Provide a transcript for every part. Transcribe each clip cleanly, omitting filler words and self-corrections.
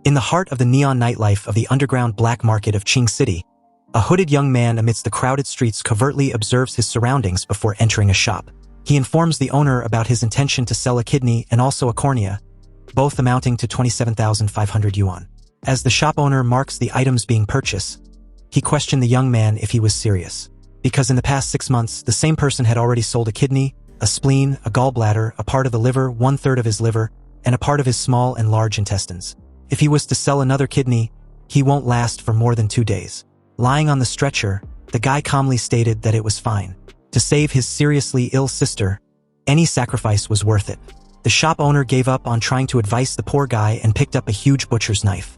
In the heart of the neon nightlife of the underground black market of Qing City, a hooded young man amidst the crowded streets covertly observes his surroundings before entering a shop. He informs the owner about his intention to sell a kidney and also a cornea, both amounting to 27,500 yuan. As the shop owner marks the items being purchased, he questioned the young man if he was serious. Because in the past 6 months, the same person had already sold a kidney, a spleen, a gallbladder, a part of the liver, 1/3 of his liver, and a part of his small and large intestines. If he was to sell another kidney, he won't last for more than 2 days. Lying on the stretcher, the guy calmly stated that it was fine. To save his seriously ill sister, any sacrifice was worth it. The shop owner gave up on trying to advise the poor guy and picked up a huge butcher's knife.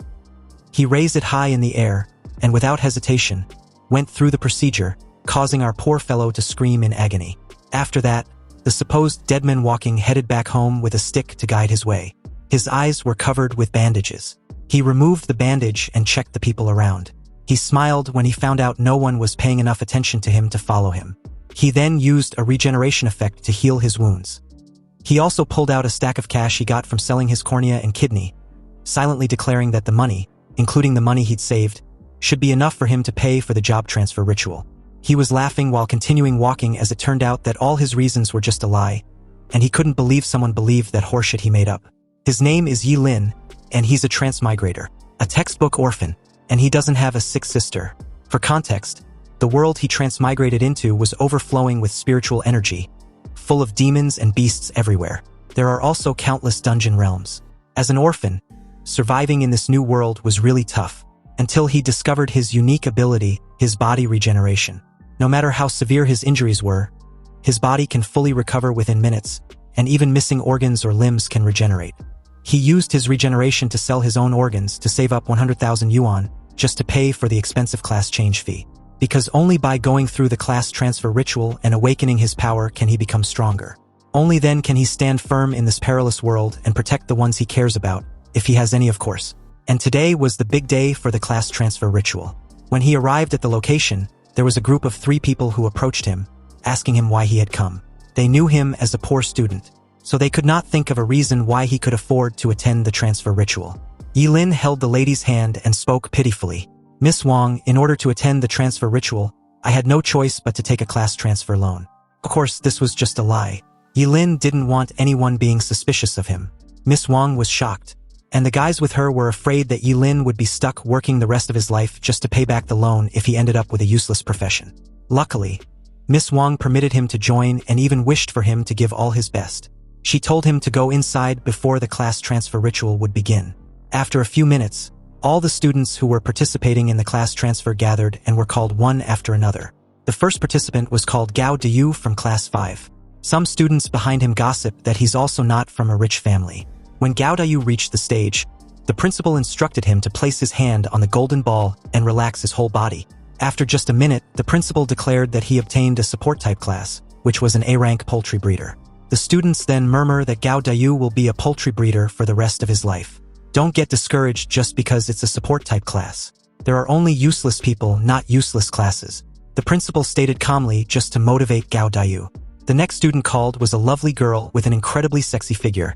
He raised it high in the air, and without hesitation, went through the procedure, causing our poor fellow to scream in agony. After that, the supposed deadman walking headed back home with a stick to guide his way. His eyes were covered with bandages. He removed the bandage and checked the people around. He smiled when he found out no one was paying enough attention to him to follow him. He then used a regeneration effect to heal his wounds. He also pulled out a stack of cash he got from selling his cornea and kidney, silently declaring that the money, including the money he'd saved, should be enough for him to pay for the job transfer ritual. He was laughing while continuing walking as it turned out that all his reasons were just a lie, and he couldn't believe someone believed that horseshit he made up. His name is Ye Lin, and he's a transmigrator, a textbook orphan, and he doesn't have a sick sister. For context, the world he transmigrated into was overflowing with spiritual energy, full of demons and beasts everywhere. There are also countless dungeon realms. As an orphan, surviving in this new world was really tough, until he discovered his unique ability, his body regeneration. No matter how severe his injuries were, his body can fully recover within minutes, and even missing organs or limbs can regenerate. He used his regeneration to sell his own organs to save up 100,000 yuan just to pay for the expensive class change fee. Because only by going through the class transfer ritual and awakening his power can he become stronger. Only then can he stand firm in this perilous world and protect the ones he cares about, if he has any of course. And today was the big day for the class transfer ritual. When he arrived at the location, there was a group of 3 people who approached him, asking him why he had come. They knew him as a poor student, so they could not think of a reason why he could afford to attend the transfer ritual. Ye Lin held the lady's hand and spoke pitifully. "Miss Wang, in order to attend the transfer ritual, I had no choice but to take a class transfer loan." Of course, this was just a lie. Ye Lin didn't want anyone being suspicious of him. Miss Wang was shocked, and the guys with her were afraid that Ye Lin would be stuck working the rest of his life just to pay back the loan if he ended up with a useless profession. Luckily, Miss Wang permitted him to join and even wished for him to give all his best. She told him to go inside before the class transfer ritual would begin. After a few minutes, all the students who were participating in the class transfer gathered and were called one after another. The first participant was called Gao Diyu from class 5. Some students behind him gossiped that he's also not from a rich family. When Gao Diyu reached the stage, the principal instructed him to place his hand on the golden ball and relax his whole body. After just a minute, the principal declared that he obtained a support type class, which was an A-rank poultry breeder. The students then murmur that Gao Diyu will be a poultry breeder for the rest of his life. Don't get discouraged just because it's a support type class. There are only useless people, not useless classes, the principal stated calmly just to motivate Gao Diyu. The next student called was a lovely girl with an incredibly sexy figure,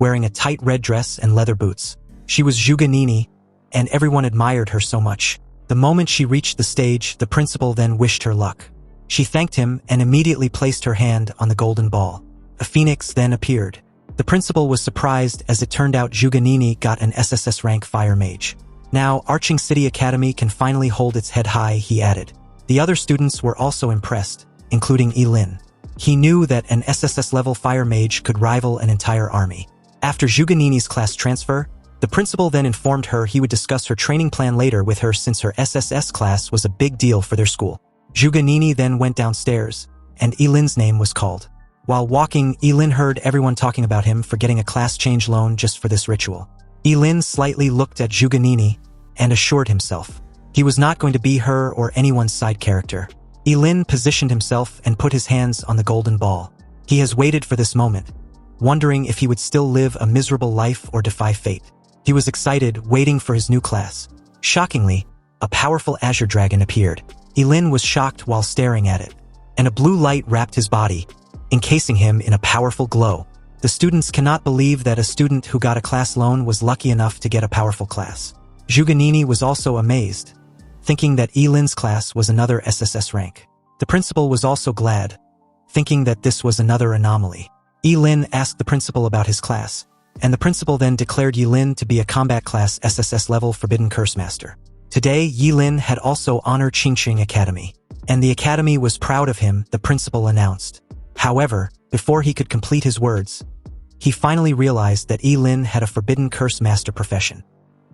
wearing a tight red dress and leather boots. She was Zhuge Nini, and everyone admired her so much. The moment she reached the stage, the principal then wished her luck. She thanked him and immediately placed her hand on the golden ball. A phoenix then appeared. The principal was surprised as it turned out Zhuge Nini got an SSS rank fire mage. Now, Arching City Academy can finally hold its head high, he added. The other students were also impressed, including Ye Lin. He knew that an SSS level fire mage could rival an entire army. After Zhuge Nini's class transfer, the principal then informed her he would discuss her training plan later with her since her SSS class was a big deal for their school. Zhuge Nini then went downstairs, and Ye Lin's name was called. While walking, Ye Lin heard everyone talking about him for getting a class change loan just for this ritual. Ye Lin slightly looked at Zhuge Nini and assured himself he was not going to be her or anyone's side character. Ye Lin positioned himself and put his hands on the golden ball. He has waited for this moment, wondering if he would still live a miserable life or defy fate. He was excited, waiting for his new class. Shockingly, a powerful azure dragon appeared. Ye Lin was shocked while staring at it, and a blue light wrapped his body, encasing him in a powerful glow. The students cannot believe that a student who got a class loan was lucky enough to get a powerful class. Zhuge Nini was also amazed, thinking that Ye Lin's class was another SSS rank. The principal was also glad, thinking that this was another anomaly. Ye Lin asked the principal about his class, and the principal then declared Ye Lin to be a combat class SSS level Forbidden Curse Master. Today, Ye Lin had also honored Qingqing Academy, and the academy was proud of him, the principal announced. However, before he could complete his words, he finally realized that Ye Lin had a Forbidden Curse Master profession.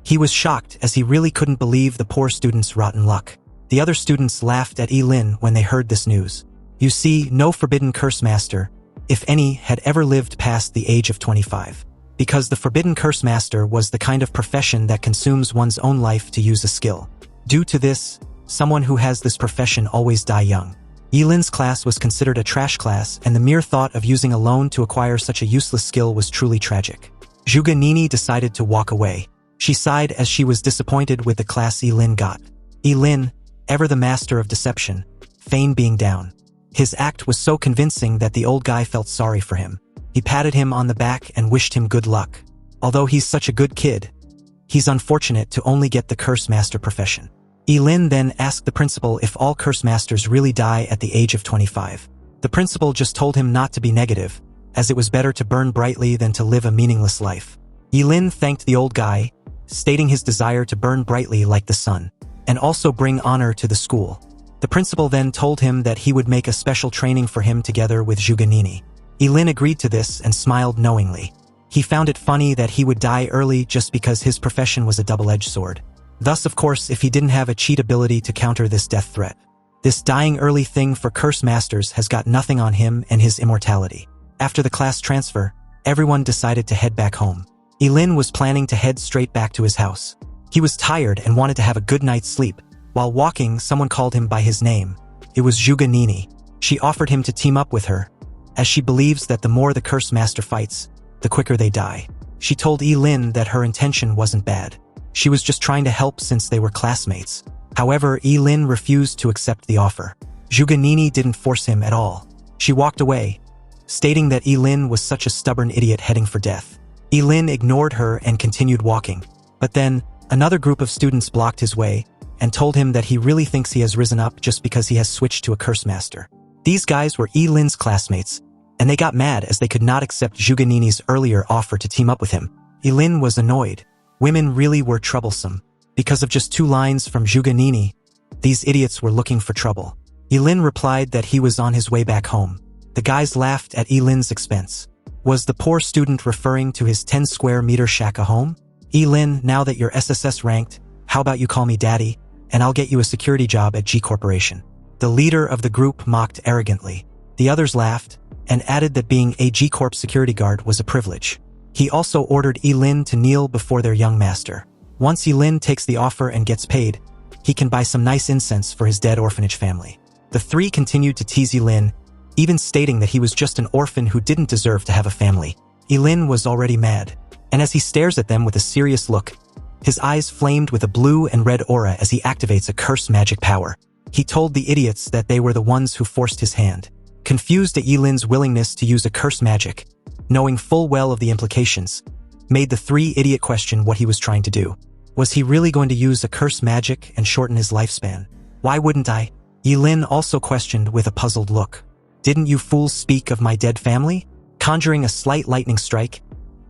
He was shocked as he really couldn't believe the poor student's rotten luck. The other students laughed at Ye Lin when they heard this news. You see, no Forbidden Curse Master, if any, had ever lived past the age of 25. Because the Forbidden Curse Master was the kind of profession that consumes one's own life to use a skill. Due to this, someone who has this profession always die young. Ye Lin's class was considered a trash class, and the mere thought of using a loan to acquire such a useless skill was truly tragic. Zhuge Nini decided to walk away. She sighed as she was disappointed with the class Ye Lin got. Ye Lin, ever the master of deception, feigned being down. His act was so convincing that the old guy felt sorry for him. He patted him on the back and wished him good luck. Although he's such a good kid, he's unfortunate to only get the Curse Master profession. Ye Lin then asked the principal if all Curse Masters really die at the age of 25. The principal just told him not to be negative, as it was better to burn brightly than to live a meaningless life. Ye Lin thanked the old guy, stating his desire to burn brightly like the sun, and also bring honor to the school. The principal then told him that he would make a special training for him together with Zhuge Nini. Ye Lin agreed to this and smiled knowingly. He found it funny that he would die early just because his profession was a double-edged sword. Thus, of course, if he didn't have a cheat ability to counter this death threat. This dying early thing for Curse Masters has got nothing on him and his immortality. After the class transfer, everyone decided to head back home. Ye Lin was planning to head straight back to his house. He was tired and wanted to have a good night's sleep. While walking, someone called him by his name. It was Zhuge Nini. She offered him to team up with her, as she believes that the more the Curse Master fights, the quicker they die. She told Ye Lin that her intention wasn't bad. She was just trying to help since they were classmates. However, Ye Lin refused to accept the offer. Zhuge Nini didn't force him at all. She walked away, stating that Ye Lin was such a stubborn idiot heading for death. Ye Lin ignored her and continued walking. But then, another group of students blocked his way and told him that he really thinks he has risen up just because he has switched to a Curse Master. These guys were Ye Lin's classmates, and they got mad as they could not accept Zhuge Nini's earlier offer to team up with him. Ye Lin was annoyed. Women really were troublesome. Because of just 2 lines from Zhuge Nini, these idiots were looking for trouble. Ye Lin replied that he was on his way back home. The guys laughed at Ye Lin's expense. Was the poor student referring to his 10 square meter shack a home? Ye Lin, now that you're SSS ranked, how about you call me daddy, and I'll get you a security job at G Corporation. The leader of the group mocked arrogantly. The others laughed, and added that being a G Corp security guard was a privilege. He also ordered Ye Lin to kneel before their young master. Once Ye Lin takes the offer and gets paid, he can buy some nice incense for his dead orphanage family. The 3 continued to tease Ye Lin, even stating that he was just an orphan who didn't deserve to have a family. Ye Lin was already mad, and as he stares at them with a serious look, his eyes flamed with a blue and red aura as he activates a curse magic power. He told the idiots that they were the ones who forced his hand. Confused at Ye Lin's willingness to use a curse magic, knowing full well of the implications, made the 3 idiot question what he was trying to do. Was he really going to use a curse magic and shorten his lifespan? Why wouldn't I? Ye Lin also questioned with a puzzled look. Didn't you fools speak of my dead family? Conjuring a slight lightning strike,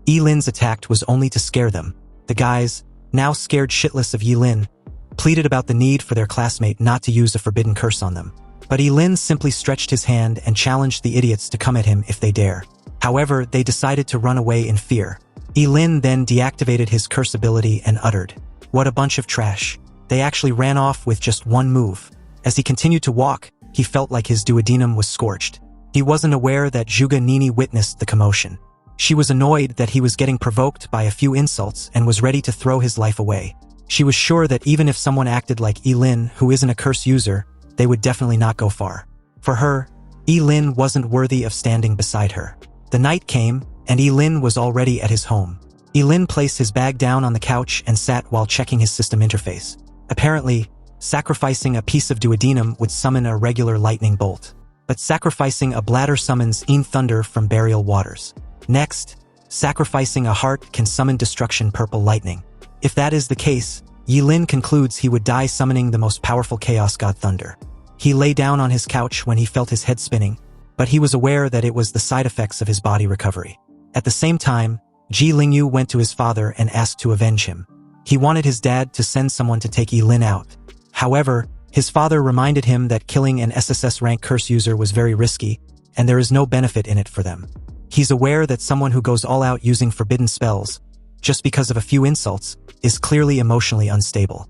Ye Lin's attack was only to scare them. The guys, now scared shitless of Ye Lin, pleaded about the need for their classmate not to use a forbidden curse on them. But Ye Lin simply stretched his hand and challenged the idiots to come at him if they dare. However, they decided to run away in fear. Ye Lin then deactivated his curse ability and uttered, "What a bunch of trash." They actually ran off with just 1 move. As he continued to walk, he felt like his duodenum was scorched. He wasn't aware that Zhuge Nini witnessed the commotion. She was annoyed that he was getting provoked by a few insults and was ready to throw his life away. She was sure that even if someone acted like Ye Lin, who isn't a curse user, they would definitely not go far. For her, Ye Lin wasn't worthy of standing beside her. The night came, and Ye Lin was already at his home. Ye Lin placed his bag down on the couch and sat while checking his system interface. Apparently, sacrificing a piece of duodenum would summon a regular lightning bolt. But sacrificing a bladder summons thunder from burial waters. Next, sacrificing a heart can summon destruction purple lightning. If that is the case, Ye Lin concludes he would die summoning the most powerful chaos god thunder. He lay down on his couch when he felt his head spinning, but he was aware that it was the side effects of his body recovery. At the same time, Ji Lingyu went to his father and asked to avenge him. He wanted his dad to send someone to take Ye Lin out. However, his father reminded him that killing an SSS-rank curse user was very risky, and there is no benefit in it for them. He's aware that someone who goes all out using forbidden spells, just because of a few insults, is clearly emotionally unstable.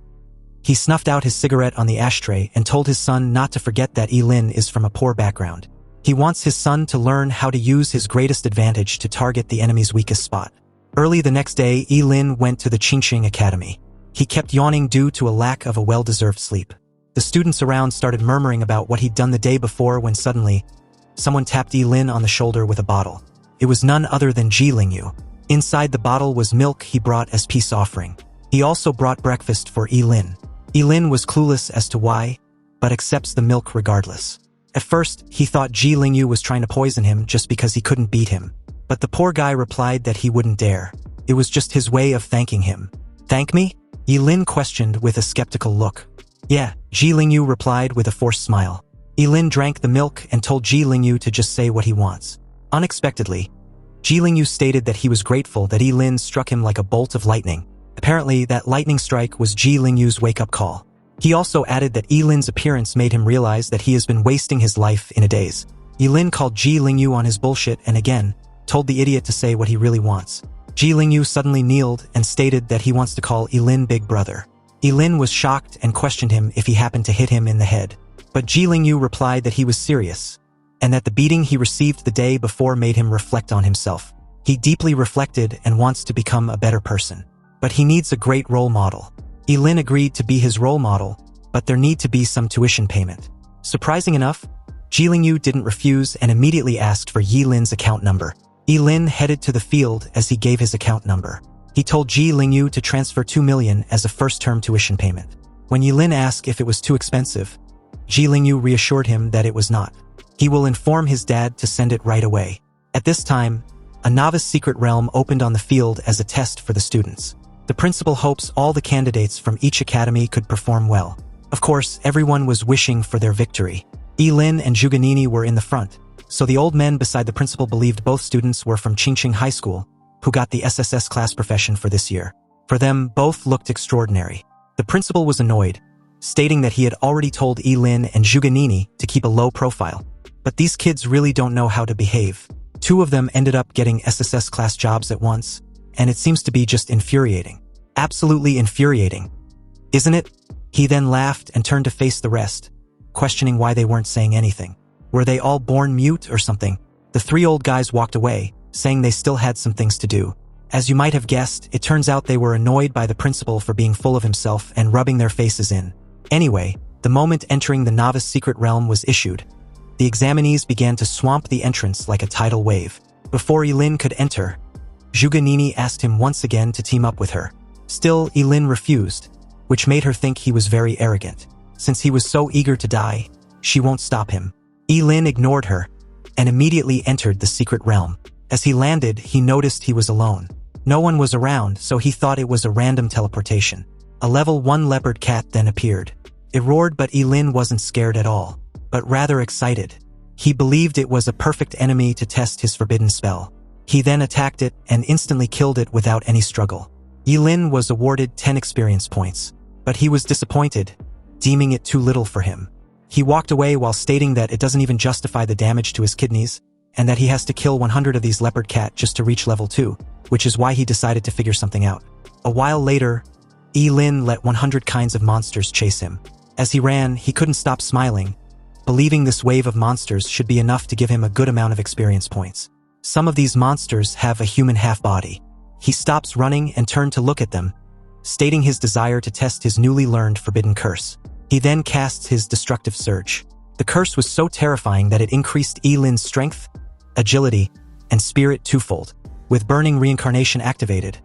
He snuffed out his cigarette on the ashtray and told his son not to forget that Ye Lin is from a poor background. He wants his son to learn how to use his greatest advantage to target the enemy's weakest spot. Early the next day, Ye Lin went to the Qingqing Academy. He kept yawning due to a lack of a well-deserved sleep. The students around started murmuring about what he'd done the day before when suddenly, someone tapped Ye Lin on the shoulder with a bottle. It was none other than Ji Lingyu. Inside the bottle was milk he brought as peace offering. He also brought breakfast for Ye Lin. Ye Lin was clueless as to why, but accepts the milk regardless. At first, he thought Ji Lingyu was trying to poison him just because he couldn't beat him. But the poor guy replied that he wouldn't dare. It was just his way of thanking him. "Thank me?" Ye Lin questioned with a skeptical look. "Yeah," Ji Lingyu replied with a forced smile. Ye Lin drank the milk and told Ji Lingyu to just say what he wants. Unexpectedly, Ji Lingyu stated that he was grateful that Ye Lin struck him like a bolt of lightning. Apparently, that lightning strike was Ji Lingyu's wake-up call. He also added that Ye Lin's appearance made him realize that he has been wasting his life in a daze. Ye Lin called Ji Lingyu on his bullshit and again, told the idiot to say what he really wants. Ji Lingyu suddenly kneeled and stated that he wants to call Ye Lin big brother. Ye Lin was shocked and questioned him if he happened to hit him in the head. But Ji Lingyu replied that he was serious, and that the beating he received the day before made him reflect on himself. He deeply reflected and wants to become a better person. But he needs a great role model. Ye Lin agreed to be his role model, but there need to be some tuition payment. Surprising enough, Ji Lingyu didn't refuse and immediately asked for Ye Lin's account number. Ye Lin headed to the field as he gave his account number. He told Ji Lingyu to transfer 2 million as a first-term tuition payment. When Ye Lin asked if it was too expensive, Ji Lingyu reassured him that it was not. He will inform his dad to send it right away. At this time, a novice secret realm opened on the field as a test for the students. The principal hopes all the candidates from each academy could perform well. Of course, everyone was wishing for their victory. Ye Lin and Zhuganini were in the front, so the old men beside the principal believed both students were from Qingqing High School, who got the SSS class profession for this year. For them, both looked extraordinary. The principal was annoyed, stating that he had already told Ye Lin and Zhuganini to keep a low profile. But these kids really don't know how to behave. 2 of them ended up getting SSS class jobs at once, and it seems to be just infuriating. Absolutely infuriating. Isn't it? He then laughed and turned to face the rest, questioning why they weren't saying anything. Were they all born mute or something? The 3 old guys walked away, saying they still had some things to do. As you might have guessed, it turns out they were annoyed by the principal for being full of himself and rubbing their faces in. Anyway, the moment entering the novice secret realm was issued, the examinees began to swamp the entrance like a tidal wave. Before Ye Lin could enter, Zhuganini asked him once again to team up with her. Still, Ye Lin refused, which made her think he was very arrogant. Since he was so eager to die, she won't stop him. Ye Lin ignored her and immediately entered the secret realm. As he landed, he noticed he was alone. No one was around, so he thought it was a random teleportation. A level 1 leopard cat then appeared. It roared, but Ye Lin wasn't scared at all, but rather excited. He believed it was a perfect enemy to test his forbidden spell. He then attacked it and instantly killed it without any struggle. Ye Lin was awarded 10 experience points, but he was disappointed, deeming it too little for him. He walked away while stating that it doesn't even justify the damage to his kidneys, and that he has to kill 100 of these leopard cat just to reach level 2, which is why he decided to figure something out. A while later, Ye Lin let 100 kinds of monsters chase him. As he ran, he couldn't stop smiling, believing this wave of monsters should be enough to give him a good amount of experience points. Some of these monsters have a human half-body. He stops running and turned to look at them, stating his desire to test his newly learned forbidden curse. He then casts his destructive surge. The curse was so terrifying that it increased Ye Lin's strength, agility, and spirit twofold. With burning reincarnation activated,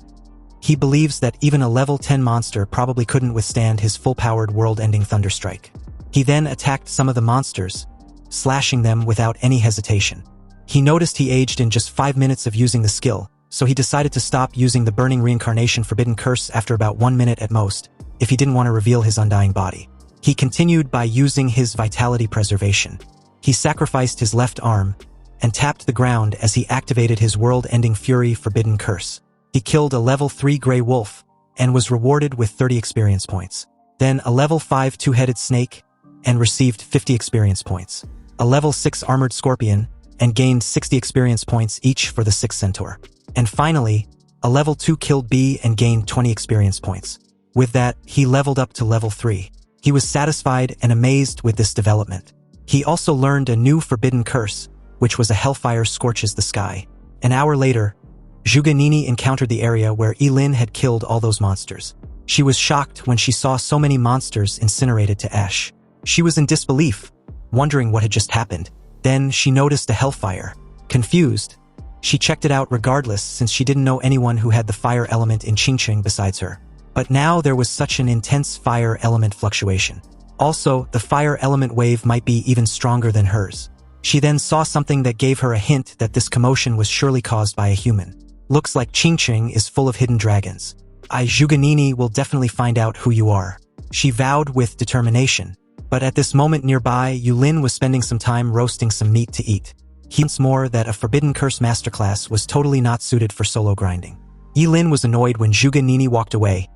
he believes that even a level 10 monster probably couldn't withstand his full-powered world-ending thunderstrike. He then attacked some of the monsters, slashing them without any hesitation. He noticed he aged in just 5 minutes of using the skill, so he decided to stop using the Burning Reincarnation Forbidden Curse after about 1 minute at most, if he didn't want to reveal his undying body. He continued by using his Vitality Preservation. He sacrificed his left arm and tapped the ground as he activated his world-ending Fury Forbidden Curse. He killed a level 3 Grey Wolf and was rewarded with 30 experience points. Then a level 5 Two-Headed Snake and received 50 experience points. A level 6 Armored Scorpion and gained 60 experience points each for the 6 Centaur. And finally, a level 2 Killed Bee and gained 20 experience points. With that, he leveled up to level 3. He was satisfied and amazed with this development. He also learned a new forbidden curse, which was a Hellfire Scorches the Sky. An hour later, Zhuge Nini encountered the area where Ye Lin had killed all those monsters. She was shocked when she saw so many monsters incinerated to ash. She was in disbelief, wondering what had just happened. Then she noticed a hellfire. Confused, she checked it out regardless since she didn't know anyone who had the fire element in Qingqing besides her. But now there was such an intense fire element fluctuation. Also, the fire element wave might be even stronger than hers. She then saw something that gave her a hint that this commotion was surely caused by a human. Looks like Qingqing is full of hidden dragons. Zhuge Nini will definitely find out who you are. She vowed with determination. But at this moment nearby, Ye Lin was spending some time roasting some meat to eat. He once more that a Forbidden Curse Masterclass was totally not suited for solo grinding. Ye Lin was annoyed when Zhuge Nini walked away,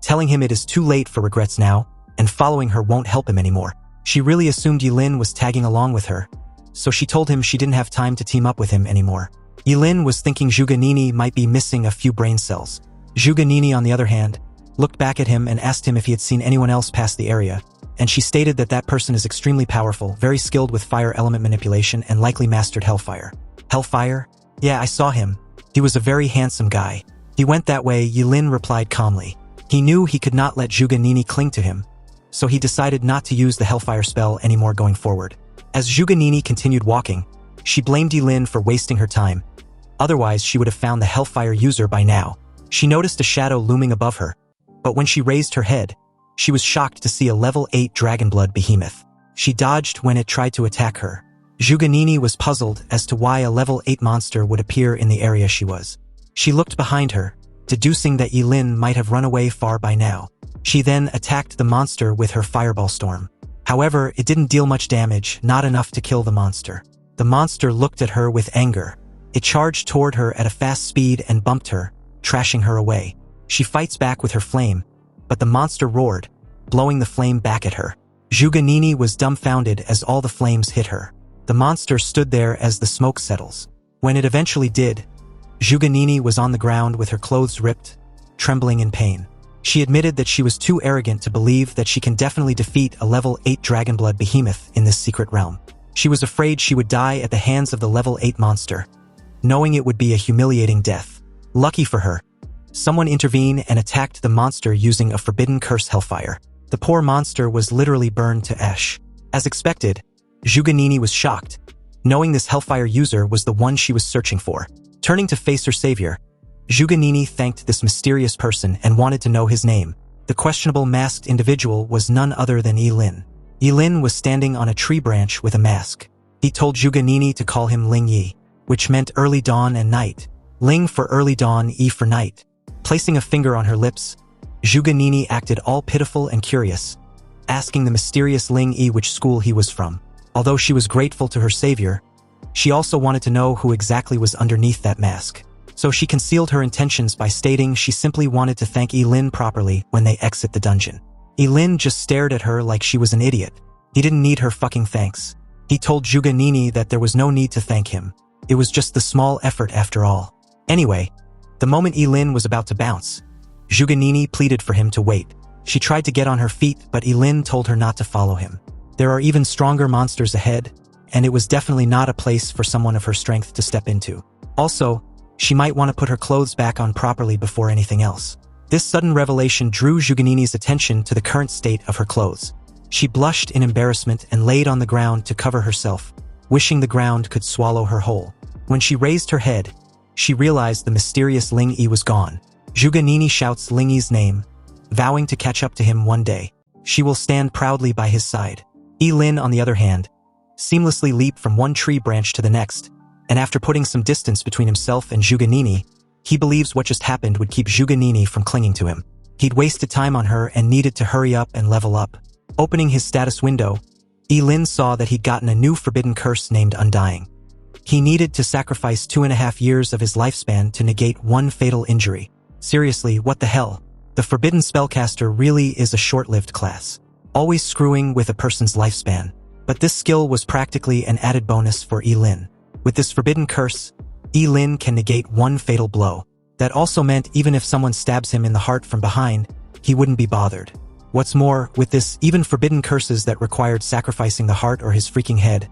telling him it is too late for regrets now, and following her won't help him anymore. She really assumed Ye Lin was tagging along with her, so she told him she didn't have time to team up with him anymore. Ye Lin was thinking Zhuge Nini might be missing a few brain cells. Zhuge Nini, on the other hand, looked back at him and asked him if he had seen anyone else pass the area, and she stated that that person is extremely powerful, very skilled with fire element manipulation, and likely mastered Hellfire. Hellfire? Yeah, I saw him. He was a very handsome guy. He went that way, Ye Lin replied calmly. He knew he could not let Zhuge Nini cling to him, so he decided not to use the Hellfire spell anymore going forward. As Zhuge Nini continued walking, she blamed Ye Lin for wasting her time. Otherwise, she would have found the Hellfire user by now. She noticed a shadow looming above her, but when she raised her head, she was shocked to see a level 8 Dragonblood behemoth. She dodged when it tried to attack her. Zhuge Nini was puzzled as to why a level 8 monster would appear in the area she was. She looked behind her, deducing that Ye Lin might have run away far by now. She then attacked the monster with her Fireball Storm. However, it didn't deal much damage, not enough to kill the monster. The monster looked at her with anger. It charged toward her at a fast speed and bumped her, trashing her away. She fights back with her flame, but the monster roared, blowing the flame back at her. Zhuge Nini was dumbfounded as all the flames hit her. The monster stood there as the smoke settles. When it eventually did, Zhuge Nini was on the ground with her clothes ripped, trembling in pain. She admitted that she was too arrogant to believe that she can definitely defeat a level 8 Dragonblood behemoth in this secret realm. She was afraid she would die at the hands of the level 8 monster, knowing it would be a humiliating death. Lucky for her, someone intervened and attacked the monster using a forbidden curse Hellfire. The poor monster was literally burned to ash. As expected, Zhuge Nini was shocked, knowing this Hellfire user was the one she was searching for. Turning to face her savior, Zhuge Nini thanked this mysterious person and wanted to know his name. The questionable masked individual was none other than Ye Lin. Ye Lin was standing on a tree branch with a mask. He told Zhuge Nini to call him Ling Yi, which meant early dawn and night. Ling for early dawn, Yi for night. Placing a finger on her lips, Zhuge Nini acted all pitiful and curious, asking the mysterious Ling Yi which school he was from. Although she was grateful to her savior, she also wanted to know who exactly was underneath that mask. So she concealed her intentions by stating she simply wanted to thank Ye Lin properly when they exit the dungeon. Ye Lin just stared at her like she was an idiot. He didn't need her fucking thanks. He told Zhuge Nini that there was no need to thank him. It was just the small effort after all. Anyway, the moment Ye Lin was about to bounce, Zhuge Nini pleaded for him to wait. She tried to get on her feet, but Ye Lin told her not to follow him. There are even stronger monsters ahead, and it was definitely not a place for someone of her strength to step into. Also, she might want to put her clothes back on properly before anything else. This sudden revelation drew Zhuge Nini's attention to the current state of her clothes. She blushed in embarrassment and laid on the ground to cover herself, wishing the ground could swallow her whole. When she raised her head, she realized the mysterious Ling Yi was gone. Zhuge Nini shouts Ling Yi's name, vowing to catch up to him one day. She will stand proudly by his side. Ye Lin, on the other hand, seamlessly leaped from one tree branch to the next, and after putting some distance between himself and Zhuge Nini, he believes what just happened would keep Zhuge Nini from clinging to him. He'd wasted time on her and needed to hurry up and level up. Opening his status window, Ye Lin saw that he'd gotten a new forbidden curse named Undying. He needed to sacrifice 2.5 years of his lifespan to negate one fatal injury. Seriously, what the hell? The Forbidden Spellcaster really is a short-lived class, always screwing with a person's lifespan. But this skill was practically an added bonus for Ye Lin. With this forbidden curse, Ye Lin can negate one fatal blow. That also meant even if someone stabs him in the heart from behind, he wouldn't be bothered. What's more, with this, even forbidden curses that required sacrificing the heart or his freaking head,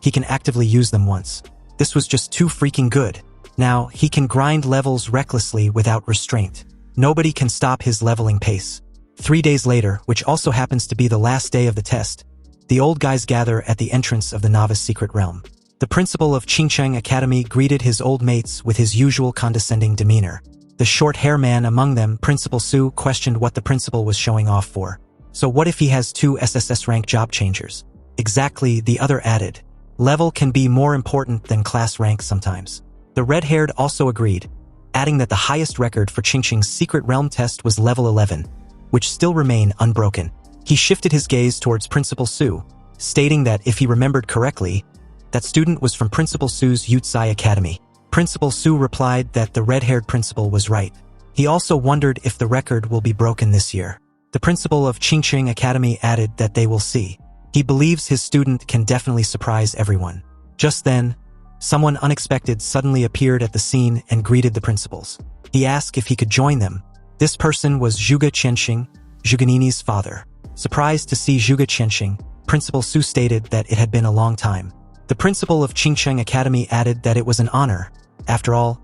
he can actively use them once. This was just too freaking good. Now, he can grind levels recklessly without restraint. Nobody can stop his leveling pace. 3 days later, which also happens to be the last day of the test, the old guys gather at the entrance of the novice secret realm. The principal of Qingcheng Academy greeted his old mates with his usual condescending demeanor. The short-hair man among them, Principal Su, questioned what the principal was showing off for. So what if he has 2 SSS-rank job changers? Exactly, the other added. Level can be more important than class rank sometimes. The red-haired also agreed, adding that the highest record for Qingcheng's secret realm test was level 11, which still remained unbroken. He shifted his gaze towards Principal Su, stating that if he remembered correctly, that student was from Principal Su's Yutsai Academy. Principal Su replied that the red-haired principal was right. He also wondered if the record will be broken this year. The principal of Qingcheng Academy added that they will see. He believes his student can definitely surprise everyone. Just then, someone unexpected suddenly appeared at the scene and greeted the principals. He asked if he could join them. This person was Zhuge Qianxing, Zhuge Nini's father. Surprised to see Zhuge Qianxing, Principal Su stated that it had been a long time. The principal of Qingcheng Academy added that it was an honor. After all,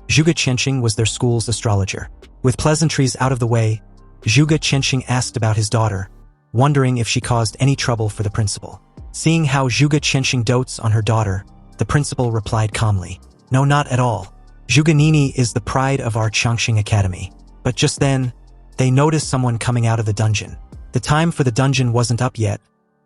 Zhuge Qianxing was their school's astrologer. With pleasantries out of the way, Zhuge Qianxing asked about his daughter, wondering if she caused any trouble for the principal. Seeing how Zhuge Qianxing dotes on her daughter, the principal replied calmly, "No, not at all. Zhuge Nini is the pride of our Changxing Academy." But just then, they noticed someone coming out of the dungeon. The time for the dungeon wasn't up yet,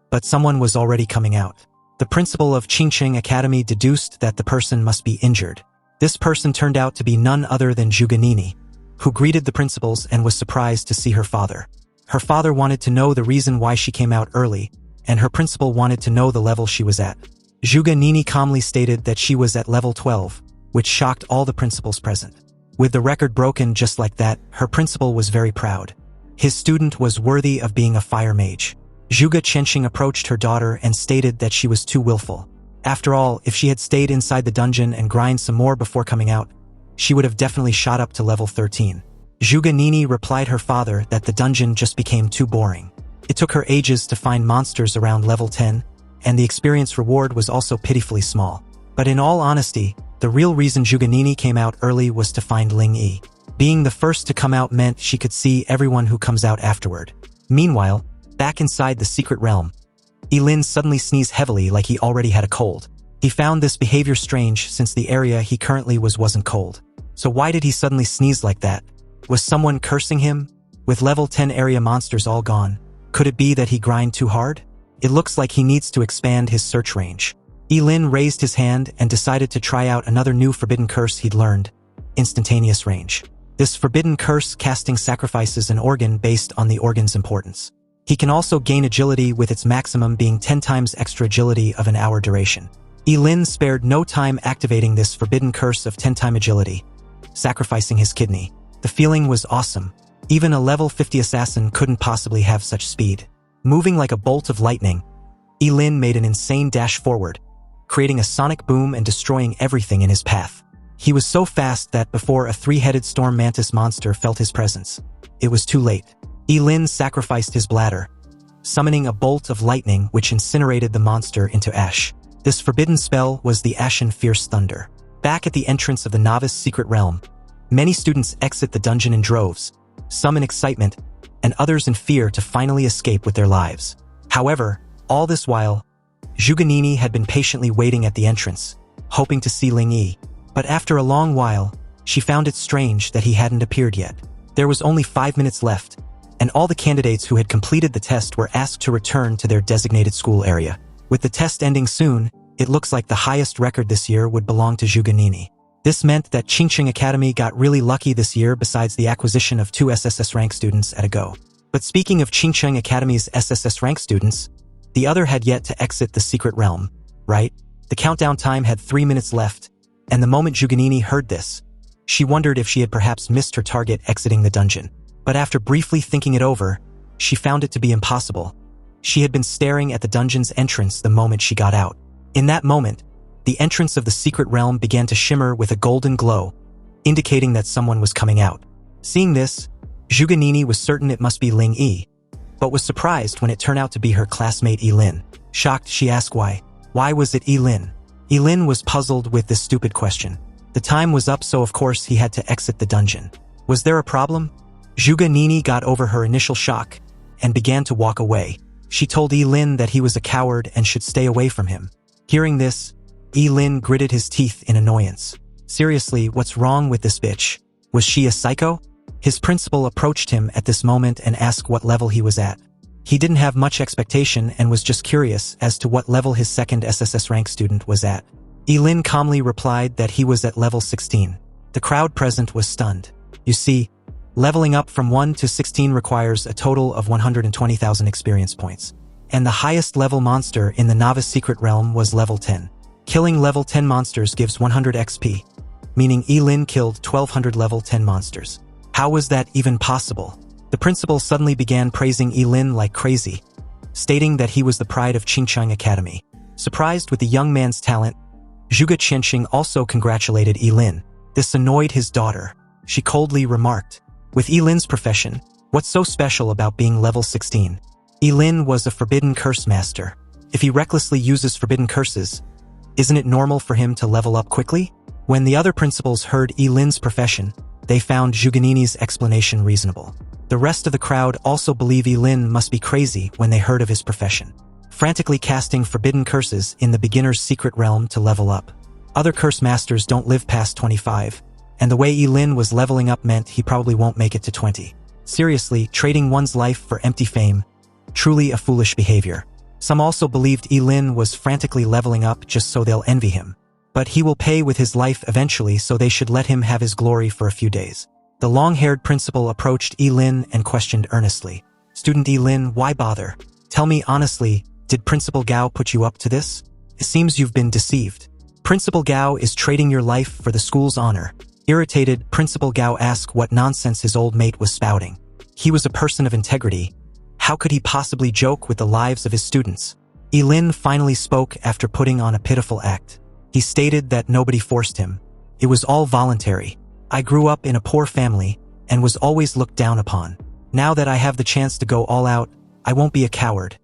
but someone was already coming out. The principal of Qingcheng Academy deduced that the person must be injured. This person turned out to be none other than Zhuge Nini, who greeted the principals and was surprised to see her father. Her father wanted to know the reason why she came out early, and her principal wanted to know the level she was at. Zhuge Nini calmly stated that she was at level 12, which shocked all the principals present. With the record broken just like that, her principal was very proud. His student was worthy of being a fire mage. Zhuge Qianxing approached her daughter and stated that she was too willful. After all, if she had stayed inside the dungeon and grind some more before coming out, she would have definitely shot up to level 13. Zhuge Nini replied her father that the dungeon just became too boring. It took her ages to find monsters around level 10, and the experience reward was also pitifully small. But in all honesty, the real reason Zhuge Nini came out early was to find Ling Yi. Being the first to come out meant she could see everyone who comes out afterward. Meanwhile, back inside the secret realm, Ye Lin suddenly sneezed heavily like he already had a cold. He found this behavior strange since the area he currently wasn't cold. So why did he suddenly sneeze like that? Was someone cursing him? With level 10 area monsters all gone, could it be that he grind too hard? It looks like he needs to expand his search range. Ye Lin raised his hand and decided to try out another new forbidden curse he'd learned, instantaneous range. This forbidden curse casting sacrifices an organ based on the organ's importance. He can also gain agility with its maximum being 10 times extra agility of an hour duration. Ye Lin spared no time activating this forbidden curse of 10-time agility, sacrificing his kidney. The feeling was awesome. Even a level 50 assassin couldn't possibly have such speed. Moving like a bolt of lightning, Ye Lin made an insane dash forward, creating a sonic boom and destroying everything in his path. He was so fast that before a 3-headed storm mantis monster felt his presence, it was too late. Ye Lin sacrificed his bladder, summoning a bolt of lightning which incinerated the monster into ash. This forbidden spell was the Ashen Fierce Thunder. Back at the entrance of the novice secret realm, many students exit the dungeon in droves, some in excitement, and others in fear to finally escape with their lives. However, all this while, Zhuge Nini had been patiently waiting at the entrance, hoping to see Ling Yi. But after a long while, she found it strange that he hadn't appeared yet. There was only 5 minutes left, and all the candidates who had completed the test were asked to return to their designated school area. With the test ending soon, it looks like the highest record this year would belong to Zhuge Nini. This meant that Qingqing Academy got really lucky this year besides the acquisition of 2 SSS rank students at a go. But speaking of Qingqing Academy's SSS rank students, the other had yet to exit the secret realm, right? The countdown time had 3 minutes left, and the moment Zhuge Nini heard this, she wondered if she had perhaps missed her target exiting the dungeon. But after briefly thinking it over, she found it to be impossible. She had been staring at the dungeon's entrance the moment she got out. In that moment, the entrance of the secret realm began to shimmer with a golden glow, indicating that someone was coming out. Seeing this, Zhuge Nini was certain it must be Ling Yi, but was surprised when it turned out to be her classmate Ye Lin. Shocked, she asked why. Why was it Ye Lin? Ye Lin was puzzled with this stupid question. The time was up, so of course he had to exit the dungeon. Was there a problem? Zhuge Nini got over her initial shock and began to walk away. She told Ye Lin that he was a coward and should stay away from him. Hearing this, Ye Lin gritted his teeth in annoyance. Seriously, what's wrong with this bitch? Was she a psycho? His principal approached him at this moment and asked what level he was at. He didn't have much expectation and was just curious as to what level his second SSS rank student was at. Ye Lin calmly replied that he was at level 16. The crowd present was stunned. You see, leveling up from 1 to 16 requires a total of 120,000 experience points. And the highest level monster in the novice secret realm was level 10. Killing level 10 monsters gives 100 XP, meaning Ye Lin killed 1200 level 10 monsters. How was that even possible? The principal suddenly began praising Ye Lin like crazy, stating that he was the pride of Qingqing Academy. Surprised with the young man's talent, Zhuge Qianxing also congratulated Ye Lin. This annoyed his daughter. She coldly remarked, "With Ye Lin's profession, what's so special about being level 16? Ye Lin was a forbidden curse master. If he recklessly uses forbidden curses, isn't it normal for him to level up quickly?" When the other principals heard Ye Lin's profession, they found Zhuge Nini's explanation reasonable. The rest of the crowd also believe Ye Lin must be crazy when they heard of his profession, frantically casting forbidden curses in the beginner's secret realm to level up. Other curse masters don't live past 25, and the way Ye Lin was leveling up meant he probably won't make it to 20. Seriously, trading one's life for empty fame, truly a foolish behavior. Some also believed Ye Lin was frantically leveling up just so they'll envy him. But he will pay with his life eventually, so they should let him have his glory for a few days. The long-haired principal approached Ye Lin and questioned earnestly, "Student Ye Lin, why bother? Tell me honestly, did Principal Gao put you up to this? It seems you've been deceived. Principal Gao is trading your life for the school's honor." Irritated, Principal Gao asked what nonsense his old mate was spouting. He was a person of integrity. How could he possibly joke with the lives of his students? Ye Lin finally spoke after putting on a pitiful act. He stated that nobody forced him. It was all voluntary. "I grew up in a poor family and was always looked down upon. Now that I have the chance to go all out, I won't be a coward.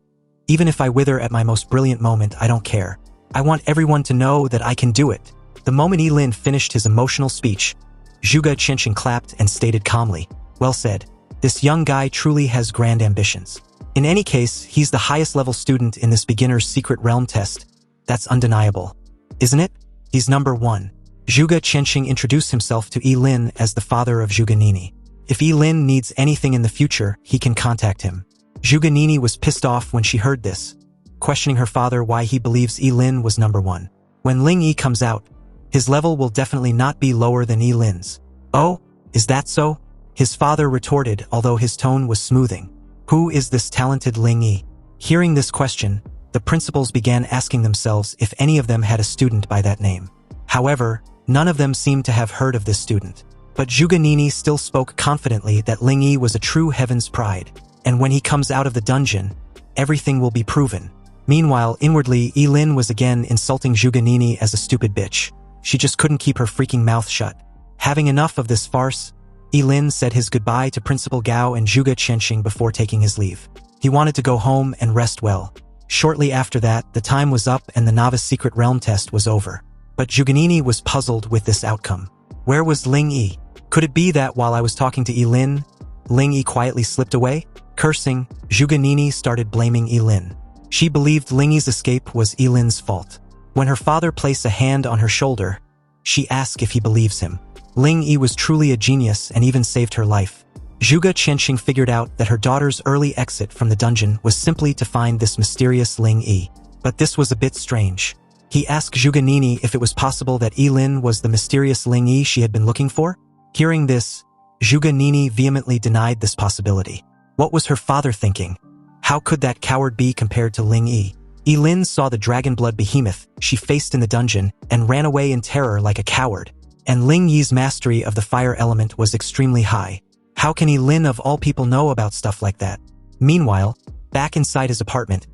Even if I wither at my most brilliant moment, I don't care. I want everyone to know that I can do it." The moment Ye Lin finished his emotional speech, Zhuge Qianxing clapped and stated calmly, "Well said. This young guy truly has grand ambitions. In any case, he's the highest level student in this beginner's secret realm test. That's undeniable, isn't it? He's number 1. Zhuge Qianxing introduced himself to Ye Lin as the father of Zhuge Nini. If Ye Lin needs anything in the future, he can contact him. Zhuge Nini was pissed off when she heard this, questioning her father why he believes Ye Lin was number 1. When Ling Yi comes out, his level will definitely not be lower than Ye Lin's. "Oh, is that so?" his father retorted, although his tone was smoothing. "Who is this talented Ling Yi?" Hearing this question, the principals began asking themselves if any of them had a student by that name. However, none of them seemed to have heard of this student. But Zhuge Nini still spoke confidently that Ling Yi was a true heaven's pride, and when he comes out of the dungeon, everything will be proven. Meanwhile, inwardly, Ye Lin was again insulting Zhuge Nini as a stupid bitch. She just couldn't keep her freaking mouth shut. Having enough of this farce, Ye Lin said his goodbye to Principal Gao and Zhuge Qianxing before taking his leave. He wanted to go home and rest well. Shortly after that, the time was up and the novice secret realm test was over. But Zhuge Nini was puzzled with this outcome. Where was Ling Yi? Could it be that while I was talking to Ye Lin, Ling Yi quietly slipped away? Cursing, Zhuge Nini started blaming Ye Lin. She believed Ling Yi's escape was Ye Lin's fault. When her father placed a hand on her shoulder, she asked if he believes him. Ling Yi was truly a genius and even saved her life. Zhuge Qianxing figured out that her daughter's early exit from the dungeon was simply to find this mysterious Ling Yi. But this was a bit strange. He asked Zhuge Nini if it was possible that Ye Lin was the mysterious Ling Yi she had been looking for. Hearing this, Zhuge Nini vehemently denied this possibility. What was her father thinking? How could that coward be compared to Ling Yi? Ye Lin saw the dragon blood behemoth she faced in the dungeon and ran away in terror like a coward. And Ling Yi's mastery of the fire element was extremely high. How can Ye Lin of all people know about stuff like that? Meanwhile, back inside his apartment,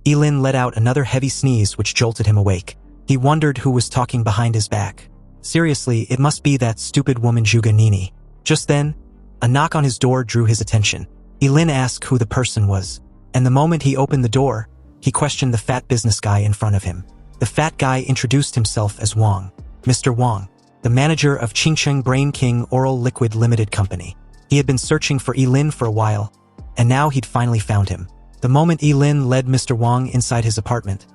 Ye Lin let out another heavy sneeze which jolted him awake. He wondered who was talking behind his back. Seriously, it must be that stupid woman Zhuge Nini. Just then, a knock on his door drew his attention. Ye Lin asked who the person was, and the moment he opened the door, he questioned the fat business guy in front of him. The fat guy introduced himself as Wang. Mr. Wang, the manager of Qingcheng Brain King Oral Liquid Limited Company. He had been searching for Ye Lin for a while, and now he'd finally found him. The moment Ye Lin led Mr. Wang inside his apartment,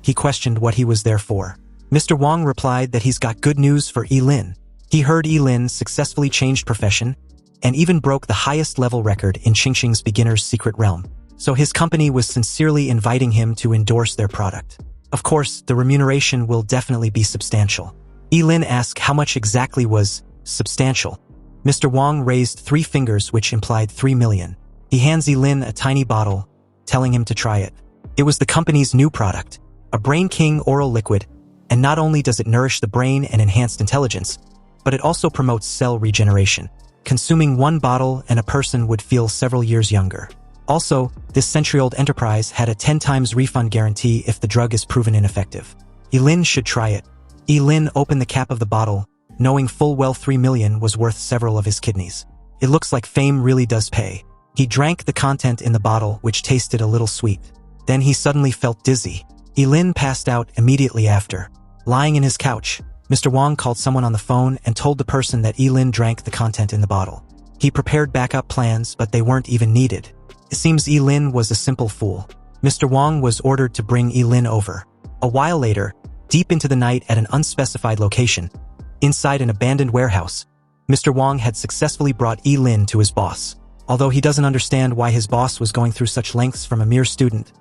he questioned what he was there for. Mr. Wang replied that he's got good news for Ye Lin. He heard Ye Lin successfully changed profession and even broke the highest level record in Qingcheng's beginner's secret realm. So his company was sincerely inviting him to endorse their product. Of course, the remuneration will definitely be substantial. Ye Lin asked how much exactly was substantial. Mr. Wang raised 3 fingers which implied 3 million. He hands Ye Lin a tiny bottle, telling him to try it. It was the company's new product, a Brain King oral liquid, and not only does it nourish the brain and enhance intelligence, but it also promotes cell regeneration. Consuming 1 bottle and a person would feel several years younger. Also, this century-old enterprise had a 10 times refund guarantee if the drug is proven ineffective. Ye Lin should try it. Ye Lin opened the cap of the bottle, knowing full well 3 million was worth several of his kidneys. It looks like fame really does pay. He drank the content in the bottle, which tasted a little sweet. Then he suddenly felt dizzy. Ye Lin passed out immediately after. Lying in his couch, Mr. Wang called someone on the phone and told the person that Ye Lin drank the content in the bottle. He prepared backup plans, but they weren't even needed. It seems Ye Lin was a simple fool. Mr. Wang was ordered to bring Ye Lin over. A while later, deep into the night at an unspecified location, inside an abandoned warehouse, Mr. Wang had successfully brought Ye Lin to his boss. Although he doesn't understand why his boss was going through such lengths from a mere student,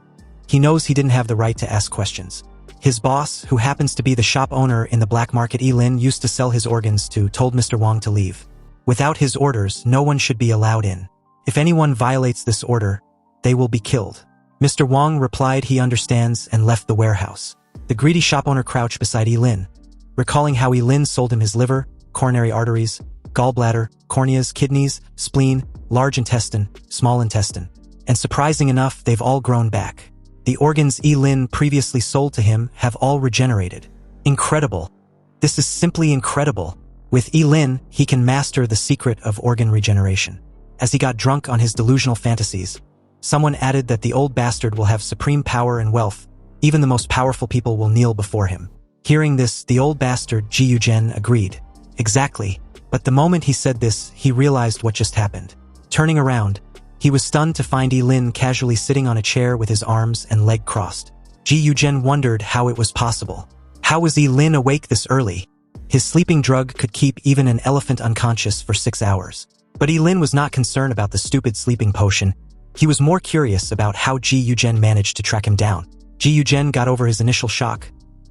he knows he didn't have the right to ask questions. His boss, who happens to be the shop owner in the black market Ye Lin used to sell his organs to, told Mr. Wang to leave. Without his orders, no one should be allowed in. If anyone violates this order, they will be killed. Mr. Wang replied he understands and left the warehouse. The greedy shop owner crouched beside Ye Lin, recalling how Ye Lin sold him his liver, coronary arteries, gallbladder, corneas, kidneys, spleen, large intestine, small intestine. And surprising enough, they've all grown back. The organs Ye Lin previously sold to him have all regenerated. Incredible. This is simply incredible. With Ye Lin, he can master the secret of organ regeneration. As he got drunk on his delusional fantasies, someone added that the old bastard will have supreme power and wealth. Even the most powerful people will kneel before him. Hearing this, the old bastard Ji Yuzhen agreed. Exactly. But the moment he said this, he realized what just happened. Turning around, he was stunned to find Ye Lin casually sitting on a chair with his arms and leg crossed. Ji Yuzhen wondered how it was possible. How was Ye Lin awake this early? His sleeping drug could keep even an elephant unconscious for 6 hours. But Ye Lin was not concerned about the stupid sleeping potion. He was more curious about how Ji Yuzhen managed to track him down. Ji Yuzhen got over his initial shock,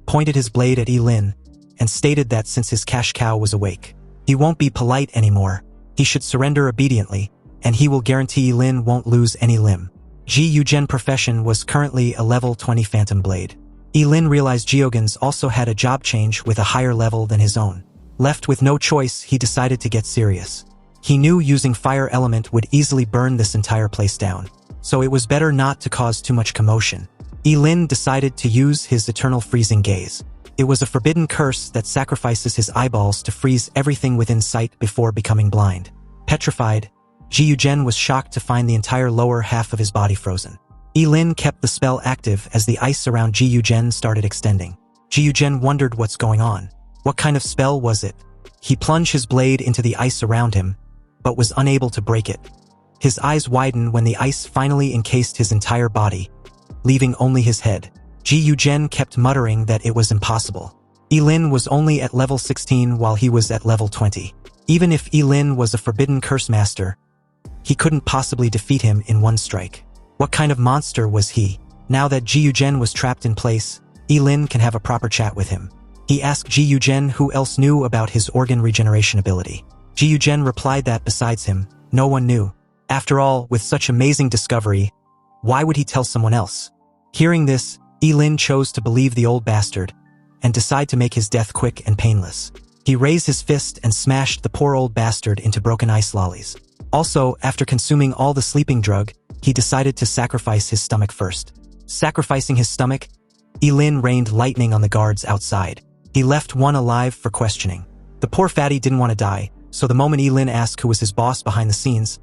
pointed his blade at Ye Lin, and stated that since his cash cow was awake, he won't be polite anymore. He should surrender obediently, and he will guarantee Ye Lin won't lose any limb. Ji Yuzhen's profession was currently a level 20 phantom blade. Ye Lin realized Geogans also had a job change with a higher level than his own. Left with no choice, he decided to get serious. He knew using fire element would easily burn this entire place down, so it was better not to cause too much commotion. Ye Lin decided to use his eternal freezing gaze. It was a forbidden curse that sacrifices his eyeballs to freeze everything within sight before becoming blind. Petrified, Ji Yuzhen was shocked to find the entire lower half of his body frozen. Ye Lin kept the spell active as the ice around Ji Yuzhen started extending. Ji Yuzhen wondered what's going on. What kind of spell was it? He plunged his blade into the ice around him, but was unable to break it. His eyes widened when the ice finally encased his entire body, leaving only his head. Ji Yuzhen kept muttering that it was impossible. Ye Lin was only at level 16 while he was at level 20. Even if Ye Lin was a forbidden curse master, he couldn't possibly defeat him in one strike. What kind of monster was he? Now that Ji Yuzhen was trapped in place, Ye Lin can have a proper chat with him. He asked Ji Yuzhen who else knew about his organ regeneration ability. Ji Yuzhen replied that besides him, no one knew. After all, with such amazing discovery, why would he tell someone else? Hearing this, Ye Lin chose to believe the old bastard and decide to make his death quick and painless. He raised his fist and smashed the poor old bastard into broken ice lollies. Also, after consuming all the sleeping drug, he decided to sacrifice his stomach first. Sacrificing his stomach, Ye Lin rained lightning on the guards outside. He left one alive for questioning. The poor fatty didn't want to die, so the moment Ye Lin asked who was his boss behind the scenes,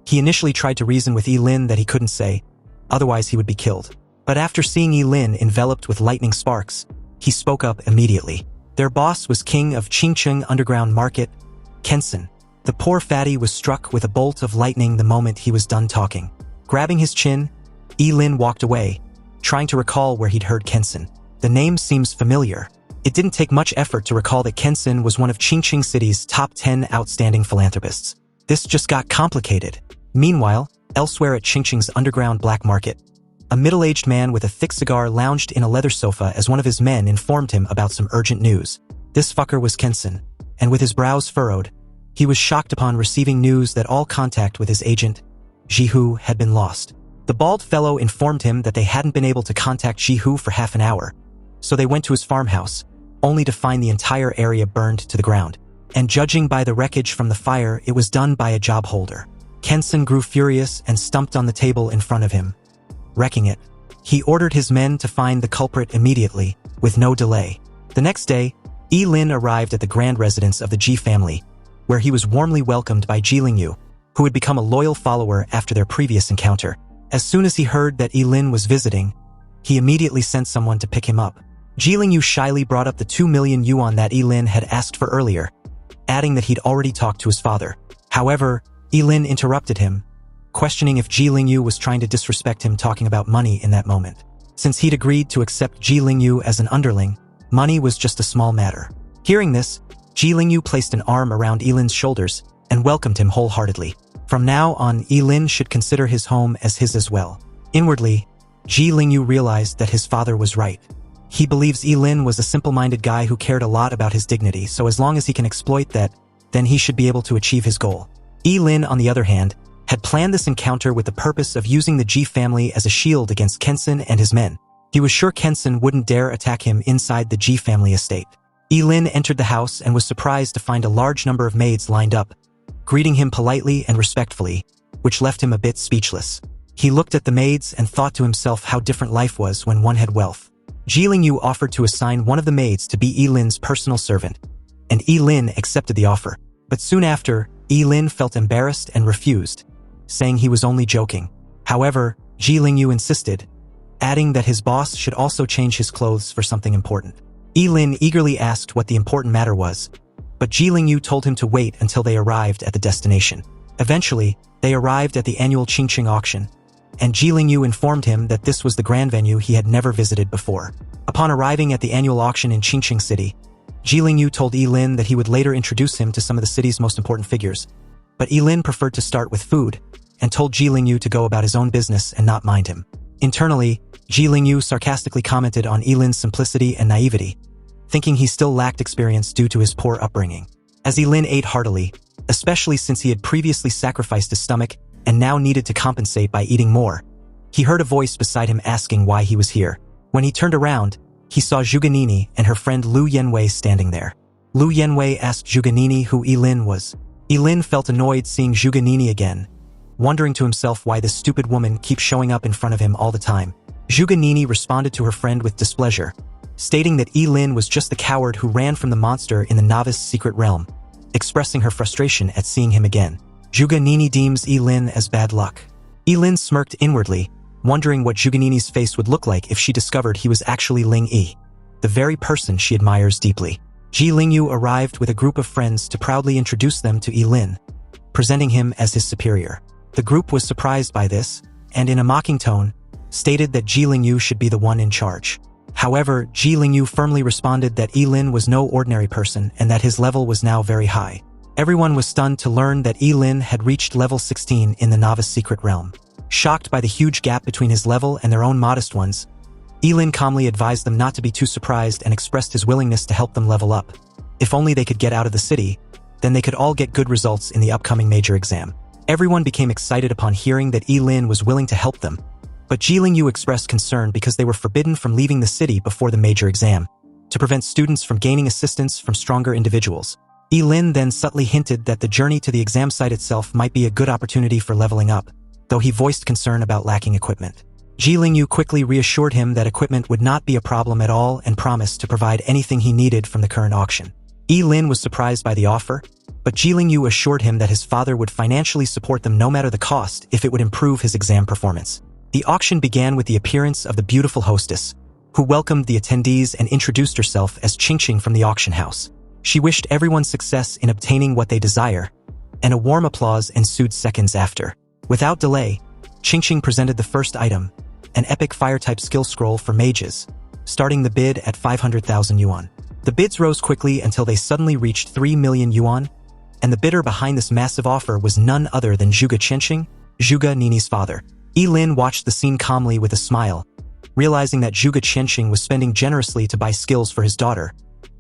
he initially tried to reason with Ye Lin that he couldn't say, otherwise he would be killed. But after seeing Ye Lin enveloped with lightning sparks, he spoke up immediately. Their boss was king of Qingcheng Underground Market, Kenson. The poor fatty was struck with a bolt of lightning the moment he was done talking. Grabbing his chin, Ye Lin walked away, trying to recall where he'd heard Kenson. The name seems familiar. It didn't take much effort to recall that Kenson was one of Qingcheng City's top 10 outstanding philanthropists. This just got complicated. Meanwhile, elsewhere at Qingcheng's underground black market, a middle-aged man with a thick cigar lounged in a leather sofa as one of his men informed him about some urgent news. This fucker was Kenson, and with his brows furrowed, he was shocked upon receiving news that all contact with his agent, Jihu, had been lost. The bald fellow informed him that they hadn't been able to contact Jihu for half an hour, so they went to his farmhouse, only to find the entire area burned to the ground. And judging by the wreckage from the fire, it was done by a job holder. Kenson grew furious and stumped on the table in front of him, wrecking it. He ordered his men to find the culprit immediately, with no delay. The next day, Ye Lin arrived at the grand residence of the Ji family, where he was warmly welcomed by Ji Lingyu, who had become a loyal follower after their previous encounter. As soon as he heard that Ye Lin was visiting, he immediately sent someone to pick him up. Ji Lingyu shyly brought up the 2 million yuan that Ye Lin had asked for earlier, adding that he'd already talked to his father. However, Ye Lin interrupted him, questioning if Ji Lingyu was trying to disrespect him talking about money in that moment. Since he'd agreed to accept Ji Lingyu as an underling, money was just a small matter. Hearing this, Ji Lingyu placed an arm around Ye Lin's shoulders and welcomed him wholeheartedly. From now on, Ye Lin should consider his home as his as well. Inwardly, Ji Lingyu realized that his father was right. He believes Ye Lin was a simple-minded guy who cared a lot about his dignity, so as long as he can exploit that, then he should be able to achieve his goal. Ye Lin, on the other hand, had planned this encounter with the purpose of using the Ji family as a shield against Kenson and his men. He was sure Kenson wouldn't dare attack him inside the Ji family estate. Ye Lin entered the house and was surprised to find a large number of maids lined up, greeting him politely and respectfully, which left him a bit speechless. He looked at the maids and thought to himself how different life was when one had wealth. Ji Lingyu offered to assign one of the maids to be Ye Lin's personal servant, and Ye Lin accepted the offer. But soon after, Ye Lin felt embarrassed and refused, saying he was only joking. However, Ji Lingyu insisted, adding that his boss should also change his clothes for something important. Ye Lin eagerly asked what the important matter was, but Ji Lingyu told him to wait until they arrived at the destination. Eventually, they arrived at the annual Qingcheng auction, and Ji Lingyu informed him that this was the grand venue he had never visited before. Upon arriving at the annual auction in Qingcheng City, Ji Lingyu told Ye Lin that he would later introduce him to some of the city's most important figures, but Ye Lin preferred to start with food, and told Ji Lingyu to go about his own business and not mind him. Internally, Ji Lingyu sarcastically commented on Ye Lin's simplicity and naivety, thinking he still lacked experience due to his poor upbringing. As Ye Lin ate heartily, especially since he had previously sacrificed his stomach and now needed to compensate by eating more, he heard a voice beside him asking why he was here. When he turned around, he saw Zhuganini and her friend Lu Yanwei standing there. Lu Yanwei asked Zhuganini who Ye Lin was. Ye Lin felt annoyed seeing Zhuganini again, wondering to himself why this stupid woman keeps showing up in front of him all the time. Zhuganini responded to her friend with displeasure, stating that Ye Lin was just the coward who ran from the monster in the novice secret realm, expressing her frustration at seeing him again. Zhuganini deems Ye Lin as bad luck. Ye Lin smirked inwardly, wondering what Zhuganini's face would look like if she discovered he was actually Ling Yi, the very person she admires deeply. Ji Lingyu arrived with a group of friends to proudly introduce them to Ye Lin, presenting him as his superior. The group was surprised by this, and in a mocking tone, stated that Ji Lingyu should be the one in charge. However, Ji Lingyu firmly responded that Ye Lin was no ordinary person and that his level was now very high. Everyone was stunned to learn that Ye Lin had reached level 16 in the novice secret realm. Shocked by the huge gap between his level and their own modest ones, Ye Lin calmly advised them not to be too surprised and expressed his willingness to help them level up. If only they could get out of the city, then they could all get good results in the upcoming major exam. Everyone became excited upon hearing that Ye Lin was willing to help them, but Ji Lingyu expressed concern because they were forbidden from leaving the city before the major exam, to prevent students from gaining assistance from stronger individuals. Ye Lin then subtly hinted that the journey to the exam site itself might be a good opportunity for leveling up, though he voiced concern about lacking equipment. Ji Lingyu quickly reassured him that equipment would not be a problem at all and promised to provide anything he needed from the current auction. Ye Lin was surprised by the offer, but Ji Lingyu assured him that his father would financially support them no matter the cost if it would improve his exam performance. The auction began with the appearance of the beautiful hostess, who welcomed the attendees and introduced herself as Qingqing from the auction house. She wished everyone success in obtaining what they desire, and a warm applause ensued seconds after. Without delay, Qingqing presented the first item, an epic fire-type skill scroll for mages, starting the bid at 500,000 yuan. The bids rose quickly until they suddenly reached 3 million yuan, and the bidder behind this massive offer was none other than Zhuge Qianqing, Zhuge Nini's father. Ye Lin watched the scene calmly with a smile, realizing that Zhuge Qianqing was spending generously to buy skills for his daughter,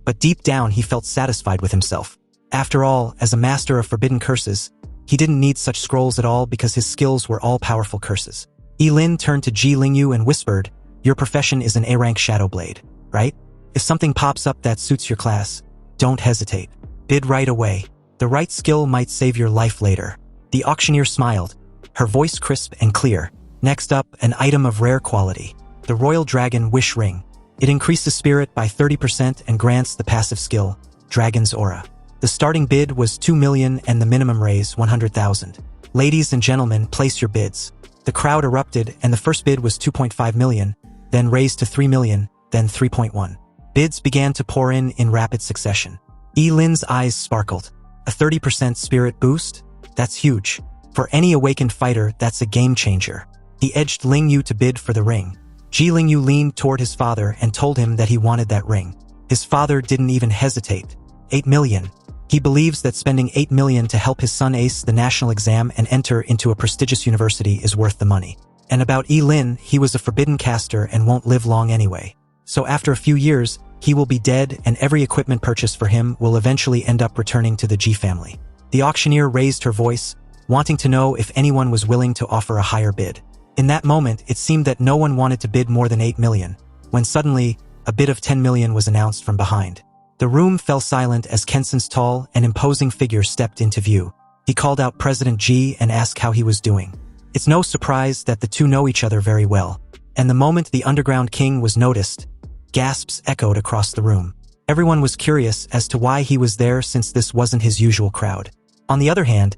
but deep down he felt satisfied with himself. After all, as a master of forbidden curses, he didn't need such scrolls at all because his skills were all-powerful curses. Ye Lin turned to Ji Lingyu and whispered, "Your profession is an A-rank Shadow Blade, right? If something pops up that suits your class, don't hesitate. Bid right away. The right skill might save your life later." The auctioneer smiled, her voice crisp and clear. Next up, an item of rare quality. The Royal Dragon Wish Ring. It increases spirit by 30% and grants the passive skill, Dragon's Aura. The starting bid was 2 million and the minimum raise 100,000. Ladies and gentlemen, place your bids. The crowd erupted and the first bid was 2.5 million, then raised to 3 million, then 3.1. Bids began to pour in rapid succession. Ye Lin's eyes sparkled. A 30% spirit boost? That's huge. For any awakened fighter, that's a game changer. He edged Lingyu to bid for the ring. Ji Lingyu leaned toward his father and told him that he wanted that ring. His father didn't even hesitate. 8 million. He believes that spending 8 million to help his son ace the national exam and enter into a prestigious university is worth the money. And about Ye Lin, he was a forbidden caster and won't live long anyway. So after a few years, he will be dead and every equipment purchase for him will eventually end up returning to the Ji family. The auctioneer raised her voice, wanting to know if anyone was willing to offer a higher bid. In that moment, it seemed that no one wanted to bid more than 8 million, when suddenly, a bid of 10 million was announced from behind. The room fell silent as Kenson's tall and imposing figure stepped into view. He called out President Ji and asked how he was doing. It's no surprise that the two know each other very well, and the moment the Underground King was noticed, gasps echoed across the room. Everyone was curious as to why he was there since this wasn't his usual crowd. On the other hand,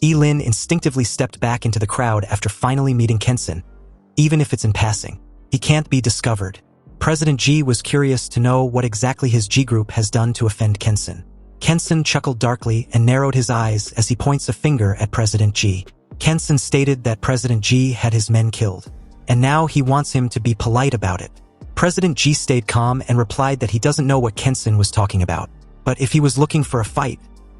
Ye Lin instinctively stepped back into the crowd after finally meeting Kenson. Even if it's in passing, he can't be discovered. President Ji was curious to know what exactly his G group has done to offend Kenson. Kenson chuckled darkly and narrowed his eyes as he points a finger at President Ji. Kenson stated that President Ji had his men killed, and now he wants him to be polite about it. President Ji stayed calm and replied that he doesn't know what Kenson was talking about, but if he was looking for a fight,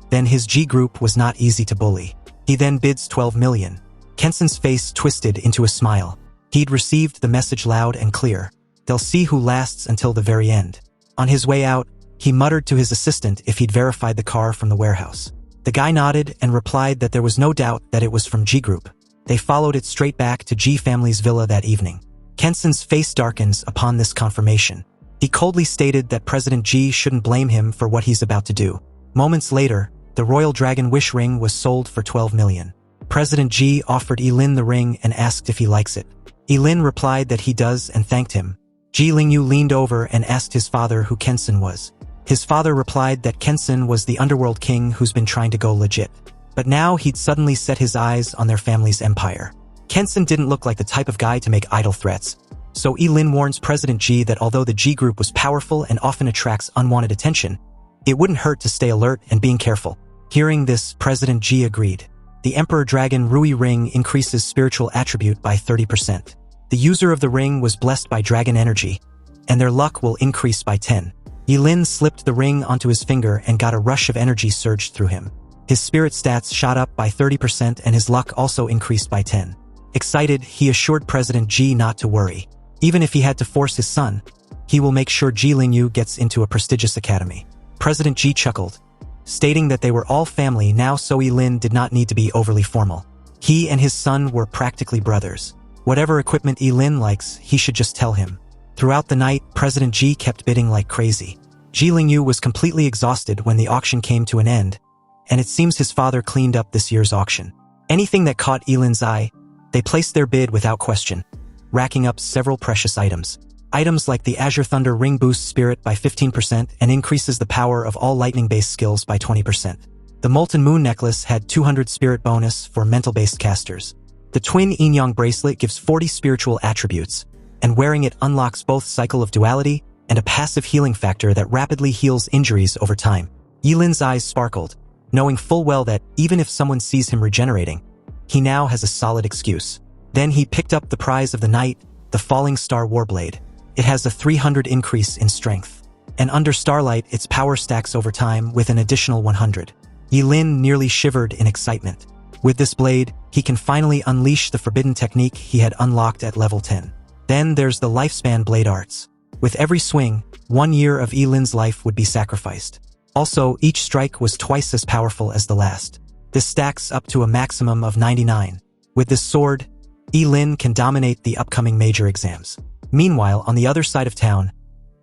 then his G group was not easy to bully. He then bids 12 million. Kenson's face twisted into a smile. He'd received the message loud and clear. They'll see who lasts until the very end. On his way out, he muttered to his assistant if he'd verified the car from the warehouse. The guy nodded and replied that there was no doubt that it was from G Group. They followed it straight back to G family's villa that evening. Kenson's face darkens upon this confirmation. He coldly stated that President Ji shouldn't blame him for what he's about to do. Moments later, the Royal Dragon Wish Ring was sold for 12 million. President Ji offered Ye Lin the ring and asked if he likes it. Ye Lin replied that he does and thanked him. Ji Lingyu leaned over and asked his father who Kenson was. His father replied that Kenson was the underworld king who's been trying to go legit. But now he'd suddenly set his eyes on their family's empire. Kenson didn't look like the type of guy to make idle threats. So Ye Lin warns President Ji that although the G group was powerful and often attracts unwanted attention, it wouldn't hurt to stay alert and being careful. Hearing this, President Ji agreed. The Emperor Dragon Rui Ring increases spiritual attribute by 30%. The user of the ring was blessed by dragon energy, and their luck will increase by 10. Ye Lin slipped the ring onto his finger and got a rush of energy surged through him. His spirit stats shot up by 30% and his luck also increased by 10. Excited, he assured President Ji not to worry. Even if he had to force his son, he will make sure Ji Lingyu gets into a prestigious academy. President Ji chuckled, stating that they were all family now, so Ye Lin did not need to be overly formal. He and his son were practically brothers. Whatever equipment Ye Lin likes, he should just tell him. Throughout the night, President Ji kept bidding like crazy. Ji Lingyu was completely exhausted when the auction came to an end, and it seems his father cleaned up this year's auction. Anything that caught Ye Lin's eye, they placed their bid without question, racking up several precious items. Items like the Azure Thunder Ring boosts spirit by 15% and increases the power of all lightning-based skills by 20%. The Molten Moon necklace had 200 spirit bonus for mental-based casters. The Twin Yin-Yang bracelet gives 40 spiritual attributes, and wearing it unlocks both Cycle of Duality and a passive healing factor that rapidly heals injuries over time. Ye Lin's eyes sparkled, knowing full well that even if someone sees him regenerating, he now has a solid excuse. Then he picked up the prize of the night, the Falling Star Warblade. It has a 300 increase in strength, and under starlight its power stacks over time with an additional 100. Ye Lin nearly shivered in excitement. With this blade, he can finally unleash the forbidden technique he had unlocked at level 10. Then there's the Lifespan Blade Arts. With every swing, 1 year of Ye Lin's life would be sacrificed. Also, each strike was twice as powerful as the last. This stacks up to a maximum of 99. With this sword, Ye Lin can dominate the upcoming major exams. Meanwhile, on the other side of town,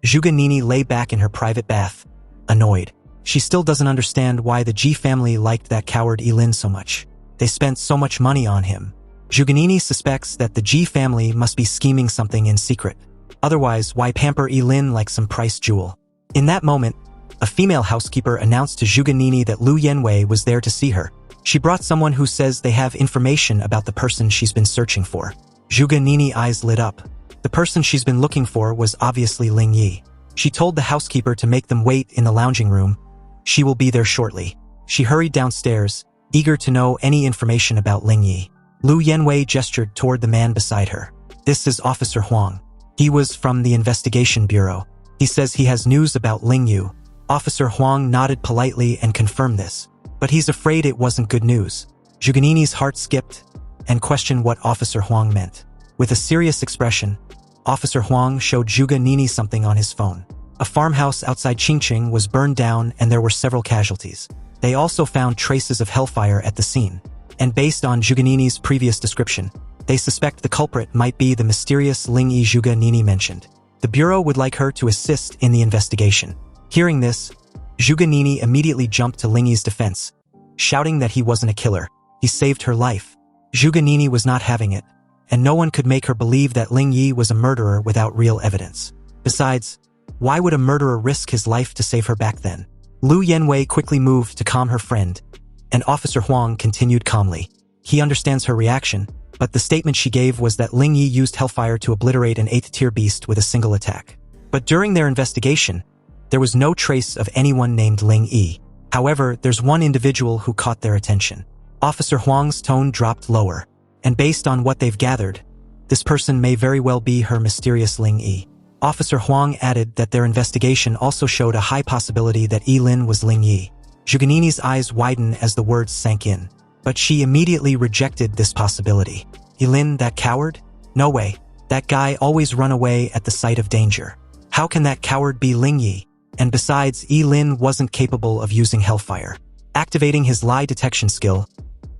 Zhuge Nini lay back in her private bath, annoyed. She still doesn't understand why the Ji family liked that coward Ye Lin so much. They spent so much money on him. Zhuge Nini suspects that the Ji family must be scheming something in secret. Otherwise, why pamper Ye Lin like some priced jewel? In that moment, a female housekeeper announced to Zhuge Nini that Lu Yanwei was there to see her. She brought someone who says they have information about the person she's been searching for. Zhuge Nini's eyes lit up. The person she's been looking for was obviously Ling Yi. She told the housekeeper to make them wait in the lounging room. She will be there shortly. She hurried downstairs, eager to know any information about Ling Yi. Lu Yanwei gestured toward the man beside her. This is Officer Huang. He was from the Investigation Bureau. He says he has news about Ling Yu. Officer Huang nodded politely and confirmed this. But he's afraid it wasn't good news. Zhuge Nini's heart skipped and questioned what Officer Huang meant. With a serious expression, Officer Huang showed Zhuge Nini something on his phone. A farmhouse outside Qingqing was burned down and there were several casualties. They also found traces of hellfire at the scene. And based on Zhuge Nini's previous description, they suspect the culprit might be the mysterious Ling Yi Zhuge Nini mentioned. The Bureau would like her to assist in the investigation. Hearing this, Zhuge Nini immediately jumped to Ling Yi's defense, shouting that he wasn't a killer. He saved her life. Zhuge Nini was not having it, and no one could make her believe that Ling Yi was a murderer without real evidence. Besides, why would a murderer risk his life to save her back then? Lu Yanwei quickly moved to calm her friend, and Officer Huang continued calmly. He understands her reaction, but the statement she gave was that Ling Yi used hellfire to obliterate an 8th-tier beast with a single attack. But during their investigation, there was no trace of anyone named Ling Yi. However, there's one individual who caught their attention. Officer Huang's tone dropped lower, and based on what they've gathered, this person may very well be her mysterious Ling Yi. Officer Huang added that their investigation also showed a high possibility that Ye Lin was Ling Yi. Zhuge Nini's eyes widened as the words sank in, but she immediately rejected this possibility. Ye Lin, that coward? No way. That guy always run away at the sight of danger. How can that coward be Ling Yi? And besides, Ye Lin wasn't capable of using hellfire. Activating his lie detection skill,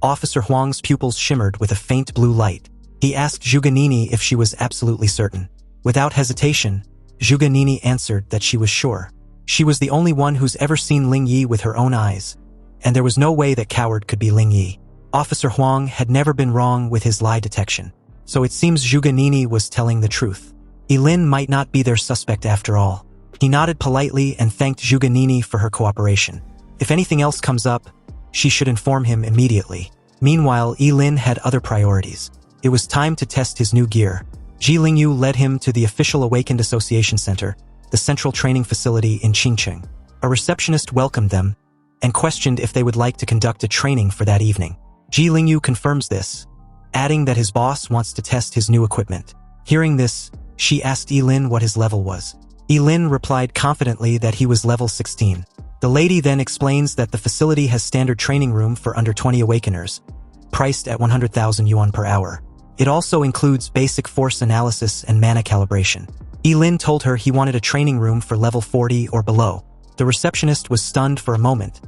Officer Huang's pupils shimmered with a faint blue light. He asked Zhuge Nini if she was absolutely certain. Without hesitation, Zhuge Nini answered that she was sure. She was the only one who's ever seen Ling Yi with her own eyes, and there was no way that coward could be Ling Yi. Officer Huang had never been wrong with his lie detection, so it seems Zhuge Nini was telling the truth. Ye Lin might not be their suspect after all. He nodded politely and thanked Zhuge Nini for her cooperation. If anything else comes up, she should inform him immediately. Meanwhile, Ye Lin had other priorities. It was time to test his new gear. Ji Lingyu led him to the official Awakened Association Center, the central training facility in Qingqing. A receptionist welcomed them and questioned if they would like to conduct a training for that evening. Ji Lingyu confirms this, adding that his boss wants to test his new equipment. Hearing this, she asked Ye Lin what his level was. Ye Lin replied confidently that he was level 16. The lady then explains that the facility has standard training room for under 20 awakeners, priced at 100,000 yuan per hour. It also includes basic force analysis and mana calibration. Ye Lin told her he wanted a training room for level 40 or below. The receptionist was stunned for a moment,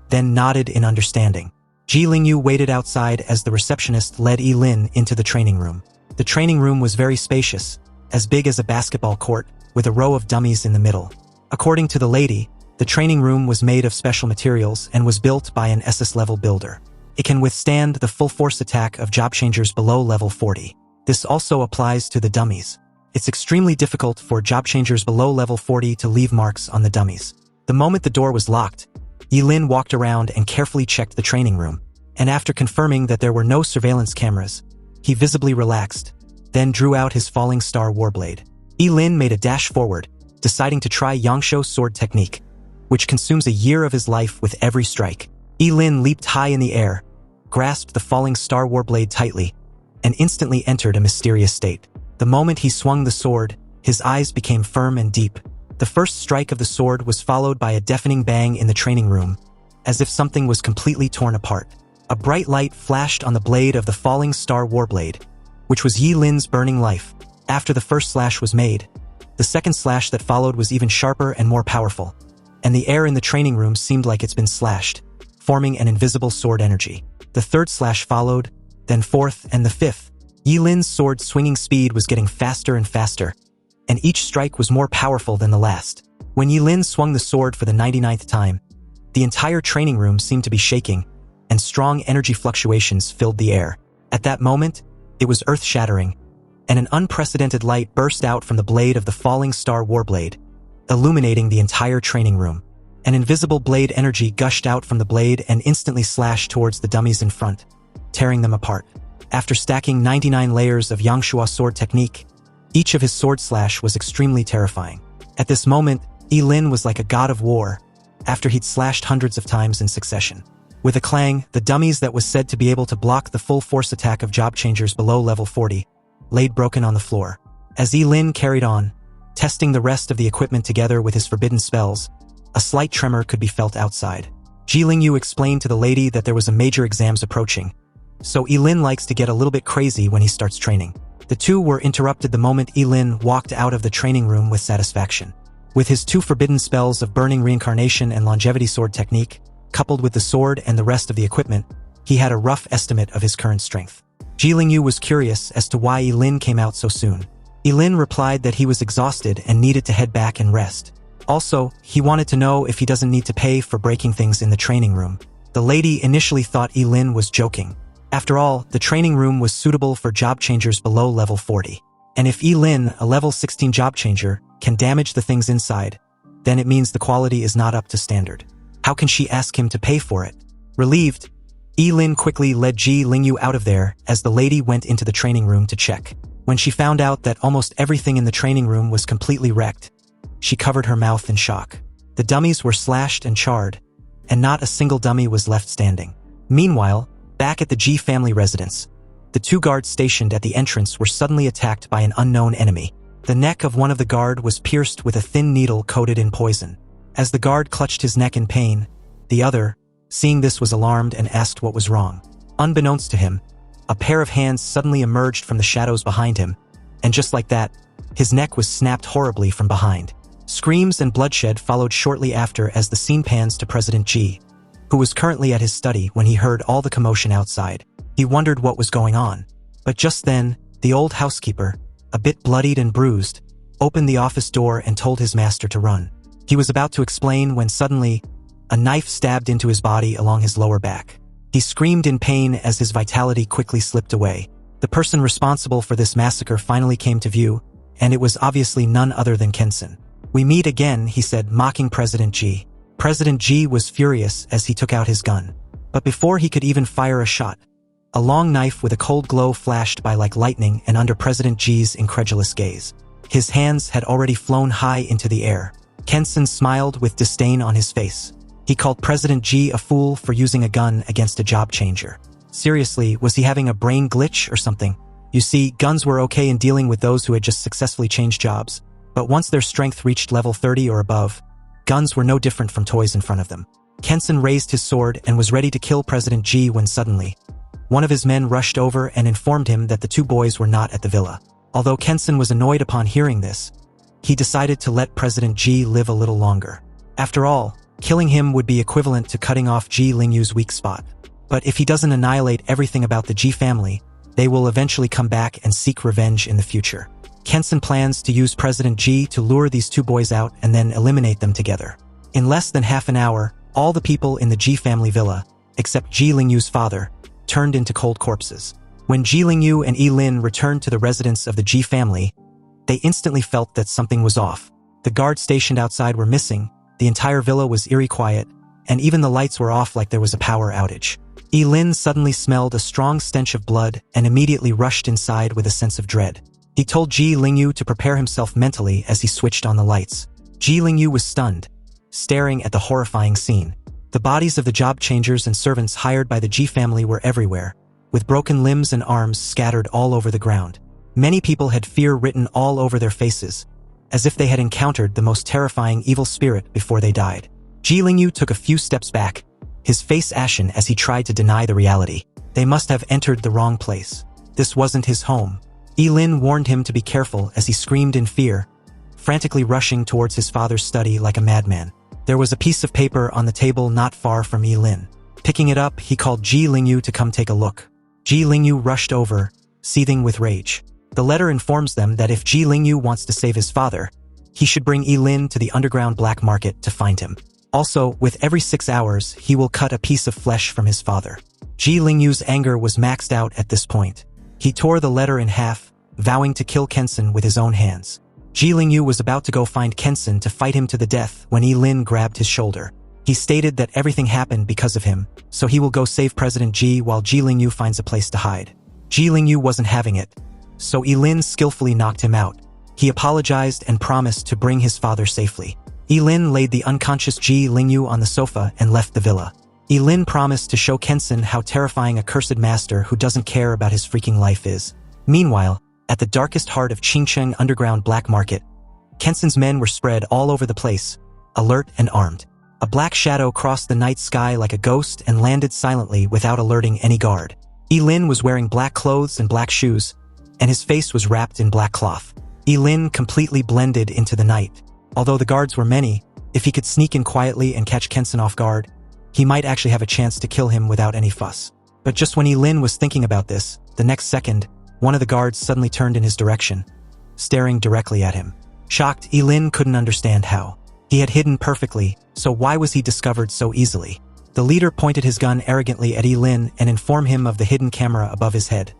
then nodded in understanding. Ji Lingyu waited outside as the receptionist led Ye Lin into the training room. The training room was very spacious, as big as a basketball court, with a row of dummies in the middle. According to the lady, the training room was made of special materials and was built by an SS-level builder. It can withstand the full force attack of job changers below level 40. This also applies to the dummies. It's extremely difficult for job changers below level 40 to leave marks on the dummies. The moment the door was locked, Ye Lin walked around and carefully checked the training room, and after confirming that there were no surveillance cameras, he visibly relaxed, then drew out his falling star warblade. Ye Lin made a dash forward, deciding to try Yangshuo's sword technique, which consumes a year of his life with every strike. Ye Lin leaped high in the air, grasped the falling star warblade tightly, and instantly entered a mysterious state. The moment he swung the sword, his eyes became firm and deep. The first strike of the sword was followed by a deafening bang in the training room, as if something was completely torn apart. A bright light flashed on the blade of the falling star warblade, which was Ye Lin's burning life. After the first slash was made, the second slash that followed was even sharper and more powerful, and the air in the training room seemed like it's been slashed, forming an invisible sword energy. The third slash followed, then fourth and the fifth. Ye Lin's sword swinging speed was getting faster and faster, and each strike was more powerful than the last. When Ye Lin swung the sword for the 99th time, the entire training room seemed to be shaking, and strong energy fluctuations filled the air. At that moment, it was earth-shattering, and an unprecedented light burst out from the blade of the falling star warblade, illuminating the entire training room. An invisible blade energy gushed out from the blade and instantly slashed towards the dummies in front, tearing them apart. After stacking 99 layers of Yangshuo sword technique, each of his sword slash was extremely terrifying. At this moment, Ye Lin was like a god of war, after he'd slashed hundreds of times in succession. With a clang, the dummies that was said to be able to block the full force attack of job changers below level 40 laid broken on the floor. As Ye Lin carried on, testing the rest of the equipment together with his forbidden spells, a slight tremor could be felt outside. Ji Lingyu explained to the lady that there was a major exams approaching, so Ye Lin likes to get a little bit crazy when he starts training. The two were interrupted the moment Ye Lin walked out of the training room with satisfaction. With his two forbidden spells of Burning Reincarnation and Longevity Sword Technique, coupled with the sword and the rest of the equipment, he had a rough estimate of his current strength. Ji Lingyu was curious as to why Ye Lin came out so soon. Ye Lin replied that he was exhausted and needed to head back and rest. Also, he wanted to know if he doesn't need to pay for breaking things in the training room. The lady initially thought Ye Lin was joking. After all, the training room was suitable for job changers below level 40. And if Ye Lin, a level 16 job changer, can damage the things inside, then it means the quality is not up to standard. How can she ask him to pay for it? Relieved, Ye Lin quickly led Ji Lingyu out of there as the lady went into the training room to check. When she found out that almost everything in the training room was completely wrecked, she covered her mouth in shock. The dummies were slashed and charred, and not a single dummy was left standing. Meanwhile, back at the Ji family residence, the two guards stationed at the entrance were suddenly attacked by an unknown enemy. The neck of one of the guard was pierced with a thin needle coated in poison. As the guard clutched his neck in pain, the other, seeing this, was alarmed and asked what was wrong. Unbeknownst to him, a pair of hands suddenly emerged from the shadows behind him, and just like that, his neck was snapped horribly from behind. Screams and bloodshed followed shortly after as the scene pans to President Ji, who was currently at his study when he heard all the commotion outside. He wondered what was going on. But just then, the old housekeeper, a bit bloodied and bruised, opened the office door and told his master to run. He was about to explain when suddenly, a knife stabbed into his body along his lower back. He screamed in pain as his vitality quickly slipped away. The person responsible for this massacre finally came to view, and it was obviously none other than Kenson. "We meet again," he said, mocking President Ji. President Ji was furious as he took out his gun. But before he could even fire a shot, a long knife with a cold glow flashed by like lightning and under President Ji's incredulous gaze. His hands had already flown high into the air. Kenson smiled with disdain on his face. He called President Ji a fool for using a gun against a job changer. Seriously, was he having a brain glitch or something? You see, guns were okay in dealing with those who had just successfully changed jobs, but once their strength reached level 30 or above, guns were no different from toys in front of them. Kenson raised his sword and was ready to kill President Ji when suddenly, one of his men rushed over and informed him that the two boys were not at the villa. Although Kensen was annoyed upon hearing this, he decided to let President Ye live a little longer. After all, killing him would be equivalent to cutting off Ye Lingyu's weak spot. But if he doesn't annihilate everything about the Ji family, they will eventually come back and seek revenge in the future. Kensen plans to use President Ji to lure these two boys out and then eliminate them together. In less than half an hour, all the people in the Ji family villa, except Ye Lingyu's father, turned into cold corpses. When Ye Lingyu and Ye Lin returned to the residence of the Ji family, they instantly felt that something was off. The guards stationed outside were missing, the entire villa was eerie quiet, and even the lights were off like there was a power outage. Ye Lin suddenly smelled a strong stench of blood and immediately rushed inside with a sense of dread. He told Ye Lingyu to prepare himself mentally as he switched on the lights. Ye Lingyu was stunned, staring at the horrifying scene. The bodies of the job changers and servants hired by the Ji family were everywhere, with broken limbs and arms scattered all over the ground. Many people had fear written all over their faces, as if they had encountered the most terrifying evil spirit before they died. Ye Lingyu took a few steps back, his face ashen as he tried to deny the reality. They must have entered the wrong place. This wasn't his home. Ye Lin warned him to be careful as he screamed in fear, frantically rushing towards his father's study like a madman. There was a piece of paper on the table not far from Ye Lin. Picking it up, he called Ye Lingyu to come take a look. Ye Lingyu rushed over, seething with rage. The letter informs them that if Ye Lingyu wants to save his father, he should bring Ye Lin to the underground black market to find him. Also, with every 6 hours, he will cut a piece of flesh from his father. Ye Lingyu's anger was maxed out at this point. He tore the letter in half, vowing to kill Kensen with his own hands. Ye Lingyu was about to go find Kensen to fight him to the death when Ye Lin grabbed his shoulder. He stated that everything happened because of him, so he will go save President Ji while Ye Lingyu finds a place to hide. Ye Lingyu wasn't having it, so Ye Lin skillfully knocked him out. He apologized and promised to bring his father safely. Ye Lin laid the unconscious Ye Lingyu on the sofa and left the villa. Ye Lin promised to show Kensen how terrifying a cursed master who doesn't care about his freaking life is. Meanwhile, at the darkest heart of Qingcheng underground black market, Kensen's men were spread all over the place, alert and armed. A black shadow crossed the night sky like a ghost and landed silently without alerting any guard. Ye Lin was wearing black clothes and black shoes, and his face was wrapped in black cloth. Ye Lin completely blended into the night. Although the guards were many, if he could sneak in quietly and catch Kensen off guard, he might actually have a chance to kill him without any fuss. But just when Ye Lin was thinking about this, the next second, one of the guards suddenly turned in his direction, staring directly at him. Shocked, Ye Lin couldn't understand how. He had hidden perfectly, so why was he discovered so easily? The leader pointed his gun arrogantly at Ye Lin and informed him of the hidden camera above his head,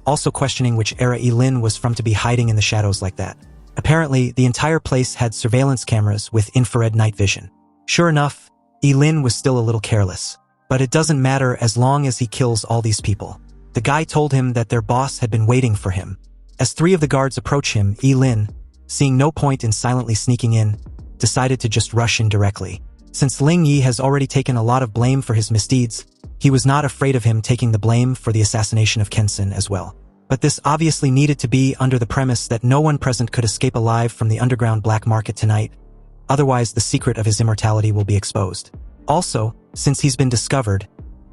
also questioning which era Ye Lin was from to be hiding in the shadows like that. Apparently, the entire place had surveillance cameras with infrared night vision. Sure enough, Ye Lin was still a little careless. But it doesn't matter as long as he kills all these people. The guy told him that their boss had been waiting for him. As 3 of the guards approached him, Ye Lin, seeing no point in silently sneaking in, decided to just rush in directly. Since Ling Yi has already taken a lot of blame for his misdeeds, he was not afraid of him taking the blame for the assassination of Kensen as well. But this obviously needed to be under the premise that no one present could escape alive from the underground black market tonight, otherwise the secret of his immortality will be exposed. Also, since he's been discovered,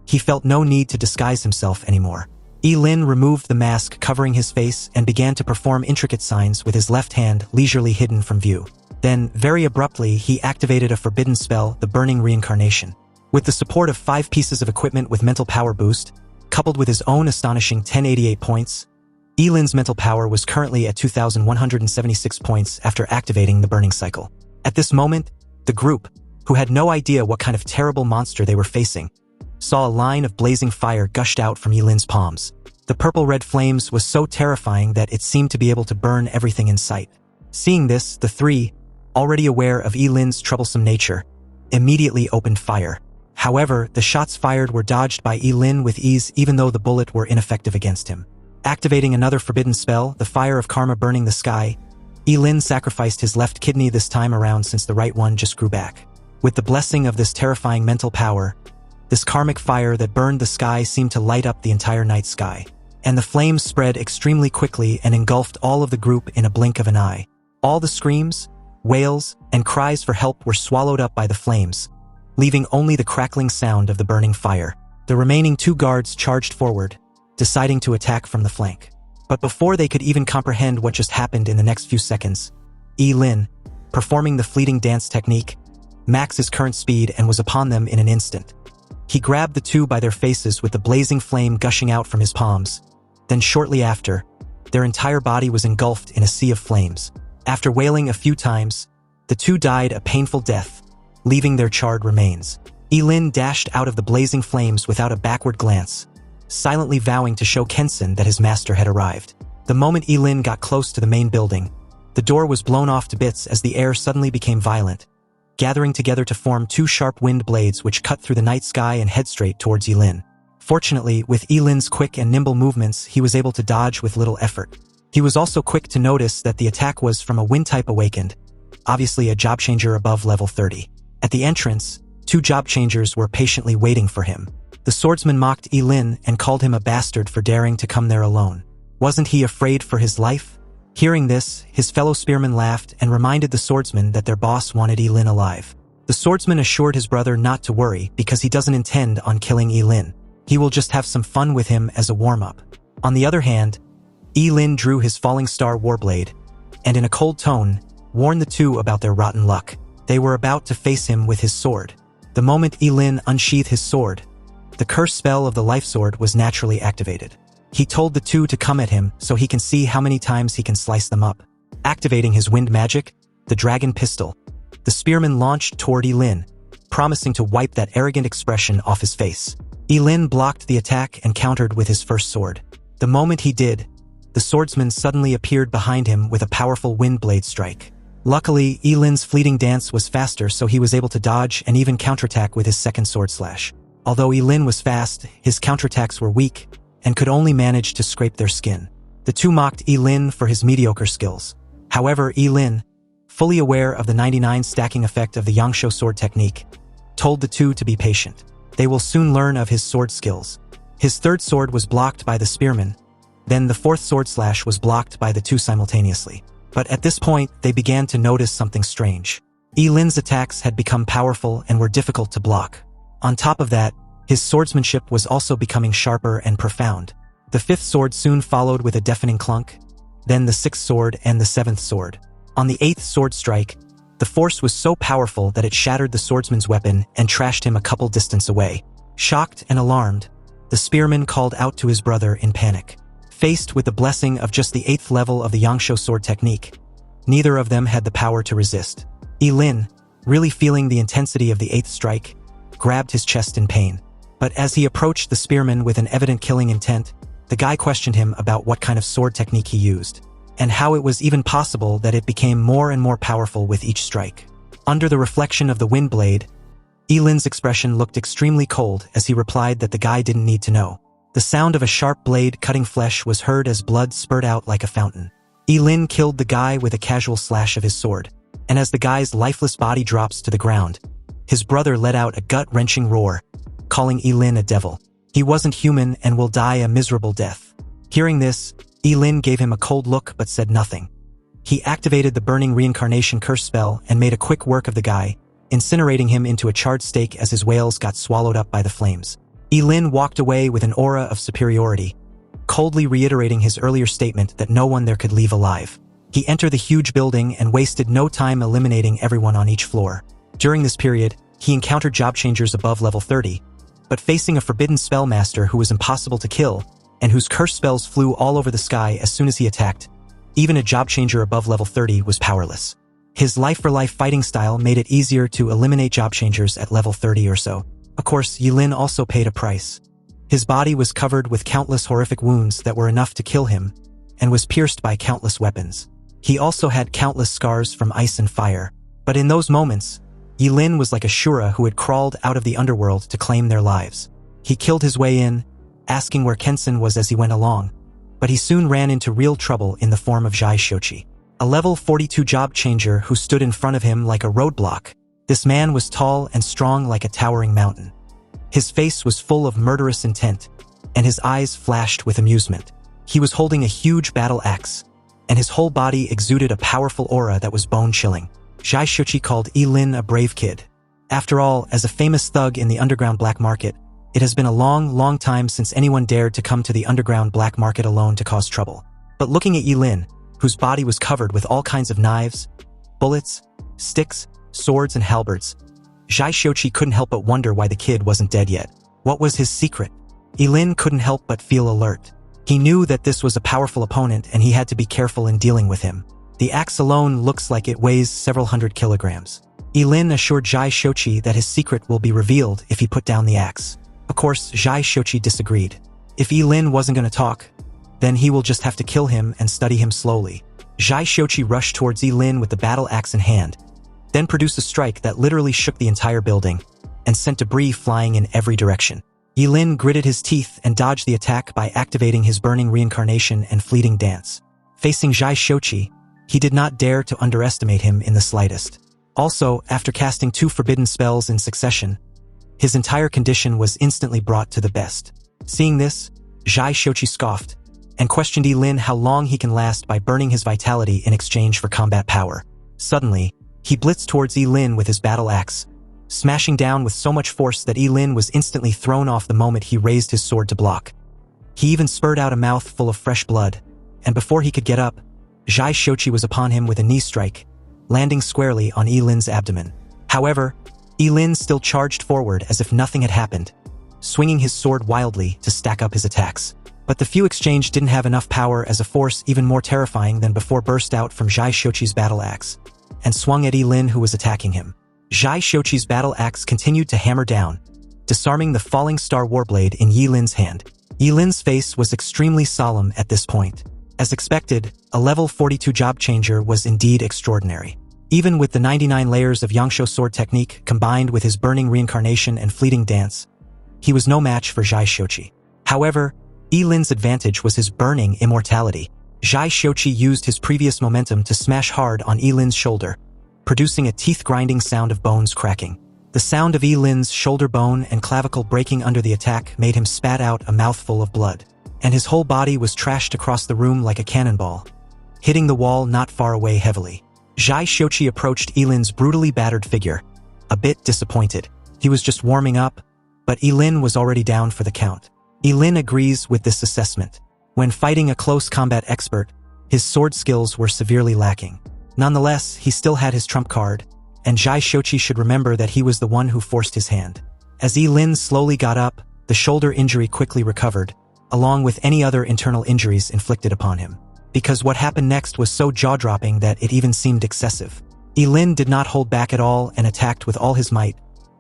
he felt no need to disguise himself anymore. Ye Lin removed the mask covering his face and began to perform intricate signs with his left hand leisurely hidden from view. Then, very abruptly, he activated a forbidden spell, the Burning Reincarnation. With the support of 5 pieces of equipment with mental power boost, coupled with his own astonishing 1088 points, Ye Lin's mental power was currently at 2,176 points after activating the burning cycle. At this moment, the group, who had no idea what kind of terrible monster they were facing, saw a line of blazing fire gushed out from Ye Lin's palms. The purple-red flames was so terrifying that it seemed to be able to burn everything in sight. Seeing this, the 3, already aware of Ye Lin's troublesome nature, immediately opened fire. However, the shots fired were dodged by Ye Lin with ease even though the bullet were ineffective against him. Activating another forbidden spell, the Fire of Karma burning the sky, Ye Lin sacrificed his left kidney this time around since the right one just grew back. With the blessing of this terrifying mental power, this karmic fire that burned the sky seemed to light up the entire night sky. And the flames spread extremely quickly and engulfed all of the group in a blink of an eye. All the screams, wails, and cries for help were swallowed up by the flames, leaving only the crackling sound of the burning fire. The remaining 2 guards charged forward, deciding to attack from the flank. But before they could even comprehend what just happened in the next few seconds, Ye Lin, performing the fleeting dance technique, maxed his current speed and was upon them in an instant. He grabbed the 2 by their faces with the blazing flame gushing out from his palms. Then shortly after, their entire body was engulfed in a sea of flames. After wailing a few times, the 2 died a painful death, leaving their charred remains. Ye Lin dashed out of the blazing flames without a backward glance, silently vowing to show Kensen that his master had arrived. The moment Ye Lin got close to the main building, the door was blown off to bits as the air suddenly became violent, gathering together to form 2 sharp wind blades which cut through the night sky and head straight towards Ye Lin. Fortunately, with Ye Lin's quick and nimble movements, he was able to dodge with little effort. He was also quick to notice that the attack was from a wind type awakened, obviously a job changer above level 30. At the entrance, 2 job changers were patiently waiting for him. The swordsman mocked Ye Lin and called him a bastard for daring to come there alone. Wasn't he afraid for his life? Hearing this, his fellow spearmen laughed and reminded the swordsman that their boss wanted Ye Lin alive. The swordsman assured his brother not to worry because he doesn't intend on killing Ye Lin. He will just have some fun with him as a warm-up. On the other hand, Ye Lin drew his falling star warblade, and in a cold tone, warned the 2 about their rotten luck. They were about to face him with his sword. The moment Ye Lin unsheathed his sword, the curse spell of the life sword was naturally activated. He told the 2 to come at him so he can see how many times he can slice them up. Activating his wind magic, the dragon pistol, the spearman launched toward Ye Lin, promising to wipe that arrogant expression off his face. Ye Lin blocked the attack and countered with his first sword. The moment he did, the swordsman suddenly appeared behind him with a powerful wind blade strike. Luckily, Ye Lin's fleeting dance was faster, so he was able to dodge and even counterattack with his second sword slash. Although Ye Lin was fast, his counterattacks were weak and could only manage to scrape their skin. The 2 mocked Ye Lin for his mediocre skills. However, Ye Lin, fully aware of the 99 stacking effect of the Yangsho sword technique, told the 2 to be patient. They will soon learn of his sword skills. His 3rd sword was blocked by the spearman, then the 4th sword slash was blocked by the 2 simultaneously. But at this point, they began to notice something strange. Ye Lin's attacks had become powerful and were difficult to block. On top of that, his swordsmanship was also becoming sharper and profound. The 5th sword soon followed with a deafening clunk, then the 6th sword and the 7th sword. On the 8th sword strike, the force was so powerful that it shattered the swordsman's weapon and trashed him a couple distance away. Shocked and alarmed, the spearman called out to his brother in panic. Faced with the blessing of just the 8th level of the Yangsho sword technique, neither of them had the power to resist. Ye Lin, really feeling the intensity of the 8th strike, grabbed his chest in pain. But as he approached the spearman with an evident killing intent, the guy questioned him about what kind of sword technique he used, and how it was even possible that it became more and more powerful with each strike. Under the reflection of the wind blade, Ye Lin's expression looked extremely cold as he replied that the guy didn't need to know. The sound of a sharp blade cutting flesh was heard as blood spurted out like a fountain. Ye Lin killed the guy with a casual slash of his sword, and as the guy's lifeless body drops to the ground, his brother let out a gut-wrenching roar, calling Ye Lin a devil. He wasn't human and will die a miserable death. Hearing this, Ye Lin gave him a cold look but said nothing. He activated the burning reincarnation curse spell and made a quick work of the guy, incinerating him into a charred steak as his wails got swallowed up by the flames. Ye Lin walked away with an aura of superiority, coldly reiterating his earlier statement that no one there could leave alive. He entered the huge building and wasted no time eliminating everyone on each floor. During this period, he encountered job changers above level 30, but facing a forbidden spellmaster who was impossible to kill, and whose curse spells flew all over the sky as soon as he attacked, even a job changer above level 30 was powerless. His life-for-life fighting style made it easier to eliminate job changers at level 30 or so. Of course, Ye Lin also paid a price. His body was covered with countless horrific wounds that were enough to kill him, and was pierced by countless weapons. He also had countless scars from ice and fire. But in those moments, Ye Lin was like a Shura who had crawled out of the underworld to claim their lives. He killed his way in, asking where Kensen was as he went along, but he soon ran into real trouble in the form of Zhai Shochi, a level 42 job changer who stood in front of him like a roadblock. This man was tall and strong like a towering mountain. His face was full of murderous intent, and his eyes flashed with amusement. He was holding a huge battle axe, and his whole body exuded a powerful aura that was bone-chilling. Zhai Shochi called Ye Lin a brave kid. After all, as a famous thug in the underground black market, It has been a long time since anyone dared to come to the underground black market alone to cause trouble. But looking at Ye Lin, whose body was covered with all kinds of knives, bullets, sticks, swords, and halberds, Zhai Xiuqi couldn't help but wonder why the kid wasn't dead yet. What was his secret? Ye Lin couldn't help but feel alert. He knew that this was a powerful opponent and he had to be careful in dealing with him. The axe alone looks like it weighs several hundred kilograms. Ye Lin assured Zhai Xiuqi that his secret will be revealed if he put down the axe. Of course, Zhai Xiuqi disagreed. If Ye Lin wasn't going to talk, then he will just have to kill him and study him slowly. Zhai Xiuqi rushed towards Ye Lin with the battle axe in hand, then produced a strike that literally shook the entire building and sent debris flying in every direction. Ye Lin gritted his teeth and dodged the attack by activating his burning reincarnation and fleeting dance. Facing Zhai Xiuqi, he did not dare to underestimate him in the slightest. Also, after casting 2 forbidden spells in succession, his entire condition was instantly brought to the best. Seeing this, Zhai Xiuqi scoffed and questioned Ye Lin how long he can last by burning his vitality in exchange for combat power. Suddenly, he blitzed towards Ye Lin with his battle axe, smashing down with so much force that Ye Lin was instantly thrown off the moment he raised his sword to block. He even spurted out a mouth full of fresh blood, and before he could get up, Zhai Xiuqi was upon him with a knee strike, landing squarely on Ye Lin's abdomen. However, Ye Lin still charged forward as if nothing had happened, swinging his sword wildly to stack up his attacks. But the few exchange didn't have enough power as a force even more terrifying than before burst out from Zhai Xiuqi's battle axe and swung at Ye Lin, who was attacking him. Zhai Xiuqi's battle axe continued to hammer down, disarming the falling star warblade in Ye Lin's hand. Ye Lin's face was extremely solemn at this point. As expected, a level 42 job changer was indeed extraordinary. Even with the 99 layers of Yangshuo sword technique combined with his burning reincarnation and fleeting dance, he was no match for Zhai Xiuqi. However, Ye Lin's advantage was his burning immortality. Zhai Xiuqi used his previous momentum to smash hard on Ye Lin's shoulder, producing a teeth-grinding sound of bones cracking. The sound of Ye Lin's shoulder bone and clavicle breaking under the attack made him spat out a mouthful of blood, and his whole body was trashed across the room like a cannonball, hitting the wall not far away heavily. Zhai Xiuqi approached Ye Lin's brutally battered figure, a bit disappointed. He was just warming up, but Ye Lin was already down for the count. Ye Lin agrees with this assessment. When fighting a close combat expert, his sword skills were severely lacking. Nonetheless, he still had his trump card, and Zhai Xiuqi should remember that he was the one who forced his hand. As Ye Lin slowly got up, the shoulder injury quickly recovered, along with any other internal injuries inflicted upon him. Because what happened next was so jaw-dropping that it even seemed excessive. Ye Lin did not hold back at all and attacked with all his might,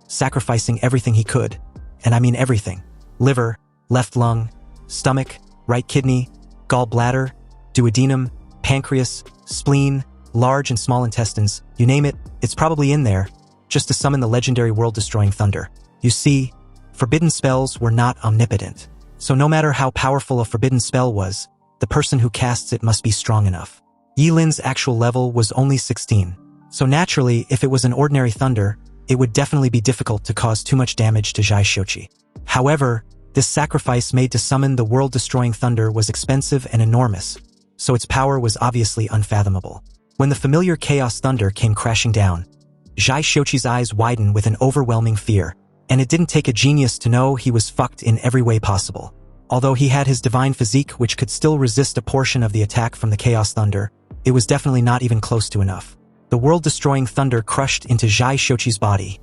sacrificing everything he could, and I mean everything. Liver, left lung, stomach, right kidney, gallbladder, duodenum, pancreas, spleen, large and small intestines, you name it, it's probably in there, just to summon the legendary world-destroying thunder. You see, forbidden spells were not omnipotent, so no matter how powerful a forbidden spell was, the person who casts it must be strong enough. Ye Lin's actual level was only 16, so naturally, if it was an ordinary thunder, it would definitely be difficult to cause too much damage to Zhai Xiuqi. However, this sacrifice made to summon the world-destroying thunder was expensive and enormous, so its power was obviously unfathomable. When the familiar chaos thunder came crashing down, Zhai Xiuqi's eyes widened with an overwhelming fear, and it didn't take a genius to know he was fucked in every way possible. Although he had his divine physique which could still resist a portion of the attack from the chaos thunder, it was definitely not even close to enough. The world-destroying thunder crushed into Zhai Xiuqi's body,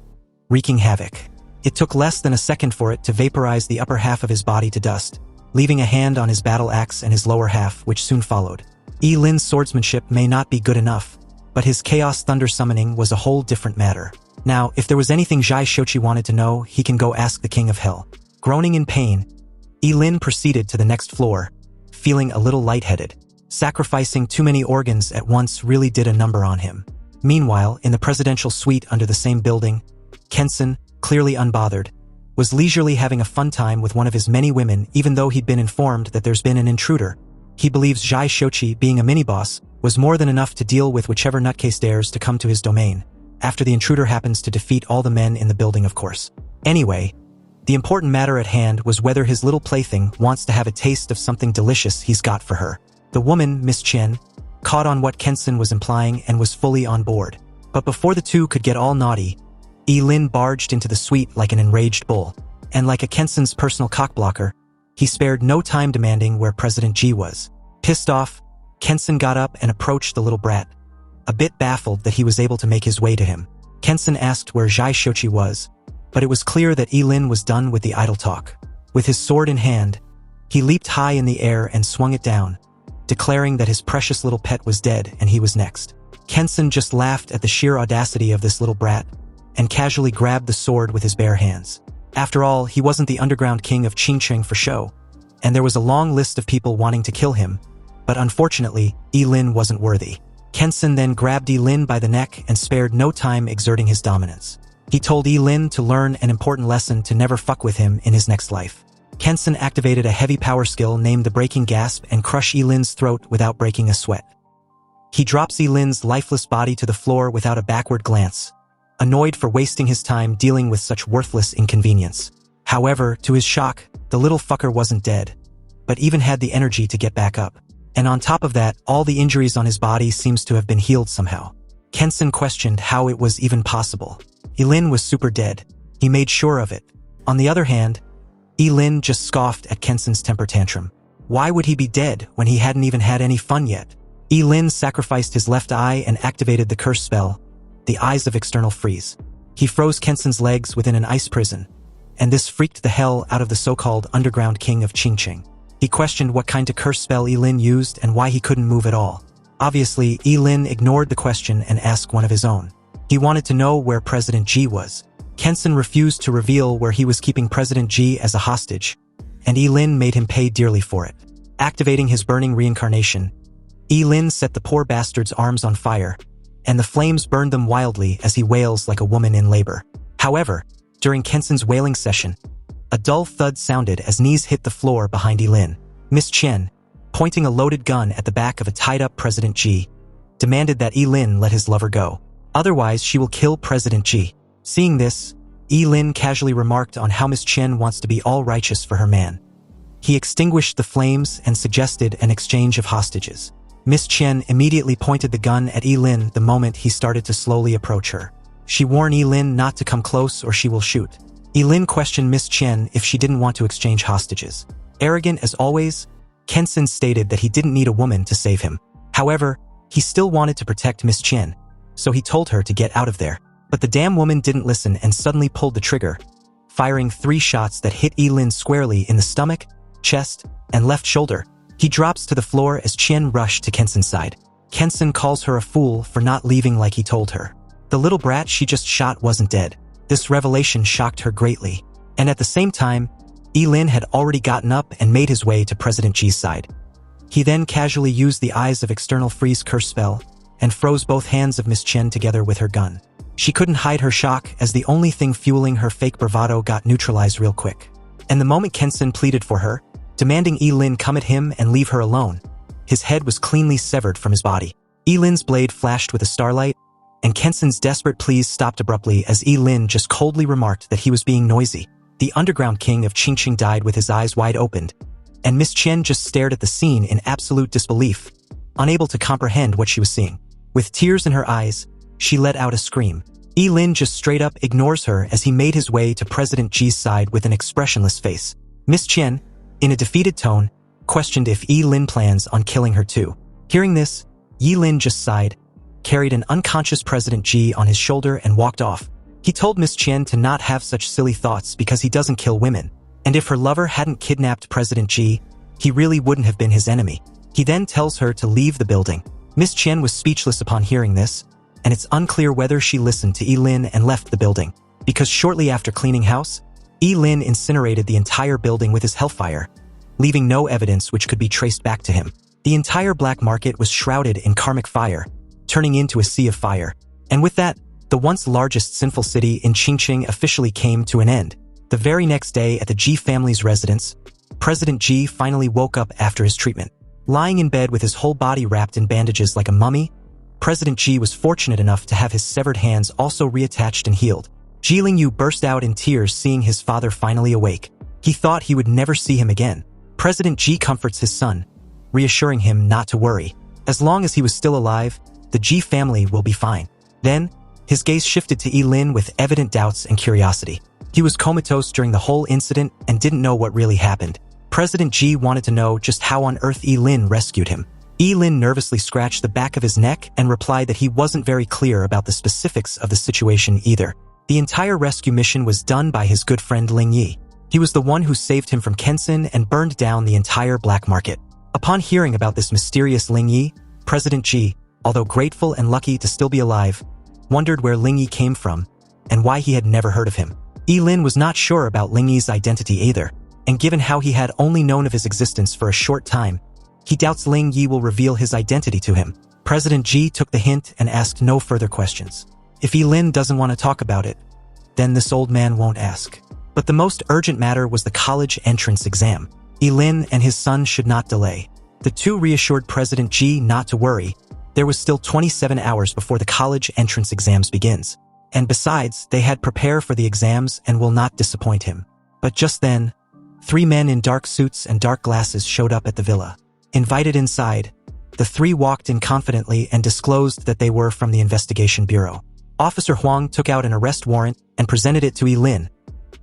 wreaking havoc. It took less than a second for it to vaporize the upper half of his body to dust, leaving a hand on his battle axe and his lower half, which soon followed. Ye Lin's swordsmanship may not be good enough, but his chaos thunder summoning was a whole different matter. Now, if there was anything Zhai Xiuqi wanted to know, he can go ask the King of Hell. Groaning in pain, Ye Lin proceeded to the next floor, feeling a little lightheaded. Sacrificing too many organs at once really did a number on him. Meanwhile, in the presidential suite under the same building, Kenson, clearly unbothered, was leisurely having a fun time with one of his many women even though he'd been informed that there's been an intruder. He believes Zhai Xiuqi, being a mini-boss, was more than enough to deal with whichever nutcase dares to come to his domain, after the intruder happens to defeat all the men in the building, of course. Anyway, the important matter at hand was whether his little plaything wants to have a taste of something delicious he's got for her. The woman, Miss Chen, caught on what Kenson was implying and was fully on board. But before the two could get all naughty, Ye Lin barged into the suite like an enraged bull, and like a Kenson's personal cockblocker, he spared no time demanding where President Ji was. Pissed off, Kenson got up and approached the little brat, a bit baffled that he was able to make his way to him. Kenson asked where Zhai Shochi was, but it was clear that Ye Lin was done with the idle talk. With his sword in hand, he leaped high in the air and swung it down, declaring that his precious little pet was dead and he was next. Kenson just laughed at the sheer audacity of this little brat and casually grabbed the sword with his bare hands. After all, he wasn't the underground king of Qingcheng for show, and there was a long list of people wanting to kill him, but unfortunately, Ye Lin wasn't worthy. Kenson then grabbed Ye Lin by the neck and spared no time exerting his dominance. He told Ye Lin to learn an important lesson to never fuck with him in his next life. Kenson activated a heavy power skill named the Breaking Gasp and crushed Ye Lin's throat without breaking a sweat. He drops Ye Lin's lifeless body to the floor without a backward glance, annoyed for wasting his time dealing with such worthless inconvenience. However, to his shock, the little fucker wasn't dead, but even had the energy to get back up. And on top of that, all the injuries on his body seems to have been healed somehow. Kenson questioned how it was even possible. Ye Lin was super dead. He made sure of it. On the other hand, Ye Lin just scoffed at Kenson's temper tantrum. Why would he be dead when he hadn't even had any fun yet? Ye Lin sacrificed his left eye and activated the curse spell, the Eyes of External Freeze. He froze Kenson's legs within an ice prison, and this freaked the hell out of the so-called underground king of Qingcheng. He questioned what kind of curse spell Ye Lin used and why he couldn't move at all. Obviously, Ye Lin ignored the question and asked one of his own. He wanted to know where President Ji was. Kenson refused to reveal where he was keeping President Ji as a hostage, and Ye Lin made him pay dearly for it. Activating his burning reincarnation, Ye Lin set the poor bastard's arms on fire, and the flames burned them wildly as he wails like a woman in labor. However, during Kenson's wailing session, a dull thud sounded as knees hit the floor behind Ye Lin. Miss Chen, pointing a loaded gun at the back of a tied-up President Ji, demanded that Ye Lin let his lover go. Otherwise, she will kill President Ji. Seeing this, Ye Lin casually remarked on how Miss Chen wants to be all righteous for her man. He extinguished the flames and suggested an exchange of hostages. Miss Chen immediately pointed the gun at Ye Lin the moment he started to slowly approach her. She warned Ye Lin not to come close or she will shoot. Ye Lin questioned Miss Chen if she didn't want to exchange hostages. Arrogant as always, Kenson stated that he didn't need a woman to save him. However, he still wanted to protect Miss Chen, so he told her to get out of there. But the damn woman didn't listen and suddenly pulled the trigger, firing 3 shots that hit Ye Lin squarely in the stomach, chest, and left shoulder. He drops to the floor as Chen rushed to Kenson's side. Kenson calls her a fool for not leaving like he told her. The little brat she just shot wasn't dead. This revelation shocked her greatly, and at the same time, Ye Lin had already gotten up and made his way to President Ji's side. He then casually used the Eyes of External Freeze curse spell and froze both hands of Miss Chen together with her gun. She couldn't hide her shock as the only thing fueling her fake bravado got neutralized real quick. And the moment Kenson pleaded for her, demanding Ye Lin come at him and leave her alone, his head was cleanly severed from his body. Ye Lin's blade flashed with a starlight, and Kenson's desperate pleas stopped abruptly as Ye Lin just coldly remarked that he was being noisy. The underground king of Qingcheng died with his eyes wide opened, and Miss Chen just stared at the scene in absolute disbelief, unable to comprehend what she was seeing. With tears in her eyes, she let out a scream. Ye Lin just straight up ignores her as he made his way to President Ji's side with an expressionless face. Miss Chen, in a defeated tone, questioned if Ye Lin plans on killing her too. Hearing this, Ye Lin just sighed, carried an unconscious President Ji on his shoulder and walked off. He told Miss Chen to not have such silly thoughts because he doesn't kill women, and if her lover hadn't kidnapped President Ji, he really wouldn't have been his enemy. He then tells her to leave the building. Miss Chen was speechless upon hearing this, and it's unclear whether she listened to Ye Lin and left the building, because shortly after cleaning house, Ye Lin incinerated the entire building with his hellfire, leaving no evidence which could be traced back to him. The entire black market was shrouded in karmic fire, turning into a sea of fire. And with that, the once largest sinful city in Qingcheng officially came to an end. The very next day at the Ji family's residence, President Ji finally woke up after his treatment. Lying in bed with his whole body wrapped in bandages like a mummy, President Ji was fortunate enough to have his severed hands also reattached and healed. Ji Lingyu burst out in tears seeing his father finally awake. He thought he would never see him again. President Ji comforts his son, reassuring him not to worry. As long as he was still alive, the Ji family will be fine. Then, his gaze shifted to Ye Lin with evident doubts and curiosity. He was comatose during the whole incident and didn't know what really happened. President Ye wanted to know just how on earth Ye Lin rescued him. Ye Lin nervously scratched the back of his neck and replied that he wasn't very clear about the specifics of the situation either. The entire rescue mission was done by his good friend Ling Yi. He was the one who saved him from Kensin and burned down the entire black market. Upon hearing about this mysterious Ling Yi, President Ji, although grateful and lucky to still be alive, wondered where Ling Yi came from and why he had never heard of him. Ye Lin was not sure about Ling Yi's identity either, and given how he had only known of his existence for a short time, he doubts Ling Yi will reveal his identity to him. President Ji took the hint and asked no further questions. If Ye Lin doesn't want to talk about it, then this old man won't ask. But the most urgent matter was the college entrance exam. Ye Lin and his son should not delay. The two reassured President Ji not to worry. There was still 27 hours before the college entrance exams begins. And besides, they had prepared for the exams and will not disappoint him. But just then, 3 men in dark suits and dark glasses showed up at the villa. Invited inside, the 3 walked in confidently and disclosed that they were from the investigation bureau. Officer Huang took out an arrest warrant and presented it to Ye Lin,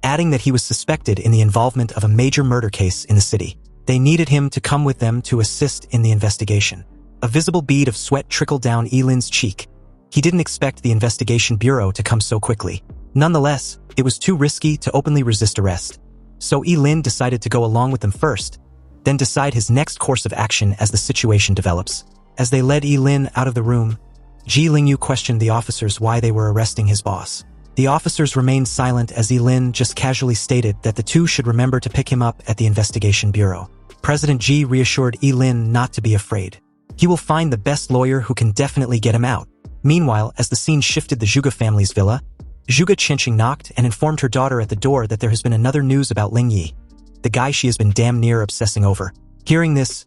adding that he was suspected in the involvement of a major murder case in the city. They needed him to come with them to assist in the investigation. A visible bead of sweat trickled down Ye Lin's cheek. He didn't expect the investigation bureau to come so quickly. Nonetheless, it was too risky to openly resist arrest. So Ye Lin decided to go along with them first, then decide his next course of action as the situation develops. As they led Ye Lin out of the room, Ji Lingyu questioned the officers why they were arresting his boss. The officers remained silent as Ye Lin just casually stated that the two should remember to pick him up at the investigation bureau. President Ji reassured Ye Lin not to be afraid. He will find the best lawyer who can definitely get him out. Meanwhile, as the scene shifted the Zhuge family's villa, Zhuge Qianqing knocked and informed her daughter at the door that there has been another news about Ling Yi, the guy she has been damn near obsessing over. Hearing this,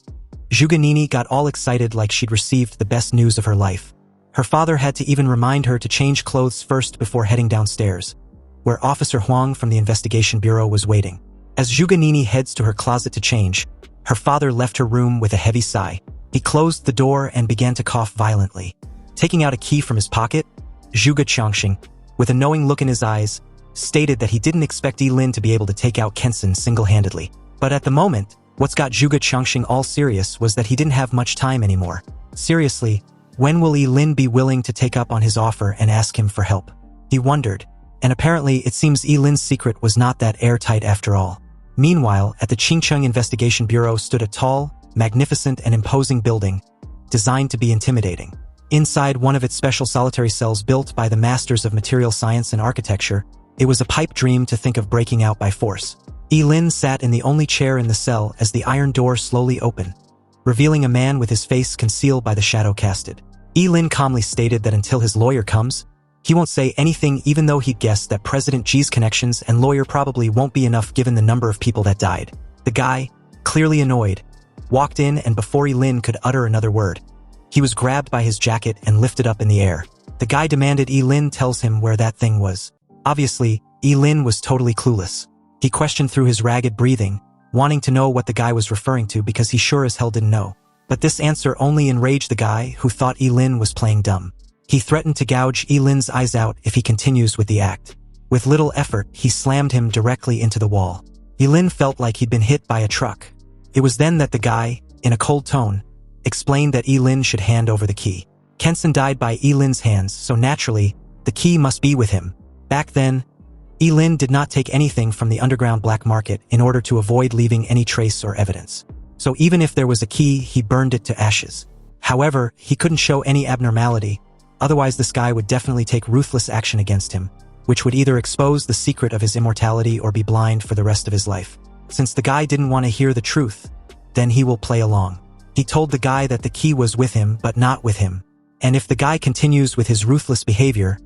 Zhuge Nini got all excited like she'd received the best news of her life. Her father had to even remind her to change clothes first before heading downstairs, where Officer Huang from the investigation bureau was waiting. As Zhuge Nini heads to her closet to change, her father left her room with a heavy sigh. He closed the door and began to cough violently. Taking out a key from his pocket, Zhuge Qianqing, with a knowing look in his eyes, stated that he didn't expect Ye Lin to be able to take out Kensin single-handedly. But at the moment, what's got Zhuge Qianqing all serious was that he didn't have much time anymore. Seriously, when will Ye Lin be willing to take up on his offer and ask him for help? He wondered, and apparently it seems Ye Lin's secret was not that airtight after all. Meanwhile, at the Qingcheng Investigation Bureau stood a tall, magnificent and imposing building, designed to be intimidating. Inside one of its special solitary cells built by the masters of material science and architecture, it was a pipe dream to think of breaking out by force. Ye Lin sat in the only chair in the cell as the iron door slowly opened, revealing a man with his face concealed by the shadow casted. Ye Lin calmly stated that until his lawyer comes, he won't say anything even though he'd guessed that President Ji's connections and lawyer probably won't be enough given the number of people that died. The guy, clearly annoyed, walked in and before Ye Lin could utter another word, he was grabbed by his jacket and lifted up in the air. The guy demanded Ye Lin tells him where that thing was. Obviously, Ye Lin was totally clueless. He questioned through his ragged breathing, wanting to know what the guy was referring to because he sure as hell didn't know. But this answer only enraged the guy who thought Ye Lin was playing dumb. He threatened to gouge Ye Lin's eyes out if he continues with the act. With little effort, he slammed him directly into the wall. Ye Lin felt like he'd been hit by a truck. It was then that the guy, in a cold tone, explained that Ye Lin should hand over the key. Kensin died by Ye Lin's hands, so naturally, the key must be with him. Back then, Ye Lin did not take anything from the underground black market in order to avoid leaving any trace or evidence. So even if there was a key, he burned it to ashes. However, he couldn't show any abnormality, otherwise this guy would definitely take ruthless action against him, which would either expose the secret of his immortality or be blind for the rest of his life. Since the guy didn't want to hear the truth, then he will play along. He told the guy that the key was with him but not with him, and if the guy continues with his ruthless behavior,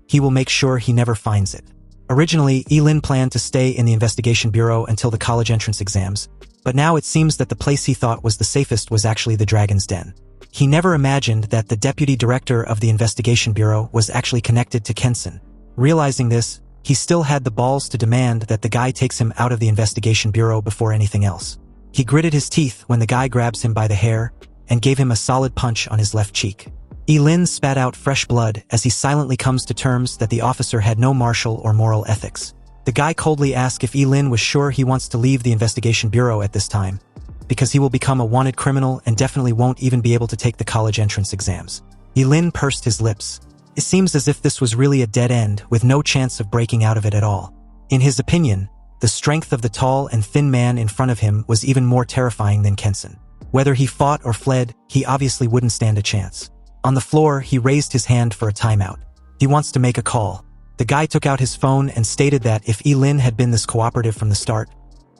he will make sure he never finds it. Originally, Ye Lin planned to stay in the investigation bureau until the college entrance exams, but now it seems that the place he thought was the safest was actually the Dragon's Den. He never imagined that the deputy director of the investigation bureau was actually connected to Kensin. Realizing this, he still had the balls to demand that the guy takes him out of the investigation bureau before anything else. He gritted his teeth when the guy grabs him by the hair and gave him a solid punch on his left cheek. Ye Lin spat out fresh blood as he silently comes to terms that the officer had no martial or moral ethics. The guy coldly asked if Ye Lin was sure he wants to leave the investigation bureau at this time, because he will become a wanted criminal and definitely won't even be able to take the college entrance exams. Ye Lin pursed his lips. It seems as if this was really a dead end with no chance of breaking out of it at all. In his opinion, the strength of the tall and thin man in front of him was even more terrifying than Kenson. Whether he fought or fled, he obviously wouldn't stand a chance. On the floor, he raised his hand for a timeout. He wants to make a call. The guy took out his phone and stated that if Ye Lin had been this cooperative from the start,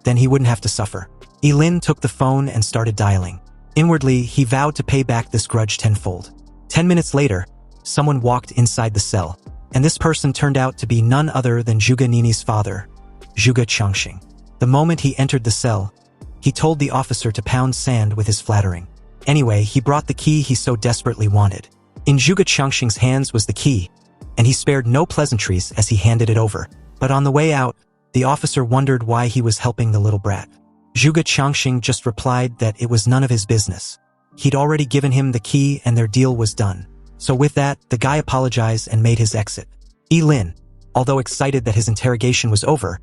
then he wouldn't have to suffer. Ye Lin took the phone and started dialing. Inwardly, he vowed to pay back this grudge tenfold. 10 minutes later, someone walked inside the cell, and this person turned out to be none other than Zhuge Nini's father, Zhuge Changxing. The moment he entered the cell, he told the officer to pound sand with his flattering. Anyway, he brought the key he so desperately wanted. In Zhuge Changxing's hands was the key, and he spared no pleasantries as he handed it over. But on the way out, the officer wondered why he was helping the little brat. Zhuge Changxing just replied that it was none of his business. He'd already given him the key and their deal was done. So with that, the guy apologized and made his exit. Ye Lin, although excited that his interrogation was over,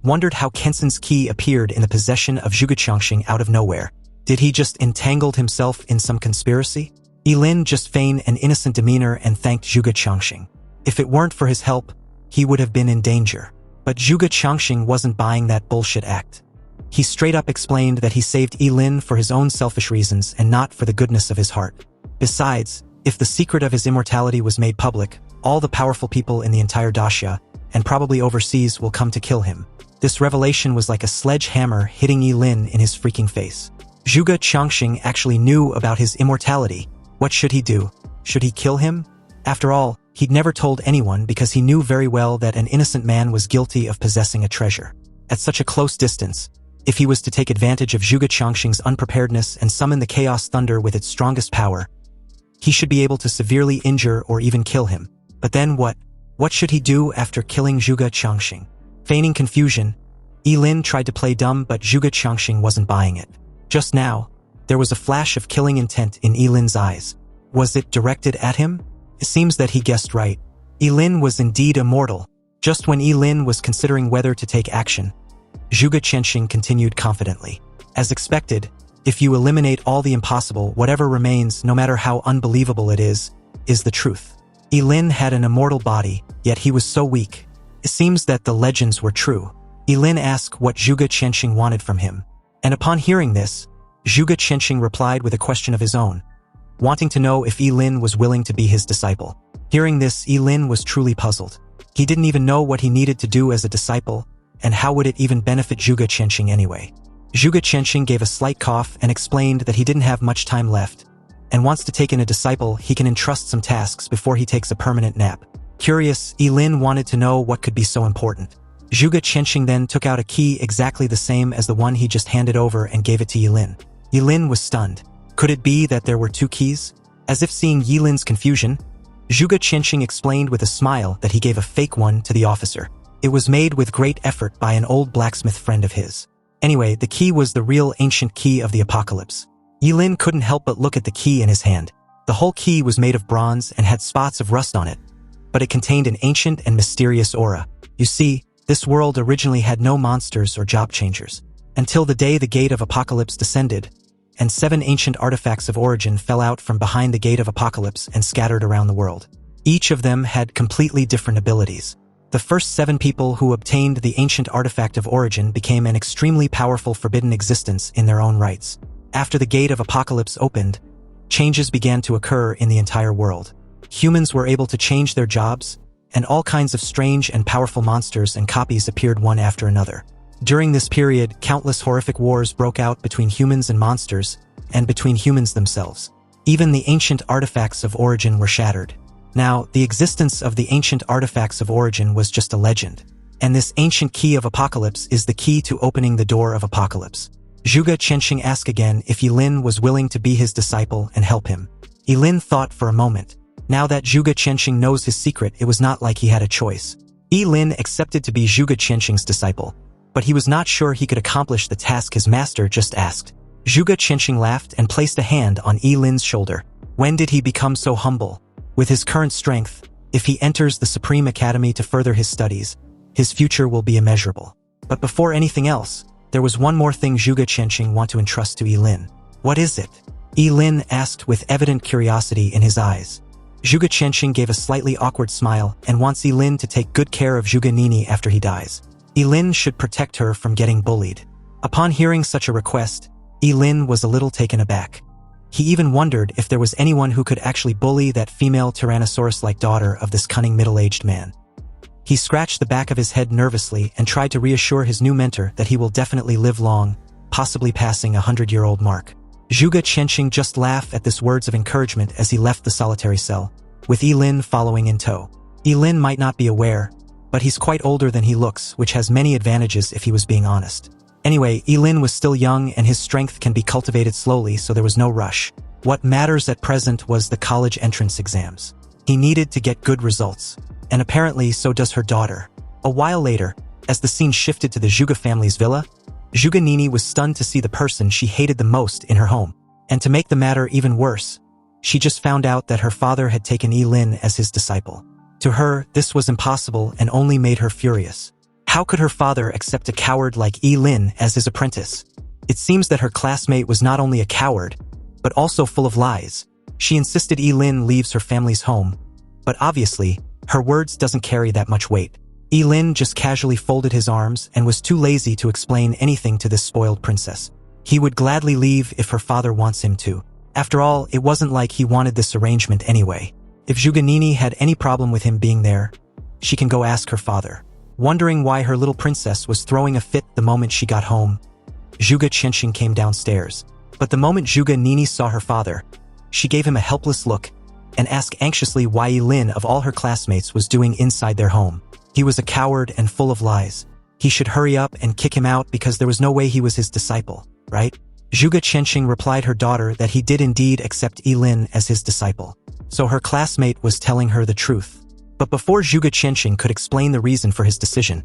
wondered how Kenson's key appeared in the possession of Zhuge Changxing out of nowhere. Did he just entangled himself in some conspiracy? Ye Lin just feigned an innocent demeanor and thanked Zhuge Changxing. If it weren't for his help, he would have been in danger. But Zhuge Changxing wasn't buying that bullshit act. He straight up explained that he saved Ye Lin for his own selfish reasons and not for the goodness of his heart. Besides, if the secret of his immortality was made public, all the powerful people in the entire daxia, and probably overseas, will come to kill him. This revelation was like a sledgehammer hitting Ye Lin in his freaking face. Zhuge Changxing actually knew about his immortality. What should he do? Should he kill him? After all, he'd never told anyone because he knew very well that an innocent man was guilty of possessing a treasure. At such a close distance, if he was to take advantage of Zhuge Changxing's unpreparedness and summon the Chaos Thunder with its strongest power, he should be able to severely injure or even kill him. But then what? What should he do after killing Zhuge Changxing? Feigning confusion, Ye Lin tried to play dumb, but Zhuge Changxing wasn't buying it. Just now, there was a flash of killing intent in Ye Lin's eyes. Was it directed at him? It seems that he guessed right. Ye Lin was indeed immortal. Just when Ye Lin was considering whether to take action, Zhuge Changxing continued confidently. As expected, if you eliminate all the impossible, whatever remains, no matter how unbelievable it is the truth. Ye Lin had an immortal body, yet he was so weak. It seems that the legends were true. Ye Lin asked what Zhuge Changxing wanted from him. And upon hearing this, Zhuge Changxing replied with a question of his own, wanting to know if Ye Lin was willing to be his disciple. Hearing this, Ye Lin was truly puzzled. He didn't even know what he needed to do as a disciple, and how would it even benefit Zhuge Changxing anyway. Zhuge Changxing gave a slight cough and explained that he didn't have much time left, and wants to take in a disciple he can entrust some tasks before he takes a permanent nap. Curious, Ye Lin wanted to know what could be so important. Zhuge Changxing then took out a key exactly the same as the one he just handed over and gave it to Ye Lin. Ye Lin was stunned. Could it be that there were two keys? As if seeing Ye Lin's confusion, Zhuge Changxing explained with a smile that he gave a fake one to the officer. It was made with great effort by an old blacksmith friend of his. Anyway, the key was the real ancient key of the apocalypse. Ye Lin couldn't help but look at the key in his hand. The whole key was made of bronze and had spots of rust on it, but it contained an ancient and mysterious aura. You see, this world originally had no monsters or job changers, until the day the Gate of Apocalypse descended, and 7 ancient artifacts of origin fell out from behind the Gate of Apocalypse and scattered around the world. Each of them had completely different abilities. The first 7 people who obtained the ancient artifact of origin became an extremely powerful forbidden existence in their own rights. After the Gate of Apocalypse opened, changes began to occur in the entire world. Humans were able to change their jobs, and all kinds of strange and powerful monsters and copies appeared one after another. During this period, countless horrific wars broke out between humans and monsters, and between humans themselves. Even the ancient artifacts of origin were shattered. Now, the existence of the ancient artifacts of origin was just a legend, and this ancient key of apocalypse is the key to opening the door of apocalypse. Zhuge Changxing asked again if Ye Lin was willing to be his disciple and help him. Ye Lin thought for a moment. Now that Zhuge Changxing knows his secret, it was not like he had a choice. Ye Lin accepted to be Zhuge Changxing's disciple, but he was not sure he could accomplish the task his master just asked. Zhuge Changxing laughed and placed a hand on Ye Lin's shoulder. When did he become so humble? With his current strength, if he enters the Supreme Academy to further his studies, his future will be immeasurable. But before anything else, there was one more thing Zhuge Qianqing want to entrust to Ye Lin. What is it? Ye Lin asked with evident curiosity in his eyes. Zhuge Qianqing gave a slightly awkward smile and wants Ye Lin to take good care of Zhuge Nini after he dies. Ye Lin should protect her from getting bullied. Upon hearing such a request, Ye Lin was a little taken aback. He even wondered if there was anyone who could actually bully that female Tyrannosaurus-like daughter of this cunning middle-aged man. He scratched the back of his head nervously and tried to reassure his new mentor that he will definitely live long, possibly passing a 100-year-old mark. Zhuge Qianqing just laughed at this words of encouragement as he left the solitary cell, with Ye Lin following in tow. Ye Lin might not be aware, but he's quite older than he looks, which has many advantages if he was being honest. Anyway, Ye Lin was still young and his strength can be cultivated slowly, so there was no rush. What matters at present was the college entrance exams. He needed to get good results, and apparently so does her daughter. A while later, as the scene shifted to the Zhuge family's villa, Zhuge Nini was stunned to see the person she hated the most in her home. And to make the matter even worse, she just found out that her father had taken Ye Lin as his disciple. To her, this was impossible and only made her furious. How could her father accept a coward like Ye Lin as his apprentice? It seems that her classmate was not only a coward, but also full of lies. She insisted Ye Lin leaves her family's home, but obviously, her words doesn't carry that much weight. Ye Lin just casually folded his arms and was too lazy to explain anything to this spoiled princess. He would gladly leave if her father wants him to. After all, it wasn't like he wanted this arrangement anyway. If Zhuge Nini had any problem with him being there, she can go ask her father. Wondering why her little princess was throwing a fit the moment she got home, Zhuge Qianqing came downstairs. But the moment Zhuge Nini saw her father, she gave him a helpless look and asked anxiously why Ye Lin of all her classmates was doing inside their home. He was a coward and full of lies. He should hurry up and kick him out because there was no way he was his disciple, right? Zhuge Qianqing replied her daughter that he did indeed accept Ye Lin as his disciple. So her classmate was telling her the truth. But before Zhuge Qianqing could explain the reason for his decision,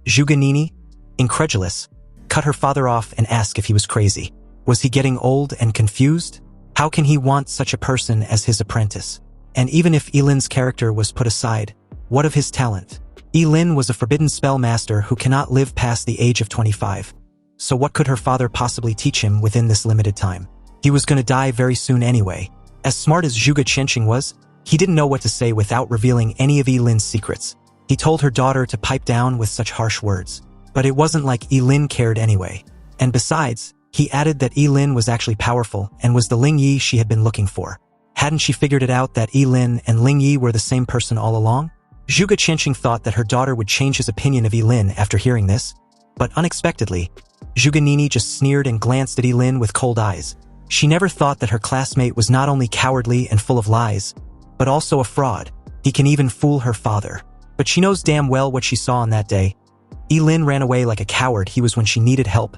Zhuge Nini, incredulous, cut her father off and asked if he was crazy. Was he getting old and confused? How can he want such a person as his apprentice? And even if Ye Lin's character was put aside, what of his talent? Ye Lin was a forbidden spellmaster who cannot live past the age of 25. So what could her father possibly teach him within this limited time? He was going to die very soon anyway. As smart as Zhuge Qianqing was, he didn't know what to say without revealing any of Ye Lin's secrets. He told her daughter to pipe down with such harsh words. But it wasn't like Ye Lin cared anyway. And besides, he added that Ye Lin was actually powerful and was the Ling Yi she had been looking for. Hadn't she figured it out that Ye Lin and Ling Yi were the same person all along? Zhuge Qianqing thought that her daughter would change his opinion of Ye Lin after hearing this. But unexpectedly, Zhuge Nini just sneered and glanced at Ye Lin with cold eyes. She never thought that her classmate was not only cowardly and full of lies, but also a fraud. He can even fool her father. But she knows damn well what she saw on that day. Ye Lin ran away like a coward he was when she needed help,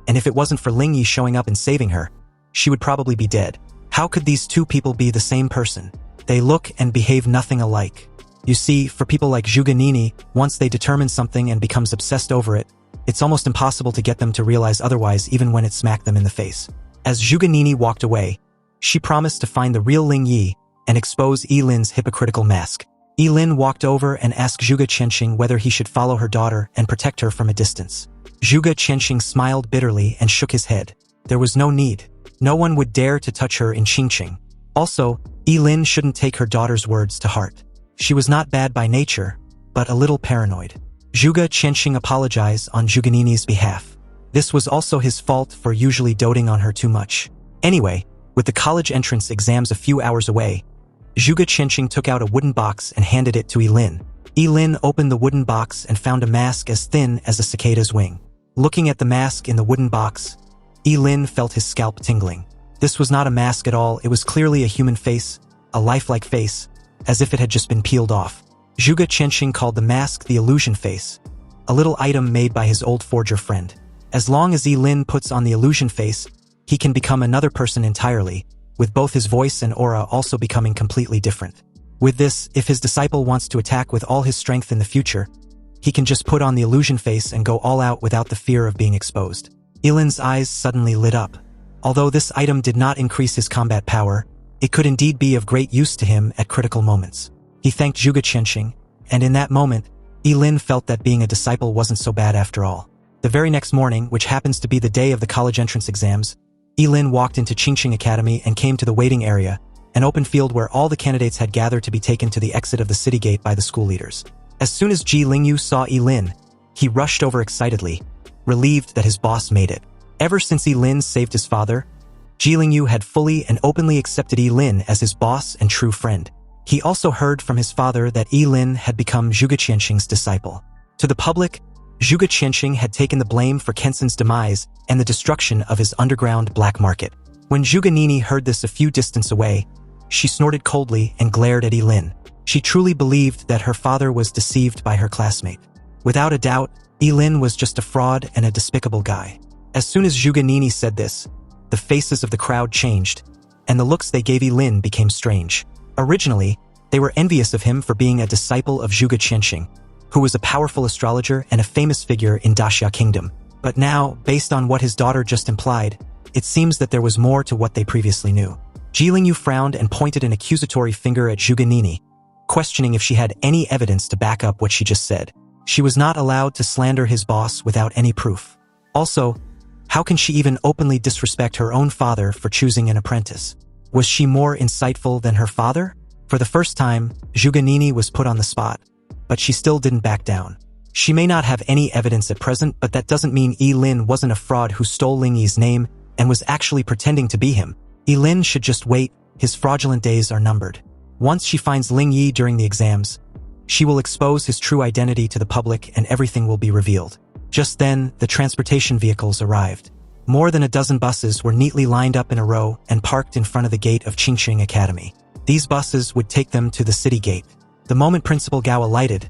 and if it wasn't for Ling Yi showing up and saving her, she would probably be dead. How could these two people be the same person? They look and behave nothing alike. You see, for people like Zhuge Nini, once they determine something and becomes obsessed over it, it's almost impossible to get them to realize otherwise even when it smacked them in the face. As Zhuge Nini walked away, she promised to find the real Ling Yi and expose Ye Lin's hypocritical mask. Ye Lin walked over and asked Zhuge Qianqing whether he should follow her daughter and protect her from a distance. Zhuge Qianqing smiled bitterly and shook his head. There was no need. No one would dare to touch her in Qingqing. Also, Ye Lin shouldn't take her daughter's words to heart. She was not bad by nature, but a little paranoid. Zhuge Qianqing apologized on Zhuge Nini's behalf. This was also his fault for usually doting on her too much. Anyway, with the college entrance exams a few hours away, Zhuge Qianqing took out a wooden box and handed it to Ye Lin. Ye Lin opened the wooden box and found a mask as thin as a cicada's wing. Looking at the mask in the wooden box, Ye Lin felt his scalp tingling. This was not a mask at all, it was clearly a human face, a lifelike face, as if it had just been peeled off. Zhuge Qianqing called the mask the illusion face, a little item made by his old forger friend. As long as Ye Lin puts on the illusion face, he can become another person entirely, with both his voice and aura also becoming completely different. With this, if his disciple wants to attack with all his strength in the future, he can just put on the illusion face and go all out without the fear of being exposed. Ye Lin's eyes suddenly lit up. Although this item did not increase his combat power, it could indeed be of great use to him at critical moments. He thanked Zhuge Qianqing, and in that moment, Ye Lin felt that being a disciple wasn't so bad after all. The very next morning, which happens to be the day of the college entrance exams, Ye Lin walked into Qingqing Academy and came to the waiting area, an open field where all the candidates had gathered to be taken to the exit of the city gate by the school leaders. As soon as Ji Lingyu saw Ye Lin, he rushed over excitedly, relieved that his boss made it. Ever since Ye Lin saved his father, Ji Lingyu had fully and openly accepted Ye Lin as his boss and true friend. He also heard from his father that Ye Lin had become Zhuge Qianxing's disciple. To the public, Zhuge Qianxing had taken the blame for Kenson's demise and the destruction of his underground black market. When Zhuge Nini heard this a few distance away, she snorted coldly and glared at Ye Lin. She truly believed that her father was deceived by her classmate. Without a doubt, Ye Lin was just a fraud and a despicable guy. As soon as Zhuge Nini said this, the faces of the crowd changed, and the looks they gave Ye Lin became strange. Originally, they were envious of him for being a disciple of Zhuge Qianxing, who was a powerful astrologer and a famous figure in Daxia Kingdom. But now, based on what his daughter just implied, it seems that there was more to what they previously knew. Ji Lingyu frowned and pointed an accusatory finger at Zhuge Nini, questioning if she had any evidence to back up what she just said. She was not allowed to slander his boss without any proof. Also, how can she even openly disrespect her own father for choosing an apprentice? Was she more insightful than her father? For the first time, Zhuge Nini was put on the spot, but she still didn't back down. She may not have any evidence at present, but that doesn't mean Ye Lin wasn't a fraud who stole Ling Yi's name and was actually pretending to be him. Ye Lin should just wait, his fraudulent days are numbered. Once she finds Ling Yi during the exams, she will expose his true identity to the public and everything will be revealed. Just then, the transportation vehicles arrived. More than a dozen buses were neatly lined up in a row and parked in front of the gate of Qingqing Academy. These buses would take them to the city gate. The moment Principal Gao alighted,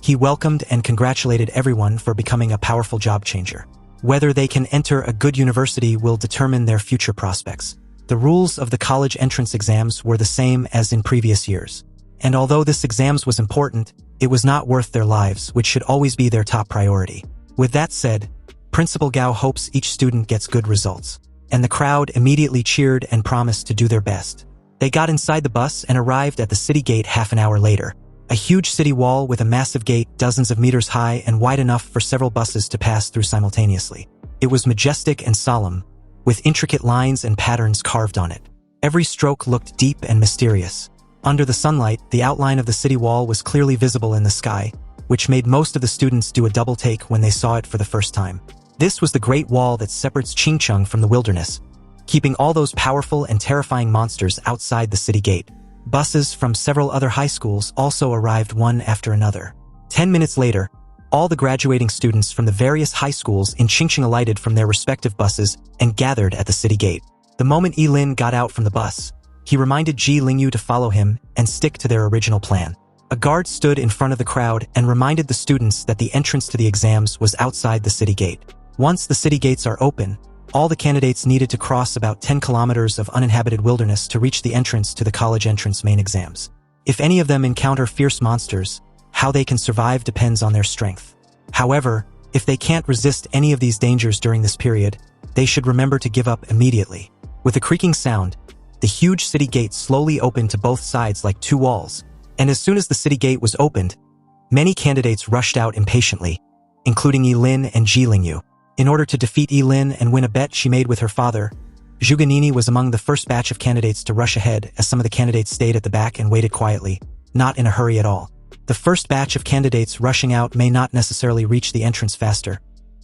he welcomed and congratulated everyone for becoming a powerful job changer. Whether they can enter a good university will determine their future prospects. The rules of the college entrance exams were the same as in previous years. And although this exams was important, it was not worth their lives, which should always be their top priority. With that said, Principal Gao hopes each student gets good results. And the crowd immediately cheered and promised to do their best. They got inside the bus and arrived at the city gate half an hour later. A huge city wall with a massive gate dozens of meters high and wide enough for several buses to pass through simultaneously. It was majestic and solemn, with intricate lines and patterns carved on it. Every stroke looked deep and mysterious. Under the sunlight, the outline of the city wall was clearly visible in the sky, which made most of the students do a double take when they saw it for the first time. This was the Great Wall that separates Qingcheng from the wilderness, keeping all those powerful and terrifying monsters outside the city gate. Buses from several other high schools also arrived one after another. 10 minutes later, all the graduating students from the various high schools in Qingqing alighted from their respective buses and gathered at the city gate. The moment Ye Lin got out from the bus, he reminded Ji Lingyu to follow him and stick to their original plan. A guard stood in front of the crowd and reminded the students that the entrance to the exams was outside the city gate. Once the city gates are open, all the candidates needed to cross about 10 kilometers of uninhabited wilderness to reach the entrance to the college entrance main exams. If any of them encounter fierce monsters, how they can survive depends on their strength. However, if they can't resist any of these dangers during this period, they should remember to give up immediately. With a creaking sound, the huge city gate slowly opened to both sides like two walls, and as soon as the city gate was opened, many candidates rushed out impatiently, including Ye Lin and Ji Lingyu. In order to defeat Ye Lin and win a bet she made with her father, Zhuge Nini was among the first batch of candidates to rush ahead, as some of the candidates stayed at the back and waited quietly, not in a hurry at all. The first batch of candidates rushing out may not necessarily reach the entrance faster,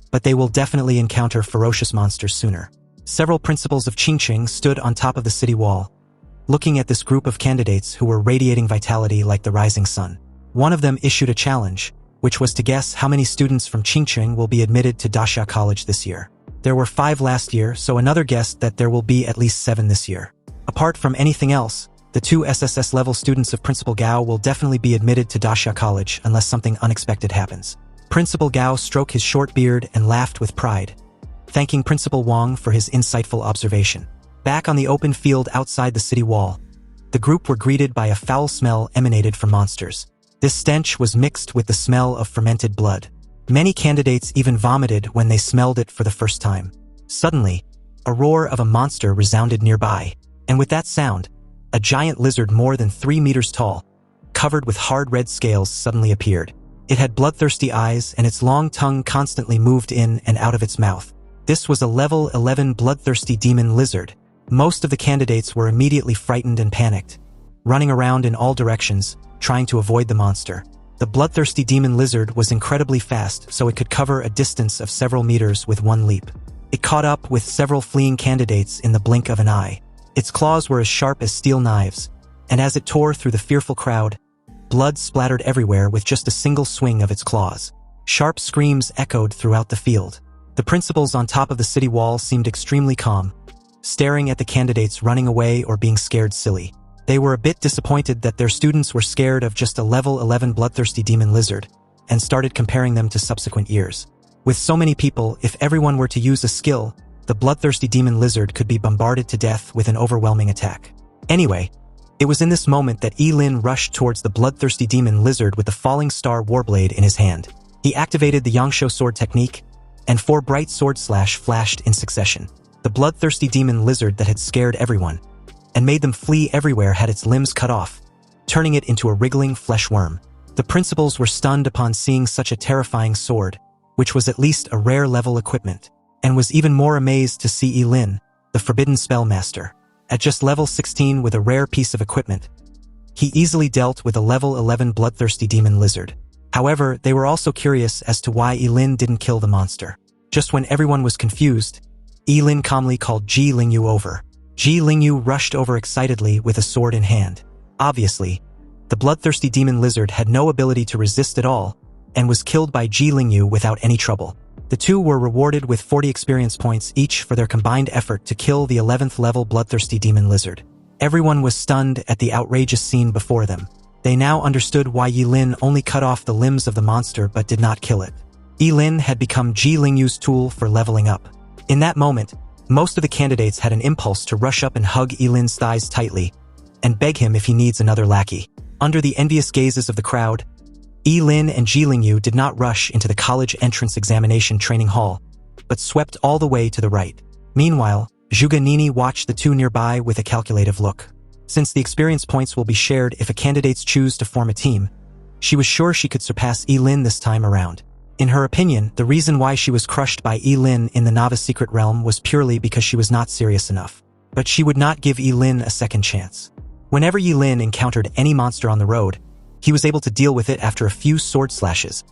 but they will definitely encounter ferocious monsters sooner. Several principals of Qingqing stood on top of the city wall, looking at this group of candidates who were radiating vitality like the rising sun. One of them issued a challenge, which was to guess how many students from Qingqing will be admitted to Daxia College this year. There were 5 last year, so another guessed that there will be at least 7 this year. Apart from anything else, the 2 SSS-level students of Principal Gao will definitely be admitted to Daxia College unless something unexpected happens. Principal Gao stroked his short beard and laughed with pride, thanking Principal Wang for his insightful observation. Back on the open field outside the city wall, the group were greeted by a foul smell emanated from monsters. This stench was mixed with the smell of fermented blood. Many candidates even vomited when they smelled it for the first time. Suddenly, a roar of a monster resounded nearby, and with that sound, a giant lizard more than 3 meters tall, covered with hard red scales, suddenly appeared. It had bloodthirsty eyes, and its long tongue constantly moved in and out of its mouth. This was a level 11 bloodthirsty demon lizard. Most of the candidates were immediately frightened and panicked, running around in all directions, trying to avoid the monster. The bloodthirsty demon lizard was incredibly fast, so it could cover a distance of several meters with one leap. It caught up with several fleeing candidates in the blink of an eye. Its claws were as sharp as steel knives, and as it tore through the fearful crowd, blood splattered everywhere with just a single swing of its claws. Sharp screams echoed throughout the field. The principals on top of the city wall seemed extremely calm, staring at the candidates running away or being scared silly. They were a bit disappointed that their students were scared of just a level 11 bloodthirsty demon lizard, and started comparing them to subsequent years. With so many people, if everyone were to use a skill, the bloodthirsty demon lizard could be bombarded to death with an overwhelming attack. Anyway, it was in this moment that Ye Lin rushed towards the bloodthirsty demon lizard with the falling star warblade in his hand. He activated the Yangsho sword technique, and 4 bright sword slash flashed in succession. The bloodthirsty demon lizard that had scared everyone and made them flee everywhere had its limbs cut off, turning it into a wriggling flesh worm. The principals were stunned upon seeing such a terrifying sword, which was at least a rare level equipment, and was even more amazed to see Ye Lin, the Forbidden Spellmaster. At just level 16 with a rare piece of equipment, he easily dealt with a level 11 bloodthirsty demon lizard. However, they were also curious as to why Ye Lin didn't kill the monster. Just when everyone was confused, Ye Lin calmly called Ye Lin over. Ye Lin rushed over excitedly with a sword in hand. Obviously, the bloodthirsty demon lizard had no ability to resist at all, and was killed by Ye Lin without any trouble. The two were rewarded with 40 experience points each for their combined effort to kill the 11th level bloodthirsty demon lizard. Everyone was stunned at the outrageous scene before them. They now understood why Ye Lin only cut off the limbs of the monster but did not kill it. Ye Lin had become Ye Lin's tool for leveling up. In that moment, most of the candidates had an impulse to rush up and hug Ye Lin's thighs tightly, and beg him if he needs another lackey. Under the envious gazes of the crowd, Ye Lin and Ye Lin did not rush into the college entrance examination training hall, but swept all the way to the right. Meanwhile, Zhuge Nini watched the two nearby with a calculative look. Since the experience points will be shared if a candidates choose to form a team, she was sure she could surpass Ye Lin this time around. In her opinion, the reason why she was crushed by Ye Lin in the novice secret realm was purely because she was not serious enough. But she would not give Ye Lin a second chance. Whenever Ye Lin encountered any monster on the road, he was able to deal with it after a few sword slashes,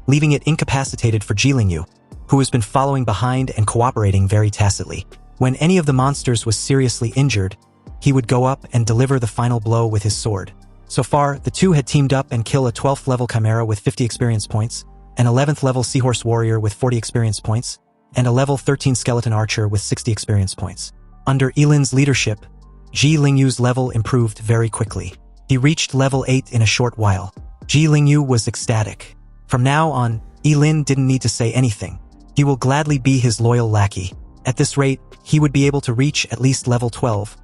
leaving it incapacitated for Ye Lin, who has been following behind and cooperating very tacitly. When any of the monsters was seriously injured, he would go up and deliver the final blow with his sword. So far, the two had teamed up and killed a 12th level chimera with 50 experience points, an 11th level seahorse warrior with 40 experience points, and a level 13 skeleton archer with 60 experience points. Under Ye Lin's leadership, Ye Lin's level improved very quickly. He reached level 8 in a short while. Ye Lin was ecstatic. From now on, Ye Lin didn't need to say anything. He will gladly be his loyal lackey. At this rate, he would be able to reach at least level 12,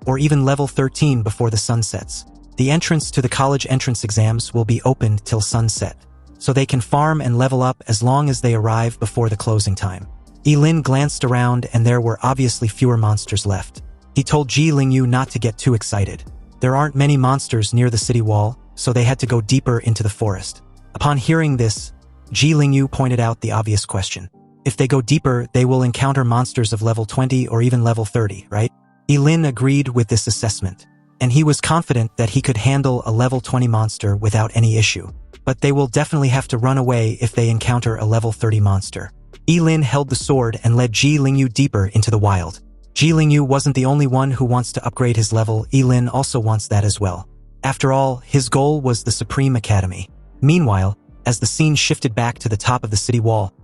or even level 13 before the sun sets. The entrance to the college entrance exams will be opened till sunset, so they can farm and level up as long as they arrive before the closing time. Ye Lin glanced around and there were obviously fewer monsters left. He told Ye Lin not to get too excited. There aren't many monsters near the city wall, so they had to go deeper into the forest. Upon hearing this, Ye Lin pointed out the obvious question. If they go deeper, they will encounter monsters of level 20 or even level 30, right? Ye Lin agreed with this assessment, and he was confident that he could handle a level 20 monster without any issue. But they will definitely have to run away if they encounter a level 30 monster. Ye Lin held the sword and led Ye Lin deeper into the wild. Ye Lin wasn't the only one who wants to upgrade his level. Ye Lin also wants that as well. After all, his goal was the Supreme Academy. Meanwhile, as the scene shifted back to the top of the city wall,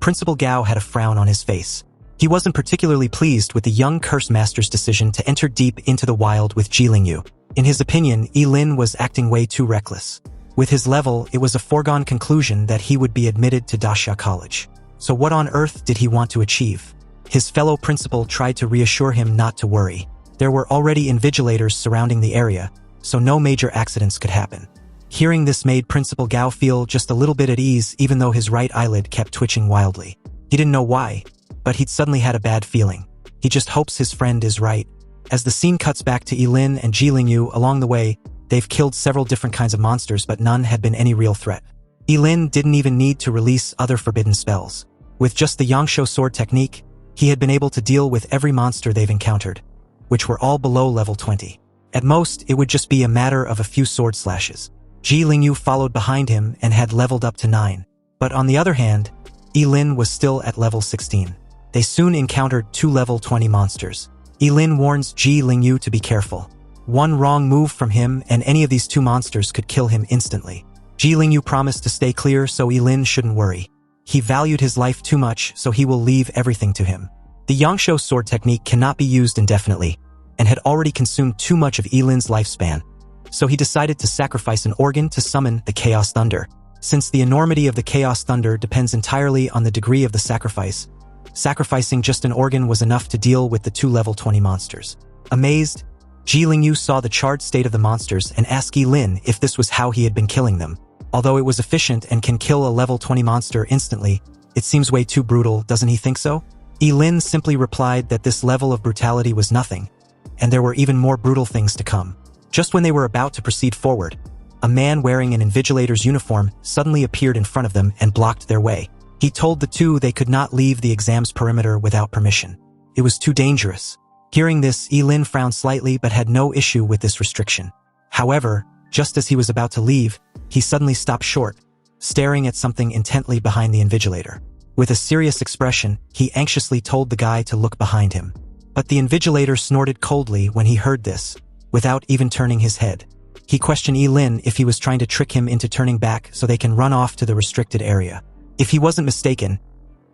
Principal Gao had a frown on his face. He wasn't particularly pleased with the young curse master's decision to enter deep into the wild with Ye Lin. In his opinion, Ye Lin was acting way too reckless. With his level, it was a foregone conclusion that he would be admitted to Dasha College. So what on earth did he want to achieve? His fellow principal tried to reassure him not to worry. There were already invigilators surrounding the area, so no major accidents could happen. Hearing this made Principal Gao feel just a little bit at ease, even though his right eyelid kept twitching wildly. He didn't know why, but he'd suddenly had a bad feeling. He just hopes his friend is right. As the scene cuts back to Ye Lin and Ye Lin along the way, they've killed several different kinds of monsters, but none had been any real threat. Ye Lin didn't even need to release other forbidden spells. With just the Yangshuo sword technique, he had been able to deal with every monster they've encountered, which were all below level 20. At most, it would just be a matter of a few sword slashes. Ji Lingyu followed behind him and had leveled up to 9. But on the other hand, Ye Lin was still at level 16. They soon encountered 2 level 20 monsters. Ye Lin warns Ji Lingyu to be careful. One wrong move from him and any of these 2 monsters could kill him instantly. Ji Lingyu promised to stay clear so Ye Lin shouldn't worry. He valued his life too much, so he will leave everything to him. The Yangshuo sword technique cannot be used indefinitely, and had already consumed too much of Ye Lin's lifespan, so he decided to sacrifice an organ to summon the Chaos Thunder. Since the enormity of the Chaos Thunder depends entirely on the degree of the sacrifice, sacrificing just an organ was enough to deal with the 2 level 20 monsters. Amazed, Ji Lingyu saw the charred state of the monsters and asked Ye Lin if this was how he had been killing them. Although it was efficient and can kill a level 20 monster instantly, it seems way too brutal, doesn't he think so? Ye Lin simply replied that this level of brutality was nothing, and there were even more brutal things to come. Just when they were about to proceed forward, a man wearing an invigilator's uniform suddenly appeared in front of them and blocked their way. He told the 2 they could not leave the exam's perimeter without permission. It was too dangerous. Hearing this, Ye Lin frowned slightly but had no issue with this restriction. However, just as he was about to leave, he suddenly stopped short, staring at something intently behind the invigilator. With a serious expression, he anxiously told the guy to look behind him. But the invigilator snorted coldly when he heard this, without even turning his head. He questioned Ye Lin if he was trying to trick him into turning back so they can run off to the restricted area. If he wasn't mistaken,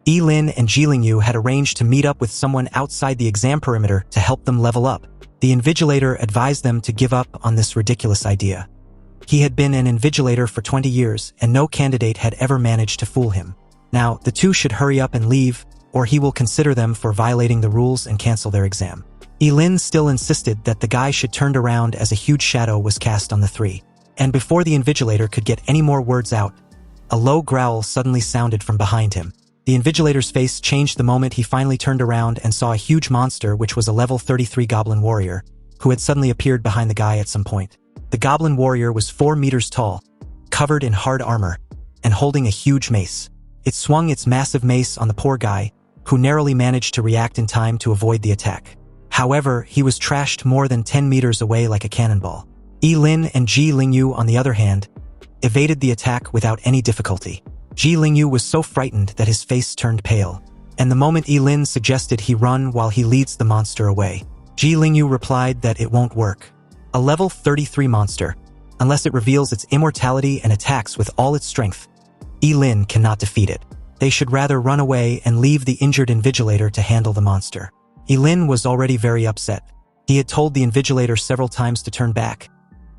Ye Lin and Ji Lingyu had arranged to meet up with someone outside the exam perimeter to help them level up. The invigilator advised them to give up on this ridiculous idea. He had been an invigilator for 20 years, and no candidate had ever managed to fool him. Now, the 2 should hurry up and leave, or he will consider them for violating the rules and cancel their exam. Ye Lin still insisted that the guy should turn around as a huge shadow was cast on the 3. And before the invigilator could get any more words out, a low growl suddenly sounded from behind him. The invigilator's face changed the moment he finally turned around and saw a huge monster which was a level 33 goblin warrior, who had suddenly appeared behind the guy at some point. The goblin warrior was 4 meters tall, covered in hard armor, and holding a huge mace. It swung its massive mace on the poor guy, who narrowly managed to react in time to avoid the attack. However, he was trashed more than 10 meters away like a cannonball. Ye Lin and Ji Lingyu, on the other hand, evaded the attack without any difficulty. Ji Lingyu was so frightened that his face turned pale, and the moment Ye Lin suggested he run while he leads the monster away, Ji Lingyu replied that it won't work. A level 33 monster, unless it reveals its immortality and attacks with all its strength, Ye Lin cannot defeat it. They should rather run away and leave the injured invigilator to handle the monster. Ye Lin was already very upset. He had told the invigilator several times to turn back,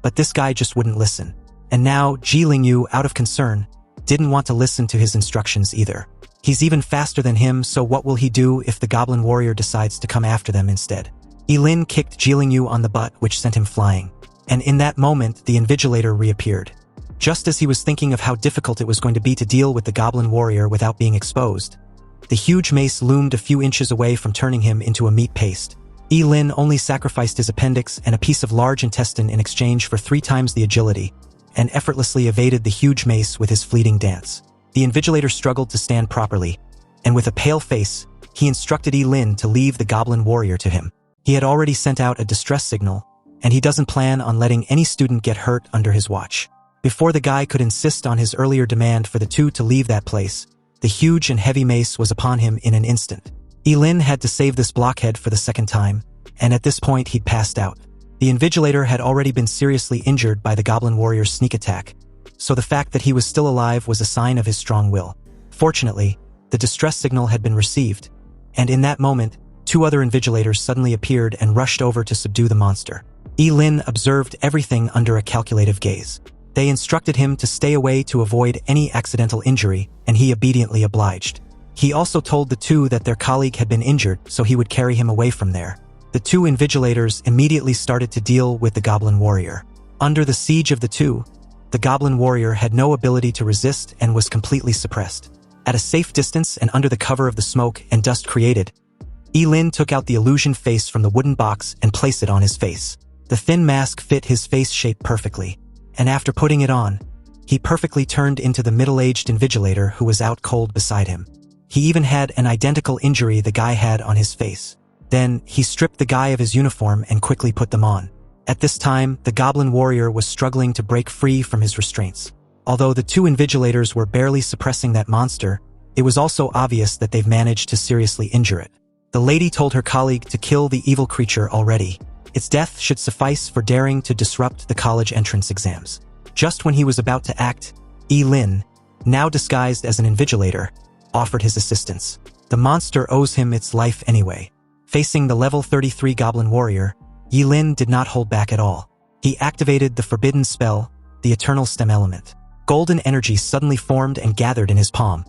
but this guy just wouldn't listen. And now, Ji Lingyu, out of concern, didn't want to listen to his instructions either. He's even faster than him, so what will he do if the goblin warrior decides to come after them instead? Ye Lin kicked Ji Lingyu on the butt, which sent him flying. And in that moment, the invigilator reappeared. Just as he was thinking of how difficult it was going to be to deal with the goblin warrior without being exposed, the huge mace loomed a few inches away from turning him into a meat paste. Ye Lin only sacrificed his appendix and a piece of large intestine in exchange for 3 times the agility, and effortlessly evaded the huge mace with his fleeting dance. The invigilator struggled to stand properly, and with a pale face, he instructed Ye Lin to leave the goblin warrior to him. He had already sent out a distress signal, and he doesn't plan on letting any student get hurt under his watch. Before the guy could insist on his earlier demand for the 2 to leave that place, the huge and heavy mace was upon him in an instant. Ye Lin had to save this blockhead for the 2nd time, and at this point he'd passed out. The invigilator had already been seriously injured by the goblin warrior's sneak attack, so the fact that he was still alive was a sign of his strong will. Fortunately, the distress signal had been received, and in that moment, 2 other invigilators suddenly appeared and rushed over to subdue the monster. Ye Lin observed everything under a calculative gaze. They instructed him to stay away to avoid any accidental injury, and he obediently obliged. He also told the 2 that their colleague had been injured, so he would carry him away from there. The 2 invigilators immediately started to deal with the goblin warrior. Under the siege of the 2, the goblin warrior had no ability to resist and was completely suppressed. At a safe distance and under the cover of the smoke and dust created, Ye Lin took out the illusion face from the wooden box and placed it on his face. The thin mask fit his face shape perfectly, and after putting it on, He perfectly turned into the middle-aged invigilator who was out cold beside him. He even had an identical injury the guy had on his face. Then, he stripped the guy of his uniform and quickly put them on. At this time, the goblin warrior was struggling to break free from his restraints. Although the two invigilators were barely suppressing that monster, it was also obvious that they've managed to seriously injure it. The lady told her colleague to kill the evil creature already. Its death should suffice for daring to disrupt the college entrance exams. Just when he was about to act, Ye Lin, now disguised as an invigilator, offered his assistance. The monster owes him its life anyway. Facing the level 33 goblin warrior, Ye Lin did not hold back at all. He activated the forbidden spell, the eternal stem element. Golden energy suddenly formed and gathered in his palm,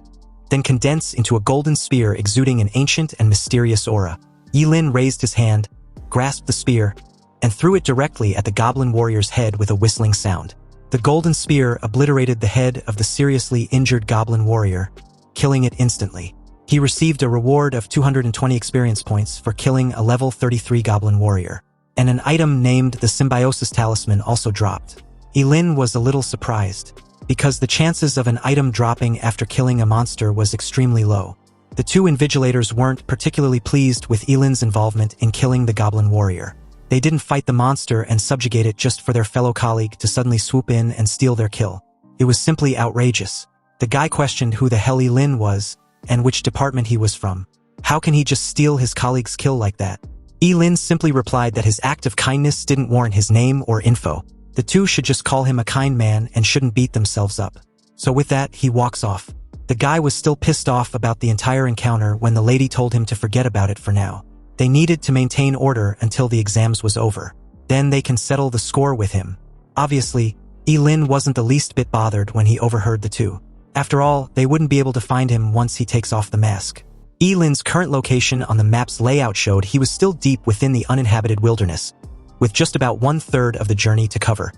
then condensed into a golden spear exuding an ancient and mysterious aura. Ye Lin raised his hand, grasped the spear, and threw it directly at the goblin warrior's head with a whistling sound. The golden spear obliterated the head of the seriously injured goblin warrior, killing it instantly. He received a reward of 220 experience points for killing a level 33 goblin warrior, and an item named the Symbiosis Talisman also dropped. Ye Lin was a little surprised, because the chances of an item dropping after killing a monster was extremely low. The two invigilators weren't particularly pleased with Ye Lin's involvement in killing the goblin warrior. They didn't fight the monster and subjugate it just for their fellow colleague to suddenly swoop in and steal their kill. It was simply outrageous. The guy questioned who the hell Ye Lin was, and which department he was from. How can he just steal his colleague's kill like that? Ye Lin simply replied that his act of kindness didn't warrant his name or info. The two should just call him a kind man and shouldn't beat themselves up. So with that, he walks off. The guy was still pissed off about the entire encounter when the lady told him to forget about it for now. They needed to maintain order until the exams was over. Then they can settle the score with him. Obviously, Ye Lin wasn't the least bit bothered when he overheard the two. After all, they wouldn't be able to find him once he takes off the mask. Ye Lin's current location on the map's layout showed he was still deep within the uninhabited wilderness, with just about 1/3 of the journey to cover.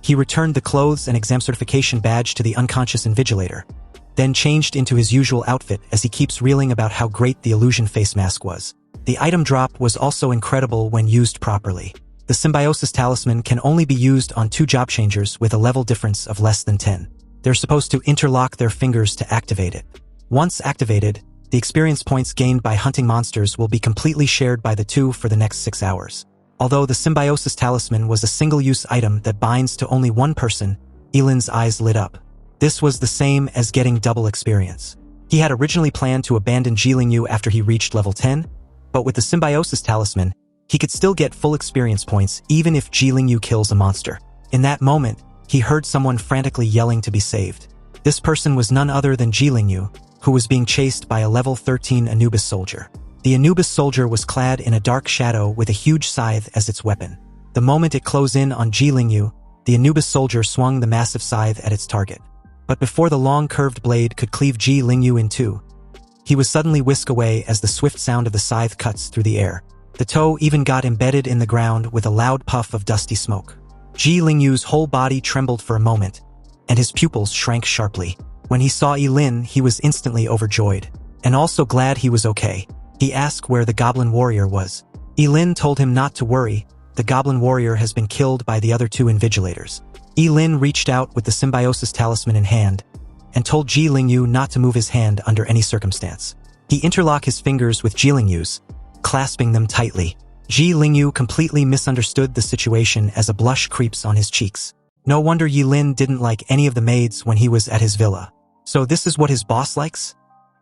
He returned the clothes and exam certification badge to the unconscious invigilator, then changed into his usual outfit as he keeps reeling about how great the illusion face mask was. The item drop was also incredible when used properly. The Symbiosis Talisman can only be used on 2 job changers with a level difference of less than 10. They're supposed to interlock their fingers to activate it. Once activated, the experience points gained by hunting monsters will be completely shared by the two for the next 6 hours. Although the Symbiosis Talisman was a single-use item that binds to only one person, Ye Lin's eyes lit up. This was the same as getting double experience. He had originally planned to abandon Ye Lin after he reached level 10, but with the Symbiosis Talisman, he could still get full experience points even if Ye Lin kills a monster. In that moment, he heard someone frantically yelling to be saved. This person was none other than Ye Lin, who was being chased by a level 13 Anubis soldier. The Anubis soldier was clad in a dark shadow with a huge scythe as its weapon. The moment it closed in on Ye Lin, the Anubis soldier swung the massive scythe at its target. But before the long curved blade could cleave Ye Lin in two, he was suddenly whisked away as the swift sound of the scythe cuts through the air. The toe even got embedded in the ground with a loud puff of dusty smoke. Ye Lin's whole body trembled for a moment, and his pupils shrank sharply. When he saw Ye Lin, he was instantly overjoyed, and also glad he was okay. He asked where the goblin warrior was. Ye Lin told him not to worry, the goblin warrior has been killed by the other two invigilators. Ye Lin reached out with the Symbiosis Talisman in hand, and told Ye Lin not to move his hand under any circumstance. He interlocked his fingers with Ye Lin's, clasping them tightly. Ye Lin completely misunderstood the situation as a blush creeps on his cheeks. No wonder Ye Lin didn't like any of the maids when he was at his villa. So this is what his boss likes?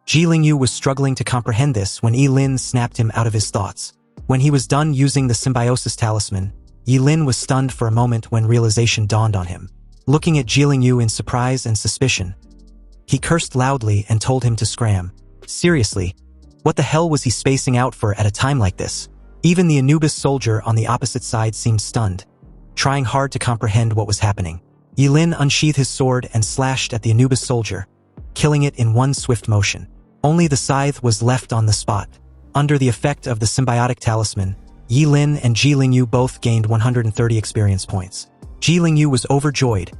Ye Lin was struggling to comprehend this when Ye Lin snapped him out of his thoughts. When he was done using the Symbiosis Talisman, Ye Lin was stunned for a moment when realization dawned on him. Looking at Ye Lin in surprise and suspicion, he cursed loudly and told him to scram. Seriously, what the hell was he spacing out for at a time like this? Even the Anubis soldier on the opposite side seemed stunned, trying hard to comprehend what was happening. Ye Lin unsheathed his sword and slashed at the Anubis soldier, killing it in one swift motion. Only the scythe was left on the spot. Under the effect of the symbiotic talisman, Ye Lin and Ye Lin both gained 130 experience points. Ye Lin was overjoyed,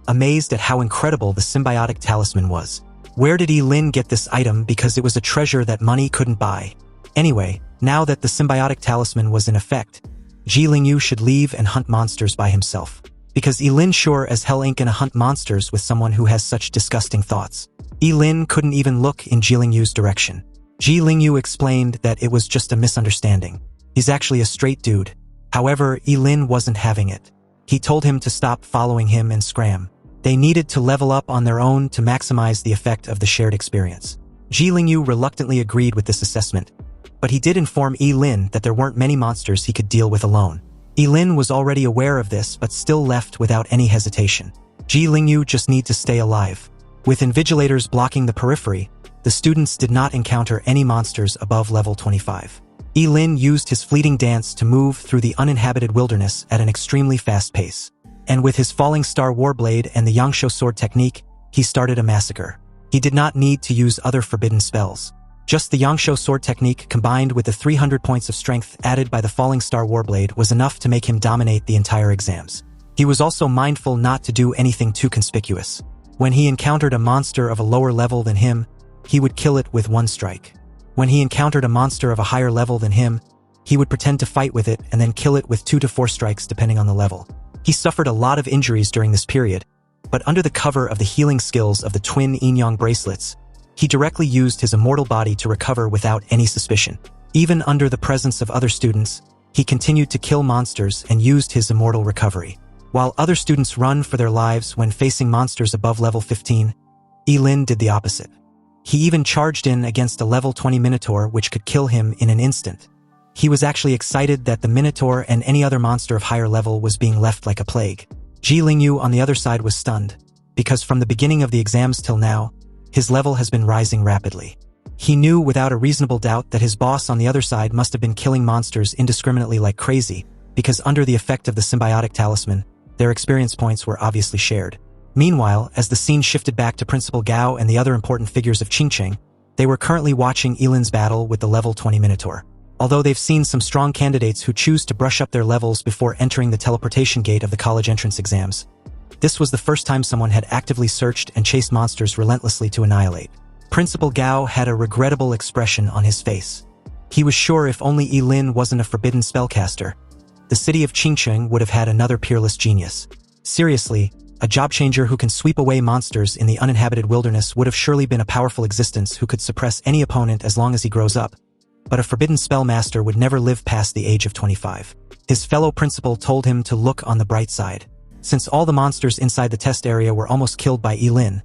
amazed at how incredible the symbiotic talisman was. Where did Ye Lin get this item because it was a treasure that money couldn't buy? Anyway, now that the symbiotic talisman was in effect, Ye Lin should leave and hunt monsters by himself. because Ye Lin sure as hell ain't gonna hunt monsters with someone who has such disgusting thoughts. Ye Lin couldn't even look in Ji Lingyu's direction. Ji Lingyu explained that it was just a misunderstanding. He's actually a straight dude. However, Ye Lin wasn't having it. He told him to stop following him and scram. They needed to level up on their own to maximize the effect of the shared experience. Ji Lingyu reluctantly agreed with this assessment, but he did inform Ye Lin that there weren't many monsters he could deal with alone. Ye Lin was already aware of this but still left without any hesitation. Ji Lingyu just need to stay alive. With invigilators blocking the periphery, the students did not encounter any monsters above level 25. Ye Lin used his fleeting dance to move through the uninhabited wilderness at an extremely fast pace. And with his falling star warblade and the Yangsho sword technique, he started a massacre. He did not need to use other forbidden spells. Just the Yangsho sword technique combined with the 300 points of strength added by the falling star warblade was enough to make him dominate the entire exams. He was also mindful not to do anything too conspicuous. When he encountered a monster of a lower level than him, he would kill it with one strike. When he encountered a monster of a higher level than him, he would pretend to fight with it and then kill it with 2 to 4 strikes depending on the level. He suffered a lot of injuries during this period, but under the cover of the healing skills of the twin yin-yang bracelets, he directly used his immortal body to recover without any suspicion. Even under the presence of other students, he continued to kill monsters and used his immortal recovery. While other students run for their lives when facing monsters above level 15, Ye Lin did the opposite. He even charged in against a level 20 Minotaur which could kill him in an instant. He was actually excited that the Minotaur and any other monster of higher level was being left like a plague. Ji Lingyu on the other side was stunned, because from the beginning of the exams till now, his level has been rising rapidly. He knew without a reasonable doubt that his boss on the other side must have been killing monsters indiscriminately like crazy, because under the effect of the symbiotic talisman, their experience points were obviously shared. Meanwhile, as the scene shifted back to Principal Gao and the other important figures of Qingqing, they were currently watching Ye Lin's battle with the level 20 Minotaur. Although they've seen some strong candidates who choose to brush up their levels before entering the teleportation gate of the college entrance exams, this was the first time someone had actively searched and chased monsters relentlessly to annihilate. Principal Gao had a regrettable expression on his face. He was sure if only Ye Lin wasn't a forbidden spellcaster, the city of Qingqing would have had another peerless genius. Seriously, a job changer who can sweep away monsters in the uninhabited wilderness would have surely been a powerful existence who could suppress any opponent as long as he grows up. But a forbidden spellmaster would never live past the age of 25. His fellow principal told him to look on the bright side. Since all the monsters inside the test area were almost killed by Ye Lin,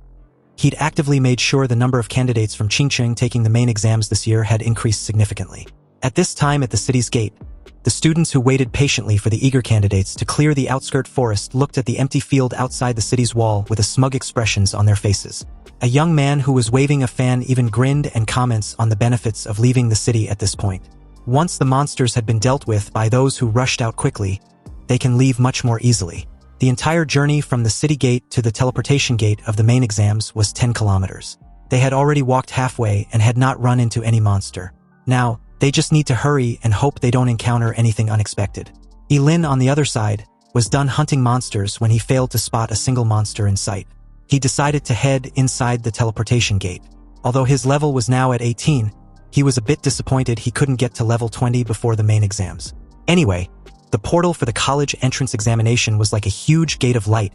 he'd actively made sure the number of candidates from Qingqing taking the main exams this year had increased significantly. At this time at the city's gate, the students who waited patiently for the eager candidates to clear the outskirt forest looked at the empty field outside the city's wall with a smug expressions on their faces. A young man who was waving a fan even grinned and comments on the benefits of leaving the city at this point. Once the monsters had been dealt with by those who rushed out quickly, they can leave much more easily. The entire journey from the city gate to the teleportation gate of the main exams was 10 kilometers. They had already walked halfway and had not run into any monster. Now, they just need to hurry and hope they don't encounter anything unexpected. Ye Lin, on the other side, was done hunting monsters when he failed to spot a single monster in sight. He decided to head inside the teleportation gate. Although his level was now at 18, he was a bit disappointed he couldn't get to level 20 before the main exams. Anyway, the portal for the college entrance examination was like a huge gate of light,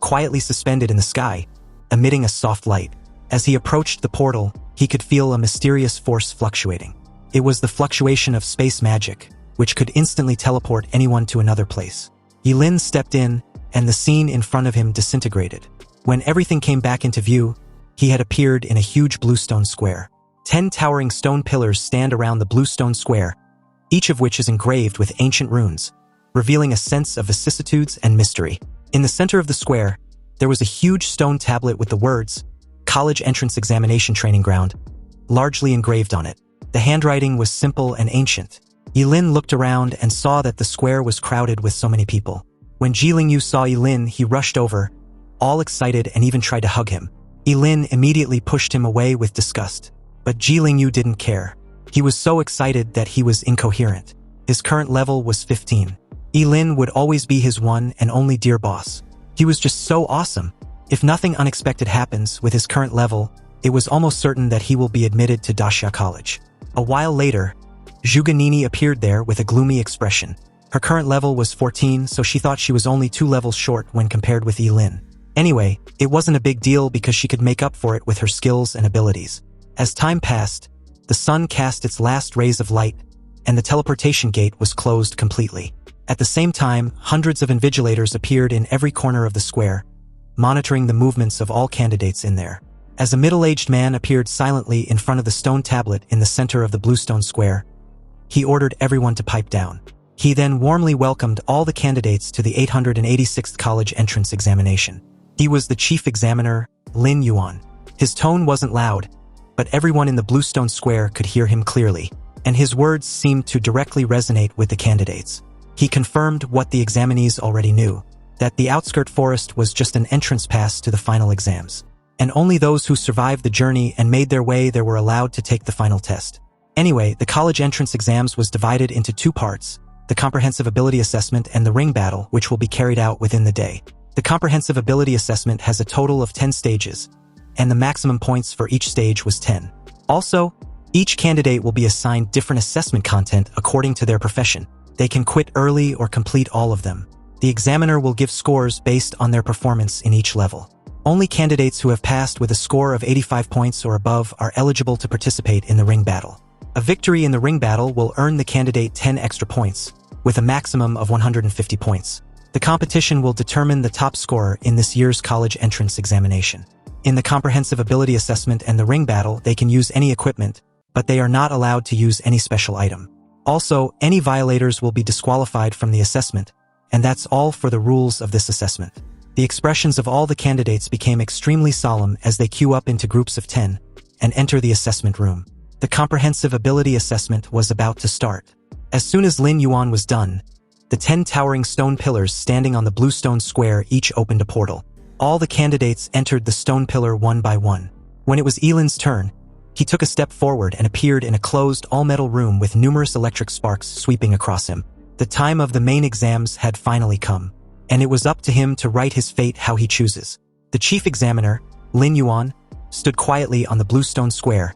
quietly suspended in the sky, emitting a soft light. As he approached the portal, he could feel a mysterious force fluctuating. It was the fluctuation of space magic, which could instantly teleport anyone to another place. Ye Lin stepped in, and the scene in front of him disintegrated. When everything came back into view, he had appeared in a huge bluestone square. 10 towering stone pillars stand around the bluestone square, each of which is engraved with ancient runes, revealing a sense of vicissitudes and mystery. In the center of the square, there was a huge stone tablet with the words, College Entrance Examination Training Ground, largely engraved on it. The handwriting was simple and ancient. Ye Lin looked around and saw that the square was crowded with so many people. When Ji Lingyu saw Ye Lin, he rushed over, all excited, and even tried to hug him. Ye Lin immediately pushed him away with disgust. But Ji Lingyu didn't care. He was so excited that he was incoherent. His current level was 15. Ye Lin would always be his one and only dear boss. He was just so awesome. If nothing unexpected happens with his current level, it was almost certain that he will be admitted to Daxia College. A while later, Zhuge Nini appeared there with a gloomy expression. Her current level was 14, so she thought she was only 2 levels short when compared with Ye Lin. Anyway, it wasn't a big deal because she could make up for it with her skills and abilities. As time passed, the sun cast its last rays of light, and the teleportation gate was closed completely. At the same time, hundreds of invigilators appeared in every corner of the square, monitoring the movements of all candidates in there. As a middle-aged man appeared silently in front of the stone tablet in the center of the bluestone square, he ordered everyone to pipe down. He then warmly welcomed all the candidates to the 886th college entrance examination. He was the chief examiner, Lin Yuan. His tone wasn't loud, but everyone in the bluestone square could hear him clearly, and his words seemed to directly resonate with the candidates. He confirmed what the examinees already knew, that the outskirt forest was just an entrance pass to the final exams, and only those who survived the journey and made their way there were allowed to take the final test. Anyway, the college entrance exams was divided into 2 parts, the comprehensive ability assessment and the ring battle, which will be carried out within the day. The comprehensive ability assessment has a total of 10 stages, and the maximum points for each stage was 10. Also, each candidate will be assigned different assessment content according to their profession. They can quit early or complete all of them. The examiner will give scores based on their performance in each level. Only candidates who have passed with a score of 85 points or above are eligible to participate in the ring battle. A victory in the ring battle will earn the candidate 10 extra points, with a maximum of 150 points. The competition will determine the top scorer in this year's college entrance examination. In the comprehensive ability assessment and the ring battle, they can use any equipment, but they are not allowed to use any special item. Also, any violators will be disqualified from the assessment, and that's all for the rules of this assessment. The expressions of all the candidates became extremely solemn as they queue up into groups of 10 and enter the assessment room. The comprehensive ability assessment was about to start. As soon as Lin Yuan was done, the 10 towering stone pillars standing on the bluestone square each opened a portal. All the candidates entered the stone pillar one by one. When it was Ye Lin's turn, he took a step forward and appeared in a closed all-metal room with numerous electric sparks sweeping across him. The time of the main exams had finally come, and it was up to him to write his fate how he chooses. The chief examiner, Lin Yuan, stood quietly on the bluestone square,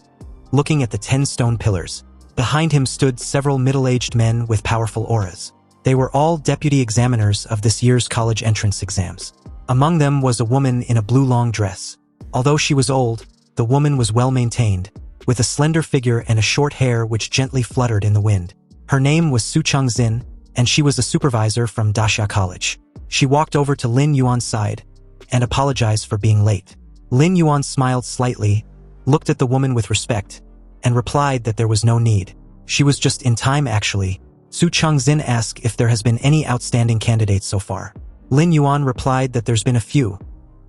looking at the 10 stone pillars. Behind him stood several middle-aged men with powerful auras. They were all deputy examiners of this year's college entrance exams. Among them was a woman in a blue long dress. Although she was old, the woman was well-maintained, with a slender figure and a short hair which gently fluttered in the wind. Her name was Su Changxin, and she was a supervisor from Dasha College. She walked over to Lin Yuan's side and apologized for being late. Lin Yuan smiled slightly, looked at the woman with respect, and replied that there was no need. She was just in time actually. Su Changxin asked if there has been any outstanding candidates so far. Lin Yuan replied that there's been a few,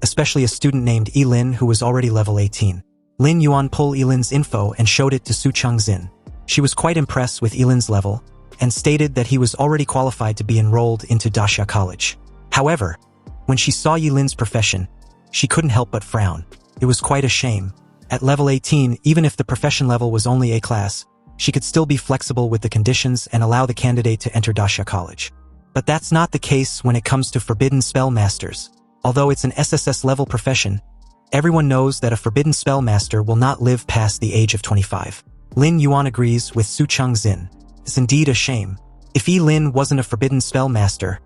especially a student named Ye Lin who was already level 18. Lin Yuan pulled Ye Lin's info and showed it to Su Changxin. She was quite impressed with Ye Lin's level, and stated that he was already qualified to be enrolled into Dasha College. However, when she saw Ye Lin's profession, she couldn't help but frown. It was quite a shame. At level 18, even if the profession level was only A-class, she could still be flexible with the conditions and allow the candidate to enter Dasha College. But that's not the case when it comes to Forbidden Spellmasters. Although it's an SSS-level profession, everyone knows that a Forbidden Spellmaster will not live past the age of 25. Lin Yuan agrees with Su Changxin. It's indeed a shame. If Ye Lin wasn't a Forbidden Spellmaster,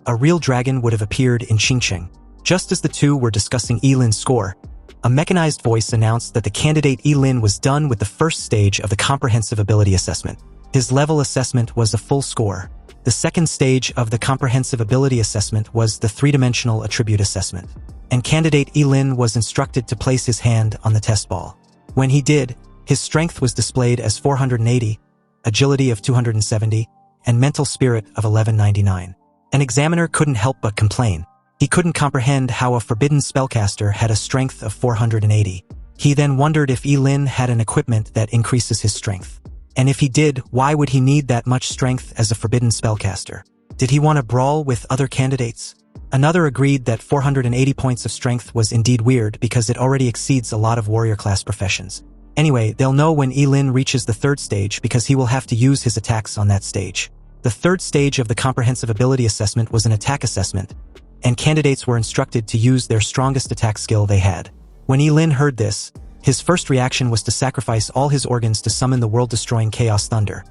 a real dragon would have appeared in Qingqing. Just as the two were discussing Ye Lin's score, a mechanized voice announced that the candidate Ye Lin was done with the first stage of the comprehensive ability assessment. His level assessment was a full score. The second stage of the comprehensive ability assessment was the three-dimensional attribute assessment, and candidate Ye Lin was instructed to place his hand on the test ball. When he did, his strength was displayed as 480, agility of 270, and mental spirit of 1199. An examiner couldn't help but complain. He couldn't comprehend how a Forbidden Spellcaster had a strength of 480. He then wondered if Ye Lin had an equipment that increases his strength. And if he did, why would he need that much strength as a Forbidden Spellcaster? Did he want to brawl with other candidates? Another agreed that 480 points of strength was indeed weird because it already exceeds a lot of warrior class professions. Anyway, they'll know when Ye Lin reaches the third stage because he will have to use his attacks on that stage. The third stage of the comprehensive ability assessment was an attack assessment, and candidates were instructed to use their strongest attack skill they had. When Ye Lin heard this, his first reaction was to sacrifice all his organs to summon the world-destroying Chaos Thunder.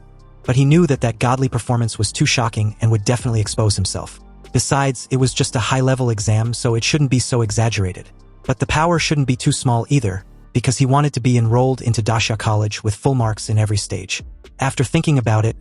but he knew that that godly performance was too shocking and would definitely expose himself. Besides, it was just a high-level exam, so it shouldn't be so exaggerated. But the power shouldn't be too small either, because he wanted to be enrolled into Dasha College with full marks in every stage. After thinking about it,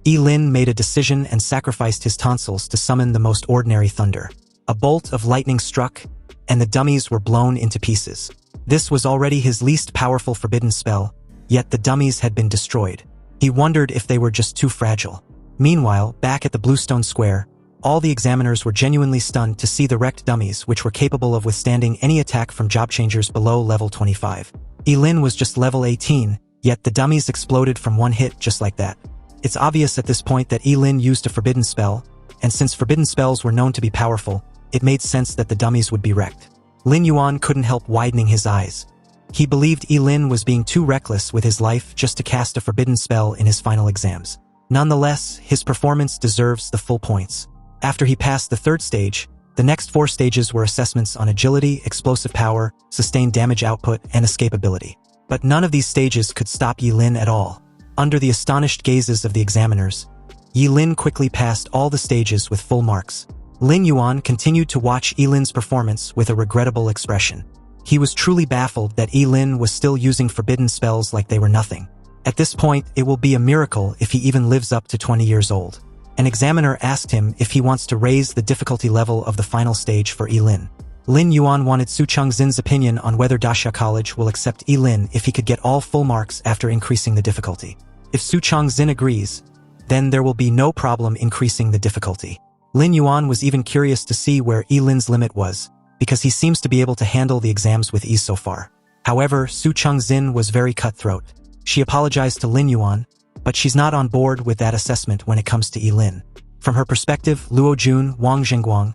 Ye Lin made a decision and sacrificed his tonsils to summon the most ordinary thunder. A bolt of lightning struck, and the dummies were blown into pieces. This was already his least powerful forbidden spell, yet the dummies had been destroyed. He wondered if they were just too fragile. Meanwhile, back at the Bluestone Square, all the examiners were genuinely stunned to see the wrecked dummies which were capable of withstanding any attack from job changers below level 25. Ye Lin was just level 18, yet the dummies exploded from one hit just like that. It's obvious at this point that Ye Lin used a forbidden spell, and since forbidden spells were known to be powerful, it made sense that the dummies would be wrecked. Lin Yuan couldn't help widening his eyes. He believed Ye Lin was being too reckless with his life just to cast a forbidden spell in his final exams. Nonetheless, his performance deserves the full points. After he passed the third stage, the next 4 stages were assessments on agility, explosive power, sustained damage output, and escapability. But none of these stages could stop Ye Lin at all. Under the astonished gazes of the examiners, Ye Lin quickly passed all the stages with full marks. Lin Yuan continued to watch Ye Lin's performance with a regrettable expression. He was truly baffled that Ye Lin was still using forbidden spells like they were nothing. At this point, it will be a miracle if he even lives up to 20 years old. An examiner asked him if he wants to raise the difficulty level of the final stage for Ye Lin. Lin Yuan wanted Su Chengxin's opinion on whether Dasha College will accept Ye Lin if he could get all full marks after increasing the difficulty. If Su Chengxin agrees, then there will be no problem increasing the difficulty. Lin Yuan was even curious to see where Ye Lin's limit was, because he seems to be able to handle the exams with ease so far. However, Su Chengxin was very cutthroat. She apologized to Lin Yuan, but she's not on board with that assessment when it comes to Ye Lin. From her perspective, Luo Jun, Wang Zhengguang,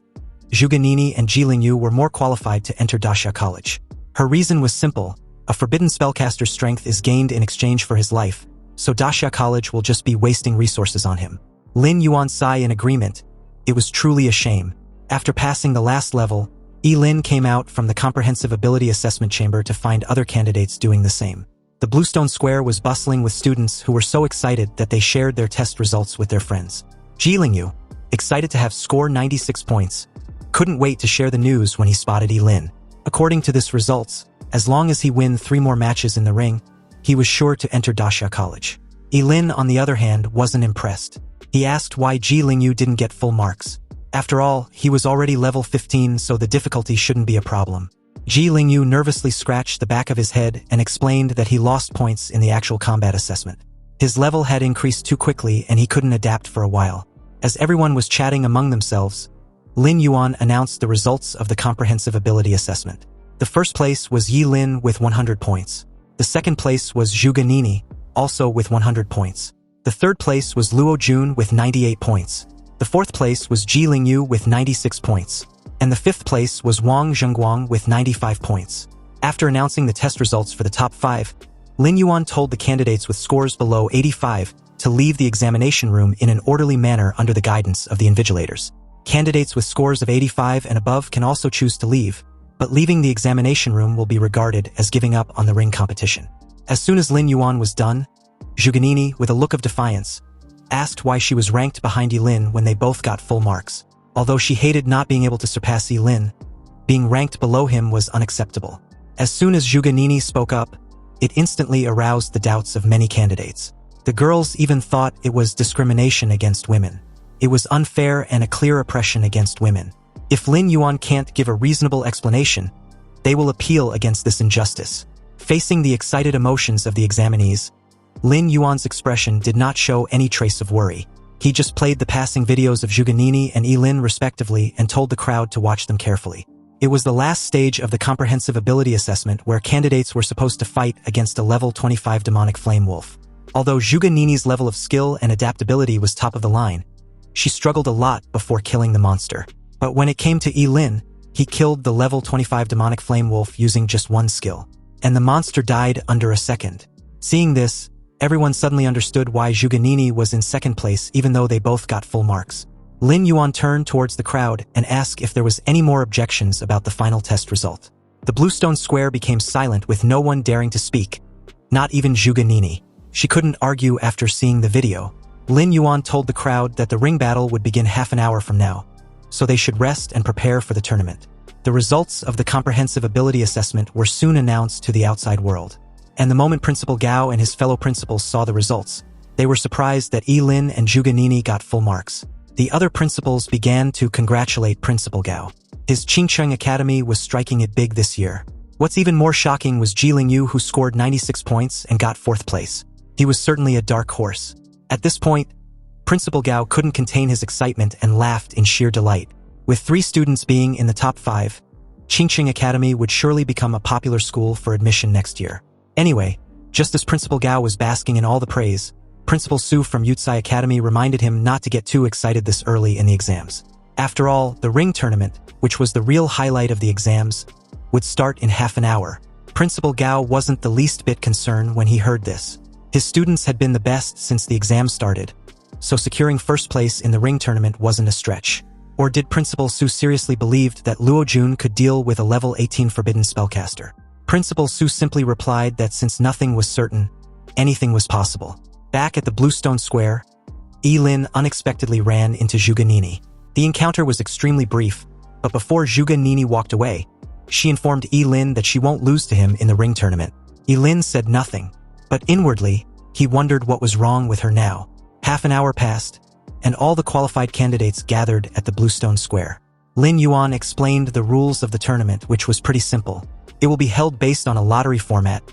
Zhuge Nini, and Ji Lingyu were more qualified to enter Dasha College. Her reason was simple: a forbidden spellcaster's strength is gained in exchange for his life, so Dasha College will just be wasting resources on him. Lin Yuan sighed in agreement. It was truly a shame. After passing the last level, Ye Lin came out from the Comprehensive Ability Assessment Chamber to find other candidates doing the same. The Bluestone Square was bustling with students who were so excited that they shared their test results with their friends. Ji Lingyu, excited to have scored 96 points, couldn't wait to share the news when he spotted Ye Lin. According to this results, as long as he win 3 more matches in the ring, he was sure to enter Dasha College. Ye Lin, on the other hand, wasn't impressed. He asked why Ji Lingyu didn't get full marks. After all, he was already level 15, so the difficulty shouldn't be a problem. Ji Lingyu nervously scratched the back of his head and explained that he lost points in the actual combat assessment. His level had increased too quickly and he couldn't adapt for a while. As everyone was chatting among themselves, Lin Yuan announced the results of the Comprehensive Ability Assessment. The first place was Ye Lin with 100 points. The second place was Zhuge Nini, also with 100 points. The third place was Luo Jun with 98 points. The fourth place was Ji Lingyu with 96 points. And the fifth place was Wang Zhengguang with 95 points. After announcing the test results for the top 5, Lin Yuan told the candidates with scores below 85 to leave the examination room in an orderly manner under the guidance of the invigilators. Candidates with scores of 85 and above can also choose to leave, but leaving the examination room will be regarded as giving up on the ring competition. As soon as Lin Yuan was done, Zhuge Nini, with a look of defiance, asked why she was ranked behind Ye Lin when they both got full marks. Although she hated not being able to surpass Ye Lin, being ranked below him was unacceptable. As soon as Zhuge Nini spoke up, it instantly aroused the doubts of many candidates. The girls even thought it was discrimination against women. It was unfair and a clear oppression against women. If Lin Yuan can't give a reasonable explanation, they will appeal against this injustice. Facing the excited emotions of the examinees, Lin Yuan's expression did not show any trace of worry. He just played the passing videos of Zhuge Nini and Ye Lin respectively and told the crowd to watch them carefully. It was the last stage of the Comprehensive Ability Assessment where candidates were supposed to fight against a level 25 demonic flame wolf. Although Zhuge Nini's level of skill and adaptability was top of the line, she struggled a lot before killing the monster. But when it came to Ye Lin, he killed the level 25 demonic flame wolf using just one skill, and the monster died under a second. Seeing this, everyone suddenly understood why Zhuge Nini was in second place even though they both got full marks. Lin Yuan turned towards the crowd and asked if there was any more objections about the final test result. The Bluestone Square became silent with no one daring to speak, not even Zhuge Nini. She couldn't argue after seeing the video. Lin Yuan told the crowd that the ring battle would begin half an hour from now, so they should rest and prepare for the tournament. The results of the comprehensive ability assessment were soon announced to the outside world. And the moment Principal Gao and his fellow principals saw the results, they were surprised that Ye Lin and Zhuge Nini got full marks. The other principals began to congratulate Principal Gao. His Qingcheng Academy was striking it big this year. What's even more shocking was Ji Lingyu, who scored 96 points and got 4th place. He was certainly a dark horse. At this point, Principal Gao couldn't contain his excitement and laughed in sheer delight. With 3 students being in the top 5, Qingcheng Academy would surely become a popular school for admission next year. Anyway, just as Principal Gao was basking in all the praise, Principal Su from Yutsai Academy reminded him not to get too excited this early in the exams. After all, the ring tournament, which was the real highlight of the exams, would start in half an hour. Principal Gao wasn't the least bit concerned when he heard this. His students had been the best since the exam started, so securing first place in the ring tournament wasn't a stretch. Or did Principal Su seriously believed that Luo Jun could deal with a level 18 Forbidden Spellcaster? Principal Su simply replied that since nothing was certain, anything was possible. Back at the Bluestone Square, Ye Lin unexpectedly ran into Zhuge Nini. The encounter was extremely brief, but before Zhuge Nini walked away, she informed Ye Lin that she won't lose to him in the ring tournament. Ye Lin said nothing, but inwardly, he wondered what was wrong with her now. Half an hour passed, and all the qualified candidates gathered at the Bluestone Square. Lin Yuan explained the rules of the tournament, which was pretty simple. It will be held based on a lottery format,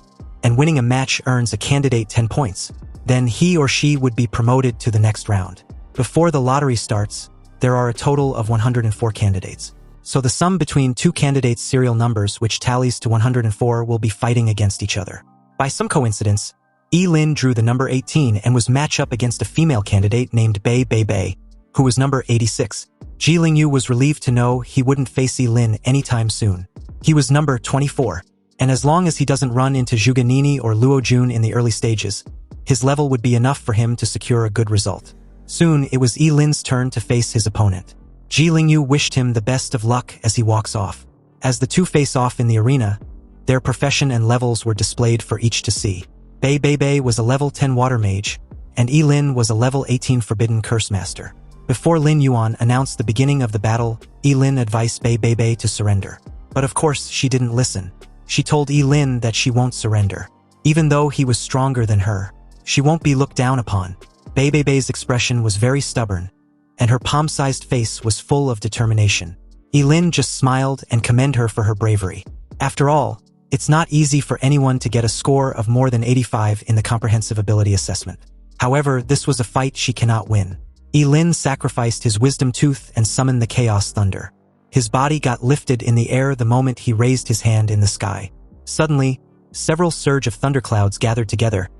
and winning a match earns a candidate 10 points. Then he or she would be promoted to the next round. Before the lottery starts, there are a total of 104 candidates. So the sum between 2 candidates' serial numbers, which tallies to 104, will be fighting against each other. By some coincidence, Ye Lin drew the number 18 and was matched up against a female candidate named Bei Bei Bei, who was number 86. Ji Lingyu was relieved to know he wouldn't face Ye Lin anytime soon. He was number 24, and as long as he doesn't run into Zhuge Nini or Luo Jun in the early stages, his level would be enough for him to secure a good result. Soon, it was Ye Lin's turn to face his opponent. Ji Lingyu wished him the best of luck as he walks off. As the two face off in the arena, their profession and levels were displayed for each to see. Bei Bei Bei was a level 10 water mage, and Ye Lin was a level 18 forbidden curse master. Before Lin Yuan announced the beginning of the battle, Ye Lin advised Bei Bei Bei to surrender. But of course, she didn't listen. She told Ye Lin that she won't surrender. Even though he was stronger than her, she won't be looked down upon. Bei Bei Bei's expression was very stubborn, and her palm-sized face was full of determination. Ye Lin just smiled and commended her for her bravery. After all, it's not easy for anyone to get a score of more than 85 in the comprehensive ability assessment. However, this was a fight she cannot win. Ye Lin sacrificed his wisdom tooth and summoned the chaos thunder. His body got lifted in the air the moment he raised his hand in the sky. Suddenly, several surge of thunderclouds gathered together,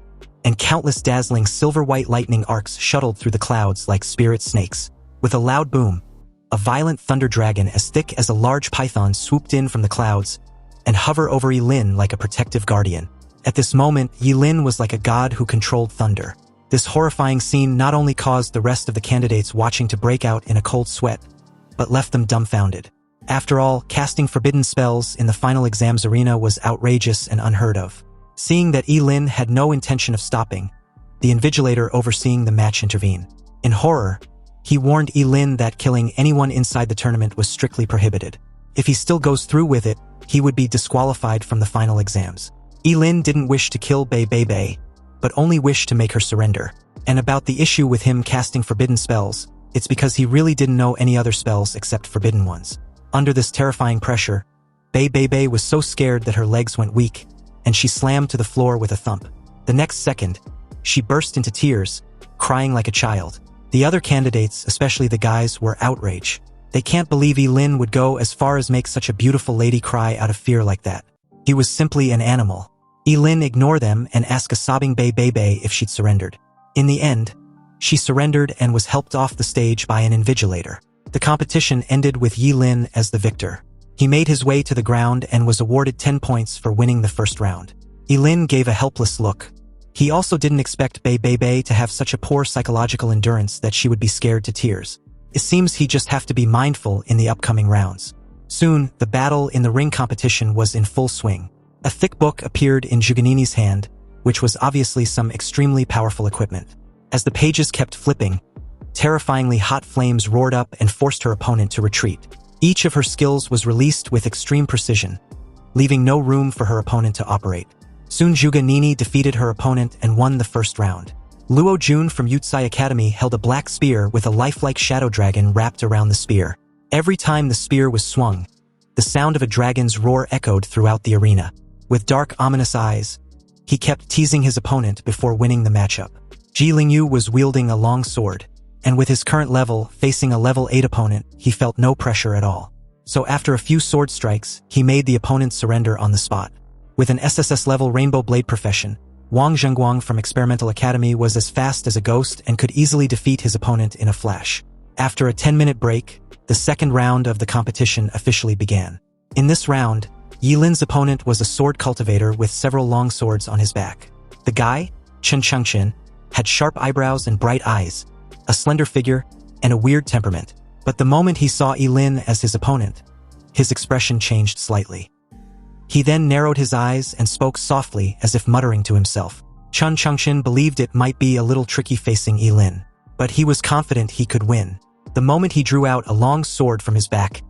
and countless dazzling silver-white lightning arcs shuttled through the clouds like spirit snakes. With a loud boom, a violent thunder dragon as thick as a large python swooped in from the clouds and hovered over Ye Lin like a protective guardian. At this moment, Ye Lin was like a god who controlled thunder. This horrifying scene not only caused the rest of the candidates watching to break out in a cold sweat, but left them dumbfounded. After all, casting forbidden spells in the final exams arena was outrageous and unheard of. Seeing that Ye Lin had no intention of stopping, the invigilator overseeing the match intervened. In horror, he warned Ye Lin that killing anyone inside the tournament was strictly prohibited. If he still goes through with it, he would be disqualified from the final exams. Ye Lin didn't wish to kill Bei Bei Bei, but only wished to make her surrender. And about the issue with him casting forbidden spells, it's because he really didn't know any other spells except forbidden ones. Under this terrifying pressure, Bei Bei Bei was so scared that her legs went weak, and she slammed to the floor with a thump. The next second, she burst into tears, crying like a child. The other candidates, especially the guys, were outraged. They can't believe Ye Lin would go as far as make such a beautiful lady cry out of fear like that. He was simply an animal. Ye Lin ignored them and asked a sobbing Bei Bei Bei if she'd surrendered. In the end, she surrendered and was helped off the stage by an invigilator. The competition ended with Ye Lin as the victor. He made his way to the ground and was awarded 10 points for winning the first round. Ye Lin gave a helpless look. He also didn't expect Bei Bei Bei to have such a poor psychological endurance that she would be scared to tears. It seems he just have to be mindful in the upcoming rounds. Soon, the battle in the ring competition was in full swing. A thick book appeared in Zhuge Nini's hand, which was obviously some extremely powerful equipment. As the pages kept flipping, terrifyingly hot flames roared up and forced her opponent to retreat. Each of her skills was released with extreme precision, leaving no room for her opponent to operate. Soon Juga Nini defeated her opponent and won the first round. Luo Jun from Yutsai Academy held a black spear with a lifelike shadow dragon wrapped around the spear. Every time the spear was swung, the sound of a dragon's roar echoed throughout the arena. With dark, ominous eyes, he kept teasing his opponent before winning the matchup. Ji Lingyu was wielding a long sword, and with his current level, facing a level 8 opponent, he felt no pressure at all. So after a few sword strikes, he made the opponent surrender on the spot. With an SSS-level Rainbow Blade profession, Wang Zhengguang from Experimental Academy was as fast as a ghost and could easily defeat his opponent in a flash. After a 10-minute break, the second round of the competition officially began. In this round, Ye Lin's opponent was a sword cultivator with several long swords on his back. The guy, Chen Chengqin, had sharp eyebrows and bright eyes, a slender figure, and a weird temperament. But the moment he saw Ye Lin as his opponent, his expression changed slightly. He then narrowed his eyes and spoke softly as if muttering to himself. Chen Chengqin believed it might be a little tricky facing Ye Lin, but he was confident he could win. The moment he drew out a long sword from his back,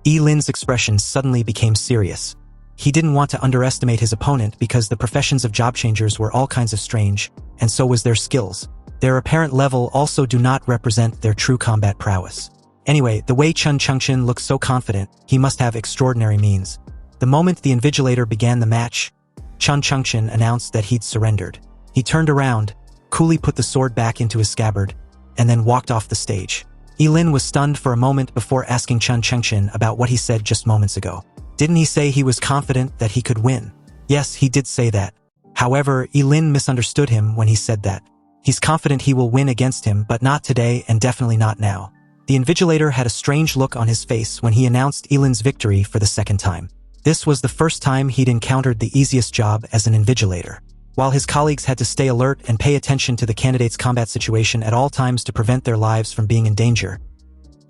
Ye Lin's expression suddenly became serious. He didn't want to underestimate his opponent because the professions of job changers were all kinds of strange, and so was their skills. Their apparent level also do not represent their true combat prowess. Anyway, the way Chen Chengqin looked so confident, he must have extraordinary means. The moment the Invigilator began the match, Chen Chengqin announced that he'd surrendered. He turned around, coolly put the sword back into his scabbard, and then walked off the stage. Ye Lin was stunned for a moment before asking Chen Chengqin about what he said just moments ago. Didn't he say he was confident that he could win? Yes, he did say that. However, Ye Lin misunderstood him when he said that. He's confident he will win against him, but not today and definitely not now. The Invigilator had a strange look on his face when he announced Ye Lin's victory for the second time. This was the first time he'd encountered the easiest job as an Invigilator. While his colleagues had to stay alert and pay attention to the candidate's combat situation at all times to prevent their lives from being in danger,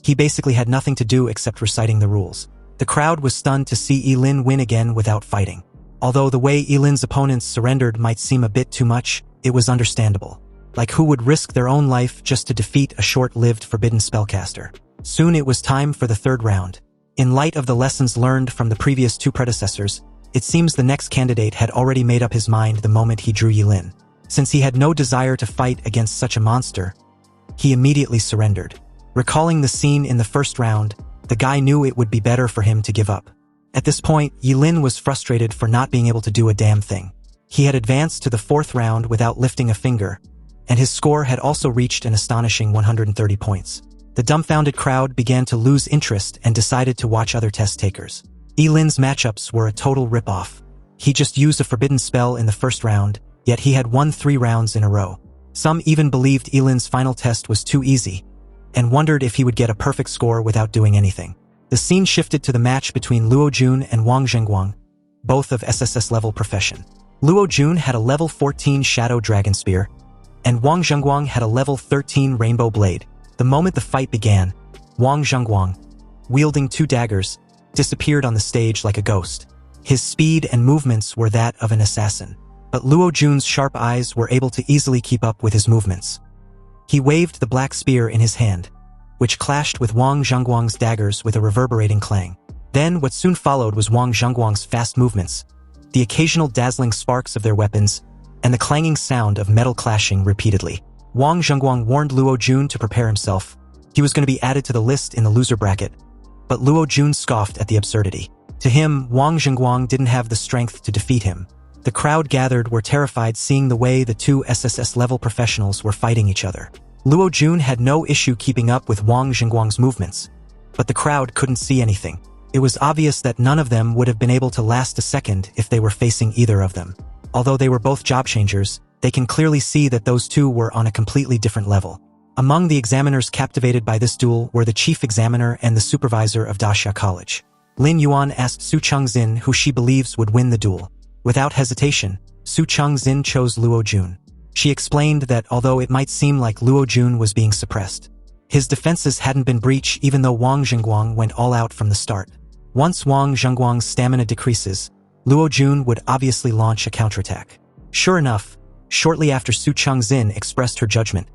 he basically had nothing to do except reciting the rules. The crowd was stunned to see Ye Lin win again without fighting. Although the way Ye Lin's opponents surrendered might seem a bit too much, it was understandable. Like who would risk their own life just to defeat a short-lived Forbidden Spellcaster? Soon it was time for the third round. In light of the lessons learned from the previous two predecessors, it seems the next candidate had already made up his mind the moment he drew Ye Lin. Since he had no desire to fight against such a monster, he immediately surrendered. Recalling the scene in the first round, the guy knew it would be better for him to give up. At this point, Ye Lin was frustrated for not being able to do a damn thing. He had advanced to the fourth round without lifting a finger, and his score had also reached an astonishing 130 points. The dumbfounded crowd began to lose interest and decided to watch other test takers. Ye Lin's matchups were a total rip-off. He just used a forbidden spell in the first round, yet he had won 3 rounds in a row. Some even believed Ye Lin's final test was too easy, and wondered if he would get a perfect score without doing anything. The scene shifted to the match between Luo Jun and Wang Zhengguang, both of SSS-level profession. Luo Jun had a level 14 Shadow Dragon Spear, and Wang Zhengguang had a level 13 Rainbow Blade. The moment the fight began, Wang Zhengguang, wielding 2 daggers, disappeared on the stage like a ghost. His speed and movements were that of an assassin, but Luo Jun's sharp eyes were able to easily keep up with his movements. He waved the black spear in his hand, which clashed with Wang Zhengguang's daggers with a reverberating clang. Then what soon followed was Wang Zhengguang's fast movements, the occasional dazzling sparks of their weapons, and the clanging sound of metal clashing repeatedly. Wang Zhengguang warned Luo Jun to prepare himself. He was going to be added to the list in the loser bracket, but Luo Jun scoffed at the absurdity. To him, Wang Zhengguang didn't have the strength to defeat him. The crowd gathered were terrified seeing the way the 2 SSS-level professionals were fighting each other. Luo Jun had no issue keeping up with Wang Zhengguang's movements, but the crowd couldn't see anything. It was obvious that none of them would have been able to last a second if they were facing either of them. Although they were both job changers, they can clearly see that those two were on a completely different level. Among the examiners captivated by this duel were the chief examiner and the supervisor of Daxia College. Lin Yuan asked Su Chengxin who she believes would win the duel. Without hesitation, Su Chengxin chose Luo Jun. She explained that although it might seem like Luo Jun was being suppressed, his defenses hadn't been breached even though Wang Zhengguang went all out from the start. Once Wang Zhengguang's stamina decreases, Luo Jun would obviously launch a counterattack. Sure enough, Shortly after Su Changxin expressed her judgment,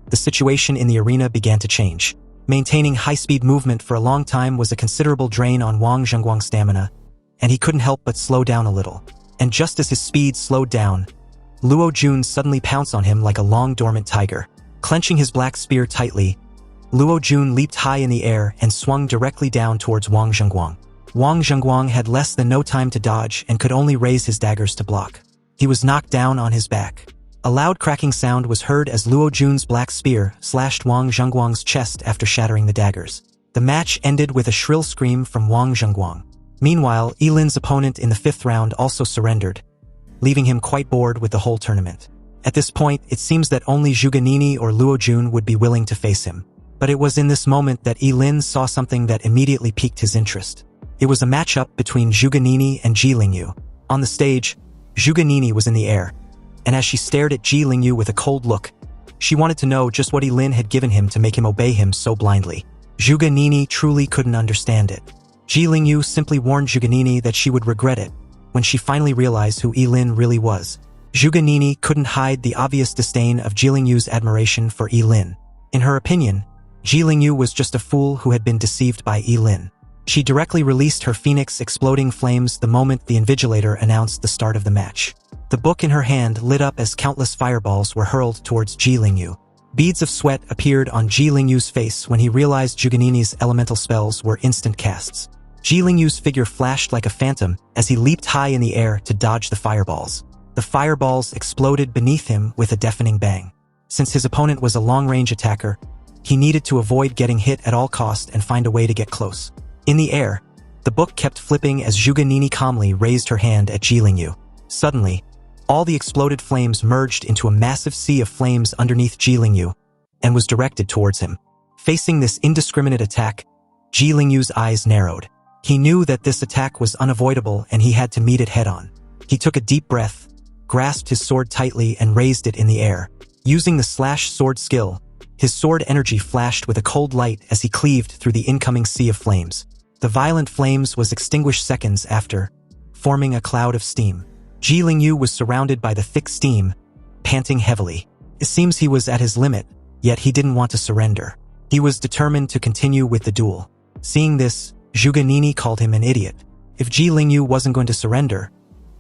the situation in the arena began to change. Maintaining high-speed movement for a long time was a considerable drain on Wang Zhengguang's stamina, and he couldn't help but slow down a little. And just as his speed slowed down, Luo Jun suddenly pounced on him like a long-dormant tiger. Clenching his black spear tightly, Luo Jun leaped high in the air and swung directly down towards Wang Zhengguang. Wang Zhengguang had less than no time to dodge and could only raise his daggers to block. He was knocked down on his back. A loud cracking sound was heard as Luo Jun's black spear slashed Wang Zhengguang's chest after shattering the daggers. The match ended with a shrill scream from Wang Zhengguang. Meanwhile, Ye Lin's opponent in the 5th round also surrendered, leaving him quite bored with the whole tournament. At this point, it seems that only Zhuge Nini or Luo Jun would be willing to face him. But it was in this moment that Ye Lin saw something that immediately piqued his interest. It was a matchup between Zhuge Nini and Ji Lingyu. On the stage, Zhuge Nini was in the air, and as she stared at Ji Lingyu with a cold look, she wanted to know just what Ye Lin had given him to make him obey him so blindly. Zhuge Nini truly couldn't understand it. Ji Lingyu simply warned Zhuge Nini that she would regret it when she finally realized who Ye Lin really was. Zhuge Nini couldn't hide the obvious disdain of Ji Lingyu's admiration for Ye Lin. In her opinion, Ji Lingyu was just a fool who had been deceived by Ye Lin. She directly released her phoenix exploding flames the moment the Invigilator announced the start of the match. The book in her hand lit up as countless fireballs were hurled towards Ji Lingyu. Beads of sweat appeared on Ji Lingyu's face when he realized Zhuge Nini's elemental spells were instant casts. Ji Lingyu's figure flashed like a phantom as he leaped high in the air to dodge the fireballs. The fireballs exploded beneath him with a deafening bang. Since his opponent was a long-range attacker, he needed to avoid getting hit at all costs and find a way to get close. In the air, the book kept flipping as Zhuge Nini calmly raised her hand at Ji Lingyu. Suddenly, all the exploded flames merged into a massive sea of flames underneath Ji Lingyu and was directed towards him. Facing this indiscriminate attack, Ji Lingyu's eyes narrowed. He knew that this attack was unavoidable and he had to meet it head-on. He took a deep breath, grasped his sword tightly and raised it in the air. Using the slash sword skill, his sword energy flashed with a cold light as he cleaved through the incoming sea of flames. The violent flames was extinguished seconds after, forming a cloud of steam. Ji Lingyu was surrounded by the thick steam, panting heavily. It seems he was at his limit, yet he didn't want to surrender. He was determined to continue with the duel. Seeing this, Zhuge Nini called him an idiot. If Ji Lingyu wasn't going to surrender,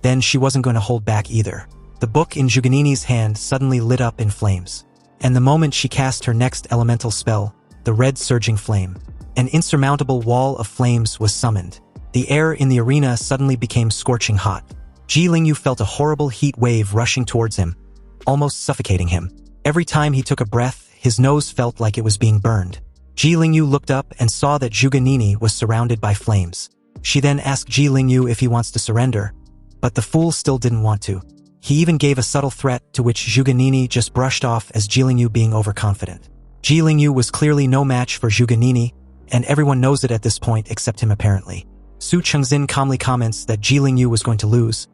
then she wasn't going to hold back either. The book in Zhuge Nini's hand suddenly lit up in flames. And the moment she cast her next elemental spell, the red surging flame, an insurmountable wall of flames was summoned. The air in the arena suddenly became scorching hot. Ji Lingyu felt a horrible heat wave rushing towards him, almost suffocating him. Every time he took a breath, his nose felt like it was being burned. Ji Lingyu looked up and saw that Zhuge Nini was surrounded by flames. She then asked Ji Lingyu if he wants to surrender, but the fool still didn't want to. He even gave a subtle threat to which Zhuge Nini just brushed off as Ji Lingyu being overconfident. Ji Lingyu was clearly no match for Zhuge Nini, and everyone knows it at this point except him apparently. Su Changxin calmly comments that Ji Lingyu was going to lose,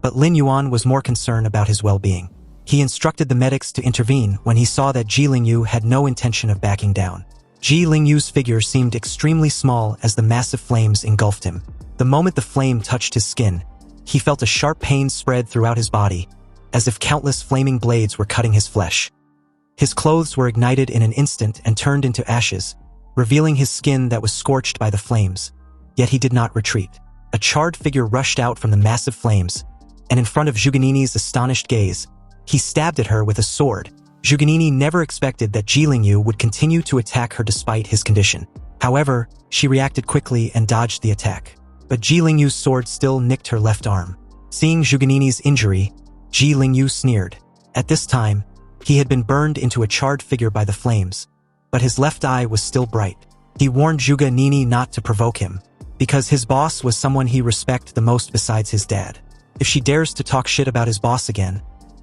but Lin Yuan was more concerned about his well-being. He instructed the medics to intervene when he saw that Ji Lingyu had no intention of backing down. Ji Lingyu's figure seemed extremely small as the massive flames engulfed him. The moment the flame touched his skin, he felt a sharp pain spread throughout his body, as if countless flaming blades were cutting his flesh. His clothes were ignited in an instant and turned into ashes, revealing his skin that was scorched by the flames. Yet he did not retreat. A charred figure rushed out from the massive flames, and in front of Zhuge Nini's astonished gaze, he stabbed at her with a sword. Zhuge Nini never expected that Ji Lingyu would continue to attack her despite his condition. However, she reacted quickly and dodged the attack. But Ji Lingyu's sword still nicked her left arm. Seeing Zhuge Nini's injury, Ji Lingyu sneered. At this time, he had been burned into a charred figure by the flames, but his left eye was still bright. He warned Zhuge Nini not to provoke him, because his boss was someone he respected the most besides his dad. If she dares to talk shit about his boss again,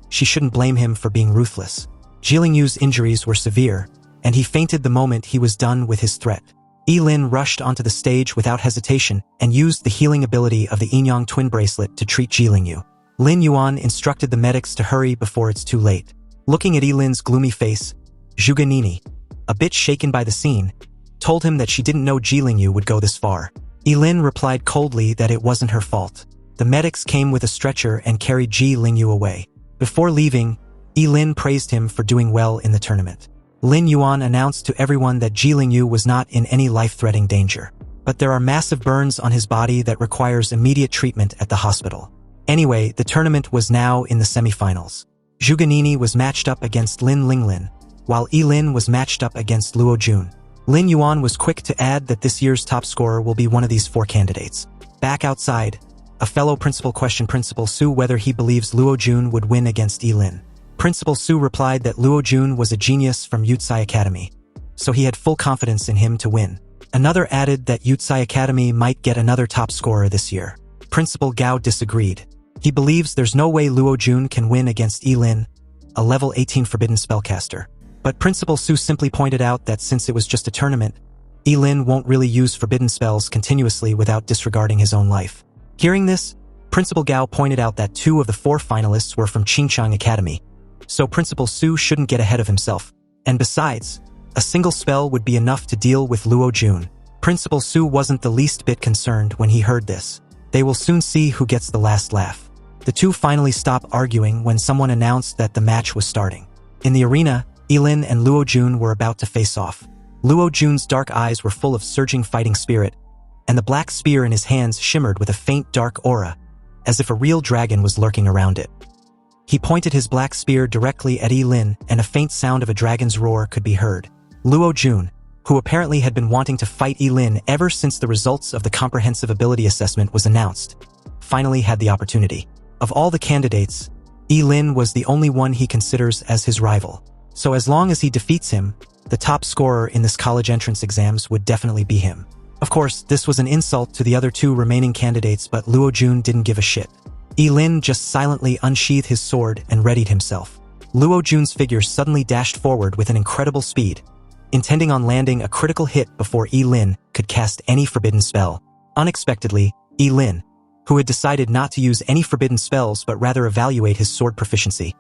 she shouldn't blame him for being ruthless. Ji Lingyu's injuries were severe, and he fainted the moment he was done with his threat. Ye Lin rushed onto the stage without hesitation and used the healing ability of the Yin-Yang twin bracelet to treat Ji Lingyu. Lin Yuan instructed the medics to hurry before it's too late. Looking at Ye Lin's gloomy face, Zhuge Nini, a bit shaken by the scene, told him that she didn't know Ji Lingyu would go this far. Ye Lin replied coldly that it wasn't her fault. The medics came with a stretcher and carried Ji Lingyu away. Before leaving, Ye Lin praised him for doing well in the tournament. Lin Yuan announced to everyone that Jilingyu was not in any life-threatening danger, but there are massive burns on his body that requires immediate treatment at the hospital. Anyway, the tournament was now in the semifinals. Zhu Ganini was matched up against Lin Linglin, while Ye Lin was matched up against Luo Jun. Lin Yuan was quick to add that this year's top scorer will be one of these 4 candidates. Back outside, a fellow principal questioned Principal Su whether he believes Luo Jun would win against Ye Lin. Principal Su replied that Luo Jun was a genius from Yutsai Academy, so he had full confidence in him to win. Another added that Yutsai Academy might get another top scorer this year. Principal Gao disagreed. He believes there's no way Luo Jun can win against Ye Lin, a level 18 Forbidden Spellcaster. But Principal Su simply pointed out that since it was just a tournament, Ye Lin won't really use forbidden spells continuously without disregarding his own life. Hearing this, Principal Gao pointed out that 2 of the 4 finalists were from Qingchang Academy, so Principal Su shouldn't get ahead of himself. And besides, a single spell would be enough to deal with Luo Jun. Principal Su wasn't the least bit concerned when he heard this. They will soon see who gets the last laugh. The 2 finally stopped arguing when someone announced that the match was starting. In the arena, Ye Lin and Luo Jun were about to face off. Luo Jun's dark eyes were full of surging fighting spirit, and the black spear in his hands shimmered with a faint dark aura, as if a real dragon was lurking around it. He pointed his black spear directly at Ye Lin, and a faint sound of a dragon's roar could be heard. Luo Jun, who apparently had been wanting to fight Ye Lin ever since the results of the comprehensive ability assessment was announced, finally had the opportunity. Of all the candidates, Ye Lin was the only one he considers as his rival. So as long as he defeats him, the top scorer in this college entrance exams would definitely be him. Of course, this was an insult to the other 2 remaining candidates, but Luo Jun didn't give a shit. Ye Lin just silently unsheathed his sword and readied himself. Luo Jun's figure suddenly dashed forward with an incredible speed, intending on landing a critical hit before Ye Lin could cast any forbidden spell. Unexpectedly, Ye Lin, who had decided not to use any forbidden spells but rather evaluate his sword proficiency,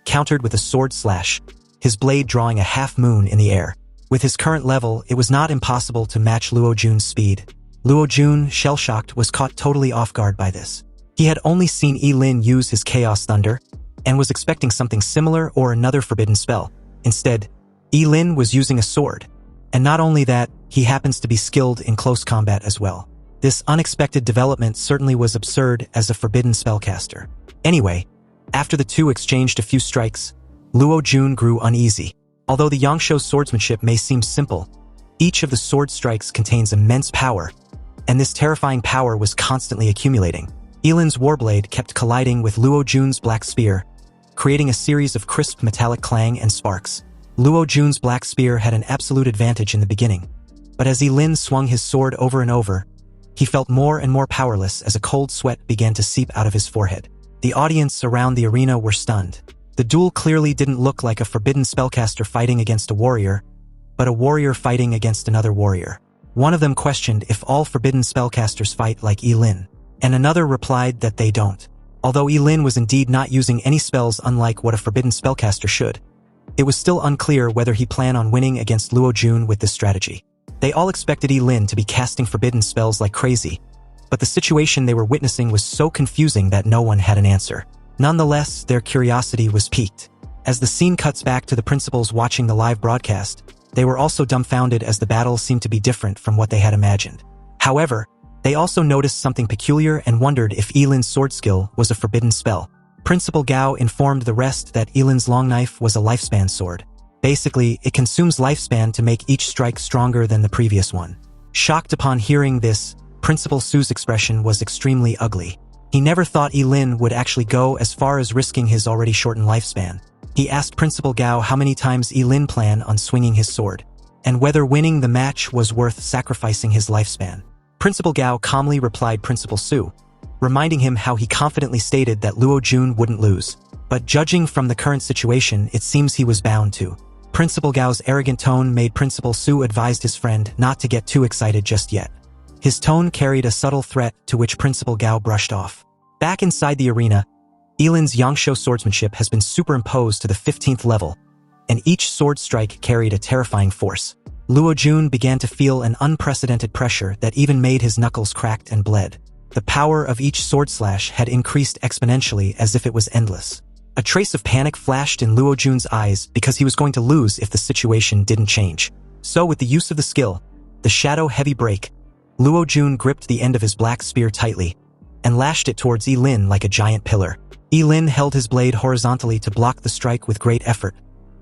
countered with a sword slash, his blade drawing a half-moon in the air. With his current level, it was not impossible to match Luo Jun's speed. Luo Jun, shell-shocked, was caught totally off guard by this. He had only seen Ye Lin use his Chaos Thunder, and was expecting something similar or another forbidden spell. Instead, Ye Lin was using a sword, and not only that, he happens to be skilled in close combat as well. This unexpected development certainly was absurd as a forbidden spellcaster. Anyway, after the 2 exchanged a few strikes, Luo Jun grew uneasy. Although the Yangshuo's swordsmanship may seem simple, each of the sword strikes contains immense power, and this terrifying power was constantly accumulating. Ye Lin's warblade kept colliding with Luo Jun's black spear, creating a series of crisp metallic clang and sparks. Luo Jun's black spear had an absolute advantage in the beginning, but as Ye Lin swung his sword over and over, he felt more and more powerless as a cold sweat began to seep out of his forehead. The audience around the arena were stunned. The duel clearly didn't look like a forbidden spellcaster fighting against a warrior, but a warrior fighting against another warrior. One of them questioned if all forbidden spellcasters fight like Ye Lin, and another replied that they don't. Although Ye Lin was indeed not using any spells unlike what a forbidden spellcaster should, it was still unclear whether he planned on winning against Luo Jun with this strategy. They all expected Ye Lin to be casting forbidden spells like crazy, but the situation they were witnessing was so confusing that no one had an answer. Nonetheless, their curiosity was piqued. As the scene cuts back to the principals watching the live broadcast, they were also dumbfounded as the battle seemed to be different from what they had imagined. However, they also noticed something peculiar and wondered if Ye Lin's sword skill was a forbidden spell. Principal Gao informed the rest that Ye Lin's long knife was a lifespan sword. Basically, it consumes lifespan to make each strike stronger than the previous one. Shocked upon hearing this, Principal Su's expression was extremely ugly. He never thought Ye Lin would actually go as far as risking his already shortened lifespan. He asked Principal Gao how many times Ye Lin planned on swinging his sword, and whether winning the match was worth sacrificing his lifespan. Principal Gao calmly replied Principal Su, reminding him how he confidently stated that Luo Jun wouldn't lose. But judging from the current situation, it seems he was bound to. Principal Gao's arrogant tone made Principal Su advised his friend not to get too excited just yet. His tone carried a subtle threat to which Principal Gao brushed off. Back inside the arena, Ye Lin's Yangshuo swordsmanship has been superimposed to the 15th level, and each sword strike carried a terrifying force. Luo Jun began to feel an unprecedented pressure that even made his knuckles cracked and bled. The power of each sword slash had increased exponentially as if it was endless. A trace of panic flashed in Luo Jun's eyes because he was going to lose if the situation didn't change. So with the use of the skill, the Shadow Heavy Break, Luo Jun gripped the end of his black spear tightly and lashed it towards Ye Lin like a giant pillar. Ye Lin held his blade horizontally to block the strike with great effort,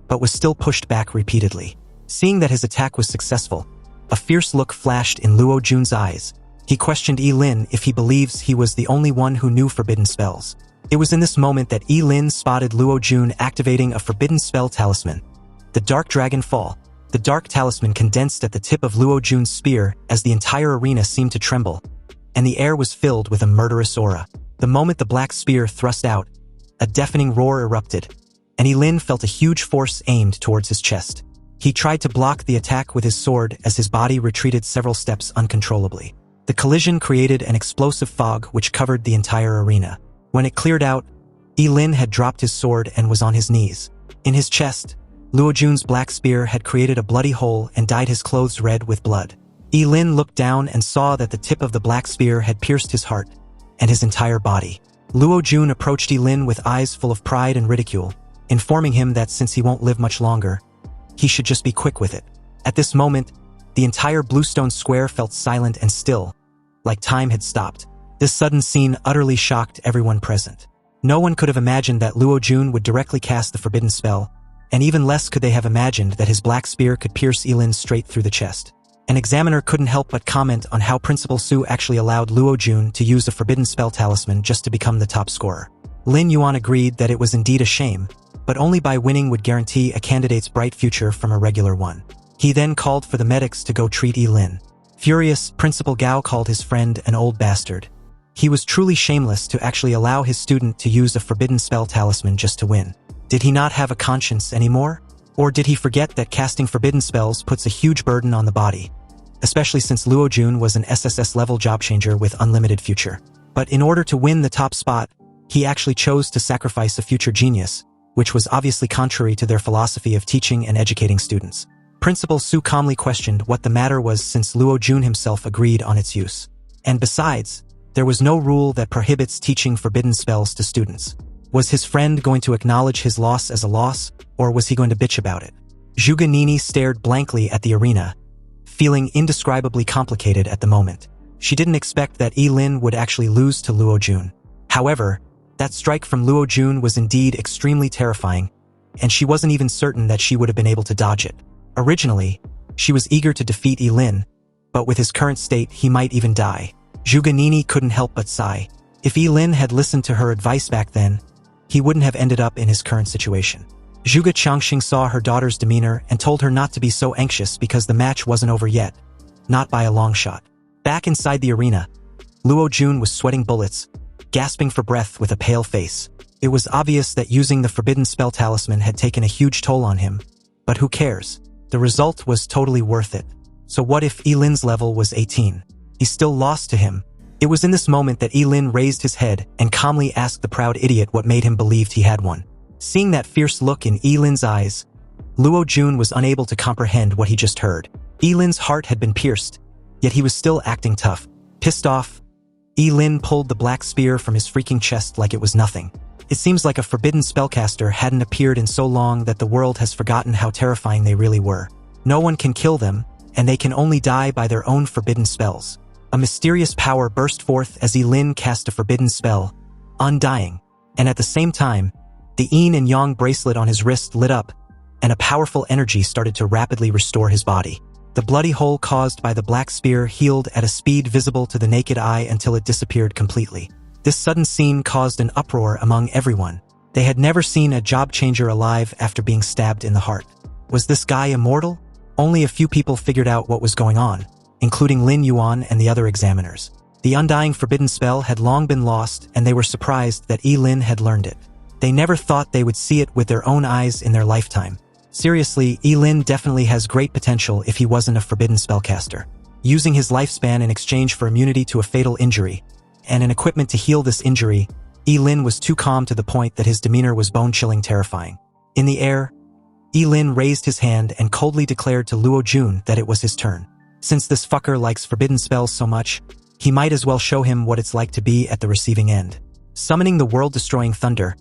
but was still pushed back repeatedly. Seeing that his attack was successful, a fierce look flashed in Luo Jun's eyes. He questioned Ye Lin if he believes he was the only one who knew forbidden spells. It was in this moment that Ye Lin spotted Luo Jun activating a forbidden spell talisman, the Dark Dragon Fall. The dark talisman condensed at the tip of Luo Jun's spear as the entire arena seemed to tremble, and the air was filled with a murderous aura. The moment the black spear thrust out, a deafening roar erupted, and Ye Lin felt a huge force aimed towards his chest. He tried to block the attack with his sword as his body retreated several steps uncontrollably. The collision created an explosive fog which covered the entire arena. When it cleared out, Ye Lin had dropped his sword and was on his knees. In his chest, Luo Jun's black spear had created a bloody hole and dyed his clothes red with blood. Ye Lin looked down and saw that the tip of the black spear had pierced his heart and his entire body. Luo Jun approached Ye Lin with eyes full of pride and ridicule, informing him that since he won't live much longer, he should just be quick with it. At this moment, the entire Bluestone Square felt silent and still, like time had stopped. This sudden scene utterly shocked everyone present. No one could have imagined that Luo Jun would directly cast the forbidden spell, and even less could they have imagined that his black spear could pierce Ye Lin straight through the chest. An examiner couldn't help but comment on how Principal Su actually allowed Luo Jun to use a forbidden spell talisman just to become the top scorer. Lin Yuan agreed that it was indeed a shame, but only by winning would guarantee a candidate's bright future from a regular one. He then called for the medics to go treat Ye Lin. Furious, Principal Gao called his friend an old bastard. He was truly shameless to actually allow his student to use a forbidden spell talisman just to win. Did he not have a conscience anymore? Or did he forget that casting forbidden spells puts a huge burden on the body, especially since Luo Jun was an SSS-level job changer with unlimited future? But in order to win the top spot, he actually chose to sacrifice a future genius, which was obviously contrary to their philosophy of teaching and educating students. Principal Su calmly questioned what the matter was since Luo Jun himself agreed on its use. And besides, there was no rule that prohibits teaching forbidden spells to students. Was his friend going to acknowledge his loss as a loss, or was he going to bitch about it? Zhuge Nini stared blankly at the arena, feeling indescribably complicated at the moment. She didn't expect that Ye Lin would actually lose to Luo Jun. However, that strike from Luo Jun was indeed extremely terrifying, and she wasn't even certain that she would have been able to dodge it. Originally, she was eager to defeat Ye Lin, but with his current state he might even die. Zhuge Nini couldn't help but sigh. If Ye Lin had listened to her advice back then, he wouldn't have ended up in his current situation. Zhuge Changxing saw her daughter's demeanor and told her not to be so anxious because the match wasn't over yet, not by a long shot. Back inside the arena, Luo Jun was sweating bullets, gasping for breath with a pale face. It was obvious that using the forbidden spell talisman had taken a huge toll on him, but who cares? The result was totally worth it. So what if Ye Lin's level was 18? He still lost to him. It was in this moment that Ye Lin raised his head and calmly asked the proud idiot what made him believe he had won. Seeing that fierce look in Ye Lin's eyes, Luo Jun was unable to comprehend what he just heard. Ye Lin's heart had been pierced, yet he was still acting tough. Pissed off, Ye Lin pulled the black spear from his freaking chest like it was nothing. It seems like a forbidden spellcaster hadn't appeared in so long that the world has forgotten how terrifying they really were. No one can kill them, and they can only die by their own forbidden spells. A mysterious power burst forth as Ye Lin cast a forbidden spell, Undying, and at the same time, the yin and yang bracelet on his wrist lit up, and a powerful energy started to rapidly restore his body. The bloody hole caused by the black spear healed at a speed visible to the naked eye until it disappeared completely. This sudden scene caused an uproar among everyone. They had never seen a job changer alive after being stabbed in the heart. Was this guy immortal? Only a few people figured out what was going on, including Lin Yuan and the other examiners. The undying forbidden spell had long been lost, and they were surprised that Ye Lin had learned it. They never thought they would see it with their own eyes in their lifetime. Seriously, Ye Lin definitely has great potential if he wasn't a forbidden spellcaster. Using his lifespan in exchange for immunity to a fatal injury, and an equipment to heal this injury, Ye Lin was too calm to the point that his demeanor was bone-chilling terrifying. In the air, Ye Lin raised his hand and coldly declared to Luo Jun that it was his turn. Since this fucker likes forbidden spells so much, he might as well show him what it's like to be at the receiving end. Summoning the world-destroying thunder,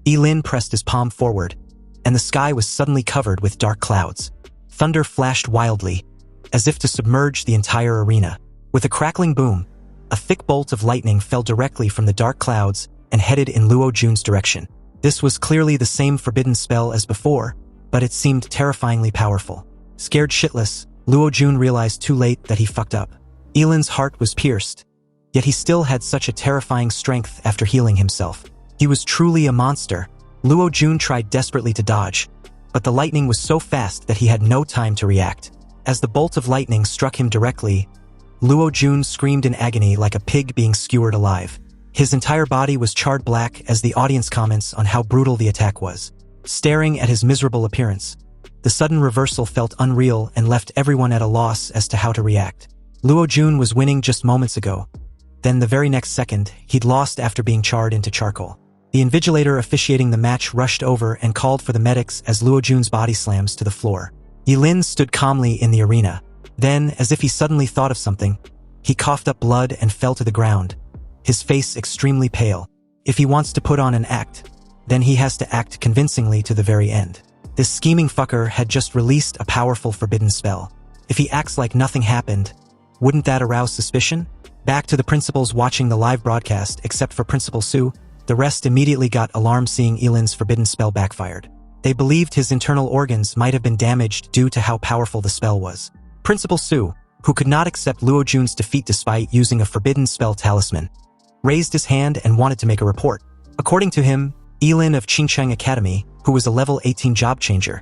Ye Lin pressed his palm forward, and the sky was suddenly covered with dark clouds. Thunder flashed wildly, as if to submerge the entire arena. With a crackling boom, a thick bolt of lightning fell directly from the dark clouds and headed in Luo Jun's direction. This was clearly the same forbidden spell as before, but it seemed terrifyingly powerful. Scared shitless, Luo Jun realized too late that he fucked up. Ye Lin's heart was pierced, yet he still had such a terrifying strength after healing himself. He was truly a monster. Luo Jun tried desperately to dodge, but the lightning was so fast that he had no time to react. As the bolt of lightning struck him directly, Luo Jun screamed in agony like a pig being skewered alive. His entire body was charred black as the audience comments on how brutal the attack was. Staring at his miserable appearance, the sudden reversal felt unreal and left everyone at a loss as to how to react. Luo Jun was winning just moments ago. Then the very next second, he'd lost after being charred into charcoal. The invigilator officiating the match rushed over and called for the medics as Luo Jun's body slams to the floor. Ye Lin stood calmly in the arena. Then, as if he suddenly thought of something, he coughed up blood and fell to the ground, his face extremely pale. If he wants to put on an act, then he has to act convincingly to the very end. This scheming fucker had just released a powerful forbidden spell. If he acts like nothing happened, wouldn't that arouse suspicion? Back to the principals watching the live broadcast, except for Principal Su, the rest immediately got alarmed seeing Ye Lin's forbidden spell backfired. They believed his internal organs might have been damaged due to how powerful the spell was. Principal Su, who could not accept Luo Jun's defeat despite using a forbidden spell talisman, raised his hand and wanted to make a report. According to him, Ye Lin of Qingcheng Academy, who was a level 18 job changer,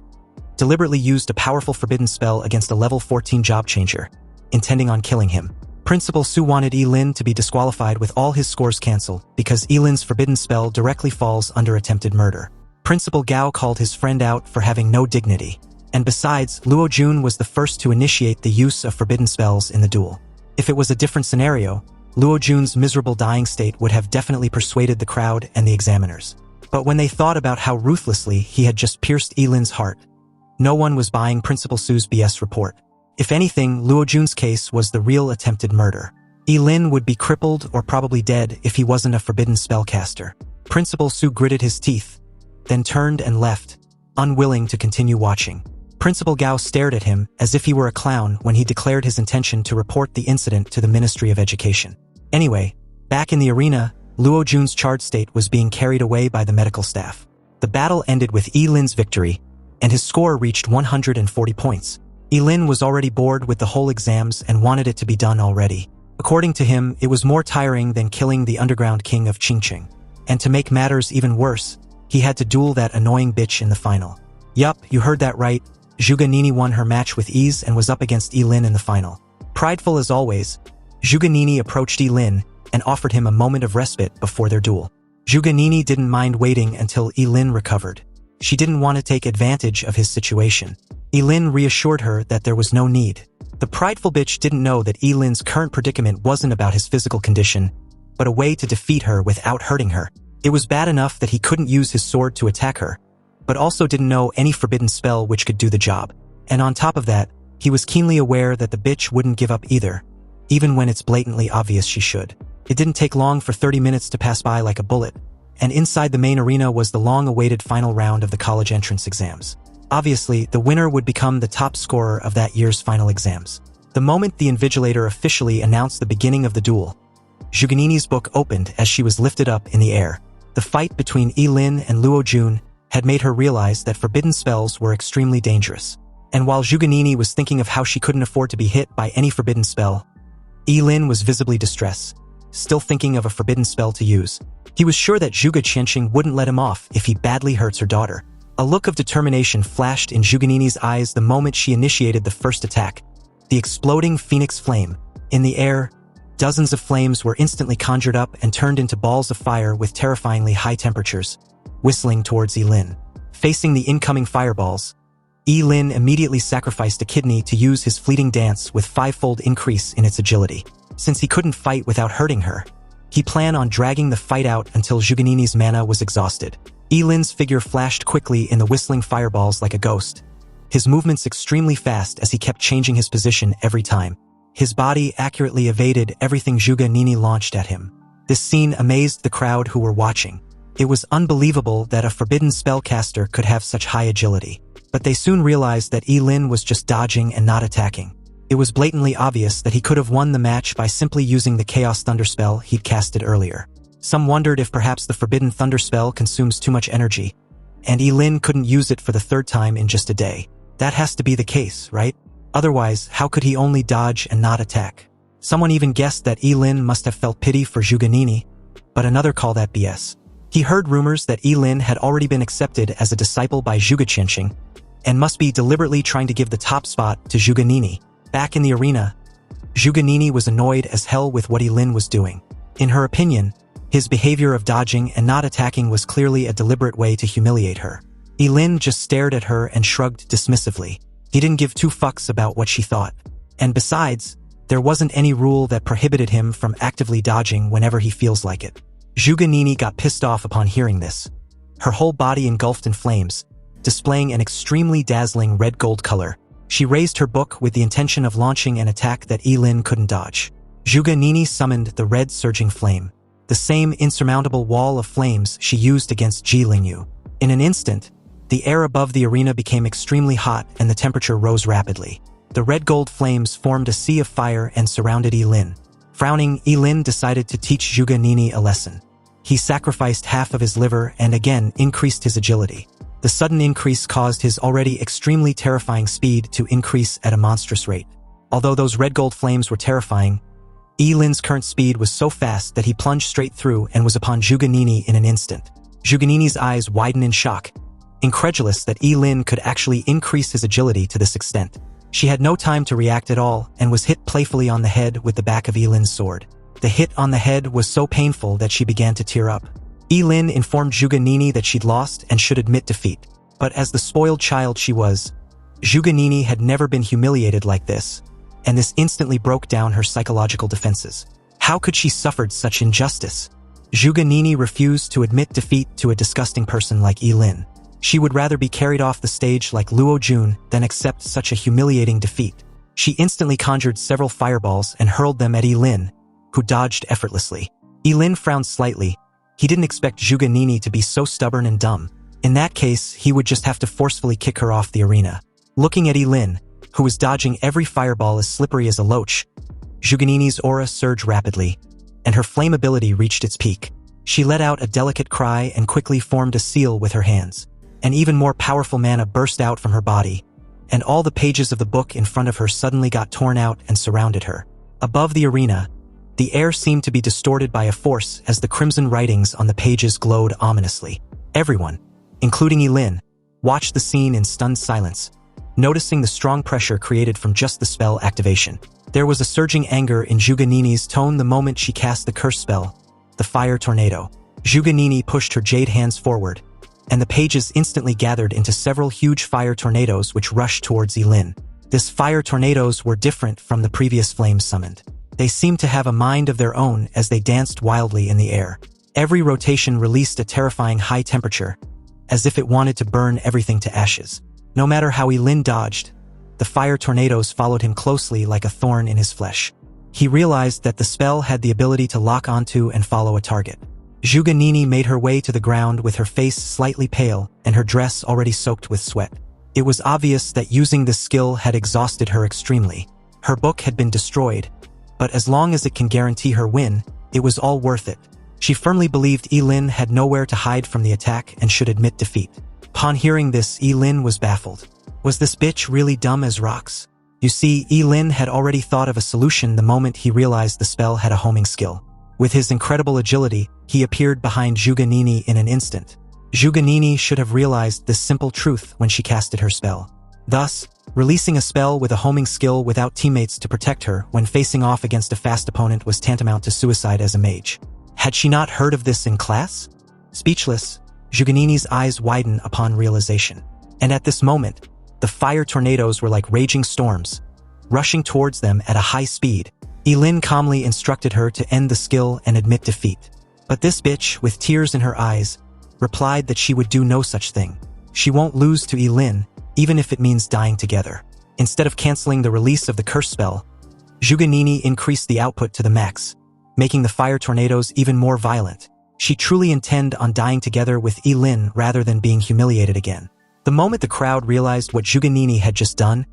deliberately used a powerful forbidden spell against a level 14 job changer, intending on killing him. Principal Su wanted Ye Lin to be disqualified with all his scores cancelled because Ye Lin's forbidden spell directly falls under attempted murder. Principal Gao called his friend out for having no dignity. And besides, Luo Jun was the first to initiate the use of forbidden spells in the duel. If it was a different scenario, Luo Jun's miserable dying state would have definitely persuaded the crowd and the examiners. But when they thought about how ruthlessly he had just pierced Ye Lin's heart, no one was buying Principal Su's BS report. If anything, Luo Jun's case was the real attempted murder. Ye Lin would be crippled or probably dead if he wasn't a forbidden spellcaster. Principal Su gritted his teeth, then turned and left, unwilling to continue watching. Principal Gao stared at him as if he were a clown when he declared his intention to report the incident to the Ministry of Education. Anyway, back in the arena, Luo Jun's charred state was being carried away by the medical staff. The battle ended with Ye Lin's victory, and his score reached 140 points. Ye Lin was already bored with the whole exams and wanted it to be done already. According to him, it was more tiring than killing the underground king of Qingcheng. And to make matters even worse, he had to duel that annoying bitch in the final. Yup, you heard that right. Zhuge Nini won her match with ease and was up against Ye Lin in the final. Prideful as always, Zhuge Nini approached Ye Lin and offered him a moment of respite before their duel. Zhuge Nini didn't mind waiting until Ye Lin recovered. She didn't want to take advantage of his situation. Ye Lin reassured her that there was no need. The prideful bitch didn't know that Ye Lin's current predicament wasn't about his physical condition, but a way to defeat her without hurting her. It was bad enough that he couldn't use his sword to attack her, but also didn't know any forbidden spell which could do the job. And on top of that, he was keenly aware that the bitch wouldn't give up either, even when it's blatantly obvious she should. It didn't take long for 30 minutes to pass by like a bullet, and inside the main arena was the long-awaited final round of the college entrance exams. Obviously, the winner would become the top scorer of that year's final exams. The moment the invigilator officially announced the beginning of the duel, Zhuge Nini's book opened as she was lifted up in the air. The fight between Ye Lin and Luo Jun had made her realize that forbidden spells were extremely dangerous. And while Zhuge Nini was thinking of how she couldn't afford to be hit by any forbidden spell, Ye Lin was visibly distressed, still thinking of a forbidden spell to use. He was sure that Zhuge Qianqing wouldn't let him off if he badly hurts her daughter. A look of determination flashed in Zhuge Nini's eyes the moment she initiated the first attack. The exploding phoenix flame. In the air, dozens of flames were instantly conjured up and turned into balls of fire with terrifyingly high temperatures, whistling towards Ye Lin. Facing the incoming fireballs, Ye Lin immediately sacrificed a kidney to use his fleeting dance with 5-fold increase in its agility. Since he couldn't fight without hurting her, he planned on dragging the fight out until Zhuge Nini's mana was exhausted. Ye Lin's figure flashed quickly in the whistling fireballs like a ghost, his movements extremely fast as he kept changing his position every time. His body accurately evaded everything Zhuge Nini launched at him. This scene amazed the crowd who were watching. It was unbelievable that a forbidden spellcaster could have such high agility. But they soon realized that Ye Lin was just dodging and not attacking. It was blatantly obvious that he could have won the match by simply using the Chaos Thunder spell he'd casted earlier. Some wondered if perhaps the Forbidden Thunder spell consumes too much energy, and Ye Lin couldn't use it for the third time in just a day. That has to be the case, right? Otherwise, how could he only dodge and not attack? Someone even guessed that Ye Lin must have felt pity for Zhuge Nini, but another called that BS. He heard rumors that Ye Lin had already been accepted as a disciple by Zhuge Qianxing, and must be deliberately trying to give the top spot to Zhuge Nini. Back in the arena, Zhuge Nini was annoyed as hell with what Ye Lin was doing. In her opinion, his behavior of dodging and not attacking was clearly a deliberate way to humiliate her. Ye Lin just stared at her and shrugged dismissively. He didn't give two fucks about what she thought. And besides, there wasn't any rule that prohibited him from actively dodging whenever he feels like it. Zhuge Nini got pissed off upon hearing this. Her whole body engulfed in flames, displaying an extremely dazzling red-gold color. She raised her book with the intention of launching an attack that Ye Lin couldn't dodge. Zhuge Nini summoned the red surging flame, the same insurmountable wall of flames she used against Ji Lingyu. In an instant, the air above the arena became extremely hot and the temperature rose rapidly. The red-gold flames formed a sea of fire and surrounded Ye Lin. Frowning, Ye Lin decided to teach Zhuge Nini a lesson. He sacrificed half of his liver and again increased his agility. The sudden increase caused his already extremely terrifying speed to increase at a monstrous rate. Although those red gold flames were terrifying, Ye Lin's current speed was so fast that he plunged straight through and was upon Zhuge Nini in an instant. Zhuge Nini's eyes widened in shock, incredulous that Ye Lin could actually increase his agility to this extent. She had no time to react at all and was hit playfully on the head with the back of Ye Lin's sword. The hit on the head was so painful that she began to tear up. Ye Lin informed Zhuge Nini that she'd lost and should admit defeat. But as the spoiled child she was, Zhuge Nini had never been humiliated like this, and this instantly broke down her psychological defenses. How could she suffer such injustice? Zhuge Nini refused to admit defeat to a disgusting person like Ye Lin. She would rather be carried off the stage like Luo Jun than accept such a humiliating defeat. She instantly conjured several fireballs and hurled them at Ye Lin, who dodged effortlessly. Ye Lin frowned slightly. He didn't expect Zhuge Nini to be so stubborn and dumb. In that case, he would just have to forcefully kick her off the arena. Looking at Ye Lin, who was dodging every fireball as slippery as a loach, Zhuge Nini's aura surged rapidly, and her flammability reached its peak. She let out a delicate cry and quickly formed a seal with her hands. An even more powerful mana burst out from her body, and all the pages of the book in front of her suddenly got torn out and surrounded her. Above the arena, the air seemed to be distorted by a force as the crimson writings on the pages glowed ominously. Everyone, including Ye Lin, watched the scene in stunned silence, noticing the strong pressure created from just the spell activation. There was a surging anger in Zhuge Nini's tone the moment she cast the curse spell, the Fire Tornado. Zhuge Nini pushed her jade hands forward, and the pages instantly gathered into several huge fire tornadoes which rushed towards Ye Lin. These fire tornadoes were different from the previous flames summoned. They seemed to have a mind of their own as they danced wildly in the air. Every rotation released a terrifying high temperature, as if it wanted to burn everything to ashes. No matter how Ye Lin dodged, the fire tornadoes followed him closely like a thorn in his flesh. He realized that the spell had the ability to lock onto and follow a target. Zhuge Nini made her way to the ground with her face slightly pale and her dress already soaked with sweat. It was obvious that using this skill had exhausted her extremely. Her book had been destroyed, but as long as it can guarantee her win, it was all worth it. She firmly believed Ye Lin had nowhere to hide from the attack and should admit defeat. Upon hearing this, Ye Lin was baffled. Was this bitch really dumb as rocks? You see, Ye Lin had already thought of a solution the moment he realized the spell had a homing skill. With his incredible agility, he appeared behind Zhuge Nini in an instant. Zhuge Nini should have realized this simple truth when she casted her spell. Thus, releasing a spell with a homing skill without teammates to protect her when facing off against a fast opponent was tantamount to suicide as a mage. Had she not heard of this in class? Speechless, Zhuge Nini's eyes widened upon realization. And at this moment, the fire tornadoes were like raging storms, rushing towards them at a high speed. Ye Lin calmly instructed her to end the skill and admit defeat. But this bitch, with tears in her eyes, replied that she would do no such thing. She won't lose to Ye Lin, even if it means dying together. Instead of canceling the release of the curse spell, Zhuge Nini increased the output to the max, making the fire tornadoes even more violent. she truly intended on dying together with Ye Lin rather than being humiliated again. The moment the crowd realized what Zhuge Nini had just done,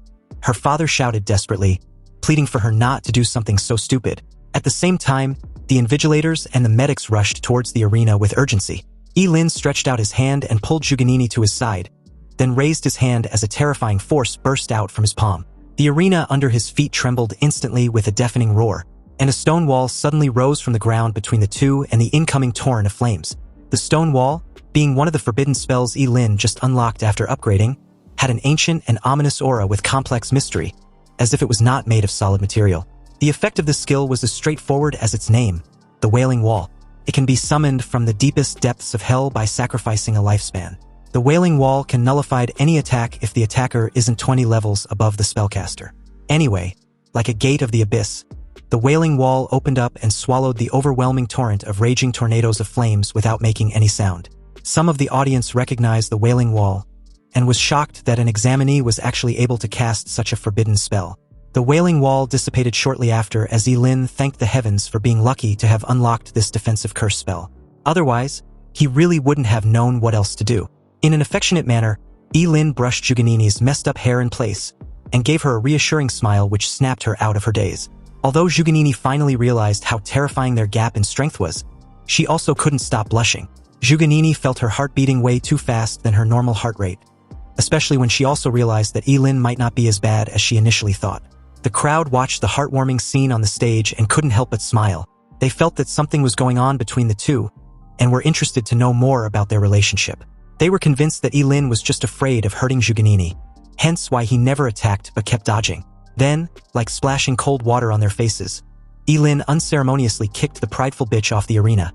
her father shouted desperately, pleading for her not to do something so stupid. At the same time, the invigilators and the medics rushed towards the arena with urgency. Ye Lin stretched out his hand and pulled Zhuge Nini to his side, then raised his hand as a terrifying force burst out from his palm. The arena under his feet trembled instantly with a deafening roar, and a stone wall suddenly rose from the ground between the two and the incoming torrent of flames. The stone wall, being one of the forbidden spells Ye Lin just unlocked after upgrading, had an ancient and ominous aura with complex mystery, as if it was not made of solid material. The effect of this skill was as straightforward as its name, the Wailing Wall. It can be summoned from the deepest depths of hell by sacrificing a lifespan. The Wailing Wall can nullify any attack if the attacker isn't 20 levels above the spellcaster. Anyway, like a gate of the abyss, the Wailing Wall opened up and swallowed the overwhelming torrent of raging tornadoes of flames without making any sound. Some of the audience recognized the Wailing Wall and was shocked that an examinee was actually able to cast such a forbidden spell. The Wailing Wall dissipated shortly after as Ye Lin thanked the heavens for being lucky to have unlocked this defensive curse spell. Otherwise, he really wouldn't have known what else to do. In an affectionate manner, Ye Lin brushed Zhuge Nini's messed up hair in place and gave her a reassuring smile which snapped her out of her daze. Although Zhuge Nini finally realized how terrifying their gap in strength was, she also couldn't stop blushing. Zhuge Nini felt her heart beating way too fast than her normal heart rate, especially when she also realized that Ye Lin might not be as bad as she initially thought. The crowd watched the heartwarming scene on the stage and couldn't help but smile. They felt that something was going on between the two and were interested to know more about their relationship. They were convinced that Ye Lin was just afraid of hurting Zhuge Nini, hence why he never attacked but kept dodging. Then, like splashing cold water on their faces, Ye Lin unceremoniously kicked the prideful bitch off the arena,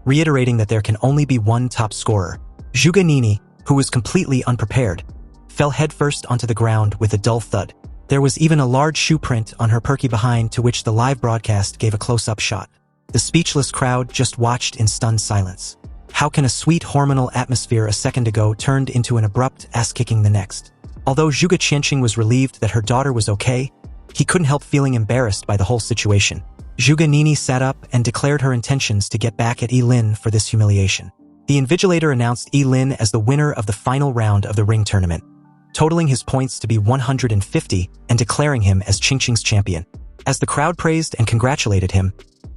reiterating that there can only be one top scorer. Zhuge Nini, who was completely unprepared, fell headfirst onto the ground with a dull thud. There was even a large shoe print on her perky behind to which the live broadcast gave a close-up shot. The speechless crowd just watched in stunned silence. How can a sweet hormonal atmosphere a second ago turned into an abrupt ass-kicking the next? Although Zhuge Qianqing was relieved that her daughter was okay, he couldn't help feeling embarrassed by the whole situation. Zhuge Nini sat up and declared her intentions to get back at Ye Lin for this humiliation. The invigilator announced Ye Lin as the winner of the final round of the ring tournament, totaling his points to be 150 and declaring him as Qingqing's champion. As the crowd praised and congratulated him,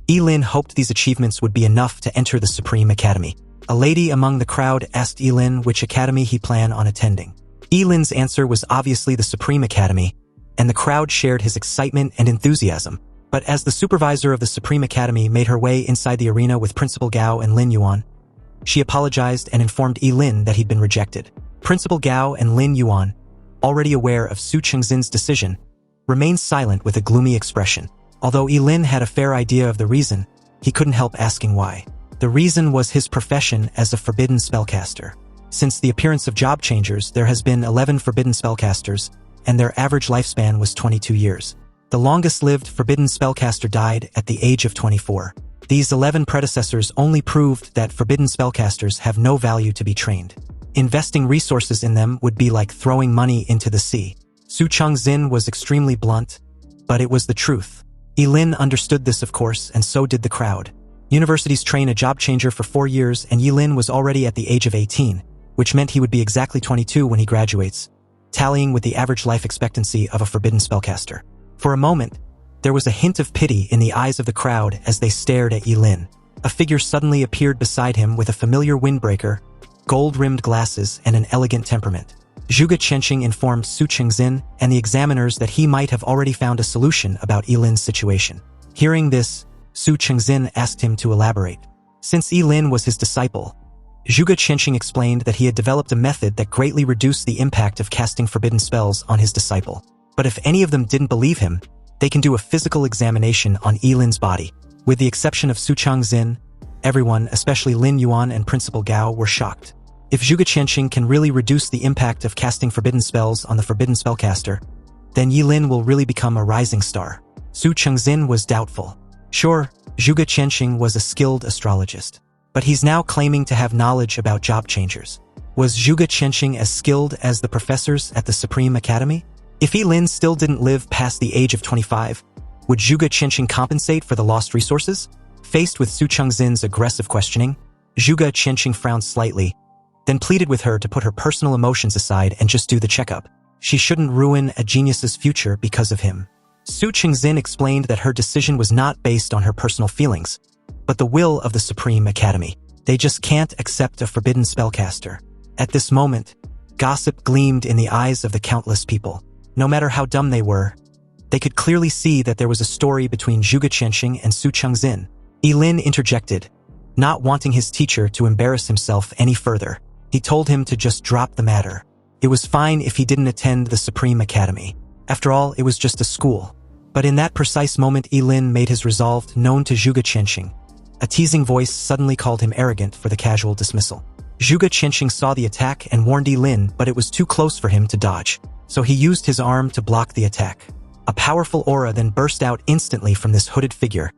Ye Lin hoped these achievements would be enough to enter the Supreme Academy. A lady among the crowd asked Ye Lin which academy he planned on attending. Ye Lin's answer was obviously the Supreme Academy, and the crowd shared his excitement and enthusiasm. But as the supervisor of the Supreme Academy made her way inside the arena with Principal Gao and Lin Yuan, she apologized and informed Ye Lin that he'd been rejected. Principal Gao and Lin Yuan, already aware of Su Chengxin's decision, remained silent with a gloomy expression. Although Ye Lin had a fair idea of the reason, he couldn't help asking why. The reason was his profession as a Forbidden Spellcaster. Since the appearance of job changers, there has been 11 Forbidden Spellcasters, and their average lifespan was 22 years. The longest-lived Forbidden Spellcaster died at the age of 24. These 11 predecessors only proved that Forbidden Spellcasters have no value to be trained. Investing resources in them would be like throwing money into the sea. Su Chengxin was extremely blunt, but it was the truth. Ye Lin understood this, of course, and so did the crowd. Universities train a job changer for 4 years, and Ye Lin was already at the age of 18, which meant he would be exactly 22 when he graduates, tallying with the average life expectancy of a Forbidden Spellcaster. For a moment, there was a hint of pity in the eyes of the crowd as they stared at Ye Lin. A figure suddenly appeared beside him with a familiar windbreaker, gold-rimmed glasses, and an elegant temperament. Zhuge Qianqing informed Su Chengxin and the examiners that he might have already found a solution about Ye Lin's situation. Hearing this, Su Chengxin asked him to elaborate. Since Ye Lin was his disciple, Zhuge Qianqing explained that he had developed a method that greatly reduced the impact of casting forbidden spells on his disciple. But if any of them didn't believe him, they can do a physical examination on Ye Lin's body. With the exception of Su Chengxin, everyone, especially Lin Yuan and Principal Gao, were shocked. If Zhuge Qianqing can really reduce the impact of casting forbidden spells on the Forbidden Spellcaster, then Ye Lin will really become a rising star. Su Chengxin was doubtful. Sure, Zhuge Qianqing was a skilled astrologist, but he's now claiming to have knowledge about job changers. Was Zhuge Qianqing as skilled as the professors at the Supreme Academy? If Ye Lin still didn't live past the age of 25, would Zhuge Qianqing compensate for the lost resources? Faced with Su Chengxin's aggressive questioning, Zhuge Qianqing frowned slightly, then pleaded with her to put her personal emotions aside and just do the checkup. She shouldn't ruin a genius's future because of him. Su Qingzin explained that her decision was not based on her personal feelings, but the will of the Supreme Academy. They just can't accept a forbidden spellcaster. At this moment, gossip gleamed in the eyes of the countless people. No matter how dumb they were, they could clearly see that there was a story between Zhuge Qianqing and Su Qingzin. Ye Lin interjected, not wanting his teacher to embarrass himself any further. He told him to just drop the matter. It was fine if he didn't attend the Supreme Academy. After all, it was just a school. But in that precise moment, Ye Lin made his resolve known to Zhuge Qianqing. A teasing voice suddenly called him arrogant for the casual dismissal. Zhuge Qianqing saw the attack and warned Ye Lin, but it was too close for him to dodge, so he used his arm to block the attack. A powerful aura then burst out instantly from this hooded figure,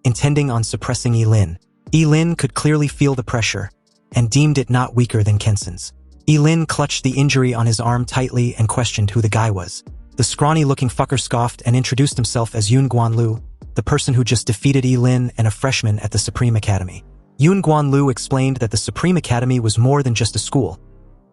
intending on suppressing Ye Lin. Ye Lin could clearly feel the pressure, and deemed it not weaker than Kenson's. Ye Lin clutched the injury on his arm tightly and questioned who the guy was. The scrawny-looking fucker scoffed and introduced himself as Yun Guanlu, the person who just defeated Ye Lin and a freshman at the Supreme Academy. Yun Guanlu explained that the Supreme Academy was more than just a school,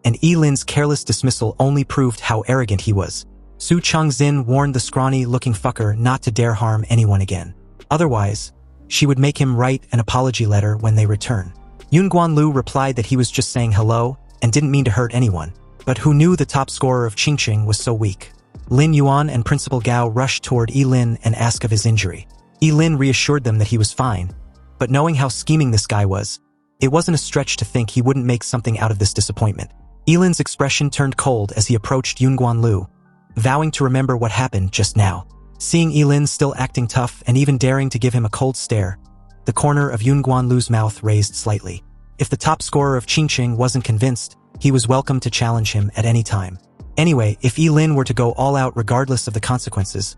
and Ye Lin's careless dismissal only proved how arrogant he was. Su Qingzin warned the scrawny-looking fucker not to dare harm anyone again. Otherwise, she would make him write an apology letter when they return. Yun Guanlu replied that he was just saying hello and didn't mean to hurt anyone, but who knew the top scorer of Qingqing was so weak. Lin Yuan and Principal Gao rushed toward Ye Lin and asked of his injury. Ye Lin reassured them that he was fine, but knowing how scheming this guy was, it wasn't a stretch to think he wouldn't make something out of this disappointment. Ye Lin's expression turned cold as he approached Yun Guanlu, vowing to remember what happened just now. Seeing Ye Lin still acting tough and even daring to give him a cold stare, the corner of Yun Guanlu's mouth raised slightly. If the top scorer of Qingqing wasn't convinced, he was welcome to challenge him at any time. Anyway, if Ye Lin were to go all out regardless of the consequences,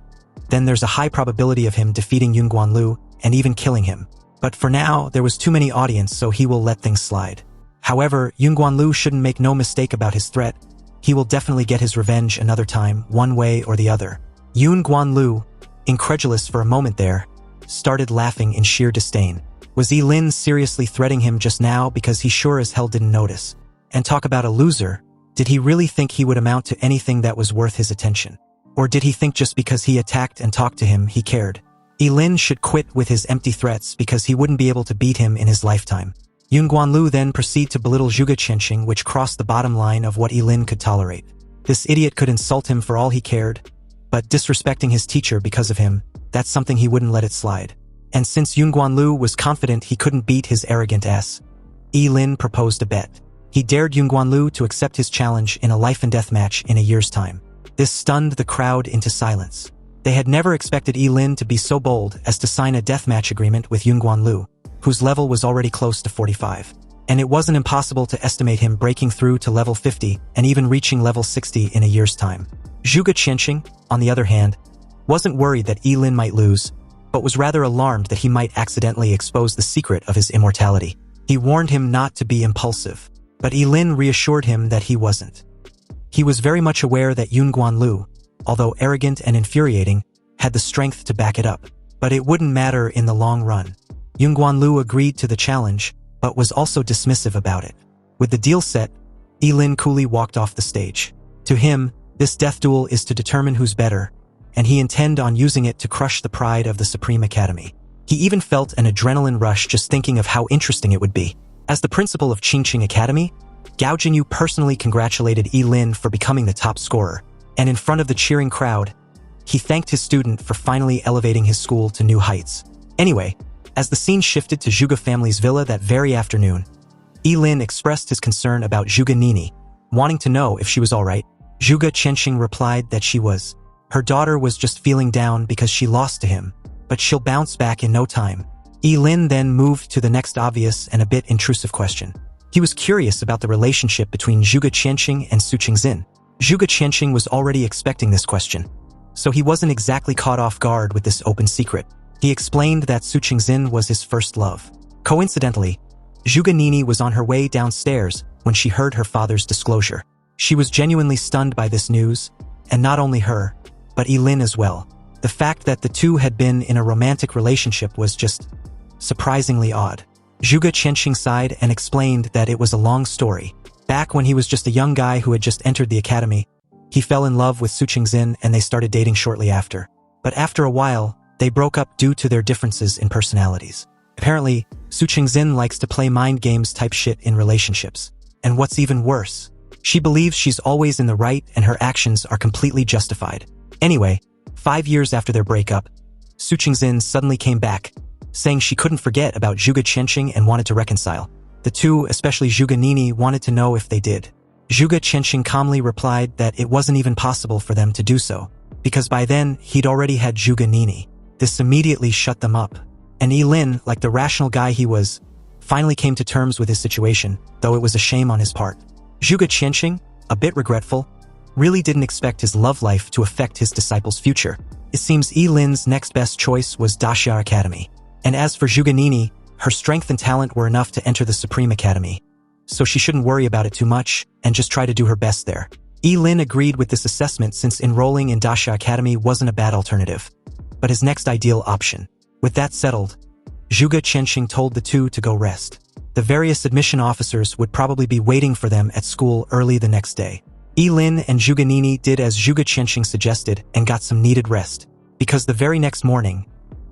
then there's a high probability of him defeating Yun Guanlu and even killing him. But for now, there was too many audience, so he will let things slide. However, Yun Guanlu shouldn't make no mistake about his threat. He will definitely get his revenge another time, one way or the other. Yun Guanlu, incredulous for a moment there, started laughing in sheer disdain. Was Ye Lin seriously threatening him just now because he sure as hell didn't notice? And talk about a loser, did he really think he would amount to anything that was worth his attention? Or did he think just because he attacked and talked to him, he cared? Ye Lin should quit with his empty threats because he wouldn't be able to beat him in his lifetime. Yun Guanlu then proceeded to belittle Zhuge Qianqing, which crossed the bottom line of what Ye Lin could tolerate. This idiot could insult him for all he cared, but disrespecting his teacher because of him, that's something he wouldn't let it slide. And since Yun Guanlu was confident he couldn't beat his arrogant ass, Ye Lin proposed a bet. He dared Yun Guanlu to accept his challenge in a life-and-death match in a year's time. This stunned the crowd into silence. They had never expected Ye Lin to be so bold as to sign a deathmatch agreement with Yun Guanlu, whose level was already close to 45. And it wasn't impossible to estimate him breaking through to level 50 and even reaching level 60 in a year's time. Zhuge Qianqing, on the other hand, wasn't worried that Ye Lin might lose, but was rather alarmed that he might accidentally expose the secret of his immortality. He warned him not to be impulsive, but Ye Lin reassured him that he wasn't. He was very much aware that Yun Guanlu, although arrogant and infuriating, had the strength to back it up, but it wouldn't matter in the long run. Yun Guanlu agreed to the challenge, but was also dismissive about it. With the deal set, Ye Lin coolly walked off the stage. To him, this death duel is to determine who's better, and he intended on using it to crush the pride of the Supreme Academy. He even felt an adrenaline rush just thinking of how interesting it would be. As the principal of Qingqing Academy, Gao Jinyu personally congratulated Ye Lin for becoming the top scorer, and in front of the cheering crowd, he thanked his student for finally elevating his school to new heights. Anyway, as the scene shifted to Zhuge family's villa that very afternoon, Ye Lin expressed his concern about Zhuge Nini, wanting to know if she was alright. Zhuge Qianqing replied that she was. Her daughter was just feeling down because she lost to him, but she'll bounce back in no time. Ye Lin then moved to the next obvious and a bit intrusive question. He was curious about the relationship between Zhuge Qianqing and Su Qingzin. Zhuge Qianqing was already expecting this question, so he wasn't exactly caught off guard with this open secret. He explained that Su Qingzin was his first love. Coincidentally, Zhuge Nini was on her way downstairs when she heard her father's disclosure. She was genuinely stunned by this news, and not only her, but Ye Lin as well. The fact that the two had been in a romantic relationship was just surprisingly odd. Zhuge Qianxing sighed and explained that it was a long story. Back when he was just a young guy who had just entered the academy, he fell in love with Su Qingxin and they started dating shortly after. But after a while, they broke up due to their differences in personalities. Apparently, Su Qingxin likes to play mind games type shit in relationships. And what's even worse, she believes she's always in the right and her actions are completely justified. Anyway, 5 years after their breakup, Su Qingxin suddenly came back, saying she couldn't forget about Zhuge Qianxing and wanted to reconcile. The two, especially Zhuge Nini, wanted to know if they did. Zhuge Qianxing calmly replied that it wasn't even possible for them to do so, because by then he'd already had Zhuge Nini. This immediately shut them up, and Ye Lin, like the rational guy he was, finally came to terms with his situation, though it was a shame on his part. Zhuge Qianxing, a bit regretful, really didn't expect his love life to affect his disciple's future. It seems Ye Lin's next best choice was Daxia Academy. And as for Zhuge Nini, her strength and talent were enough to enter the Supreme Academy, so she shouldn't worry about it too much and just try to do her best there. Ye Lin agreed with this assessment since enrolling in Daxia Academy wasn't a bad alternative, but his next ideal option. With that settled, Zhuge Qianxing told the two to go rest. The various admission officers would probably be waiting for them at school early the next day. Ye Lin and Zhuge Nini did as Zhuge Qianxing suggested and got some needed rest, because the very next morning,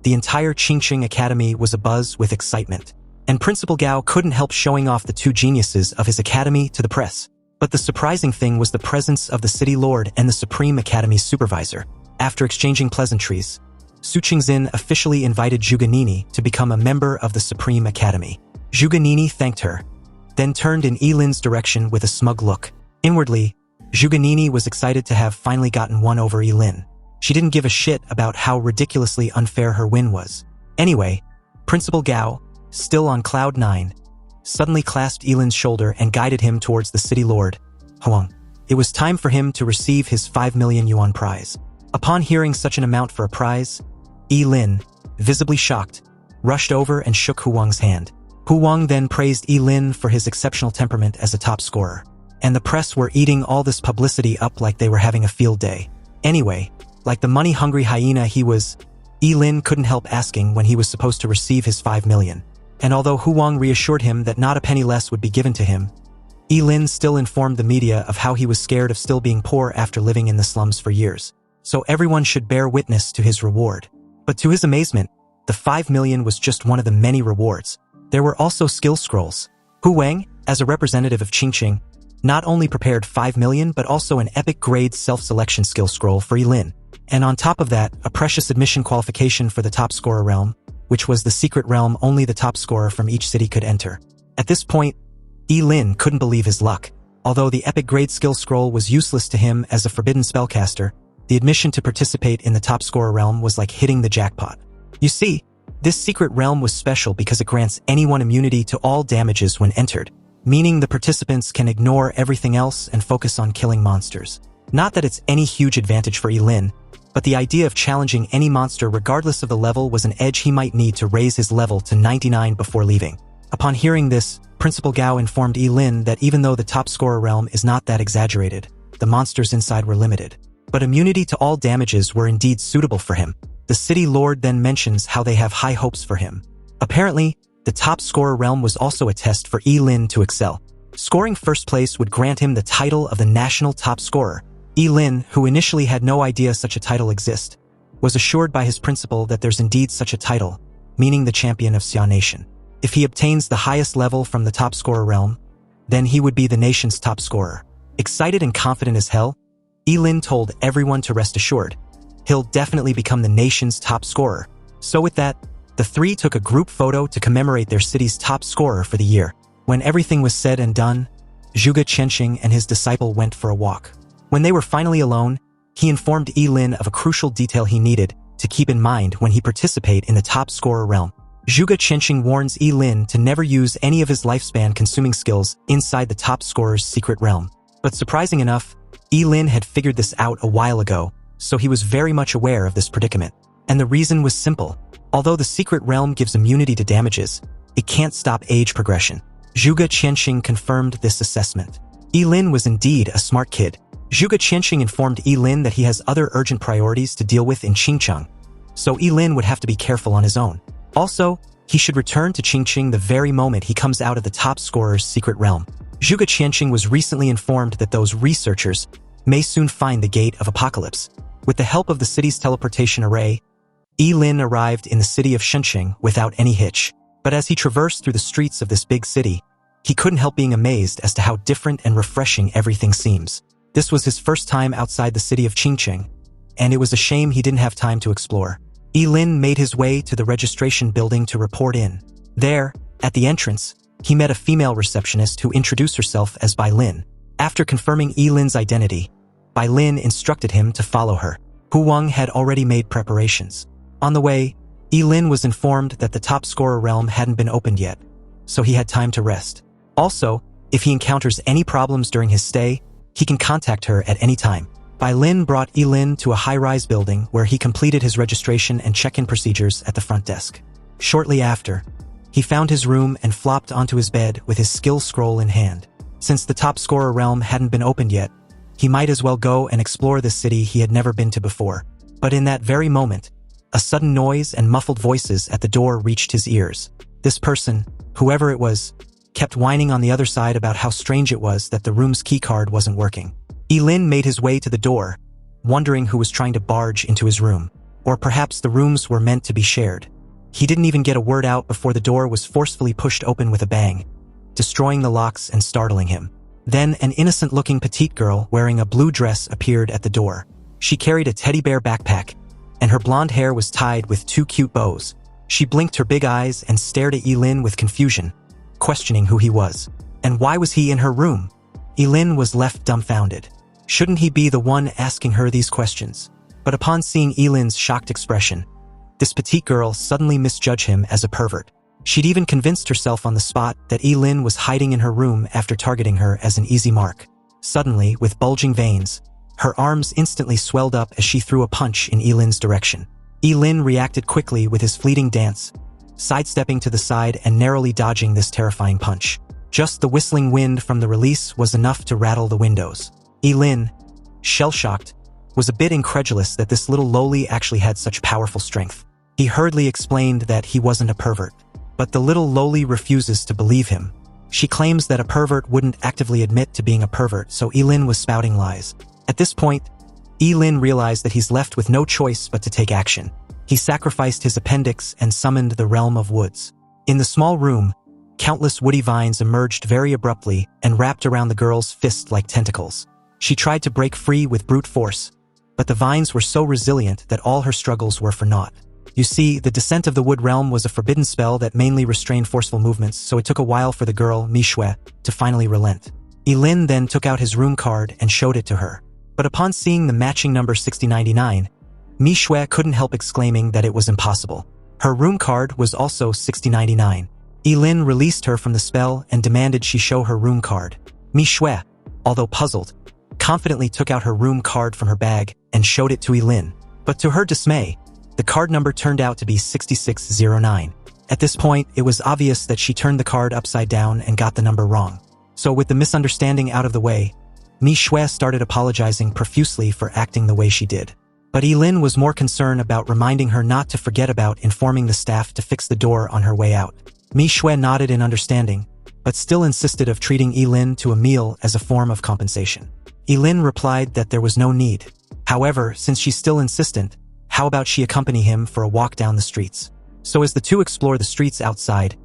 the entire Qingqing Academy was abuzz with excitement, and Principal Gao couldn't help showing off the two geniuses of his academy to the press. But the surprising thing was the presence of the City Lord and the Supreme Academy's supervisor. After exchanging pleasantries, Su Qingxin officially invited Zhuge Nini to become a member of the Supreme Academy. Zhuge Nini thanked her, then turned in Ye Lin's direction with a smug look. Inwardly, Zhuge Nini was excited to have finally gotten one over Ye Lin. She didn't give a shit about how ridiculously unfair her win was. Anyway, Principal Gao, still on cloud 9, suddenly clasped Ye Lin's shoulder and guided him towards the City Lord, Huang. It was time for him to receive his 5 million yuan prize. Upon hearing such an amount for a prize, Ye Lin, visibly shocked, rushed over and shook Huang's hand. Huang then praised Ye Lin for his exceptional temperament as a top scorer, and the press were eating all this publicity up like they were having a field day. Anyway, like the money-hungry hyena he was, Ye Lin couldn't help asking when he was supposed to receive his 5 million. And although Huang reassured him that not a penny less would be given to him, Ye Lin still informed the media of how he was scared of still being poor after living in the slums for years. So everyone should bear witness to his reward. But to his amazement, the 5 million was just one of the many rewards. There were also skill scrolls. Hu Wang, as a representative of Qingqing, not only prepared 5 million but also an epic grade self-selection skill scroll for Ye Lin. And on top of that, a precious admission qualification for the top scorer realm, which was the secret realm only the top scorer from each city could enter. At this point, Ye Lin couldn't believe his luck. Although the epic grade skill scroll was useless to him as a forbidden spellcaster, the admission to participate in the top scorer realm was like hitting the jackpot. You see, this secret realm was special because it grants anyone immunity to all damages when entered, meaning the participants can ignore everything else and focus on killing monsters. Not that it's any huge advantage for Ye Lin, but the idea of challenging any monster regardless of the level was an edge he might need to raise his level to 99 before leaving. Upon hearing this, Principal Gao informed Ye Lin that even though the top scorer realm is not that exaggerated, the monsters inside were limited. But immunity to all damages were indeed suitable for him. The City Lord then mentions how they have high hopes for him. Apparently, the top scorer realm was also a test for Ye Lin to excel. Scoring first place would grant him the title of the national top scorer. Ye Lin, who initially had no idea such a title exists, was assured by his principal that there's indeed such a title, meaning the champion of Xia Nation. If he obtains the highest level from the top scorer realm, then he would be the nation's top scorer. Excited and confident as hell, Ye Lin told everyone to rest assured. He'll definitely become the nation's top scorer. So with that, the three took a group photo to commemorate their city's top scorer for the year. When everything was said and done, Zhuge Qianxing and his disciple went for a walk. When they were finally alone, he informed Ye Lin of a crucial detail he needed to keep in mind when he participate in the top scorer realm. Zhuge Qianxing warns Ye Lin to never use any of his lifespan-consuming skills inside the top scorer's secret realm. But surprising enough, Ye Lin had figured this out a while ago, so he was very much aware of this predicament. And the reason was simple. Although the secret realm gives immunity to damages, it can't stop age progression. Zhuge Qianxing confirmed this assessment. Ye Lin was indeed a smart kid. Zhuge Qianxing informed Ye Lin that he has other urgent priorities to deal with in Qingcheng, so Ye Lin would have to be careful on his own. Also, he should return to Qingqing the very moment he comes out of the top scorer's secret realm. Zhuge Qianqing was recently informed that those researchers may soon find the Gate of Apocalypse. With the help of the city's teleportation array, Ye Lin arrived in the city of Shenzhen without any hitch. But as he traversed through the streets of this big city, he couldn't help being amazed as to how different and refreshing everything seems. This was his first time outside the city of Qingqing, and it was a shame he didn't have time to explore. Ye Lin made his way to the registration building to report in. There, at the entrance, he met a female receptionist who introduced herself as Bai Lin. After confirming Ye Lin's identity, Bai Lin instructed him to follow her. Hu Wang had already made preparations. On the way, Ye Lin was informed that the top scorer realm hadn't been opened yet, so he had time to rest. Also, if he encounters any problems during his stay, he can contact her at any time. Bai Lin brought Ye Lin to a high-rise building where he completed his registration and check-in procedures at the front desk. Shortly after, he found his room and flopped onto his bed with his skill scroll in hand. Since the top scorer realm hadn't been opened yet, he might as well go and explore this city he had never been to before. But in that very moment, a sudden noise and muffled voices at the door reached his ears. This person, whoever it was, kept whining on the other side about how strange it was that the room's keycard wasn't working. Ye Lin made his way to the door, wondering who was trying to barge into his room. Or perhaps the rooms were meant to be shared. He didn't even get a word out before the door was forcefully pushed open with a bang, destroying the locks and startling him. Then an innocent-looking petite girl wearing a blue dress appeared at the door. She carried a teddy bear backpack, and her blonde hair was tied with 2 cute bows. She blinked her big eyes and stared at Ye Lin with confusion, questioning who he was. And why was he in her room? Ye Lin was left dumbfounded. Shouldn't he be the one asking her these questions? But upon seeing Ye Lin's shocked expression, this petite girl suddenly misjudged him as a pervert. She'd even convinced herself on the spot that Ye Lin was hiding in her room after targeting her as an easy mark. Suddenly, with bulging veins, her arms instantly swelled up as she threw a punch in Ye Lin's direction. Ye Lin reacted quickly with his fleeting dance, sidestepping to the side and narrowly dodging this terrifying punch. Just the whistling wind from the release was enough to rattle the windows. Ye Lin, shell-shocked, was a bit incredulous that this little loli actually had such powerful strength. He hurriedly explained that he wasn't a pervert. But the little loli refuses to believe him. She claims that a pervert wouldn't actively admit to being a pervert, so Ye Lin was spouting lies. At this point, Ye Lin realized that he's left with no choice but to take action. He sacrificed his appendix and summoned the realm of woods. In the small room, countless woody vines emerged very abruptly and wrapped around the girl's fist like tentacles. She tried to break free with brute force, but the vines were so resilient that all her struggles were for naught. You see, the Descent of the Wood Realm was a forbidden spell that mainly restrained forceful movements, so it took a while for the girl, Manhwa, to finally relent. Ye Lin then took out his room card and showed it to her. But upon seeing the matching number 6099, Manhwa couldn't help exclaiming that it was impossible. Her room card was also 6099. Ye Lin released her from the spell and demanded she show her room card. Manhwa, although puzzled, confidently took out her room card from her bag and showed it to Ye Lin. But to her dismay, the card number turned out to be 6609. At this point, it was obvious that she turned the card upside down and got the number wrong. So with the misunderstanding out of the way, Manhwa started apologizing profusely for acting the way she did. But Ye Lin was more concerned about reminding her not to forget about informing the staff to fix the door on her way out. Manhwa nodded in understanding, but still insisted of treating Ye Lin to a meal as a form of compensation. Ye Lin replied that there was no need. However, since she's still insistent, how about she accompany him for a walk down the streets? So as the two explore the streets outside,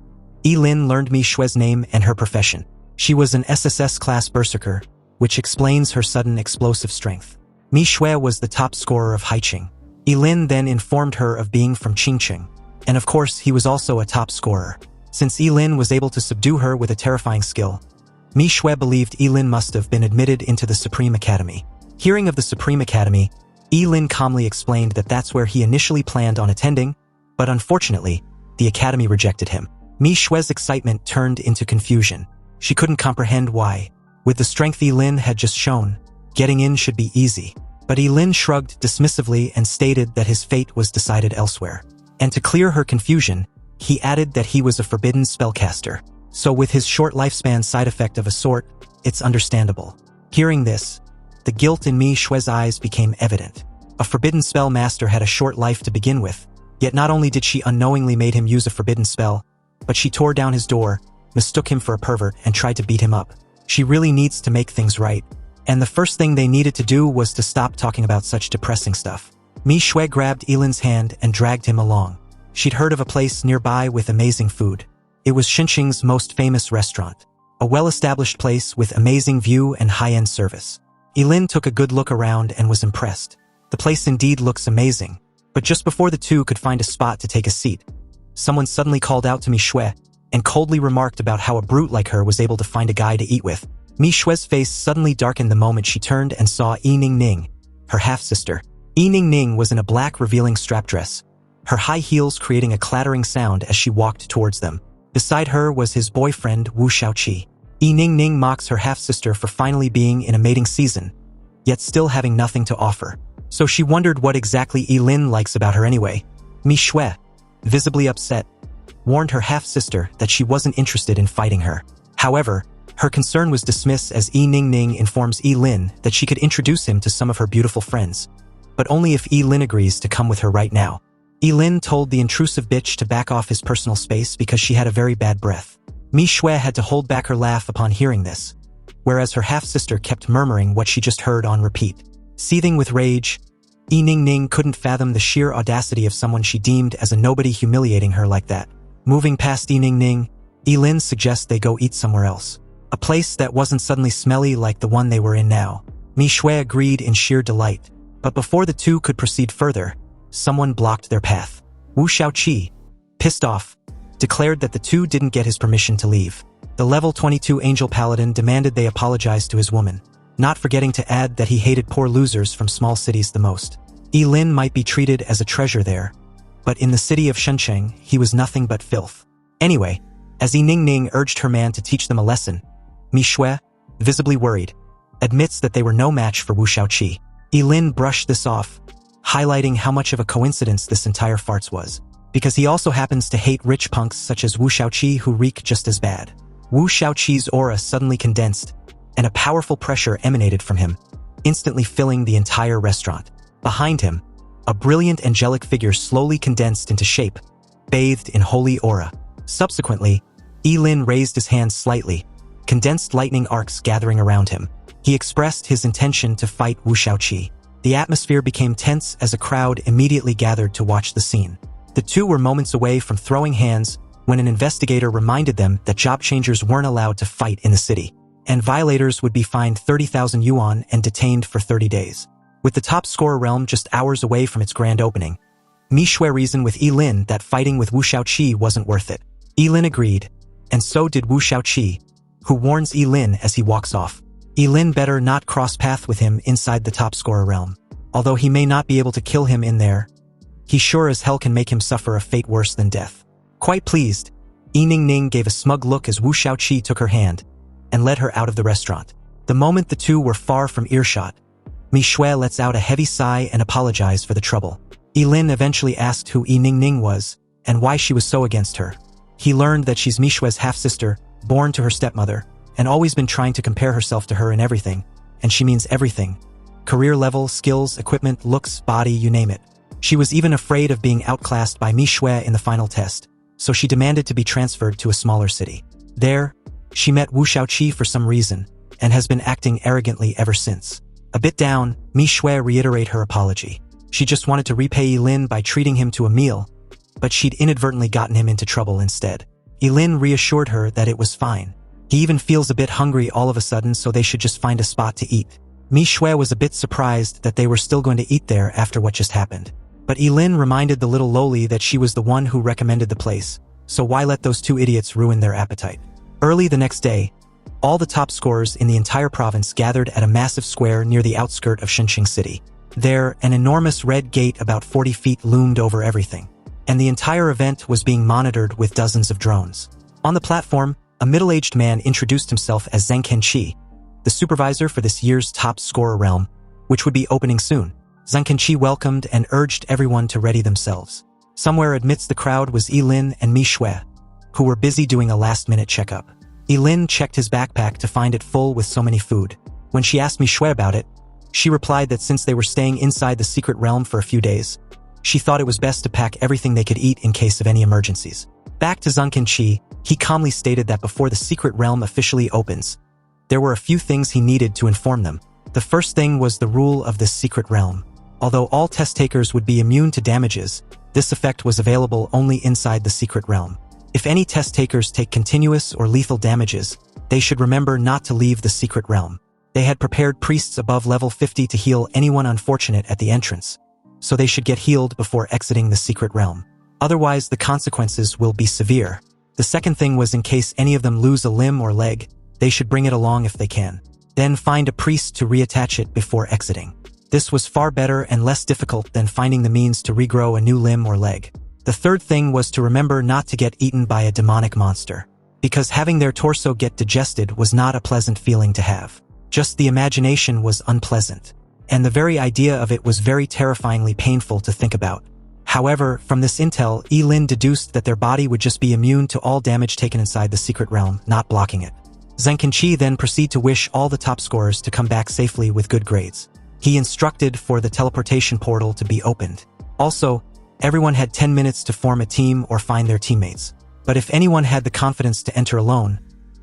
Ye Lin learned Manhwa's name and her profession. She was an SSS-Class berserker, which explains her sudden explosive strength. Manhwa was the top scorer of Haiqing. Ye Lin then informed her of being from Qingqing. And of course, he was also a top scorer. Since Ye Lin was able to subdue her with a terrifying skill, Manhwa believed Ye Lin must have been admitted into the Supreme Academy. Hearing of the Supreme Academy, Ye Lin calmly explained that that's where he initially planned on attending, but unfortunately, the Academy rejected him. Manhwa's excitement turned into confusion. She couldn't comprehend why. With the strength Ye Lin had just shown, getting in should be easy. But Ye Lin shrugged dismissively and stated that his fate was decided elsewhere. And to clear her confusion, he added that he was a forbidden spellcaster. So with his short lifespan side effect of a sort, it's understandable. Hearing this, the guilt in Manhwa's eyes became evident. A forbidden spell master had a short life to begin with, Yet not only did she unknowingly made him use a forbidden spell, but she tore down his door, mistook him for a pervert, and tried to beat him up. She really needs to make things right. And the first thing they needed to do was to stop talking about such depressing stuff. Mi Shui grabbed Ye Lin's hand and dragged him along. She'd heard of a place nearby with amazing food. It was Xinqing's most famous restaurant. A well-established place with amazing view and high-end service. Ye Lin took a good look around and was impressed. The place indeed looks amazing. But just before the two could find a spot to take a seat, someone suddenly called out to Mi Shui and coldly remarked about how a brute like her was able to find a guy to eat with. Mi Shui's face suddenly darkened the moment she turned and saw Ye Ning, her half-sister. Ye Ning was in a black revealing strap dress, her high heels creating a clattering sound as she walked towards them. Beside her was his boyfriend Wu Shaoqi. Ye Ning mocks her half-sister for finally being in a mating season, yet still having nothing to offer. So she wondered what exactly Ye Lin likes about her anyway. Mi Shui, visibly upset, warned her half-sister that she wasn't interested in fighting her. However, her concern was dismissed as Ye Ning informs Ye Lin that she could introduce him to some of her beautiful friends, but only if Ye Lin agrees to come with her right now. Ye Lin told the intrusive bitch to back off his personal space because she had a very bad breath. Mi Shui had to hold back her laugh upon hearing this, whereas her half-sister kept murmuring what she just heard on repeat. Seething with rage, Ye Ning couldn't fathom the sheer audacity of someone she deemed as a nobody humiliating her like that. Moving past Ye Ning, Ye Lin suggests they go eat somewhere else. A place that wasn't suddenly smelly like the one they were in now. Mi Shui agreed in sheer delight. But before the two could proceed further, someone blocked their path. Wu Shaoqi, pissed off, declared that the two didn't get his permission to leave. The level 22 Angel Paladin demanded they apologize to his woman, not forgetting to add that he hated poor losers from small cities the most. Ye Lin might be treated as a treasure there, but in the city of Shenzhen, he was nothing but filth. Anyway, as Ye Ning urged her man to teach them a lesson, Mi Shui, visibly worried, admits that they were no match for Wu Shaoqi. Ye Lin brushed this off, highlighting how much of a coincidence this entire farce was, because he also happens to hate rich punks such as Wu Shaoqi who reek just as bad. Wu Shaoqi's aura suddenly condensed, and a powerful pressure emanated from him, instantly filling the entire restaurant. Behind him, a brilliant angelic figure slowly condensed into shape, bathed in holy aura. Subsequently, Ye Lin raised his hands slightly, condensed lightning arcs gathering around him. He expressed his intention to fight Wu Shaoqi. The atmosphere became tense as a crowd immediately gathered to watch the scene. The two were moments away from throwing hands when an investigator reminded them that job changers weren't allowed to fight in the city, and violators would be fined 30,000 yuan and detained for 30 days. With the top scorer realm just hours away from its grand opening, Mi Shui reasoned with Ye Lin that fighting with Wu Shaoqi wasn't worth it. Ye Lin agreed, and so did Wu Shaoqi, who warns Ye Lin as he walks off. Ye Lin better not cross path with him inside the top scorer realm. Although he may not be able to kill him in there, he sure as hell can make him suffer a fate worse than death. Quite pleased, Ye Ning gave a smug look as Wu Shaoqi took her hand and led her out of the restaurant. The moment the two were far from earshot, Mi Shui lets out a heavy sigh and apologized for the trouble. Ye Lin eventually asked who Ye Ning was and why she was so against her. He learned that she's Mi Shui's half-sister, born to her stepmother, and always been trying to compare herself to her in everything, and she means everything. Career level, skills, equipment, looks, body, you name it. She was even afraid of being outclassed by Mi Shui in the final test, so she demanded to be transferred to a smaller city. There, she met Wu Shaoqi for some reason, and has been acting arrogantly ever since. A bit down, Mi Shui reiterated her apology. She just wanted to repay Ye Lin by treating him to a meal, but she'd inadvertently gotten him into trouble instead. Ye Lin reassured her that it was fine. He even feels a bit hungry all of a sudden, so they should just find a spot to eat. Mi Shui was a bit surprised that they were still going to eat there after what just happened. But Ye Lin reminded the little lowly that she was the one who recommended the place, so why let those two idiots ruin their appetite? Early the next day, all the top scorers in the entire province gathered at a massive square near the outskirt of Shenzhen City. There, an enormous red gate about 40 feet loomed over everything, and the entire event was being monitored with dozens of drones. On the platform, a middle-aged man introduced himself as Zhang Kenqi, the supervisor for this year's top scorer realm, which would be opening soon. Zhang Kenqi welcomed and urged everyone to ready themselves. Somewhere amidst the crowd was Ye Lin and Mi Shui, who were busy doing a last-minute checkup. Ye Lin checked his backpack to find it full with so many food. When she asked Mi Shui about it, she replied that since they were staying inside the secret realm for a few days, she thought it was best to pack everything they could eat in case of any emergencies. Back to Zhengqi, he calmly stated that before the secret realm officially opens, there were a few things he needed to inform them. The first thing was the rule of this secret realm. Although all test takers would be immune to damages, this effect was available only inside the secret realm. If any test takers take continuous or lethal damages, they should remember not to leave the secret realm. They had prepared priests above level 50 to heal anyone unfortunate at the entrance, so they should get healed before exiting the secret realm. Otherwise, the consequences will be severe. The second thing was in case any of them lose a limb or leg, they should bring it along if they can. Then find a priest to reattach it before exiting. This was far better and less difficult than finding the means to regrow a new limb or leg. The third thing was to remember not to get eaten by a demonic monster, because having their torso get digested was not a pleasant feeling to have. Just the imagination was unpleasant, and the very idea of it was very terrifyingly painful to think about. However, from this intel, Ye Lin deduced that their body would just be immune to all damage taken inside the secret realm, not blocking it. Zhengqi then proceeded to wish all the top scorers to come back safely with good grades. He instructed for the teleportation portal to be opened. Also, everyone had 10 minutes to form a team or find their teammates. But if anyone had the confidence to enter alone,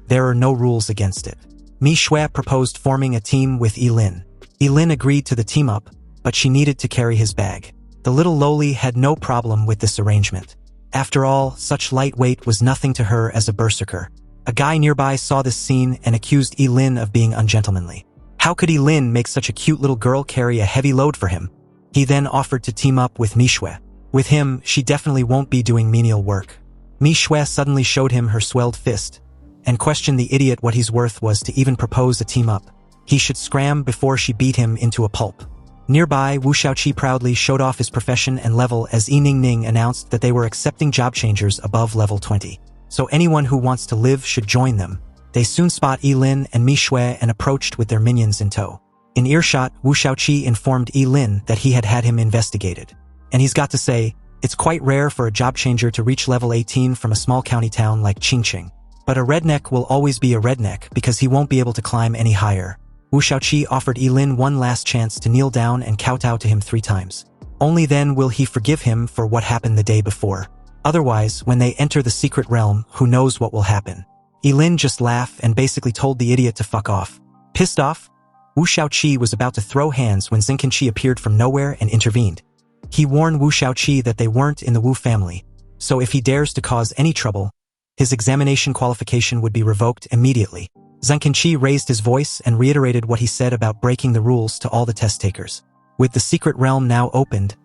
there are no rules against it. Mi Shui proposed forming a team with Ye Lin. Ye Lin agreed to the team up, but she needed to carry his bag. The little lowly had no problem with this arrangement. After all, such light weight was nothing to her as a berserker. A guy nearby saw this scene and accused Ye Lin of being ungentlemanly. How could Ye Lin make such a cute little girl carry a heavy load for him? He then offered to team up with Mi Shui. With him, she definitely won't be doing menial work. Mi Shui suddenly showed him her swelled fist, and questioned the idiot what he's worth was to even propose a team-up. He should scram before she beat him into a pulp. Nearby, Wu Shaoqi proudly showed off his profession and level as Yi Ningning announced that they were accepting job changers above level 20. So anyone who wants to live should join them. They soon spot Ye Lin and Mi Shui and approached with their minions in tow. In earshot, Wu Shaoqi informed Ye Lin that he had had him investigated. And he's got to say, it's quite rare for a job changer to reach level 18 from a small county town like Qingqing. But a redneck will always be a redneck because he won't be able to climb any higher. Wu Shaoqi offered Ye Lin one last chance to kneel down and kowtow to him 3 times. Only then will he forgive him for what happened the day before. Otherwise, when they enter the secret realm, who knows what will happen. Ye Lin just laughed and basically told the idiot to fuck off. Pissed off, Wu Shaoqi was about to throw hands when Zhengqi appeared from nowhere and intervened. He warned Wu Shaoqi that they weren't in the Wu family, so if he dares to cause any trouble, his examination qualification would be revoked immediately. Zhengqi raised his voice and reiterated what he said about breaking the rules to all the test takers. With the secret realm now opened,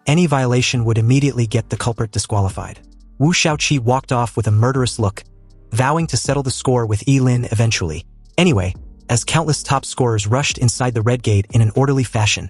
any violation would immediately get the culprit disqualified. Wu Shaoqi walked off with a murderous look, vowing to settle the score with Ye Lin eventually. Anyway, as countless top scorers rushed inside the red gate in an orderly fashion,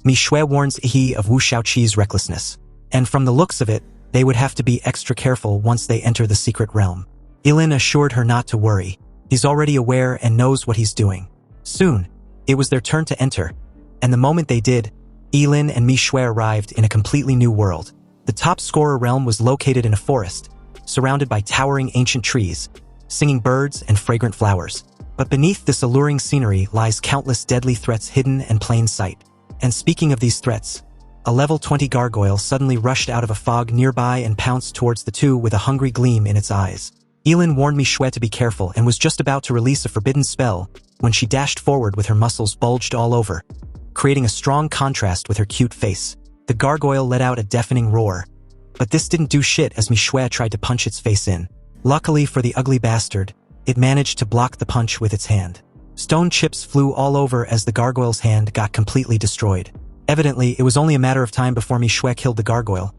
Mi Shui warns Yi of Wu Shaoqi's recklessness. And from the looks of it, they would have to be extra careful once they enter the secret realm. Ye Lin assured her not to worry. He's already aware and knows what he's doing. Soon, it was their turn to enter, and the moment they did, Ye Lin and Mi Shui arrived in a completely new world. The top scorer realm was located in a forest, surrounded by towering ancient trees, singing birds and fragrant flowers. But beneath this alluring scenery lies countless deadly threats hidden in plain sight. And speaking of these threats, a level 20 gargoyle suddenly rushed out of a fog nearby and pounced towards the two with a hungry gleam in its eyes. Ye Lin warned Mi Shui to be careful and was just about to release a forbidden spell when she dashed forward with her muscles bulged all over, creating a strong contrast with her cute face. The gargoyle let out a deafening roar, but this didn't do shit as Mi Shui tried to punch its face in. Luckily for the ugly bastard, it managed to block the punch with its hand. Stone chips flew all over as the gargoyle's hand got completely destroyed. Evidently, it was only a matter of time before Mi Shui killed the gargoyle.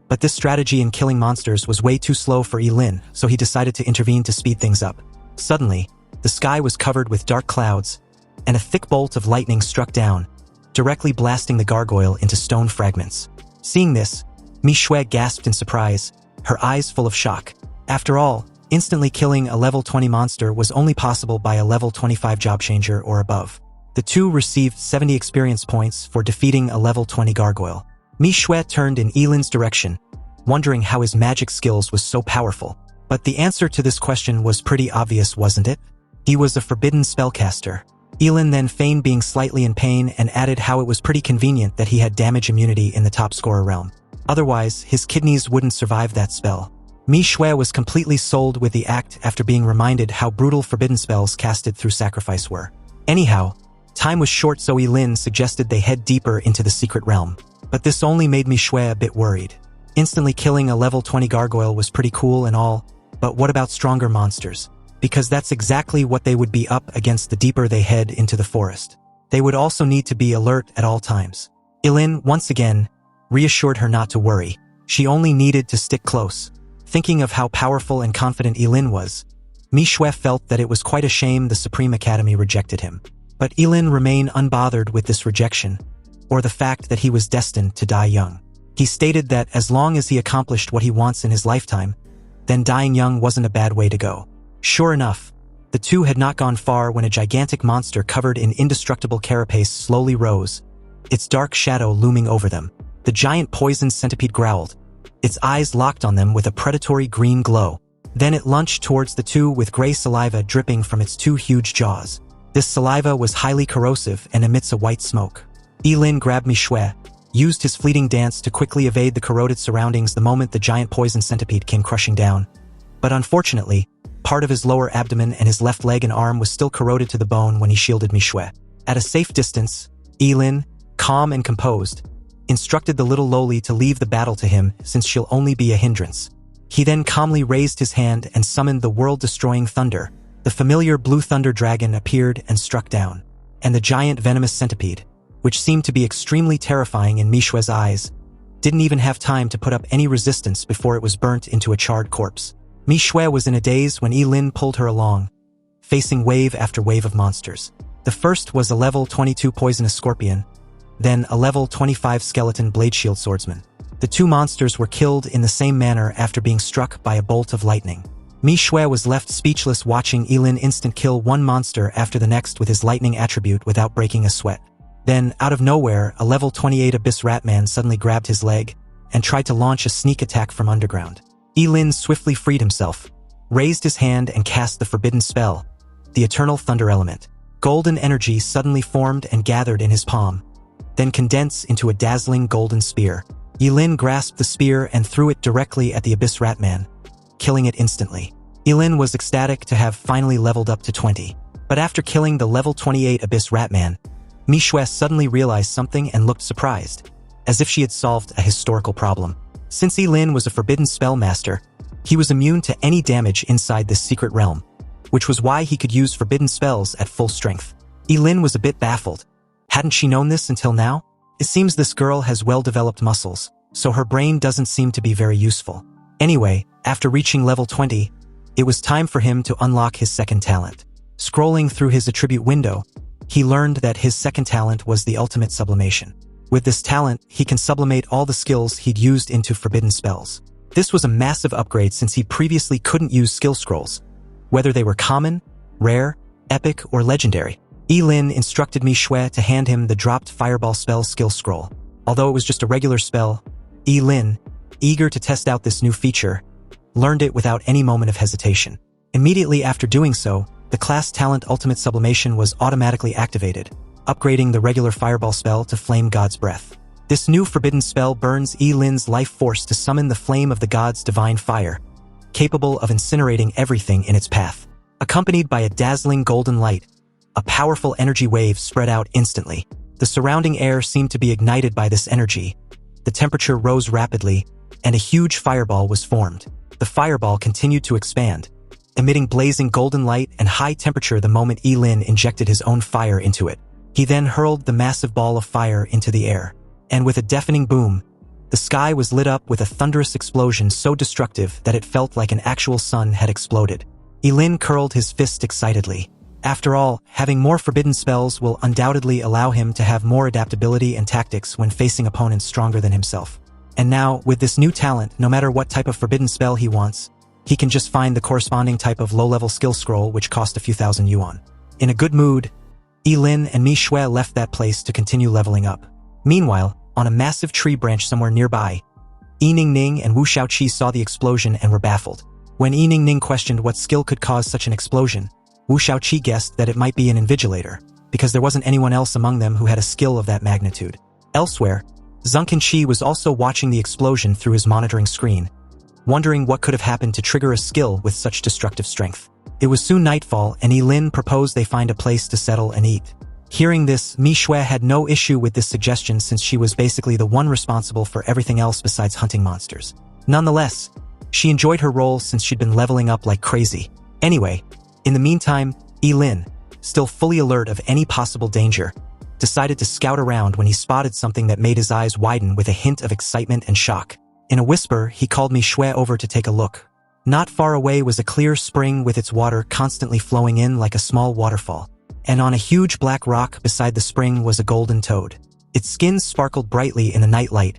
But this strategy in killing monsters was way too slow for Ye Lin, so he decided to intervene to speed things up. Suddenly, the sky was covered with dark clouds, and a thick bolt of lightning struck down, directly blasting the gargoyle into stone fragments. Seeing this, Mi Shui gasped in surprise, her eyes full of shock. After all, instantly killing a level 20 monster was only possible by a level 25 job changer or above. The two received 70 experience points for defeating a level 20 gargoyle. Mi Shui turned in Ye Lin's direction, wondering how his magic skills was so powerful. But the answer to this question was pretty obvious, wasn't it? He was a forbidden spellcaster. Ye Lin then feigned being slightly in pain and added how it was pretty convenient that he had damage immunity in the top scorer realm. Otherwise, his kidneys wouldn't survive that spell. Mi Shui was completely sold with the act after being reminded how brutal forbidden spells casted through sacrifice were. Anyhow, time was short, so Ye Lin suggested they head deeper into the secret realm. But this only made Mi Shui a bit worried. Instantly killing a level 20 gargoyle was pretty cool and all, but what about stronger monsters? Because that's exactly what they would be up against the deeper they head into the forest. They would also need to be alert at all times. Ye Lin, once again, reassured her not to worry. She only needed to stick close. Thinking of how powerful and confident Ye Lin was, Mi Shui felt that it was quite a shame the Supreme Academy rejected him. But Ye Lin remained unbothered with this rejection, or the fact that he was destined to die young. He stated that as long as he accomplished what he wants in his lifetime, then dying young wasn't a bad way to go. Sure enough, the two had not gone far when a gigantic monster covered in indestructible carapace slowly rose, its dark shadow looming over them. The giant poison centipede growled, its eyes locked on them with a predatory green glow. Then it lunged towards the two with gray saliva dripping from its two huge jaws. This saliva was highly corrosive and emits a white smoke. Ye Lin grabbed Mi Shui, used his fleeting dance to quickly evade the corroded surroundings the moment the giant poison centipede came crushing down. But unfortunately, part of his lower abdomen and his left leg and arm was still corroded to the bone when he shielded Mi Shui. At a safe distance, Ye Lin, calm and composed, instructed the little lowly to leave the battle to him since she'll only be a hindrance. He then calmly raised his hand and summoned the world-destroying thunder. The familiar blue thunder dragon appeared and struck down, and the giant venomous centipede, which seemed to be extremely terrifying in Mi Shui's eyes, didn't even have time to put up any resistance before it was burnt into a charred corpse. Mi Shui was in a daze when Ye Lin pulled her along, facing wave after wave of monsters. The first was a level 22 poisonous scorpion, then a level 25 skeleton blade shield swordsman. The two monsters were killed in the same manner after being struck by a bolt of lightning. Mi Shui was left speechless watching Ye Lin instant kill one monster after the next with his lightning attribute without breaking a sweat. Then, out of nowhere, a level 28 abyss ratman suddenly grabbed his leg and tried to launch a sneak attack from underground. Ye Lin swiftly freed himself, raised his hand and cast the forbidden spell, the eternal thunder element. Golden energy suddenly formed and gathered in his palm, then condensed into a dazzling golden spear. Ye Lin grasped the spear and threw it directly at the abyss ratman, killing it instantly. Ye Lin was ecstatic to have finally leveled up to 20. But after killing the level 28 abyss ratman, Mi Shui suddenly realized something and looked surprised, as if she had solved a historical problem. Since Ye Lin was a forbidden spell master, he was immune to any damage inside this secret realm, which was why he could use forbidden spells at full strength. Ye Lin was a bit baffled. Hadn't she known this until now? It seems this girl has well-developed muscles, so her brain doesn't seem to be very useful. Anyway, after reaching level 20, it was time for him to unlock his second talent. Scrolling through his attribute window, he learned that his second talent was the ultimate sublimation. With this talent, he can sublimate all the skills he'd used into forbidden spells. This was a massive upgrade since he previously couldn't use skill scrolls, whether they were common, rare, epic, or legendary. Ye Lin instructed Mi Shui to hand him the dropped fireball spell skill scroll. Although it was just a regular spell, Ye Lin, eager to test out this new feature, learned it without any moment of hesitation. Immediately after doing so, the class talent ultimate sublimation was automatically activated, upgrading the regular fireball spell to Flame God's Breath. This new forbidden spell burns Ye Lin's life force to summon the flame of the god's divine fire, capable of incinerating everything in its path. Accompanied by a dazzling golden light, a powerful energy wave spread out instantly. The surrounding air seemed to be ignited by this energy. The temperature rose rapidly, and a huge fireball was formed. The fireball continued to expand, emitting blazing golden light and high temperature the moment Ye Lin injected his own fire into it. He then hurled the massive ball of fire into the air, and with a deafening boom, the sky was lit up with a thunderous explosion so destructive that it felt like an actual sun had exploded. Ye Lin curled his fist excitedly. After all, having more forbidden spells will undoubtedly allow him to have more adaptability and tactics when facing opponents stronger than himself. And now, with this new talent, no matter what type of forbidden spell he wants, he can just find the corresponding type of low-level skill scroll which cost a few thousand yuan. In a good mood, Ye Lin and Mi Shui left that place to continue leveling up. Meanwhile, on a massive tree branch somewhere nearby, Yi Ningning and Wu Shaoqi saw the explosion and were baffled. When Yi Ningning questioned what skill could cause such an explosion, Wu Shaoqi guessed that it might be an invigilator, because there wasn't anyone else among them who had a skill of that magnitude. Elsewhere, Zunkin-Chi was also watching the explosion through his monitoring screen, wondering what could have happened to trigger a skill with such destructive strength. It was soon nightfall, and Ye Lin proposed they find a place to settle and eat. Hearing this, Mi Xue had no issue with this suggestion since she was basically the one responsible for everything else besides hunting monsters. Nonetheless, she enjoyed her role since she'd been leveling up like crazy. Anyway, in the meantime, Ye Lin, still fully alert of any possible danger, decided to scout around when he spotted something that made his eyes widen with a hint of excitement and shock. In a whisper, he called Mi Xue over to take a look. Not far away was a clear spring with its water constantly flowing in like a small waterfall. And on a huge black rock beside the spring was a golden toad. Its skin sparkled brightly in the nightlight,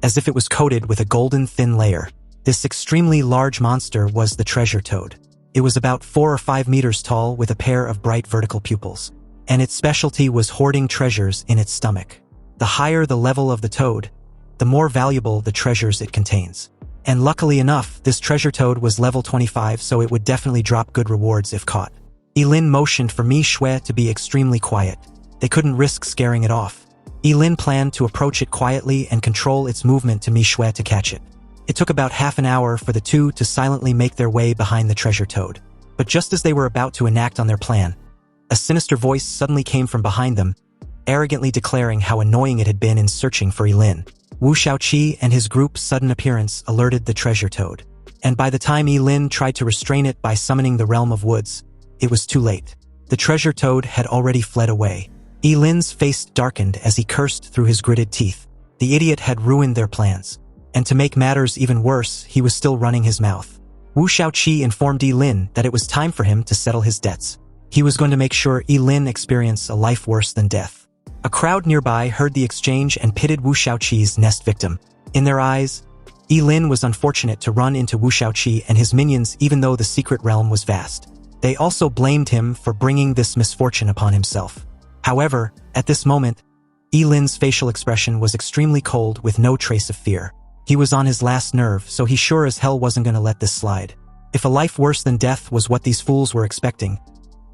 as if it was coated with a golden thin layer. This extremely large monster was the treasure toad. It was about 4 or 5 meters tall with a pair of bright vertical pupils. And its specialty was hoarding treasures in its stomach. The higher the level of the toad, the more valuable the treasures it contains. And luckily enough, this treasure toad was level 25, so it would definitely drop good rewards if caught. Ye Lin motioned for Mi Xue to be extremely quiet. They couldn't risk scaring it off. Ye Lin planned to approach it quietly and control its movement to Mi Xue to catch it. It took about half an hour for the two to silently make their way behind the treasure toad. But just as they were about to enact on their plan, a sinister voice suddenly came from behind them, arrogantly declaring how annoying it had been in searching for Ye Lin. Wu Shaoqi and his group's sudden appearance alerted the treasure toad. And by the time Ye Lin tried to restrain it by summoning the realm of woods, it was too late. The treasure toad had already fled away. Ye Lin's face darkened as he cursed through his gritted teeth. The idiot had ruined their plans. And to make matters even worse, he was still running his mouth. Wu Shaoqi informed Ye Lin that it was time for him to settle his debts. He was going to make sure Ye Lin experienced a life worse than death. A crowd nearby heard the exchange and pitted Wu Shaoqi's nest victim. In their eyes, Ye Lin was unfortunate to run into Wu Shaoqi and his minions even though the secret realm was vast. They also blamed him for bringing this misfortune upon himself. However, at this moment, Ye Lin's facial expression was extremely cold with no trace of fear. He was on his last nerve, so he sure as hell wasn't going to let this slide. If a life worse than death was what these fools were expecting,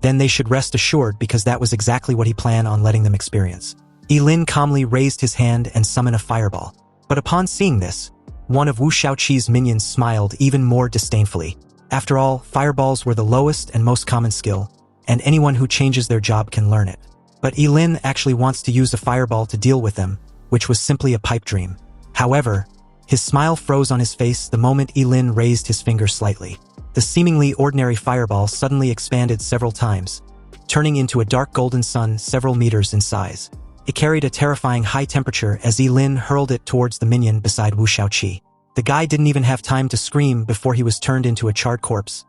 then they should rest assured because that was exactly what he planned on letting them experience. Ye Lin calmly raised his hand and summoned a fireball. But upon seeing this, one of Wu Shaoqi's minions smiled even more disdainfully. After all, fireballs were the lowest and most common skill, and anyone who changes their job can learn it. But Ye Lin actually wants to use a fireball to deal with them, which was simply a pipe dream. However, his smile froze on his face the moment Ye Lin raised his finger slightly. The seemingly ordinary fireball suddenly expanded several times, turning into a dark golden sun several meters in size. It carried a terrifying high temperature as Ye Lin hurled it towards the minion beside Wu Shaoqi. The guy didn't even have time to scream before he was turned into a charred corpse,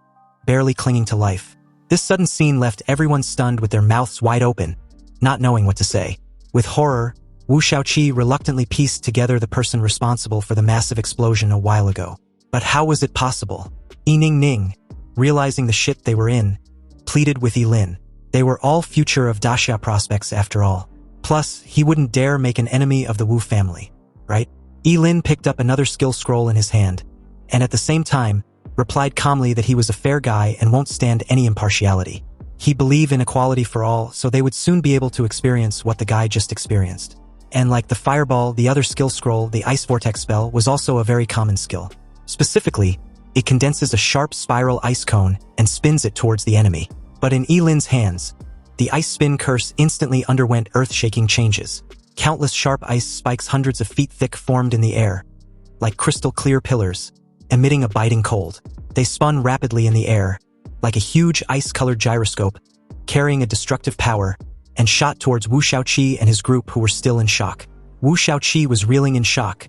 barely clinging to life. This sudden scene left everyone stunned with their mouths wide open, not knowing what to say. With horror, Wu Shaoqi reluctantly pieced together the person responsible for the massive explosion a while ago. But how was it possible? Yi Ning, realizing the shit they were in, pleaded with Ye Lin. They were all future of Daxia prospects after all. Plus, he wouldn't dare make an enemy of the Wu family, right? Ye Lin picked up another skill scroll in his hand, and at the same time, replied calmly that he was a fair guy and won't stand any impartiality. He believed in equality for all, so they would soon be able to experience what the guy just experienced. And like the fireball, the other skill scroll, the ice vortex spell, was also a very common skill. Specifically, it condenses a sharp spiral ice cone and spins it towards the enemy. But in Ye Lin's hands, the ice spin curse instantly underwent earth-shaking changes. Countless sharp ice spikes hundreds of feet thick formed in the air, like crystal-clear pillars, emitting a biting cold. They spun rapidly in the air, like a huge ice-colored gyroscope, carrying a destructive power, and shot towards Wu Shaoqi and his group who were still in shock. Wu Shaoqi was reeling in shock,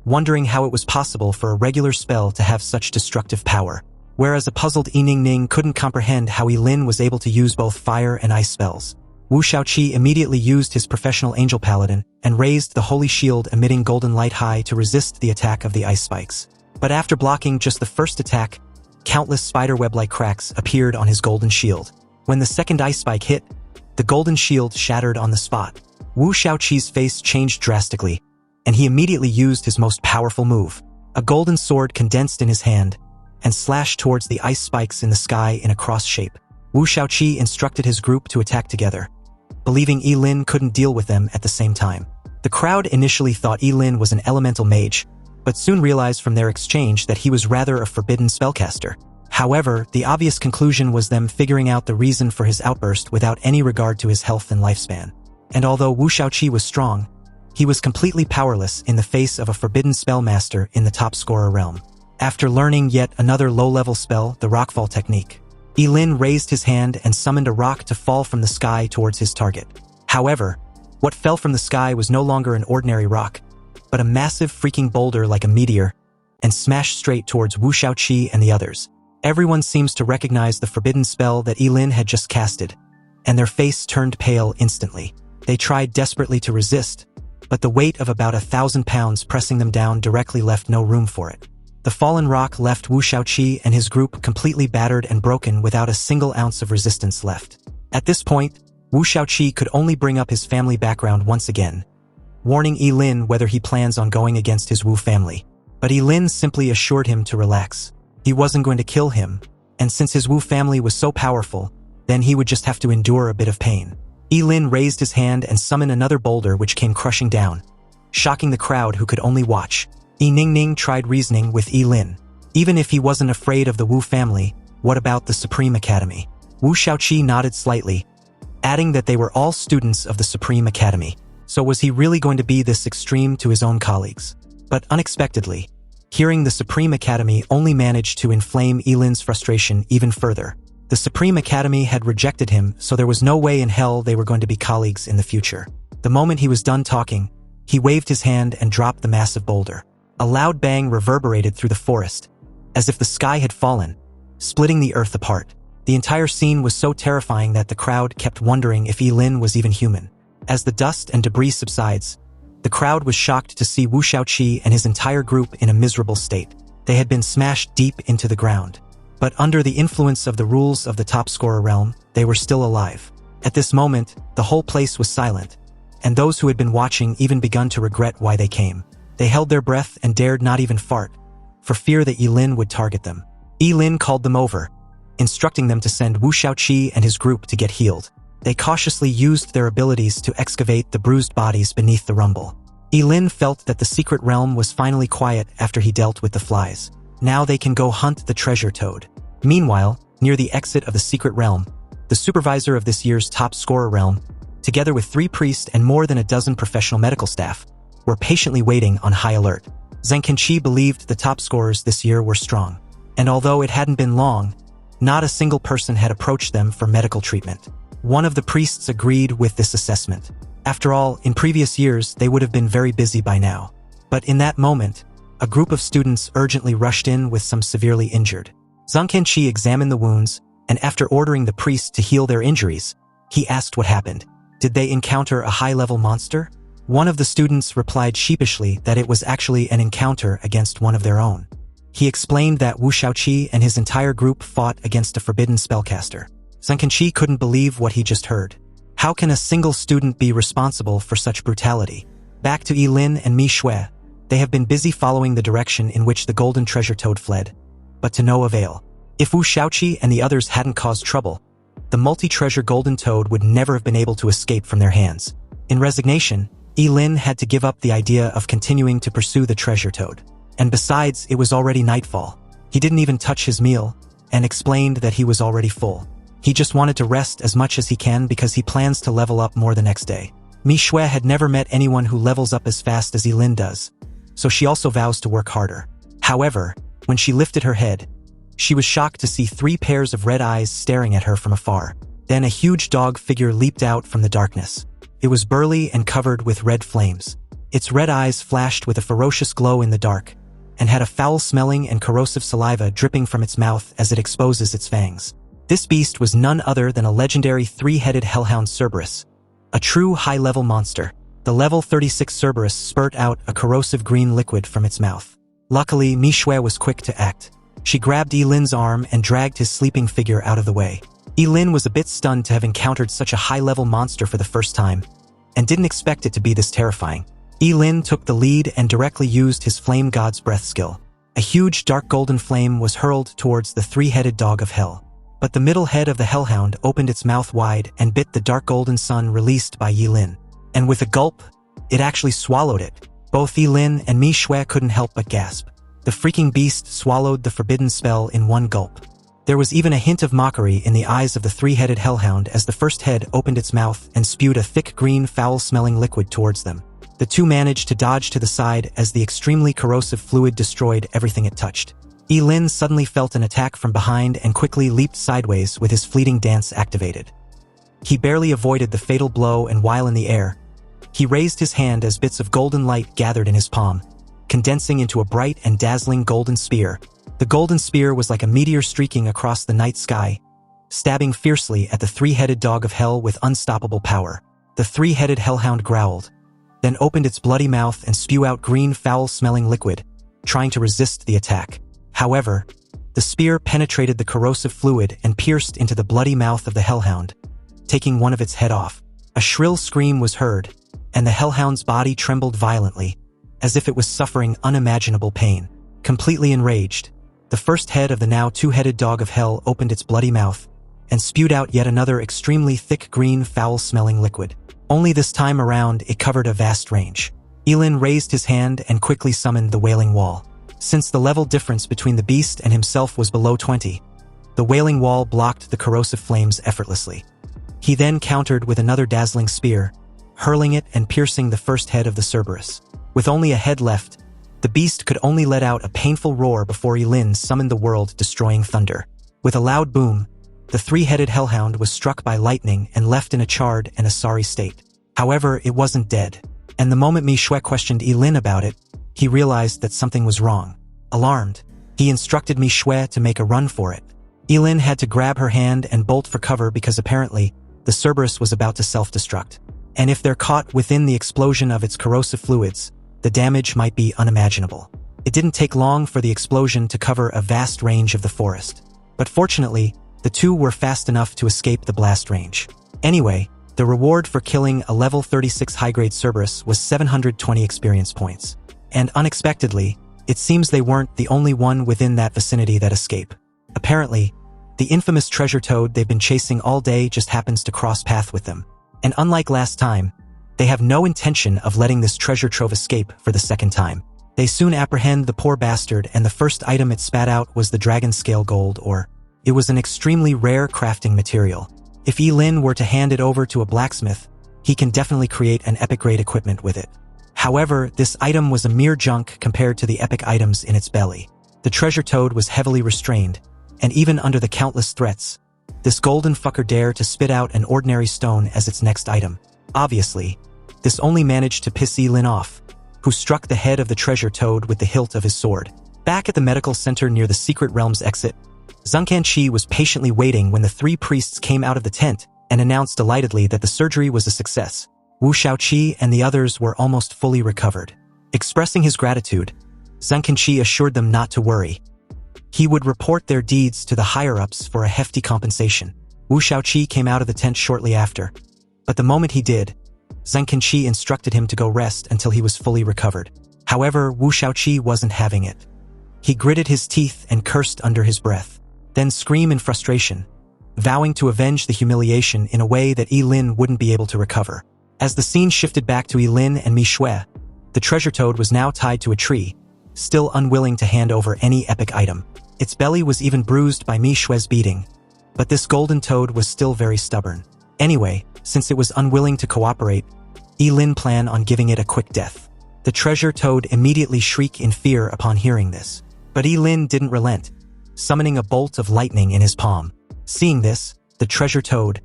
wondering how it was possible for a regular spell to have such destructive power, whereas a puzzled Yi Ning couldn't comprehend how Ye Lin was able to use both fire and ice spells. Wu Shaoqi immediately used his professional angel paladin and raised the holy shield emitting golden light high to resist the attack of the ice spikes. But after blocking just the first attack, countless spiderweb-like cracks appeared on his golden shield. When the second ice spike hit, the golden shield shattered on the spot. Wu Shaoqi's face changed drastically, and he immediately used his most powerful move. A golden sword condensed in his hand and slashed towards the ice spikes in the sky in a cross shape. Wu Shaoqi instructed his group to attack together, believing Ye Lin couldn't deal with them at the same time. The crowd initially thought Ye Lin was an elemental mage, but soon realized from their exchange that he was rather a forbidden spellcaster. However, the obvious conclusion was them figuring out the reason for his outburst without any regard to his health and lifespan. And although Wu Shaoqi was strong, he was completely powerless in the face of a forbidden spellmaster in the top scorer realm. After learning yet another low-level spell, the rockfall technique, Ye Lin raised his hand and summoned a rock to fall from the sky towards his target. However, what fell from the sky was no longer an ordinary rock, but a massive freaking boulder like a meteor, and smashed straight towards Wu Shaoqi and the others. Everyone seems to recognize the forbidden spell that Ye Lin had just casted, and their face turned pale instantly. They tried desperately to resist, but the weight of about 1,000 pounds pressing them down directly left no room for it. The fallen rock left Wu Shaoqi and his group completely battered and broken without a single ounce of resistance left. At this point, Wu Shaoqi could only bring up his family background once again, warning Ye Lin whether he plans on going against his Wu family. But Ye Lin simply assured him to relax. He wasn't going to kill him, and since his Wu family was so powerful, then he would just have to endure a bit of pain. Ye Lin raised his hand and summoned another boulder which came crushing down, shocking the crowd who could only watch. Yi Ningning tried reasoning with Ye Lin. Even if he wasn't afraid of the Wu family, what about the Supreme Academy? Wu Shaoqi nodded slightly, adding that they were all students of the Supreme Academy. So was he really going to be this extreme to his own colleagues? But unexpectedly, hearing the Supreme Academy only managed to inflame Ye Lin's frustration even further. The Supreme Academy had rejected him, so there was no way in hell they were going to be colleagues in the future. The moment he was done talking, he waved his hand and dropped the massive boulder. A loud bang reverberated through the forest, as if the sky had fallen, splitting the earth apart. The entire scene was so terrifying that the crowd kept wondering if Ye Lin was even human. As the dust and debris subsides, the crowd was shocked to see Wu Shaoqi and his entire group in a miserable state. They had been smashed deep into the ground. But under the influence of the rules of the top scorer realm, they were still alive. At this moment, the whole place was silent, and those who had been watching even begun to regret why they came. They held their breath and dared not even fart, for fear that Ye Lin would target them. Ye Lin called them over, instructing them to send Wu Shaoqi and his group to get healed. They cautiously used their abilities to excavate the bruised bodies beneath the rumble. Ye Lin felt that the secret realm was finally quiet after he dealt with the flies. Now they can go hunt the treasure toad. Meanwhile, near the exit of the secret realm, the supervisor of this year's top scorer realm, together with 3 priests and more than a dozen professional medical staff, were patiently waiting on high alert. Zhang Kenqi believed the top scorers this year were strong, and although it hadn't been long, not a single person had approached them for medical treatment. One of the priests agreed with this assessment. After all, in previous years, they would have been very busy by now. But in that moment, a group of students urgently rushed in with some severely injured. Zhang Kenqi examined the wounds, and after ordering the priest to heal their injuries, he asked what happened. Did they encounter a high-level monster? One of the students replied sheepishly that it was actually an encounter against one of their own. He explained that Wu Shaoqi and his entire group fought against a forbidden spellcaster. Zhang Kenqi couldn't believe what he just heard. How can a single student be responsible for such brutality? Back to Ye Lin and Mi Shui, they have been busy following the direction in which the golden treasure toad fled, but to no avail. If Wu Shaoqi and the others hadn't caused trouble, the multi-treasure golden toad would never have been able to escape from their hands. In resignation, Ye Lin had to give up the idea of continuing to pursue the treasure toad. And besides, it was already nightfall. He didn't even touch his meal, and explained that he was already full. He just wanted to rest as much as he can because he plans to level up more the next day. Mi Shui had never met anyone who levels up as fast as Ye Lin does, so she also vows to work harder. However, when she lifted her head, she was shocked to see 3 pairs of red eyes staring at her from afar. Then a huge dog figure leaped out from the darkness. It was burly and covered with red flames. Its red eyes flashed with a ferocious glow in the dark, and had a foul-smelling and corrosive saliva dripping from its mouth as it exposes its fangs. This beast was none other than a legendary 3-headed hellhound Cerberus, a true high-level monster. The level 36 Cerberus spurt out a corrosive green liquid from its mouth. Luckily, Mi Shui was quick to act. She grabbed Ye Lin's arm and dragged his sleeping figure out of the way. Ye Lin was a bit stunned to have encountered such a high-level monster for the first time, and didn't expect it to be this terrifying. Ye Lin took the lead and directly used his Flame God's Breath skill. A huge dark golden flame was hurled towards the 3-headed dog of hell. But the middle head of the hellhound opened its mouth wide and bit the dark golden sun released by Ye Lin. And with a gulp, It actually swallowed it. Both Ye Lin and Mi Xue couldn't help but gasp. The freaking beast swallowed the forbidden spell in one gulp. There was even a hint of mockery in the eyes of the three-headed hellhound as the first head opened its mouth and spewed a thick green foul-smelling liquid towards them. The two managed to dodge to the side as the extremely corrosive fluid destroyed everything it touched. Ye Lin suddenly felt an attack from behind and quickly leaped sideways with his fleeting dance activated. He barely avoided the fatal blow, and while in the air, he raised his hand as bits of golden light gathered in his palm, condensing into a bright and dazzling golden spear. The golden spear was like a meteor streaking across the night sky, stabbing fiercely at the three-headed dog of hell with unstoppable power. The three-headed hellhound growled, then opened its bloody mouth and spewed out green foul-smelling liquid, trying to resist the attack. However, the spear penetrated the corrosive fluid and pierced into the bloody mouth of the hellhound, taking one of its head off. A shrill scream was heard, and the hellhound's body trembled violently, as if it was suffering unimaginable pain. Completely enraged, the first head of the now two-headed dog of hell opened its bloody mouth and spewed out yet another extremely thick green foul-smelling liquid. Only this time around it covered a vast range. Ye Lin raised his hand and quickly summoned the Wailing Wall. Since the level difference between the beast and himself was below 20, the Wailing Wall blocked the corrosive flames effortlessly. He then countered with another dazzling spear, hurling it and piercing the first head of the Cerberus. With only a head left, the beast could only let out a painful roar before Ye Lin summoned the world-destroying thunder. With a loud boom, the three-headed hellhound was struck by lightning and left in a charred and a sorry state. However, it wasn't dead, and the moment Mi Xue questioned Ye Lin about it, he realized that something was wrong. Alarmed, he instructed Mi Xue to make a run for it. Ye Lin had to grab her hand and bolt for cover because apparently the Cerberus was about to self-destruct. And if they're caught within the explosion of its corrosive fluids, the damage might be unimaginable. It didn't take long for the explosion to cover a vast range of the forest. But fortunately, the two were fast enough to escape the blast range. Anyway, the reward for killing a level 36 high-grade Cerberus was 720 experience points. And unexpectedly, it seems they weren't the only one within that vicinity that escaped. Apparently, the infamous treasure toad they've been chasing all day just happens to cross path with them. And unlike last time, they have no intention of letting this treasure trove escape for the second time. They soon apprehend the poor bastard, and the first item it spat out was the dragon scale gold, or it was an extremely rare crafting material. If Ye Lin were to hand it over to a blacksmith, he can definitely create an epic-grade equipment with it. However, this item was a mere junk compared to the epic items in its belly. The treasure toad was heavily restrained, and even under the countless threats, this golden fucker dared to spit out an ordinary stone as its next item. Obviously, this only managed to piss Ye Lin off, who struck the head of the treasure toad with the hilt of his sword. Back at the medical center near the secret realm's exit, Zhang Kanqi was patiently waiting when the three priests came out of the tent and announced delightedly that the surgery was a success. Wu Shaoqi and the others were almost fully recovered. Expressing his gratitude, Zhang Kanqi assured them not to worry. He would report their deeds to the higher-ups for a hefty compensation. Wu Shaoqi came out of the tent shortly after, but the moment he did, Zhang Kanqi instructed him to go rest until he was fully recovered. However, Wu Shaoqi wasn't having it. He gritted his teeth and cursed under his breath, then screamed in frustration, vowing to avenge the humiliation in a way that Ye Lin wouldn't be able to recover. As the scene shifted back to Ye Lin and Mi Xue, the treasure toad was now tied to a tree, still unwilling to hand over any epic item. Its belly was even bruised by Mi Xue's beating, but this golden toad was still very stubborn. Anyway, since it was unwilling to cooperate, Ye Lin planned on giving it a quick death. The treasure toad immediately shrieked in fear upon hearing this, but Ye Lin didn't relent, summoning a bolt of lightning in his palm. Seeing this, the treasure toad,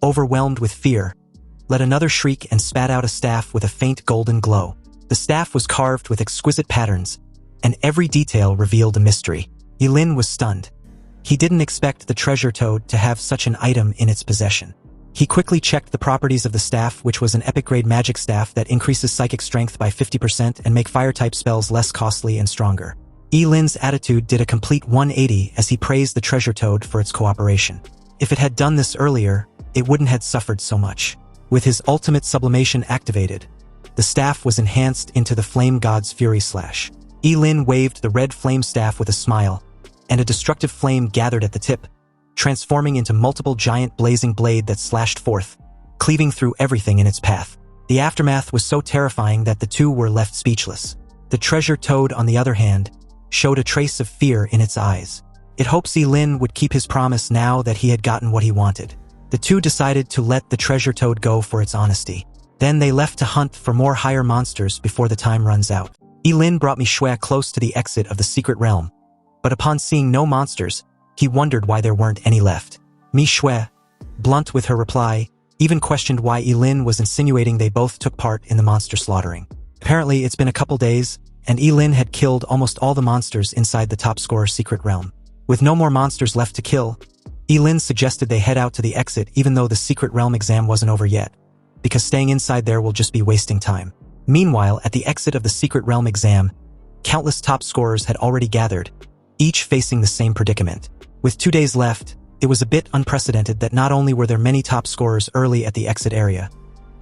overwhelmed with fear, let another shriek and spat out a staff with a faint golden glow. The staff was carved with exquisite patterns, and every detail revealed a mystery. Ye Lin was stunned. He didn't expect the treasure toad to have such an item in its possession. He quickly checked the properties of the staff, which was an epic-grade magic staff that increases psychic strength by 50% and make fire-type spells less costly and stronger. Ye Lin's attitude did a complete 180 as he praised the treasure toad for its cooperation. If it had done this earlier, it wouldn't have suffered so much. With his ultimate sublimation activated, the staff was enhanced into the flame god's fury slash. Ye Lin waved the red flame staff with a smile, and a destructive flame gathered at the tip, transforming into multiple giant blazing blade that slashed forth, cleaving through everything in its path. The aftermath was so terrifying that the two were left speechless. The treasure toad, on the other hand, showed a trace of fear in its eyes. It hoped Ye Lin would keep his promise now that he had gotten what he wanted. The two decided to let the treasure toad go for its honesty. Then they left to hunt for more higher monsters before the time runs out. Ye Lin brought Manhwa close to the exit of the secret realm, but upon seeing no monsters, he wondered why there weren't any left. Manhwa, blunt with her reply, even questioned why Ye Lin was insinuating they both took part in the monster slaughtering. Apparently, it's been a couple days, and Ye Lin had killed almost all the monsters inside the top scorer secret realm. With no more monsters left to kill, Ye Lin suggested they head out to the exit even though the secret realm exam wasn't over yet, because staying inside there will just be wasting time. Meanwhile, at the exit of the secret realm exam, countless top scorers had already gathered, each facing the same predicament. With 2 days left, it was a bit unprecedented that not only were there many top scorers early at the exit area,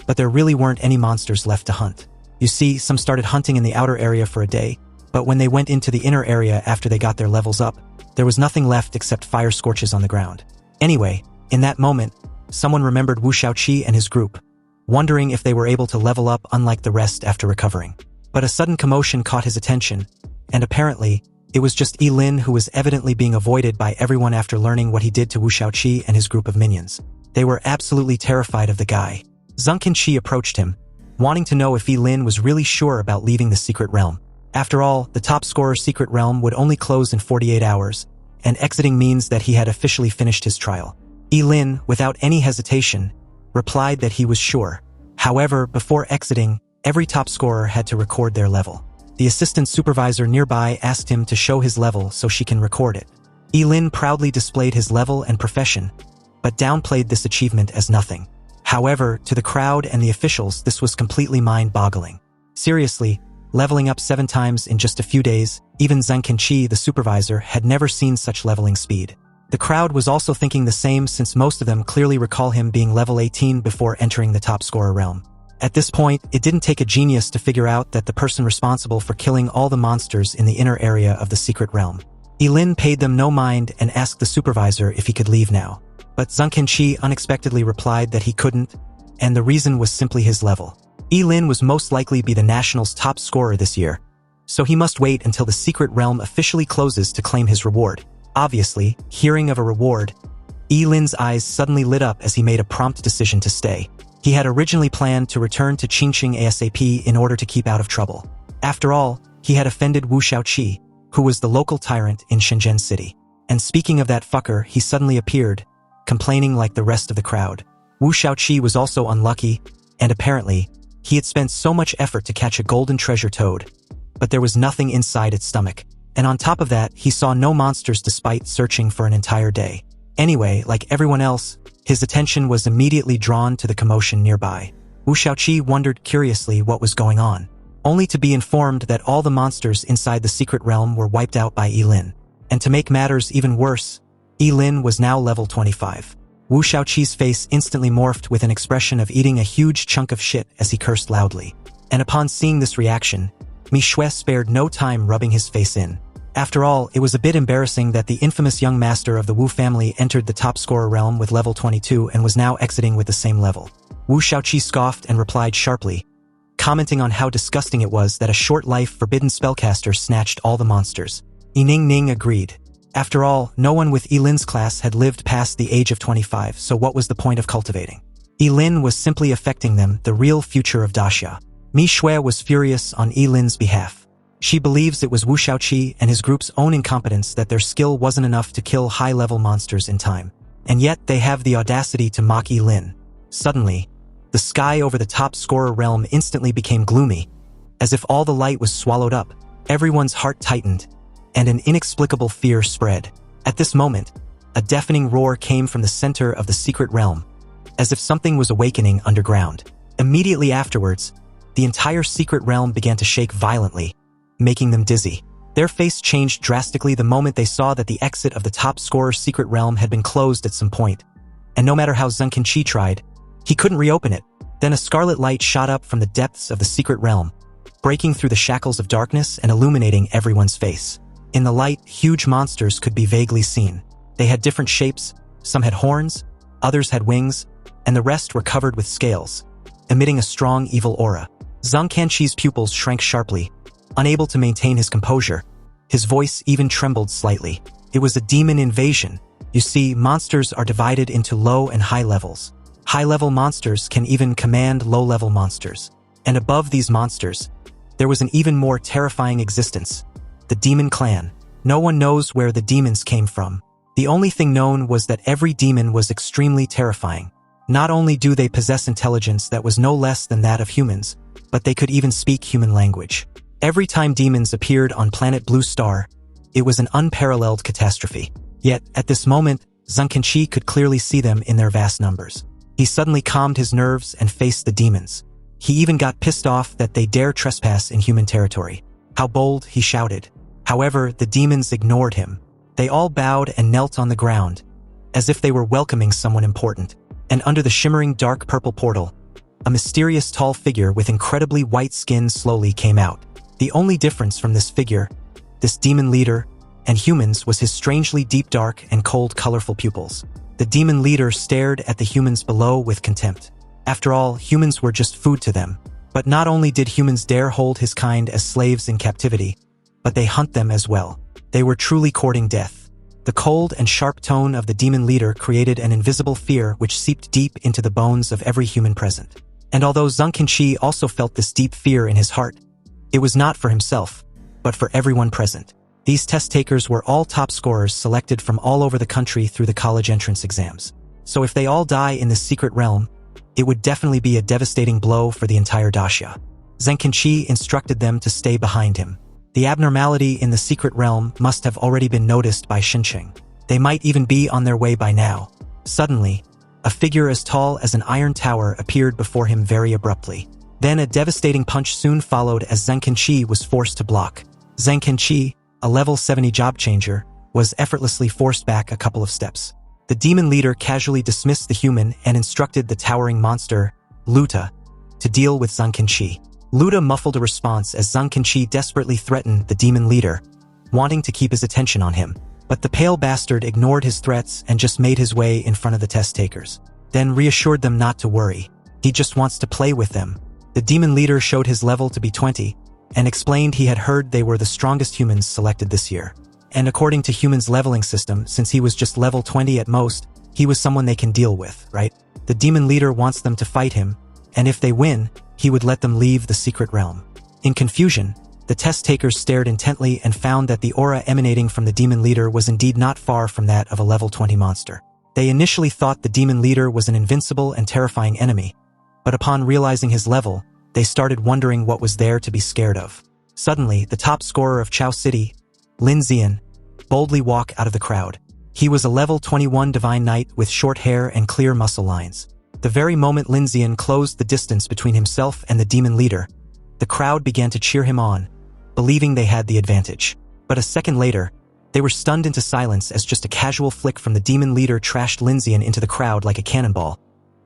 but there really weren't any monsters left to hunt. You see, some started hunting in the outer area for a day, but when they went into the inner area after they got their levels up, there was nothing left except fire scorches on the ground. Anyway, in that moment, someone remembered Wu Shaoqi and his group, wondering if they were able to level up unlike the rest after recovering. But a sudden commotion caught his attention, and apparently, it was just Ye Lin who was evidently being avoided by everyone after learning what he did to Wu Shaoqi and his group of minions. They were absolutely terrified of the guy. Zheng Qinqi approached him, wanting to know if Ye Lin was really sure about leaving the secret realm. After all, the top scorer secret realm would only close in 48 hours, and exiting means that he had officially finished his trial. Ye Lin, without any hesitation, replied that he was sure. However, before exiting, every top scorer had to record their level. The assistant supervisor nearby asked him to show his level so she can record it. Ye Lin proudly displayed his level and profession, but downplayed this achievement as nothing. However, to the crowd and the officials, this was completely mind-boggling. Seriously, leveling up 7 times in just a few days, even Zheng Qinqi, the supervisor, had never seen such leveling speed. The crowd was also thinking the same since most of them clearly recall him being level 18 before entering the top scorer realm. At this point, it didn't take a genius to figure out that the person responsible for killing all the monsters in the inner area of the secret realm. Ye Lin paid them no mind and asked the supervisor if he could leave now. But Zheng Qinqi unexpectedly replied that he couldn't, and the reason was simply his level. Ye Lin was most likely be the Nationals' top scorer this year, so he must wait until the secret realm officially closes to claim his reward. Obviously, hearing of a reward, Ye Lin's eyes suddenly lit up as he made a prompt decision to stay. He had originally planned to return to Qingqing ASAP in order to keep out of trouble. After all, he had offended Wu Shaoqi, who was the local tyrant in Shenzhen City. And speaking of that fucker, he suddenly appeared, complaining like the rest of the crowd. Wu Shaoqi was also unlucky, and apparently, he had spent so much effort to catch a golden treasure toad, but there was nothing inside its stomach. And on top of that, he saw no monsters despite searching for an entire day. Anyway, like everyone else, his attention was immediately drawn to the commotion nearby. Wu Shaoqi wondered curiously what was going on, only to be informed that all the monsters inside the secret realm were wiped out by Ye Lin. And to make matters even worse, Ye Lin was now level 25. Wu Shaoqi's face instantly morphed with an expression of eating a huge chunk of shit as he cursed loudly. And upon seeing this reaction, Manhwa spared no time rubbing his face in. After all, it was a bit embarrassing that the infamous young master of the Wu family entered the top scorer realm with level 22 and was now exiting with the same level. Wu Shaoqi scoffed and replied sharply, commenting on how disgusting it was that a short-life Forbidden Spellcaster snatched all the monsters. Ye Ning agreed. After all, no one with Ye Lin's class had lived past the age of 25, so what was the point of cultivating? Ye Lin was simply affecting them, the real future of Daxia. Manhwa was furious on Ye Lin's behalf. She believes it was Wu Shaoqi and his group's own incompetence that their skill wasn't enough to kill high-level monsters in time. And yet they have the audacity to mock Ye Lin. Suddenly, the sky over the top scorer realm instantly became gloomy, as if all the light was swallowed up. Everyone's heart tightened, and an inexplicable fear spread. At this moment, a deafening roar came from the center of the secret realm, as if something was awakening underground. Immediately afterwards, the entire secret realm began to shake violently, making them dizzy. Their face changed drastically the moment they saw that the exit of the top scorer secret realm had been closed at some point, and no matter how Zheng Qinqi tried, he couldn't reopen it. Then a scarlet light shot up from the depths of the secret realm, breaking through the shackles of darkness and illuminating everyone's face. In the light, huge monsters could be vaguely seen. They had different shapes, some had horns, others had wings, and the rest were covered with scales. emitting a strong evil aura. Zhang Kanqi's pupils shrank sharply, unable to maintain his composure. His voice even trembled slightly. It was a demon invasion. You see, monsters are divided into low and high levels. High-level monsters can even command low-level monsters. And above these monsters, there was an even more terrifying existence, the demon clan. No one knows where the demons came from. The only thing known was that every demon was extremely terrifying. Not only do they possess intelligence that was no less than that of humans, but they could even speak human language. Every time demons appeared on planet Blue Star, it was an unparalleled catastrophe. Yet, at this moment, Zhang Kanqi could clearly see them in their vast numbers. He suddenly calmed his nerves and faced the demons. He even got pissed off that they dare trespass in human territory. How bold, he shouted. However, the demons ignored him. They all bowed and knelt on the ground, as if they were welcoming someone important. And under the shimmering dark purple portal, a mysterious tall figure with incredibly white skin slowly came out. The only difference from this figure, this demon leader, and humans was his strangely deep dark and cold colorful pupils. The demon leader stared at the humans below with contempt. After all, humans were just food to them. But not only did humans dare hold his kind as slaves in captivity, but they hunt them as well. They were truly courting death. The cold and sharp tone of the demon leader created an invisible fear which seeped deep into the bones of every human present. And although Zhang Kanqi also felt this deep fear in his heart, it was not for himself, but for everyone present. These test takers were all top scorers selected from all over the country through the college entrance exams. So if they all die in this secret realm, it would definitely be a devastating blow for the entire Daxia. Zhang Kanqi instructed them to stay behind him. The abnormality in the secret realm must have already been noticed by Shincheng. They might even be on their way by now. Suddenly, a figure as tall as an iron tower appeared before him very abruptly. Then a devastating punch soon followed as Zhang Kanqi was forced to block. Zhang Kanqi, a level 70 job changer, was effortlessly forced back a couple of steps. The demon leader casually dismissed the human and instructed the towering monster, Luta, to deal with Zhang Kanqi. Luta muffled a response as Zhang Kanqi desperately threatened the demon leader, wanting to keep his attention on him. But the pale bastard ignored his threats and just made his way in front of the test takers. Then reassured them not to worry. He just wants to play with them. The demon leader showed his level to be 20, and explained he had heard they were the strongest humans selected this year. And according to humans' leveling system, since he was just level 20 at most, he was someone they can deal with, right? The demon leader wants them to fight him, and if they win, he would let them leave the secret realm. In confusion, the test takers stared intently and found that the aura emanating from the demon leader was indeed not far from that of a level 20 monster. They initially thought the demon leader was an invincible and terrifying enemy, but upon realizing his level, they started wondering what was there to be scared of. Suddenly, the top scorer of Chao City, Lin Zian, boldly walked out of the crowd. He was a level 21 divine knight with short hair and clear muscle lines. The very moment Lin Zian closed the distance between himself and the demon leader, the crowd began to cheer him on, believing they had the advantage. But a second later, they were stunned into silence as just a casual flick from the demon leader trashed Lin Zian into the crowd like a cannonball,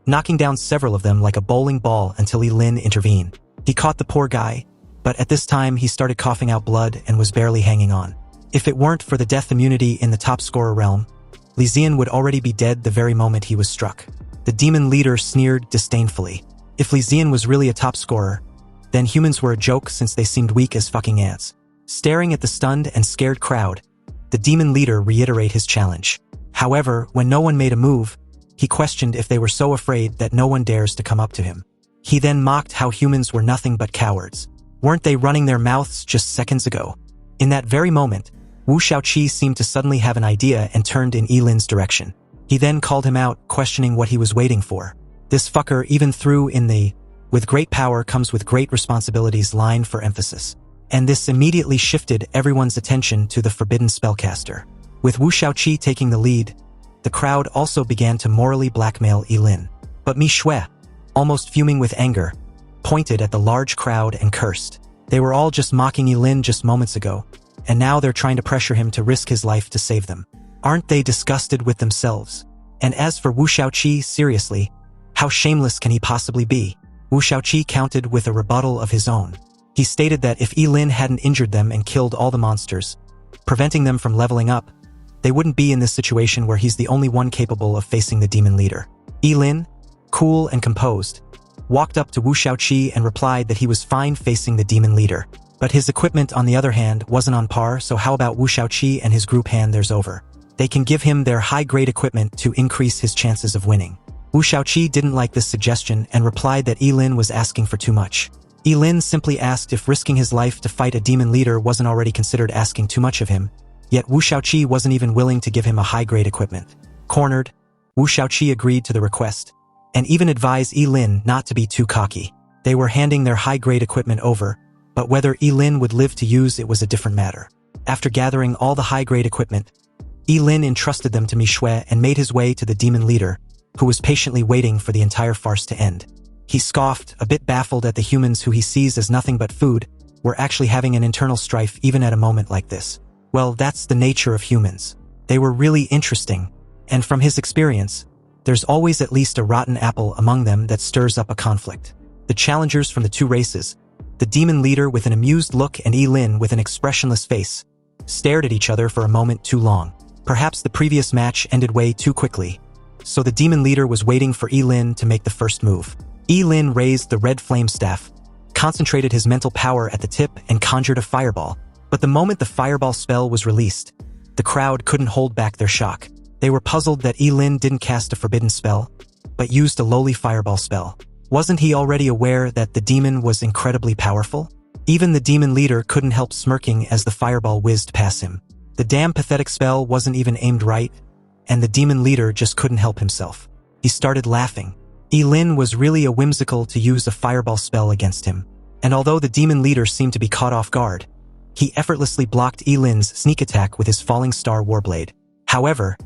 knocking down several of them like a bowling ball until Ye Lin intervened. He caught the poor guy, but at this time he started coughing out blood and was barely hanging on. If it weren't for the death immunity in the top scorer realm, Li Zian would already be dead the very moment he was struck. The demon leader sneered disdainfully. If Li Zian was really a top scorer, then humans were a joke since they seemed weak as fucking ants. Staring at the stunned and scared crowd, the demon leader reiterated his challenge. However, when no one made a move, he questioned if they were so afraid that no one dares to come up to him. He then mocked how humans were nothing but cowards. Weren't they running their mouths just seconds ago? In that very moment, Wu Shaoqi seemed to suddenly have an idea and turned in Ye Lin's direction. He then called him out, questioning what he was waiting for. This fucker even threw in the "with great power comes with great responsibilities" line for emphasis. And this immediately shifted everyone's attention to the Forbidden Spellcaster. With Wu Shaoqi taking the lead, the crowd also began to morally blackmail Ye Lin. But Mi Shui, almost fuming with anger, pointed at the large crowd and cursed. They were all just mocking Ye Lin just moments ago, and now they're trying to pressure him to risk his life to save them. Aren't they disgusted with themselves? And as for Wu Shaoqi, seriously, how shameless can he possibly be? Wu Shaoqi countered with a rebuttal of his own. He stated that if Ye Lin hadn't injured them and killed all the monsters, preventing them from leveling up, they wouldn't be in this situation where he's the only one capable of facing the demon leader. Ye Lin, cool and composed, walked up to Wu Shaoqi and replied that he was fine facing the demon leader. But his equipment, on the other hand, wasn't on par, so how about Wu Shaoqi and his group hand theirs over? They can give him their high-grade equipment to increase his chances of winning. Wu Shaoqi didn't like this suggestion and replied that Ye Lin was asking for too much. Ye Lin simply asked if risking his life to fight a demon leader wasn't already considered asking too much of him, yet Wu Shaoqi wasn't even willing to give him a high-grade equipment. Cornered, Wu Shaoqi agreed to the request, and even advised Ye Lin not to be too cocky. They were handing their high-grade equipment over, but whether Ye Lin would live to use it was a different matter. After gathering all the high-grade equipment, Ye Lin entrusted them to Manhwa and made his way to the demon leader, who was patiently waiting for the entire farce to end. He scoffed, a bit baffled at the humans who he sees as nothing but food, were actually having an internal strife even at a moment like this. Well, that's the nature of humans. They were really interesting, and from his experience, there's always at least a rotten apple among them that stirs up a conflict. The challengers from the two races, the demon leader with an amused look and Ye Lin with an expressionless face, stared at each other for a moment too long. Perhaps the previous match ended way too quickly, so the demon leader was waiting for Ye Lin to make the first move. Ye Lin raised the red flame staff, concentrated his mental power at the tip and conjured a fireball. But the moment the fireball spell was released, the crowd couldn't hold back their shock. They were puzzled that Ye Lin didn't cast a forbidden spell, but used a lowly fireball spell. Wasn't he already aware that the demon was incredibly powerful? Even the demon leader couldn't help smirking as the fireball whizzed past him. The damn pathetic spell wasn't even aimed right, and the demon leader just couldn't help himself. He started laughing. Ye Lin was really a whimsical to use a fireball spell against him, and although the demon leader seemed to be caught off guard, he effortlessly blocked Ye Lin's sneak attack with his falling star warblade. However,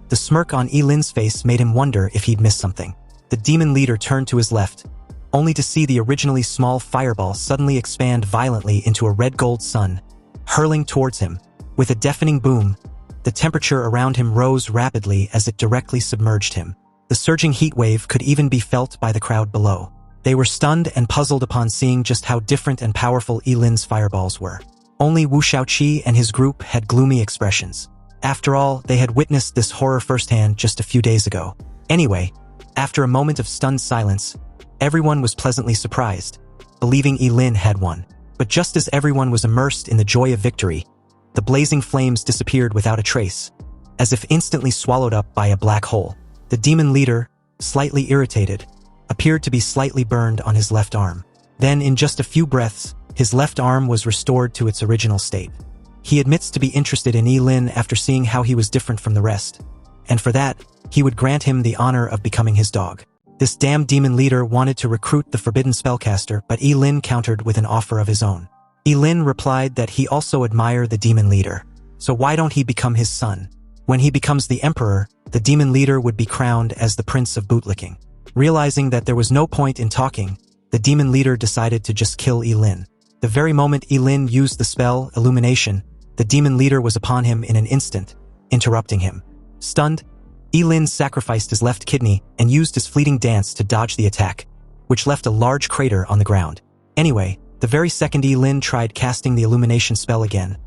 the smirk on Ye Lin's face made him wonder if he'd missed something. The demon leader turned to his left, only to see the originally small fireball suddenly expand violently into a red-gold sun, hurling towards him. With a deafening boom, the temperature around him rose rapidly as it directly submerged him. The surging heat wave could even be felt by the crowd below. They were stunned and puzzled upon seeing just how different and powerful Ye Lin's fireballs were. Only Wu Shaoqi and his group had gloomy expressions. After all, they had witnessed this horror firsthand just a few days ago. Anyway, after a moment of stunned silence, everyone was pleasantly surprised, believing Ye Lin had won. But just as everyone was immersed in the joy of victory, the blazing flames disappeared without a trace, as if instantly swallowed up by a black hole. The demon leader, slightly irritated, appeared to be slightly burned on his left arm. Then, in just a few breaths, his left arm was restored to its original state. He admits to be interested in Ye Lin after seeing how he was different from the rest, and for that, he would grant him the honor of becoming his dog. This damn demon leader wanted to recruit the Forbidden Spellcaster, but Ye Lin countered with an offer of his own. Ye Lin replied that he also admired the demon leader, so why don't he become his son? When he becomes the emperor, the demon leader would be crowned as the prince of bootlicking. Realizing that there was no point in talking, the demon leader decided to just kill Ye Lin. The very moment Ye Lin used the spell, Illumination, the demon leader was upon him in an instant, interrupting him. Stunned, Ye Lin sacrificed his left kidney and used his fleeting dance to dodge the attack, which left a large crater on the ground. Anyway, the very second Ye Lin tried casting the Illumination spell again,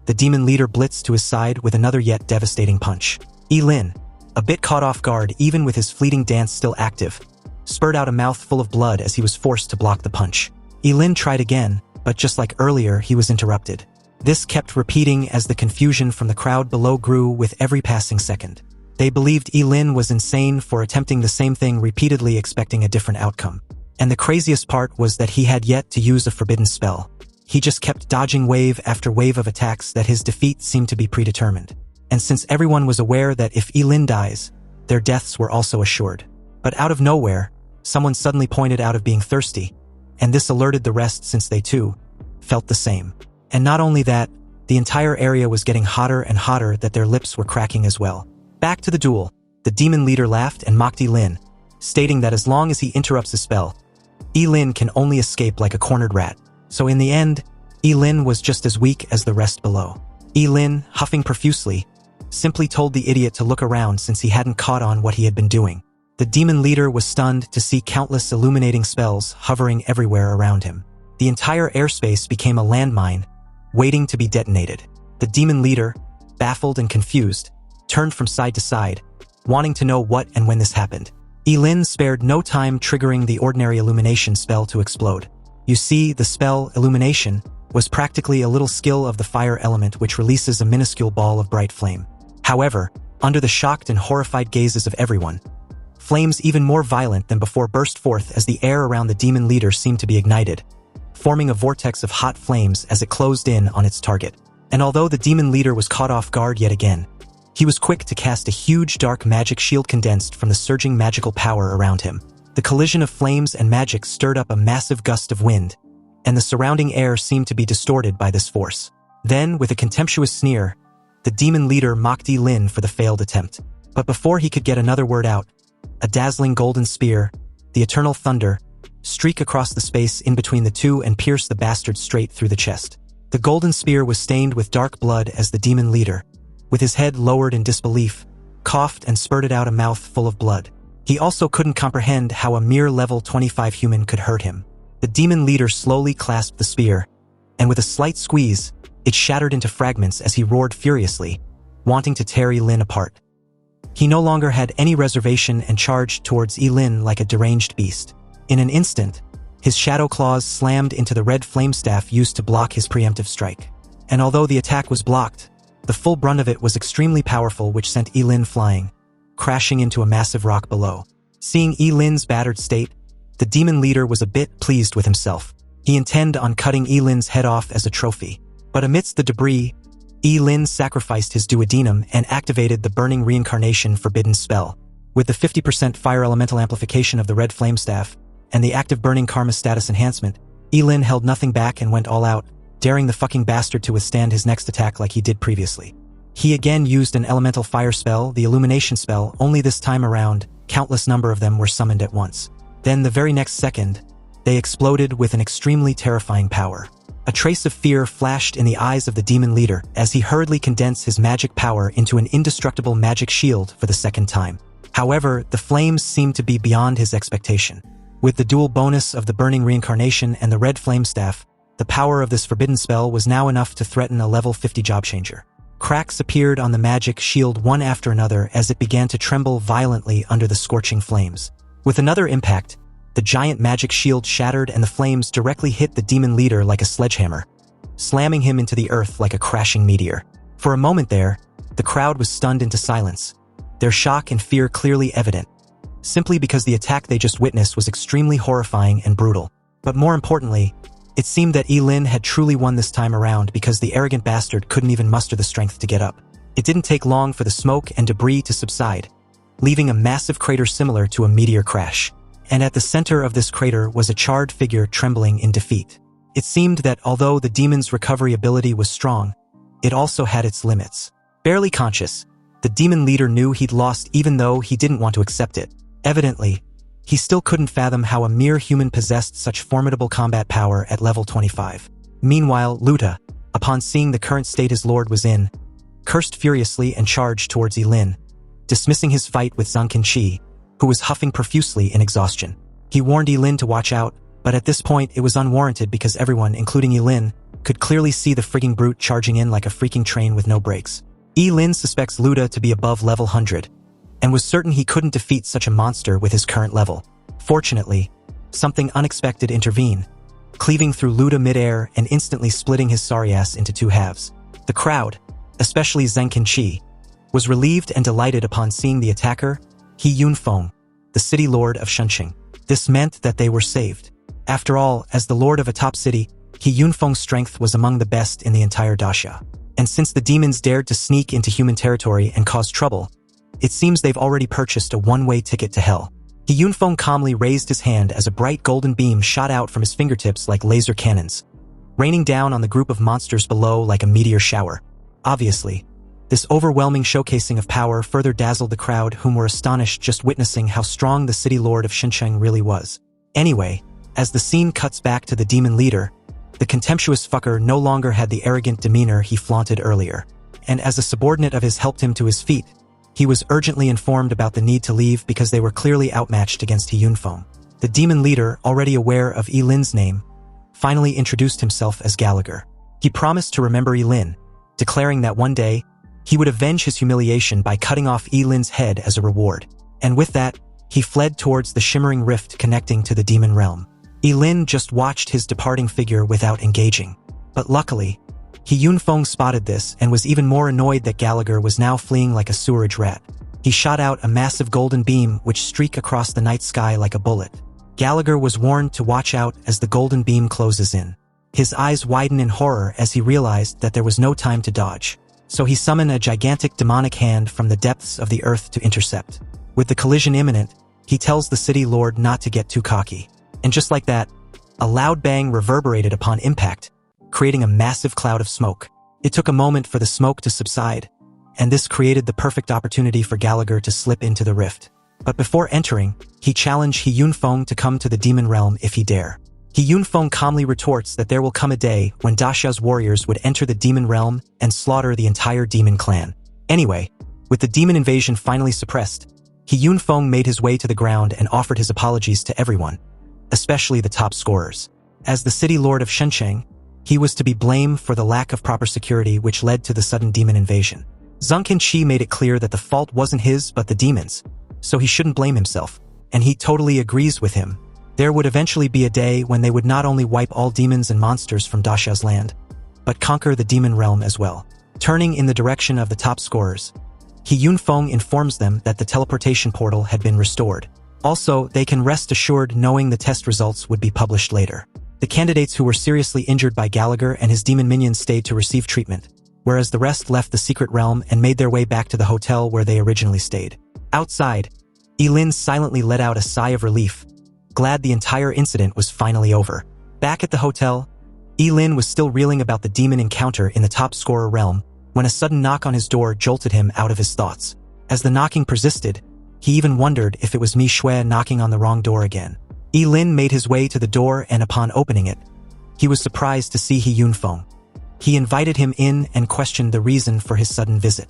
the demon leader blitzed to his side with another yet devastating punch. Ye Lin, a bit caught off guard even with his fleeting dance still active, spurted out a mouthful of blood as he was forced to block the punch. Ye Lin tried again, but just like earlier, he was interrupted. This kept repeating as the confusion from the crowd below grew with every passing second. They believed Ye Lin was insane for attempting the same thing repeatedly, expecting a different outcome. And the craziest part was that he had yet to use a forbidden spell. He just kept dodging wave after wave of attacks that his defeat seemed to be predetermined. And since everyone was aware that if Ye Lin dies, their deaths were also assured. But out of nowhere, someone suddenly pointed out of being thirsty, and this alerted the rest since they too felt the same. And not only that, the entire area was getting hotter and hotter that their lips were cracking as well. Back to the duel, the demon leader laughed and mocked Ye Lin, stating that as long as he interrupts the spell, Ye Lin can only escape like a cornered rat. So in the end, Ye Lin was just as weak as the rest below. Ye Lin, huffing profusely, simply told the idiot to look around since he hadn't caught on what he had been doing. The demon leader was stunned to see countless illuminating spells hovering everywhere around him. The entire airspace became a landmine, waiting to be detonated. The demon leader, baffled and confused, turned from side to side, wanting to know what and when this happened. Ye Lin spared no time triggering the ordinary illumination spell to explode. You see, the spell, Illumination, was practically a little skill of the fire element which releases a minuscule ball of bright flame. However, under the shocked and horrified gazes of everyone, flames even more violent than before burst forth as the air around the demon leader seemed to be ignited, forming a vortex of hot flames as it closed in on its target. And although the demon leader was caught off guard yet again, he was quick to cast a huge dark magic shield condensed from the surging magical power around him. The collision of flames and magic stirred up a massive gust of wind, and the surrounding air seemed to be distorted by this force. Then, with a contemptuous sneer, the demon leader mocked Ye Lin for the failed attempt. But before he could get another word out, a dazzling golden spear, the eternal thunder, streak across the space in between the two and pierce the bastard straight through the chest. The golden spear was stained with dark blood as the demon leader, with his head lowered in disbelief, coughed and spurted out a mouth full of blood. He also couldn't comprehend how a mere level 25 human could hurt him. The demon leader slowly clasped the spear, and with a slight squeeze, it shattered into fragments as he roared furiously, wanting to tear Ye Lin apart. He no longer had any reservation and charged towards Ye Lin like a deranged beast. In an instant, his shadow claws slammed into the red flame staff used to block his preemptive strike. And although the attack was blocked, the full brunt of it was extremely powerful, which sent Ye Lin flying, crashing into a massive rock below. Seeing Ye Lin's battered state, the demon leader was a bit pleased with himself. He intended on cutting Ye Lin's head off as a trophy. But amidst the debris, Ye Lin sacrificed his duodenum and activated the burning reincarnation forbidden spell. With the 50% fire elemental amplification of the red flame staff and the active burning karma status enhancement, Ye Lin held nothing back and went all out, daring the fucking bastard to withstand his next attack like he did previously. He again used an elemental fire spell, the illumination spell, only this time around, countless number of them were summoned at once. Then the very next second, they exploded with an extremely terrifying power. A trace of fear flashed in the eyes of the demon leader as he hurriedly condensed his magic power into an indestructible magic shield for the second time. However, the flames seemed to be beyond his expectation. With the dual bonus of the burning reincarnation and the red flame staff, the power of this forbidden spell was now enough to threaten a level 50 job changer. Cracks appeared on the magic shield one after another as it began to tremble violently under the scorching flames. With another impact, the giant magic shield shattered and the flames directly hit the demon leader like a sledgehammer, slamming him into the earth like a crashing meteor. For a moment there, the crowd was stunned into silence, their shock and fear clearly evident, simply because the attack they just witnessed was extremely horrifying and brutal. But more importantly, it seemed that Ye Lin had truly won this time around because the arrogant bastard couldn't even muster the strength to get up. It didn't take long for the smoke and debris to subside, leaving a massive crater similar to a meteor crash. And at the center of this crater was a charred figure trembling in defeat. It seemed that although the demon's recovery ability was strong, it also had its limits. Barely conscious, the demon leader knew he'd lost even though he didn't want to accept it. Evidently, he still couldn't fathom how a mere human possessed such formidable combat power at level 25. Meanwhile, Luta, upon seeing the current state his lord was in, cursed furiously and charged towards Ye Lin, dismissing his fight with Zhang Qinqi, who was huffing profusely in exhaustion. He warned Ye Lin to watch out, but at this point it was unwarranted because everyone, including Ye Lin, could clearly see the frigging brute charging in like a freaking train with no brakes. Ye Lin suspects Luta to be above level 100, and was certain he couldn't defeat such a monster with his current level. Fortunately, something unexpected intervened, cleaving through Luta midair and instantly splitting his sorry ass into two halves. The crowd, especially Zhang Qinqi, was relieved and delighted upon seeing the attacker, He Yunfeng, the city lord of Shunqing. This meant that they were saved. After all, as the lord of a top city, He Yunfeng's strength was among the best in the entire Daxia. And since the demons dared to sneak into human territory and cause trouble, it seems they've already purchased a one-way ticket to hell. He Yunfeng calmly raised his hand as a bright golden beam shot out from his fingertips like laser cannons, raining down on the group of monsters below like a meteor shower. Obviously, this overwhelming showcasing of power further dazzled the crowd, whom were astonished just witnessing how strong the city lord of Xincheng really was. Anyway, as the scene cuts back to the demon leader, the contemptuous fucker no longer had the arrogant demeanor he flaunted earlier, and as a subordinate of his helped him to his feet, he was urgently informed about the need to leave because they were clearly outmatched against He Yunfeng. The demon leader, already aware of Ye Lin's name, finally introduced himself as Gallagher. He promised to remember Ye Lin, declaring that one day, he would avenge his humiliation by cutting off Ye Lin's head as a reward. And with that, He fled towards the shimmering rift connecting to the demon realm. Ye Lin just watched his departing figure without engaging. But luckily, He Yunfeng spotted this and was even more annoyed that Gallagher was now fleeing like a sewerage rat. He shot out a massive golden beam which streaked across the night sky like a bullet. Gallagher was warned to watch out as the golden beam closes in. His eyes widen in horror as he realized that there was no time to dodge. So he summoned a gigantic demonic hand from the depths of the earth to intercept. With the collision imminent, he tells the city lord not to get too cocky. And just like that, a loud bang reverberated upon impact, creating a massive cloud of smoke. It took a moment for the smoke to subside, and this created the perfect opportunity for Gallagher to slip into the rift. But before entering, he challenged Ye Yunfeng to come to the demon realm if he dare. Ye Yunfeng calmly retorts that there will come a day when Dasha's warriors would enter the demon realm and slaughter the entire demon clan. Anyway, with the demon invasion finally suppressed, Ye Yunfeng made his way to the ground and offered his apologies to everyone, especially the top scorers. As the city lord of Shenzhen, he was to be blamed for the lack of proper security which led to the sudden demon invasion. Zhang Qi made it clear that the fault wasn't his but the demons, so he shouldn't blame himself, and he totally agrees with him. There would eventually be a day when they would not only wipe all demons and monsters from Dasha's land, but conquer the demon realm as well. Turning in the direction of the top scorers, Ye Yunfeng informs them that the teleportation portal had been restored. Also, they can rest assured knowing the test results would be published later. The candidates who were seriously injured by Gallagher and his demon minions stayed to receive treatment, whereas the rest left the secret realm and made their way back to the hotel where they originally stayed. Outside, Ye Lin silently let out a sigh of relief, glad the entire incident was finally over. Back at the hotel, Ye Lin was still reeling about the demon encounter in the top scorer realm when a sudden knock on his door jolted him out of his thoughts. As the knocking persisted, he even wondered if it was Mi Shui knocking on the wrong door again. Ye Lin made his way to the door and upon opening it, he was surprised to see Ye Yunfeng. He invited him in and questioned the reason for his sudden visit.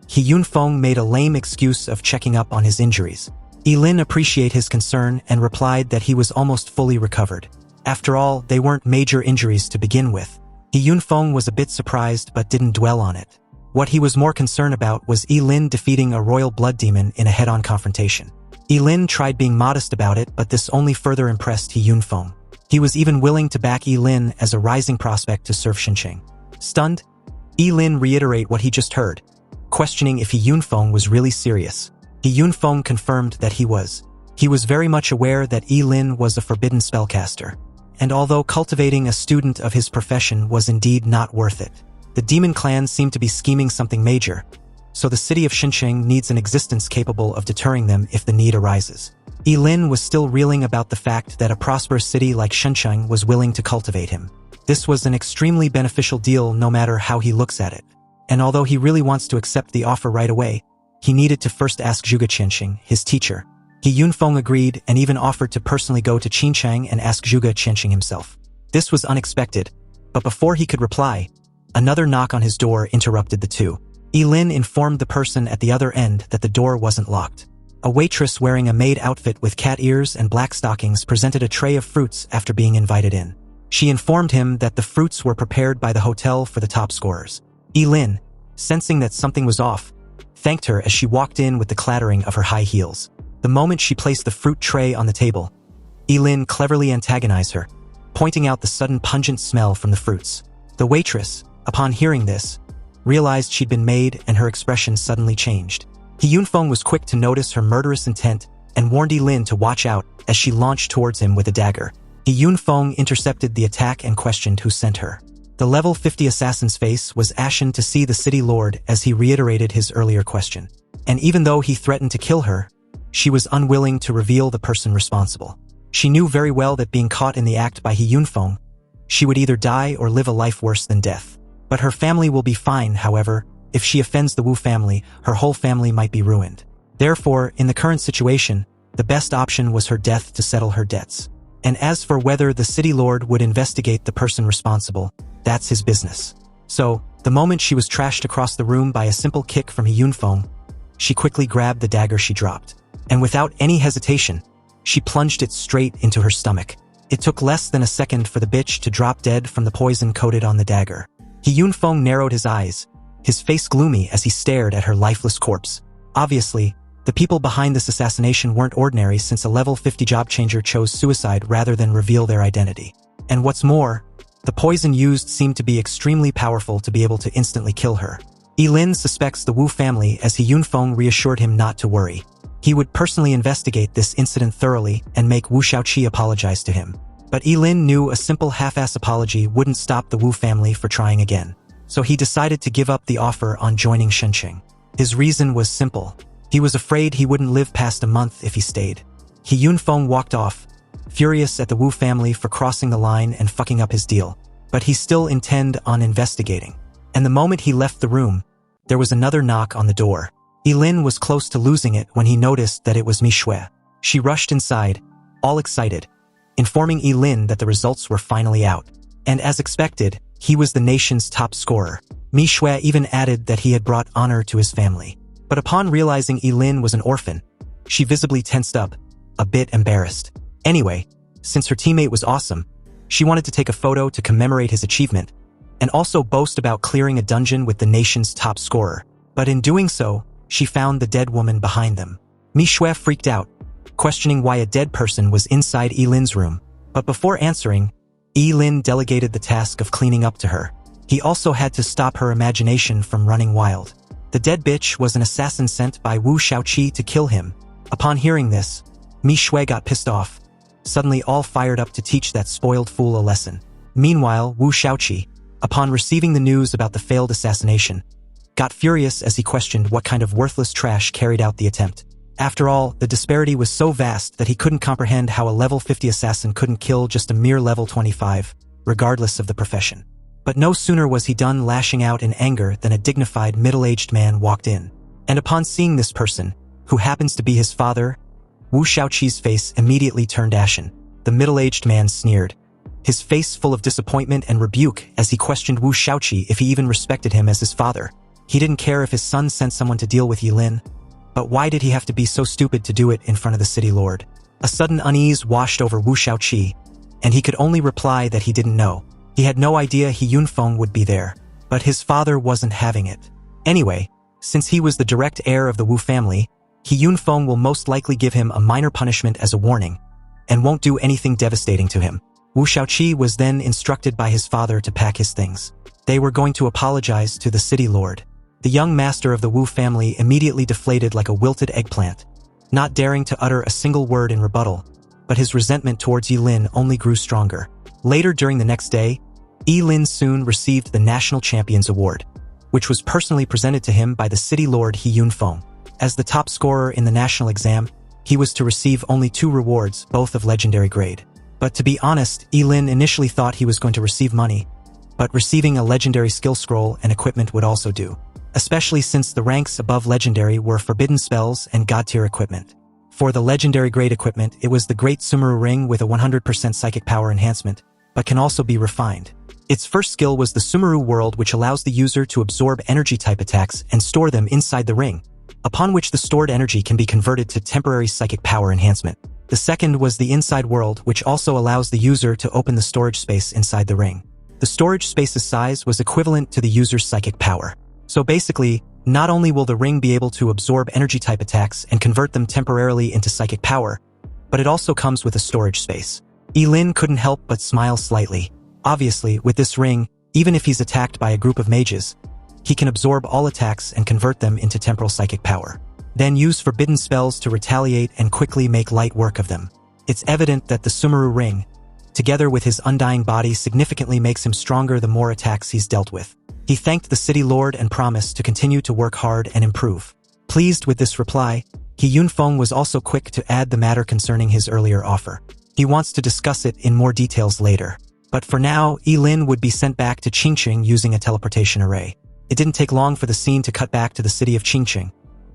Ye Yunfeng made a lame excuse of checking up on his injuries. Ye Lin appreciated his concern and replied that he was almost fully recovered. After all, they weren't major injuries to begin with. Ye Yunfeng was a bit surprised but didn't dwell on it. What he was more concerned about was Ye Lin defeating a royal blood demon in a head-on confrontation. Ye Lin tried being modest about it, but this only further impressed Ye Yunfeng. He was even willing to back Ye Lin as a rising prospect to serve Shenzhen. Stunned, Ye Lin reiterated what he just heard, questioning if Ye Yunfeng was really serious. Ye Yunfeng confirmed that he was. He was very much aware that Ye Lin was a forbidden spellcaster, and although cultivating a student of his profession was indeed not worth it, the demon clan seemed to be scheming something major, so the city of Shenzhen needs an existence capable of deterring them if the need arises. Ye Lin was still reeling about the fact that a prosperous city like Shenzhen was willing to cultivate him. This was an extremely beneficial deal no matter how he looks at it, and although he really wants to accept the offer right away, he needed to first ask Zhuge Qianxing, his teacher. Ye Yunfeng agreed and even offered to personally go to Qinchang and ask Zhuge Qianxing himself. This was unexpected, but before he could reply, another knock on his door interrupted the two. Ye Lin informed the person at the other end that the door wasn't locked. A waitress wearing a maid outfit with cat ears and black stockings presented a tray of fruits after being invited in. She informed him that the fruits were prepared by the hotel for the top scorers. Ye Lin, sensing that something was off, thanked her as she walked in with the clattering of her high heels. The moment she placed the fruit tray on the table, Ye Lin cleverly antagonized her, pointing out the sudden pungent smell from the fruits. The waitress, upon hearing this, realized she'd been made and her expression suddenly changed. Ye Yunfeng was quick to notice her murderous intent and warned Ye Lin to watch out as she launched towards him with a dagger. Ye Yunfeng intercepted the attack and questioned who sent her. The level 50 assassin's face was ashen to see the city lord as he reiterated his earlier question. And even though he threatened to kill her, she was unwilling to reveal the person responsible. She knew very well that being caught in the act by Ye Yunfeng, she would either die or live a life worse than death. But her family will be fine, however. If she offends the Wu family, her whole family might be ruined. Therefore, in the current situation, the best option was her death to settle her debts. And as for whether the city lord would investigate the person responsible, that's his business. So, the moment she was trashed across the room by a simple kick from Ye Yunfeng, she quickly grabbed the dagger she dropped. And without any hesitation, she plunged it straight into her stomach. It took less than a second for the bitch to drop dead from the poison coated on the dagger. Ye Yunfeng narrowed his eyes, his face gloomy as he stared at her lifeless corpse. Obviously, The people behind this assassination weren't ordinary, since a level 50 job changer chose suicide rather than reveal their identity. And what's more, the poison used seemed to be extremely powerful to be able to instantly kill her. Ye Lin suspects the Wu family, as He Yunfeng reassured him not to worry. He would personally investigate this incident thoroughly and make Wu Shaoqi apologize to him. But Ye Lin knew a simple half-ass apology wouldn't stop the Wu family for trying again. So he decided to give up the offer on joining Shenqing. His reason was simple. He was afraid he wouldn't live past a month if he stayed. He Yunfeng walked off, furious at the Wu family for crossing the line and fucking up his deal. But he still intended on investigating. And the moment he left the room, there was another knock on the door. Ye Lin was close to losing it when he noticed that it was Mi Shui. She rushed inside, all excited, informing Ye Lin that the results were finally out. And as expected, he was the nation's top scorer. Mi Shui even added that he had brought honor to his family. But upon realizing Ye Lin was an orphan, she visibly tensed up, a bit embarrassed. Anyway, since her teammate was awesome, she wanted to take a photo to commemorate his achievement, and also boast about clearing a dungeon with the nation's top scorer. But in doing so, she found the dead woman behind them. Mi Shui freaked out, questioning why a dead person was inside Ye Lin's room. But before answering, Ye Lin delegated the task of cleaning up to her. He also had to stop her imagination from running wild. The dead bitch was an assassin sent by Wu Shaoqi to kill him. Upon hearing this, Mi Shui got pissed off, suddenly all fired up to teach that spoiled fool a lesson. Meanwhile, Wu Shaoqi, upon receiving the news about the failed assassination, got furious as he questioned what kind of worthless trash carried out the attempt. After all, the disparity was so vast that he couldn't comprehend how a level 50 assassin couldn't kill just a mere level 25, regardless of the profession. But no sooner was he done lashing out in anger than a dignified middle-aged man walked in. And upon seeing this person, who happens to be his father, Wu Shaoqi's face immediately turned ashen. The middle-aged man sneered, his face full of disappointment and rebuke as he questioned Wu Shaoqi if he even respected him as his father. He didn't care if his son sent someone to deal with Ye Lin, but why did he have to be so stupid to do it in front of the city lord? A sudden unease washed over Wu Shaoqi, and he could only reply that he didn't know. He had no idea He Yunfeng would be there, but his father wasn't having it. Anyway, since he was the direct heir of the Wu family, He Yunfeng will most likely give him a minor punishment as a warning, and won't do anything devastating to him. Wu Shaoqi was then instructed by his father to pack his things. They were going to apologize to the city lord. The young master of the Wu family immediately deflated like a wilted eggplant, not daring to utter a single word in rebuttal, but his resentment towards Ye Lin only grew stronger. Later during the next day, Ye Lin soon received the National Champions Award, which was personally presented to him by the city lord He Yunfeng. As the top scorer in the national exam, he was to receive only 2 rewards, both of legendary grade. But to be honest, Ye Lin initially thought he was going to receive money, but receiving a legendary skill scroll and equipment would also do, especially since the ranks above legendary were forbidden spells and god-tier equipment. For the legendary grade equipment, it was the Great Sumeru Ring with a 100% psychic power enhancement, but can also be refined. Its first skill was the Sumeru World, which allows the user to absorb energy-type attacks and store them inside the ring, upon which the stored energy can be converted to temporary psychic power enhancement. The second was the Inside World, which also allows the user to open the storage space inside the ring. The storage space's size was equivalent to the user's psychic power. So basically, not only will the ring be able to absorb energy-type attacks and convert them temporarily into psychic power, but it also comes with a storage space. Ye Lin couldn't help but smile slightly. Obviously, with this ring, even if he's attacked by a group of mages, he can absorb all attacks and convert them into temporal psychic power, then use forbidden spells to retaliate and quickly make light work of them. It's evident that the Sumeru Ring, together with his undying body, significantly makes him stronger the more attacks he's dealt with. He thanked the city lord and promised to continue to work hard and improve. Pleased with this reply, He Yunfeng was also quick to add the matter concerning his earlier offer. He wants to discuss it in more details later. But for now, Ye Lin would be sent back to Qingqing using a teleportation array. It didn't take long for the scene to cut back to the city of Qingqing,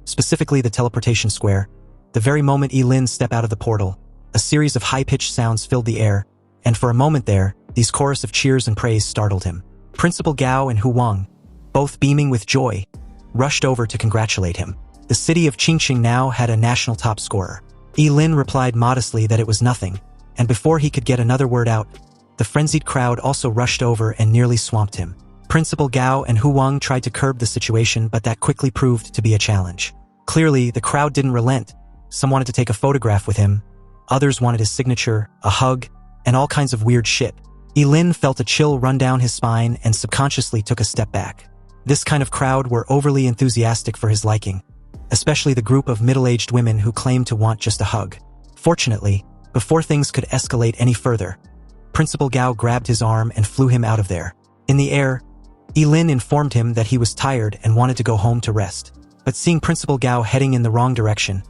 specifically the teleportation square. The very moment Ye Lin stepped out of the portal, a series of high-pitched sounds filled the air, and for a moment there, these chorus of cheers and praise startled him. Principal Gao and Hu Wang, both beaming with joy, rushed over to congratulate him. The city of Qingqing now had a national top scorer. Ye Lin replied modestly that it was nothing, and before he could get another word out, the frenzied crowd also rushed over and nearly swamped him. Principal Gao and Hu Wang tried to curb the situation, but that quickly proved to be a challenge. Clearly, the crowd didn't relent. Some wanted to take a photograph with him, others wanted his signature, a hug, and all kinds of weird shit. Ye Lin felt a chill run down his spine and subconsciously took a step back. This kind of crowd were overly enthusiastic for his liking, especially the group of middle-aged women who claimed to want just a hug. Fortunately, before things could escalate any further, Principal Gao grabbed his arm and flew him out of there. In the air, Ye Lin informed him that he was tired and wanted to go home to rest. But seeing Principal Gao heading in the wrong direction,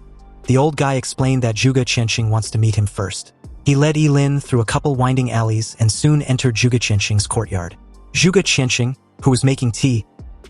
the old guy explained that Zhuge Qianxing wants to meet him first. He led Ye Lin through a couple winding alleys and soon entered Zhuge Qianxing's courtyard. Zhuge Qianxing, who was making tea,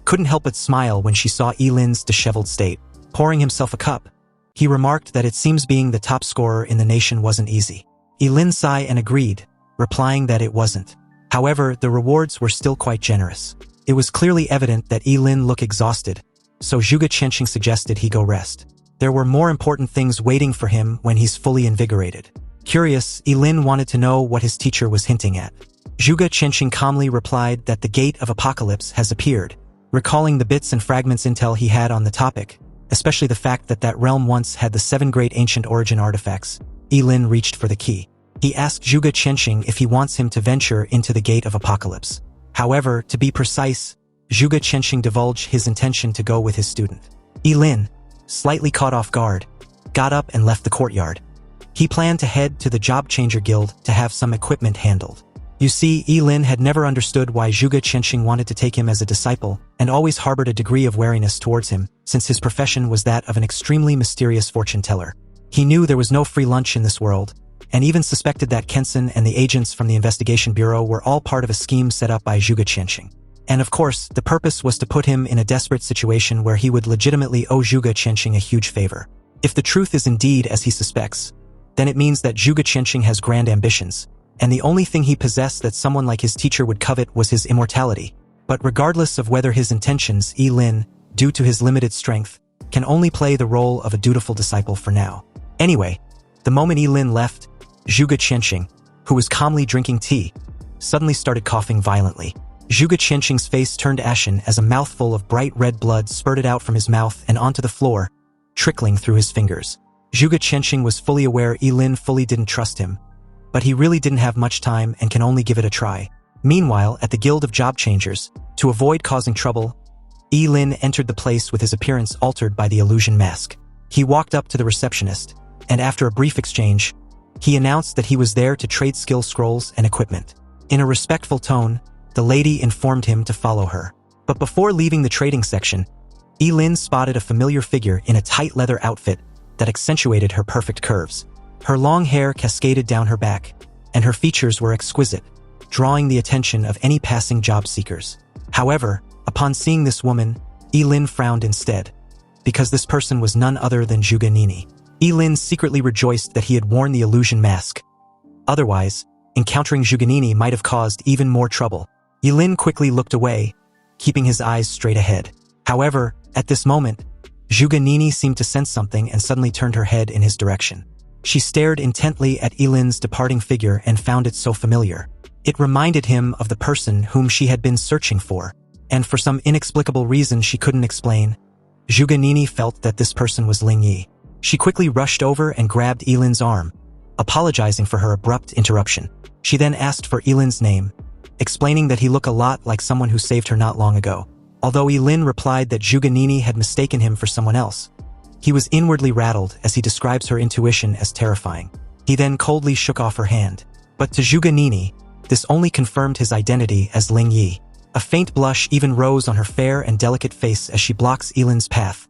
couldn't help but smile when she saw Ye Lin's disheveled state. Pouring himself a cup, he remarked that it seems being the top scorer in the nation wasn't easy. Ye Lin sighed and agreed, replying that it wasn't. However, the rewards were still quite generous. It was clearly evident that Ye Lin looked exhausted, so Zhuge Qianxing suggested he go rest. There were more important things waiting for him when he's fully invigorated. Curious, Ye Lin wanted to know what his teacher was hinting at. Zhuge Qianxing calmly replied that the Gate of Apocalypse has appeared. Recalling the bits and fragments intel he had on the topic, especially the fact that that realm once had the 7 great ancient origin artifacts, Ye Lin reached for the key. He asked Zhuge Qianxing if he wants him to venture into the Gate of Apocalypse. However, to be precise, Zhuge Qianxing divulged his intention to go with his student. Ye Lin, slightly caught off guard, got up and left the courtyard. He planned to head to the Job Changer Guild to have some equipment handled. You see, Ye Lin had never understood why Zhuge Qianxing wanted to take him as a disciple and always harbored a degree of wariness towards him, since his profession was that of an extremely mysterious fortune teller. He knew there was no free lunch in this world, and even suspected that Kensen and the agents from the Investigation Bureau were all part of a scheme set up by Zhuge Qianxing. And of course, the purpose was to put him in a desperate situation where he would legitimately owe Zhuge Qianxing a huge favor. If the truth is indeed as he suspects, then it means that Zhuge Qianxing has grand ambitions, and the only thing he possessed that someone like his teacher would covet was his immortality. But regardless of whether his intentions, Ye Lin, due to his limited strength, can only play the role of a dutiful disciple for now. Anyway, the moment Ye Lin left, Zhuge Qianxing, who was calmly drinking tea, suddenly started coughing violently. Zhuge Qianxing's face turned ashen as a mouthful of bright red blood spurted out from his mouth and onto the floor, trickling through his fingers. Zhuge Qianxing was fully aware Ye Lin fully didn't trust him, but he really didn't have much time and can only give it a try. Meanwhile, at the Guild of Job Changers, to avoid causing trouble, Ye Lin entered the place with his appearance altered by the illusion mask. He walked up to the receptionist, and after a brief exchange, he announced that he was there to trade skill scrolls and equipment. In a respectful tone, the lady informed him to follow her. But before leaving the trading section, Ye Lin spotted a familiar figure in a tight leather outfit that accentuated her perfect curves. Her long hair cascaded down her back, and her features were exquisite, drawing the attention of any passing job seekers. However, upon seeing this woman, Ye Lin frowned instead, because this person was none other than Zhuge Nini. Ye Lin secretly rejoiced that he had worn the illusion mask. Otherwise, encountering Zhuge Nini might have caused even more trouble. Ye Lin quickly looked away, keeping his eyes straight ahead. However, at this moment, Zhuge Nini seemed to sense something and suddenly turned her head in his direction. She stared intently at Ye Lin's departing figure and found it so familiar. It reminded him of the person whom she had been searching for, and for some inexplicable reason she couldn't explain, Zhuge Nini felt that this person was Ling Yi. She quickly rushed over and grabbed Ye Lin's arm, apologizing for her abrupt interruption. She then asked for Ye Lin's name, explaining that he looked a lot like someone who saved her not long ago. Although Ye Lin replied that Zhuge Nini had mistaken him for someone else, he was inwardly rattled as he describes her intuition as terrifying. He then coldly shook off her hand. But to Zhuge Nini, this only confirmed his identity as Ling Yi. A faint blush even rose on her fair and delicate face as she blocks Ye Lin's path,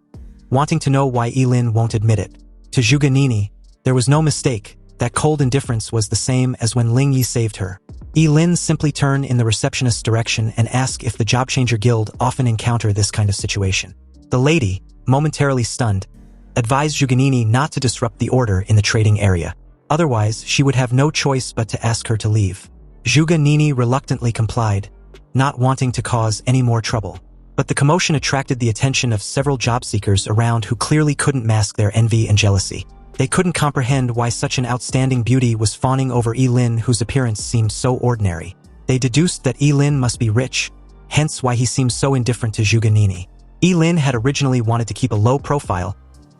wanting to know why Ye Lin won't admit it. To Zhuge Nini, there was no mistake. That cold indifference was the same as when Ling Yi saved her. Ye Lin simply turned in the receptionist's direction and asked if the Job Changer Guild often encounter this kind of situation. The lady, momentarily stunned, advised Zhuge Nini not to disrupt the order in the trading area. Otherwise, she would have no choice but to ask her to leave. Zhuge Nini reluctantly complied, not wanting to cause any more trouble. But the commotion attracted the attention of several job seekers around who clearly couldn't mask their envy and jealousy. They couldn't comprehend why such an outstanding beauty was fawning over Ye Lin, whose appearance seemed so ordinary. They deduced that Ye Lin must be rich, hence why he seemed so indifferent to Zhuge Nini. Ye Lin had originally wanted to keep a low profile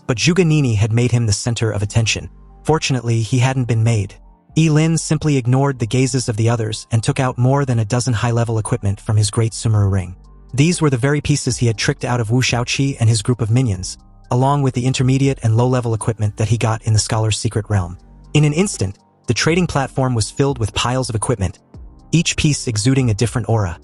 But Zhuge Nini had made him the center of attention. Fortunately, he hadn't been made. Ye Lin simply ignored the gazes of the others and took out more than a dozen high-level equipment from his great Sumeru ring. These were the very pieces he had tricked out of Wu Shaoqi and his group of minions, along with the intermediate and low-level equipment that he got in the Scholar's Secret Realm. In an instant, the trading platform was filled with piles of equipment, each piece exuding a different aura,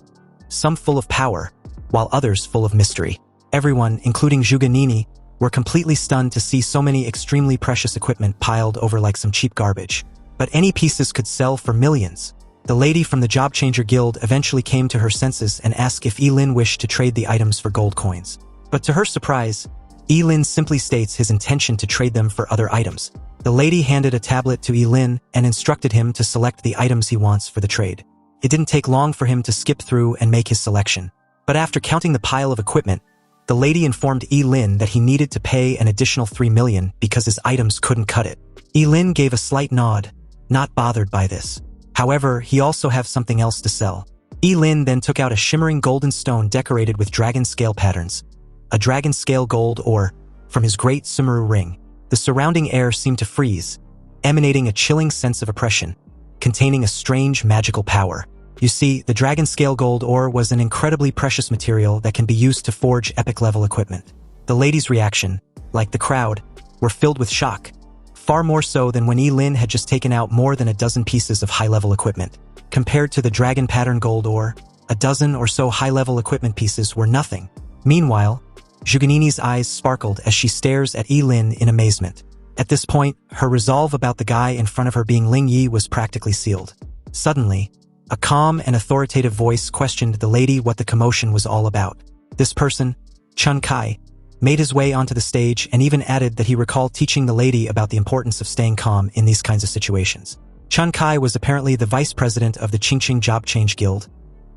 some full of power, while others full of mystery. Everyone, including Zhuge Nini, were completely stunned to see so many extremely precious equipment piled over like some cheap garbage. But any pieces could sell for millions. The lady from the Job Changer Guild eventually came to her senses and asked if Ye Lin wished to trade the items for gold coins. But to her surprise, Ye Lin simply states his intention to trade them for other items. The lady handed a tablet to Ye Lin and instructed him to select the items he wants for the trade. It didn't take long for him to skip through and make his selection. But after counting the pile of equipment, the lady informed Ye Lin that he needed to pay an additional 3 million because his items couldn't cut it. Ye Lin gave a slight nod, not bothered by this. However, he also have something else to sell. Ye Lin then took out a shimmering golden stone decorated with dragon scale patterns, a dragon scale gold ore, from his great Sumeru ring. The surrounding air seemed to freeze, emanating a chilling sense of oppression, containing a strange magical power. You see, the dragon scale gold ore was an incredibly precious material that can be used to forge epic-level equipment. The lady's reaction, like the crowd, were filled with shock, far more so than when Ye Lin had just taken out more than a dozen pieces of high-level equipment. Compared to the dragon pattern gold ore, a dozen or so high-level equipment pieces were nothing. Meanwhile, Zhuge Nini's eyes sparkled as she stares at Ye Lin in amazement. At this point, her resolve about the guy in front of her being Ling Yi was practically sealed. Suddenly, a calm and authoritative voice questioned the lady what the commotion was all about. This person, Chun Kai, made his way onto the stage and even added that he recalled teaching the lady about the importance of staying calm in these kinds of situations. Chun Kai was apparently the vice president of the Qingqing Job Change Guild,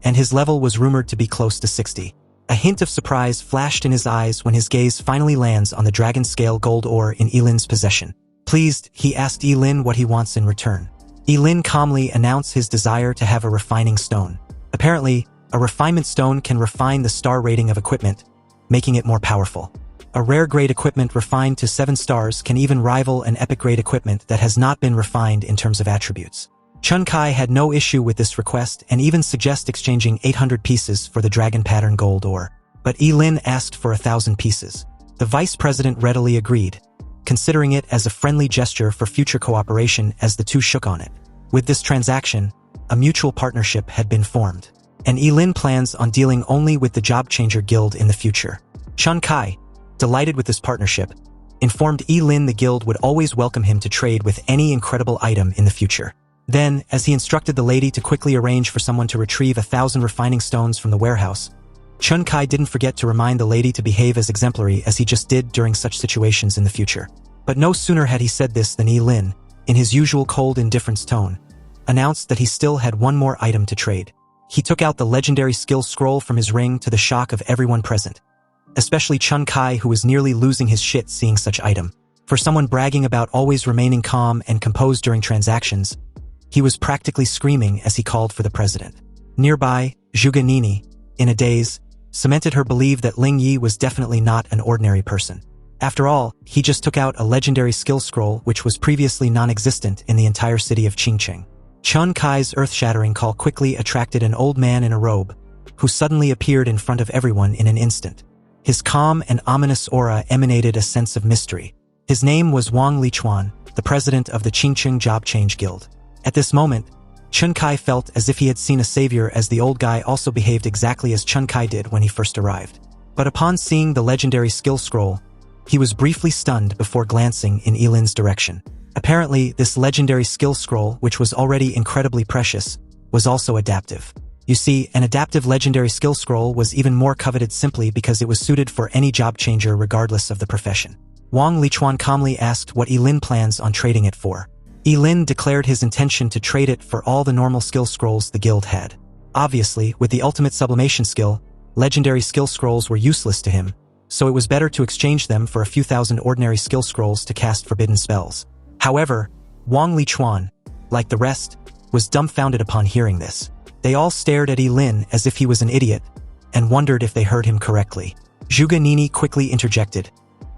and his level was rumored to be close to 60. A hint of surprise flashed in his eyes when his gaze finally lands on the dragon scale gold ore in Ye Lin's possession. Pleased, he asked Ye Lin what he wants in return. Ye Lin calmly announced his desire to have a refining stone. Apparently, a refinement stone can refine the star rating of equipment, making it more powerful. A rare-grade equipment refined to 7 stars can even rival an epic-grade equipment that has not been refined in terms of attributes. Chun Kai had no issue with this request and even suggested exchanging 800 pieces for the dragon pattern gold ore. But Ye Lin asked for 1,000 pieces. The vice president readily agreed, considering it as a friendly gesture for future cooperation as the two shook on it. With this transaction, a mutual partnership had been formed, and Ye Lin plans on dealing only with the Job Changer Guild in the future. Chun Kai, delighted with this partnership, informed Ye Lin the guild would always welcome him to trade with any incredible item in the future. Then, as he instructed the lady to quickly arrange for someone to retrieve 1,000 refining stones from the warehouse, Chun Kai didn't forget to remind the lady to behave as exemplary as he just did during such situations in the future. But no sooner had he said this than Ye Lin, in his usual cold indifference tone, announced that he still had one more item to trade. He took out the legendary skill scroll from his ring to the shock of everyone present, especially Chun Kai, who was nearly losing his shit seeing such item. For someone bragging about always remaining calm and composed during transactions, he was practically screaming as he called for the president. Nearby, Zhuge Nini, in a daze, cemented her belief that Ling Yi was definitely not an ordinary person. After all, he just took out a legendary skill scroll which was previously non-existent in the entire city of Qingqing. Chun Kai's earth-shattering call quickly attracted an old man in a robe, who suddenly appeared in front of everyone in an instant. His calm and ominous aura emanated a sense of mystery. His name was Wang Lichuan, the president of the Qingqing Job Change Guild. At this moment, Chun Kai felt as if he had seen a savior, as the old guy also behaved exactly as Chun Kai did when he first arrived. But upon seeing the legendary skill scroll, he was briefly stunned before glancing in Ye Lin's direction. Apparently, this legendary skill scroll, which was already incredibly precious, was also adaptive. You see, an adaptive legendary skill scroll was even more coveted simply because it was suited for any job changer regardless of the profession. Wang Lichuan calmly asked what Ye Lin plans on trading it for. Ye Lin declared his intention to trade it for all the normal skill scrolls the guild had. Obviously, with the ultimate sublimation skill, legendary skill scrolls were useless to him, so it was better to exchange them for a few thousand ordinary skill scrolls to cast forbidden spells. However, Wang Lichuan, like the rest, was dumbfounded upon hearing this. They all stared at Ye Lin as if he was an idiot, and wondered if they heard him correctly. Zhuge Nini quickly interjected,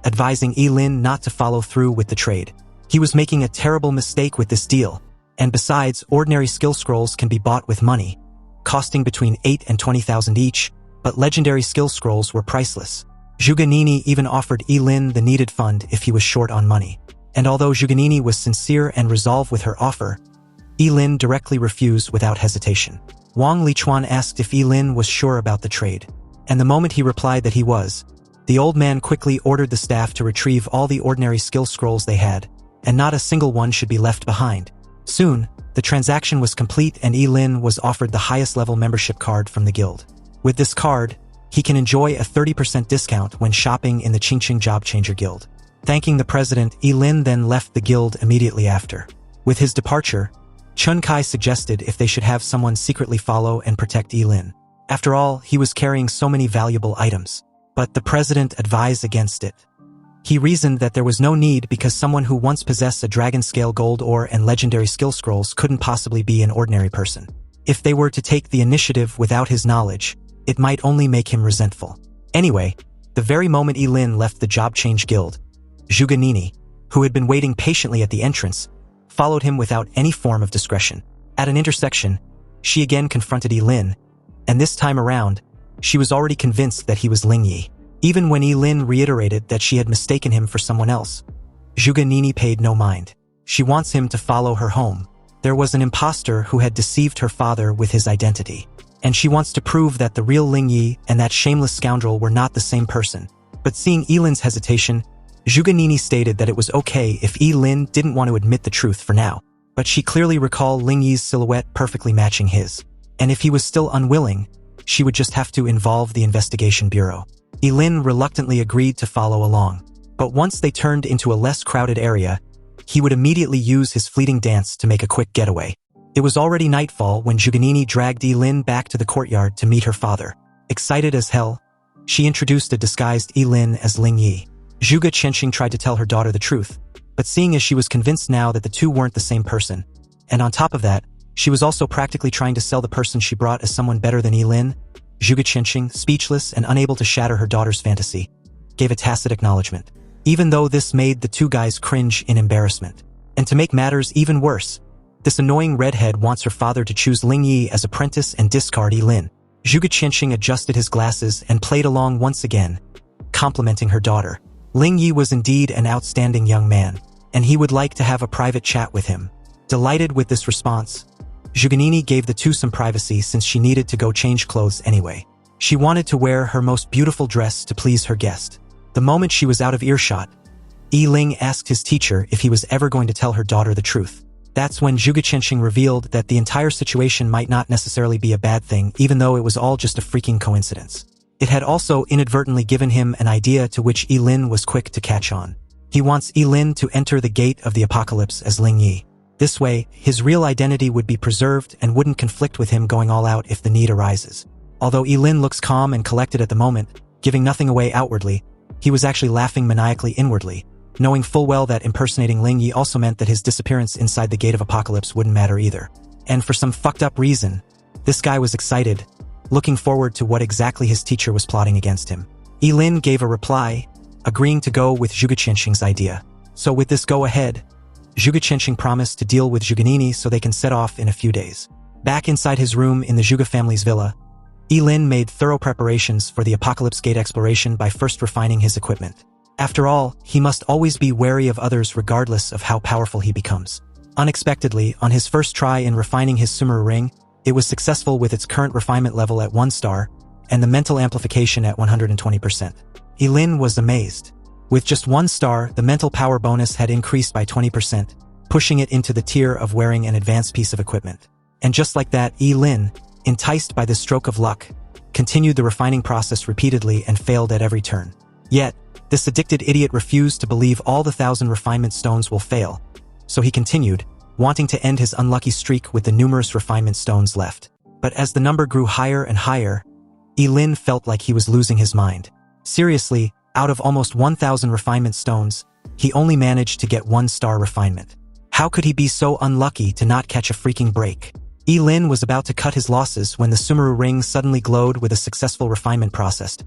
advising Ye Lin not to follow through with the trade. He was making a terrible mistake with this deal, and besides, ordinary skill scrolls can be bought with money, costing between 8 and 20,000 each, but legendary skill scrolls were priceless. Zhuganini even offered Ye Lin the needed fund if he was short on money. And although Zhuganini was sincere and resolved with her offer, Ye Lin directly refused without hesitation. Wang Lichuan asked if Ye Lin was sure about the trade, and the moment he replied that he was, the old man quickly ordered the staff to retrieve all the ordinary skill scrolls they had, and not a single one should be left behind. Soon, the transaction was complete and Ye Lin was offered the highest level membership card from the guild. With this card, he can enjoy a 30% discount when shopping in the Qingqing Job Changer Guild. Thanking the president, Ye Lin then left the guild immediately after. With his departure, Chun Kai suggested if they should have someone secretly follow and protect Ye Lin. After all, he was carrying so many valuable items. But the president advised against it. He reasoned that there was no need because someone who once possessed a dragon-scale gold ore and legendary skill scrolls couldn't possibly be an ordinary person. If they were to take the initiative without his knowledge, it might only make him resentful. Anyway, the very moment Ye Lin left the Job Change Guild, Zhuganini, who had been waiting patiently at the entrance, followed him without any form of discretion. At an intersection, she again confronted Ye Lin, and this time around, she was already convinced that he was Ling Yi. Even when Ye Lin reiterated that she had mistaken him for someone else, Zhuganini paid no mind. She wants him to follow her home. There was an impostor who had deceived her father with his identity, and she wants to prove that the real Ling Yi and that shameless scoundrel were not the same person. But seeing Ye Lin's hesitation, Zhuganini stated that it was okay if Ye Lin didn't want to admit the truth for now, but she clearly recalled Ling Yi's silhouette perfectly matching his, and if he was still unwilling, she would just have to involve the investigation bureau. Ye Lin reluctantly agreed to follow along, but once they turned into a less crowded area, he would immediately use his fleeting dance to make a quick getaway. It was already nightfall when Zhuganini dragged Ye Lin back to the courtyard to meet her father. Excited as hell, she introduced a disguised Ye Lin as Ling Yi. Zhuge Qianxing tried to tell her daughter the truth, but seeing as she was convinced now that the two weren't the same person, and on top of that, she was also practically trying to sell the person she brought as someone better than Ye Lin, Zhuge Qianxing, speechless and unable to shatter her daughter's fantasy, gave a tacit acknowledgement, even though this made the two guys cringe in embarrassment. And to make matters even worse, this annoying redhead wants her father to choose Ling Yi as apprentice and discard Ye Lin. Zhuge Qianxing adjusted his glasses and played along once again, complimenting her daughter. Ling Yi was indeed an outstanding young man, and he would like to have a private chat with him. Delighted with this response, Zhuganini gave the two some privacy since she needed to go change clothes anyway. She wanted to wear her most beautiful dress to please her guest. The moment she was out of earshot, Ye Ling asked his teacher if he was ever going to tell her daughter the truth. That's when Zhuge Qianxing revealed that the entire situation might not necessarily be a bad thing, even though it was all just a freaking coincidence. It had also inadvertently given him an idea to which Ye Lin was quick to catch on. He wants Ye Lin to enter the gate of the apocalypse as Ling Yi. This way, his real identity would be preserved and wouldn't conflict with him going all out if the need arises. Although Ye Lin looks calm and collected at the moment, giving nothing away outwardly, he was actually laughing maniacally inwardly, knowing full well that impersonating Ling Yi also meant that his disappearance inside the Gate of Apocalypse wouldn't matter either. And for some fucked up reason, this guy was excited, looking forward to what exactly his teacher was plotting against him. Ye Lin gave a reply, agreeing to go with Zhuge Qianxing's idea. So with this go-ahead, Zhuge Qianxing promised to deal with Zhuganini so they can set off in a few days. Back inside his room in the Zhuge family's villa, Ye Lin made thorough preparations for the Apocalypse Gate exploration by first refining his equipment. After all, he must always be wary of others regardless of how powerful he becomes. Unexpectedly, on his first try in refining his Sumeru ring, it was successful with its current refinement level at 1 star, and the mental amplification at 120%. Ye Lin was amazed. With just 1 star, the mental power bonus had increased by 20%, pushing it into the tier of wearing an advanced piece of equipment. And just like that, Ye Lin, enticed by this stroke of luck, continued the refining process repeatedly and failed at every turn. Yet, this addicted idiot refused to believe all the 1,000 refinement stones will fail, so he continued, wanting to end his unlucky streak with the numerous refinement stones left. But as the number grew higher and higher, Ye Lin felt like he was losing his mind. Seriously, out of almost 1,000 refinement stones, he only managed to get 1 star refinement. How could he be so unlucky to not catch a freaking break? Ye Lin was about to cut his losses when the Sumeru ring suddenly glowed with a successful refinement process,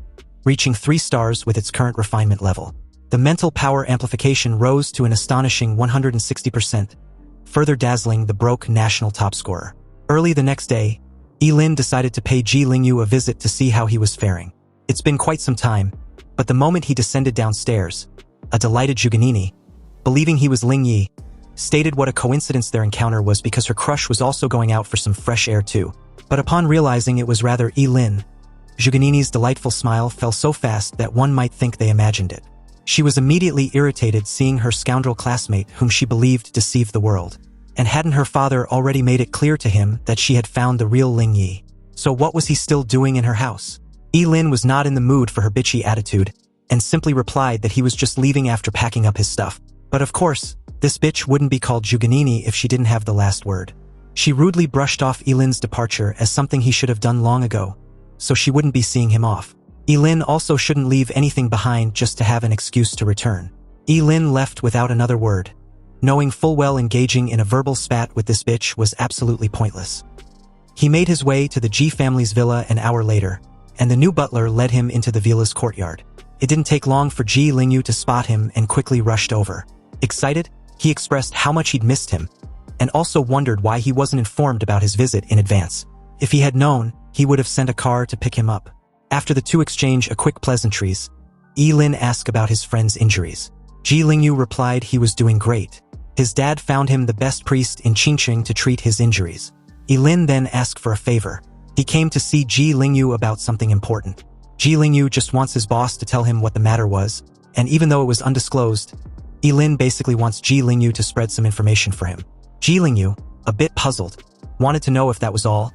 reaching 3 stars with its current refinement level. The mental power amplification rose to an astonishing 160%, further dazzling the broke national top scorer. Early the next day, Ye Lin decided to pay Ji Lingyu a visit to see how he was faring. It's been quite some time, but the moment he descended downstairs, a delighted Zhuganini, believing he was Ling Yi, stated what a coincidence their encounter was because her crush was also going out for some fresh air too. But upon realizing it was rather Ye Lin, Zhuganini's delightful smile fell so fast that one might think they imagined it. She was immediately irritated seeing her scoundrel classmate whom she believed deceived the world. And hadn't her father already made it clear to him that she had found the real Ling Yi? So what was he still doing in her house? Ye Lin was not in the mood for her bitchy attitude, and simply replied that he was just leaving after packing up his stuff. But of course, this bitch wouldn't be called Zhuganini if she didn't have the last word. She rudely brushed off Ye Lin's departure as something he should have done long ago, so she wouldn't be seeing him off. Ye Lin also shouldn't leave anything behind just to have an excuse to return. Ye Lin left without another word, knowing full well engaging in a verbal spat with this bitch was absolutely pointless. He made his way to the Ji family's villa an hour later, and the new butler led him into the villa's courtyard. It didn't take long for Ji Lingyu to spot him and quickly rushed over. Excited, he expressed how much he'd missed him, and also wondered why he wasn't informed about his visit in advance. If he had known, he would have sent a car to pick him up. After the two exchanged a quick pleasantries, Ye Lin asked about his friend's injuries. Ji Lingyu replied he was doing great. His dad found him the best priest in Qingqing to treat his injuries. Ye Lin then asked for a favor. He came to see Ji Lingyu about something important. Ji Lingyu just wants his boss to tell him what the matter was, and even though it was undisclosed, Ye Lin basically wants Ji Lingyu to spread some information for him. Ji Lingyu, a bit puzzled, wanted to know if that was all,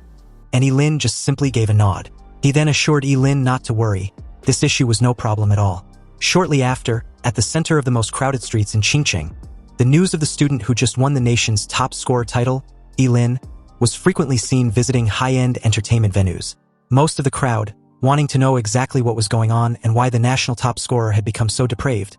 and Ye Lin just simply gave a nod. He then assured Ye Lin not to worry, this issue was no problem at all. Shortly after, at the center of the most crowded streets in Qingqing, the news of the student who just won the nation's top scorer title, Ye Lin, was frequently seen visiting high-end entertainment venues. Most of the crowd, wanting to know exactly what was going on and why the national top scorer had become so depraved,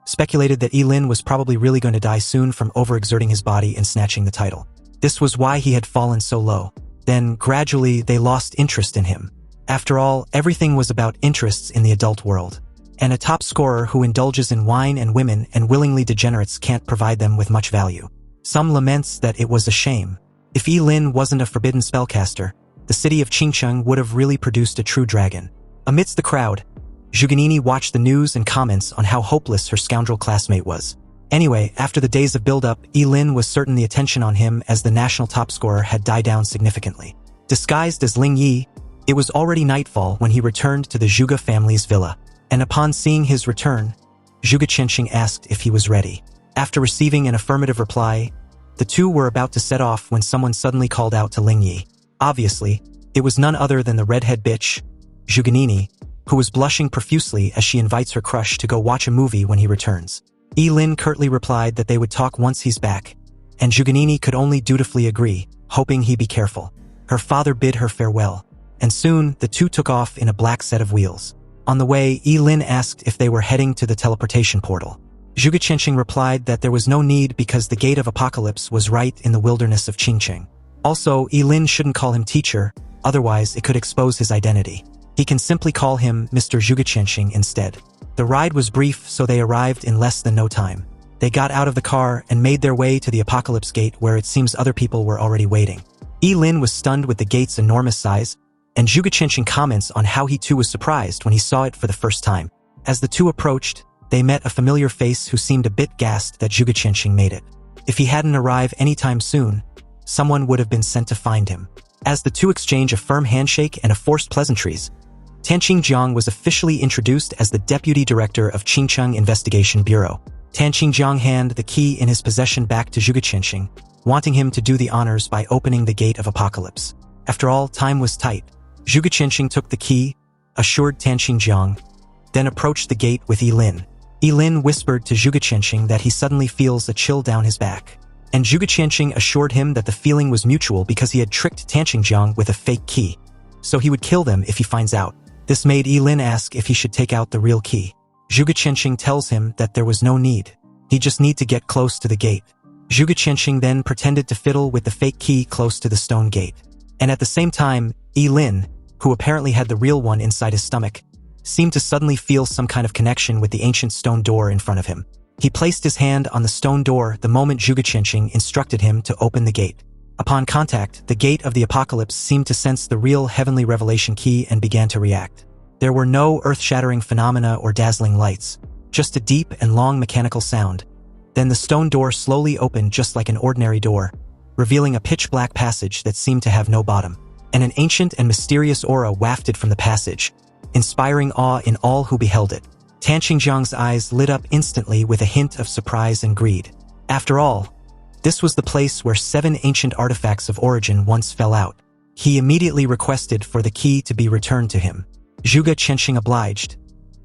speculated that Ye Lin was probably really going to die soon from overexerting his body and snatching the title. This was why he had fallen so low. Then, gradually, they lost interest in him. After all, everything was about interests in the adult world. And a top scorer who indulges in wine and women and willingly degenerates can't provide them with much value. Some laments that it was a shame. If Ye Lin wasn't a forbidden spellcaster, the city of Qingqing would have really produced a true dragon. Amidst the crowd, Zhuganini watched the news and comments on how hopeless her scoundrel classmate was. Anyway, after the days of build-up, Ye Lin was certain the attention on him as the national top scorer had died down significantly. Disguised as Ling Yi, it was already nightfall when he returned to the Zhuge family's villa. And upon seeing his return, Zhuge Qianqing asked if he was ready. After receiving an affirmative reply, the two were about to set off when someone suddenly called out to Ling Yi. Obviously, it was none other than the redhead bitch, Zhuganini, who was blushing profusely as she invites her crush to go watch a movie when he returns. Ye Lin curtly replied that they would talk once he's back, and Zhuganini could only dutifully agree, hoping he be careful. Her father bid her farewell, and soon the two took off in a black set of wheels. On the way, Ye Lin asked if they were heading to the teleportation portal. Zhuge Qianqing replied that there was no need because the Gate of Apocalypse was right in the wilderness of Qingqing. Also, Ye Lin shouldn't call him teacher, otherwise it could expose his identity. He can simply call him Mr. Zhuge Qianqing instead. The ride was brief, so they arrived in less than no time. They got out of the car and made their way to the Apocalypse Gate where it seems other people were already waiting. Ye Lin was stunned with the gate's enormous size, and Zhuge Qianqing comments on how he too was surprised when he saw it for the first time. As the two approached, they met a familiar face who seemed a bit gassed that Zhuge Qianqing made it. If he hadn't arrived anytime soon, someone would have been sent to find him. As the two exchange a firm handshake and a forced pleasantries, Tanqing Jiang was officially introduced as the Deputy Director of Qingqing Investigation Bureau. Tanqing Jiang handed the key in his possession back to Zhuge Qianqing, wanting him to do the honors by opening the Gate of Apocalypse. After all, time was tight. Zhuge Qianqing took the key, assured Tanqing Jiang, then approached the gate with Ye Lin. Ye Lin whispered to Zhuge Qianqing that he suddenly feels a chill down his back. And Zhuge Qianqing assured him that the feeling was mutual because he had tricked Tanqing Jiang with a fake key. So he would kill them if he finds out. This made Ye Lin ask if he should take out the real key. Zhuge Qianqing tells him that there was no need. He just need to get close to the gate. Zhuge Qianqing then pretended to fiddle with the fake key close to the stone gate. And at the same time, Ye Lin, who apparently had the real one inside his stomach, seemed to suddenly feel some kind of connection with the ancient stone door in front of him. He placed his hand on the stone door the moment Zhuge Qianqing instructed him to open the gate. Upon contact, the gate of the apocalypse seemed to sense the real heavenly revelation key and began to react. There were no earth-shattering phenomena or dazzling lights, just a deep and long mechanical sound. Then the stone door slowly opened just like an ordinary door, revealing a pitch-black passage that seemed to have no bottom. And an ancient and mysterious aura wafted from the passage, inspiring awe in all who beheld it. Tan Xingjiang's eyes lit up instantly with a hint of surprise and greed. After all, this was the place where 7 ancient artifacts of origin once fell out. He immediately requested for the key to be returned to him. Zhuge Qianqing obliged,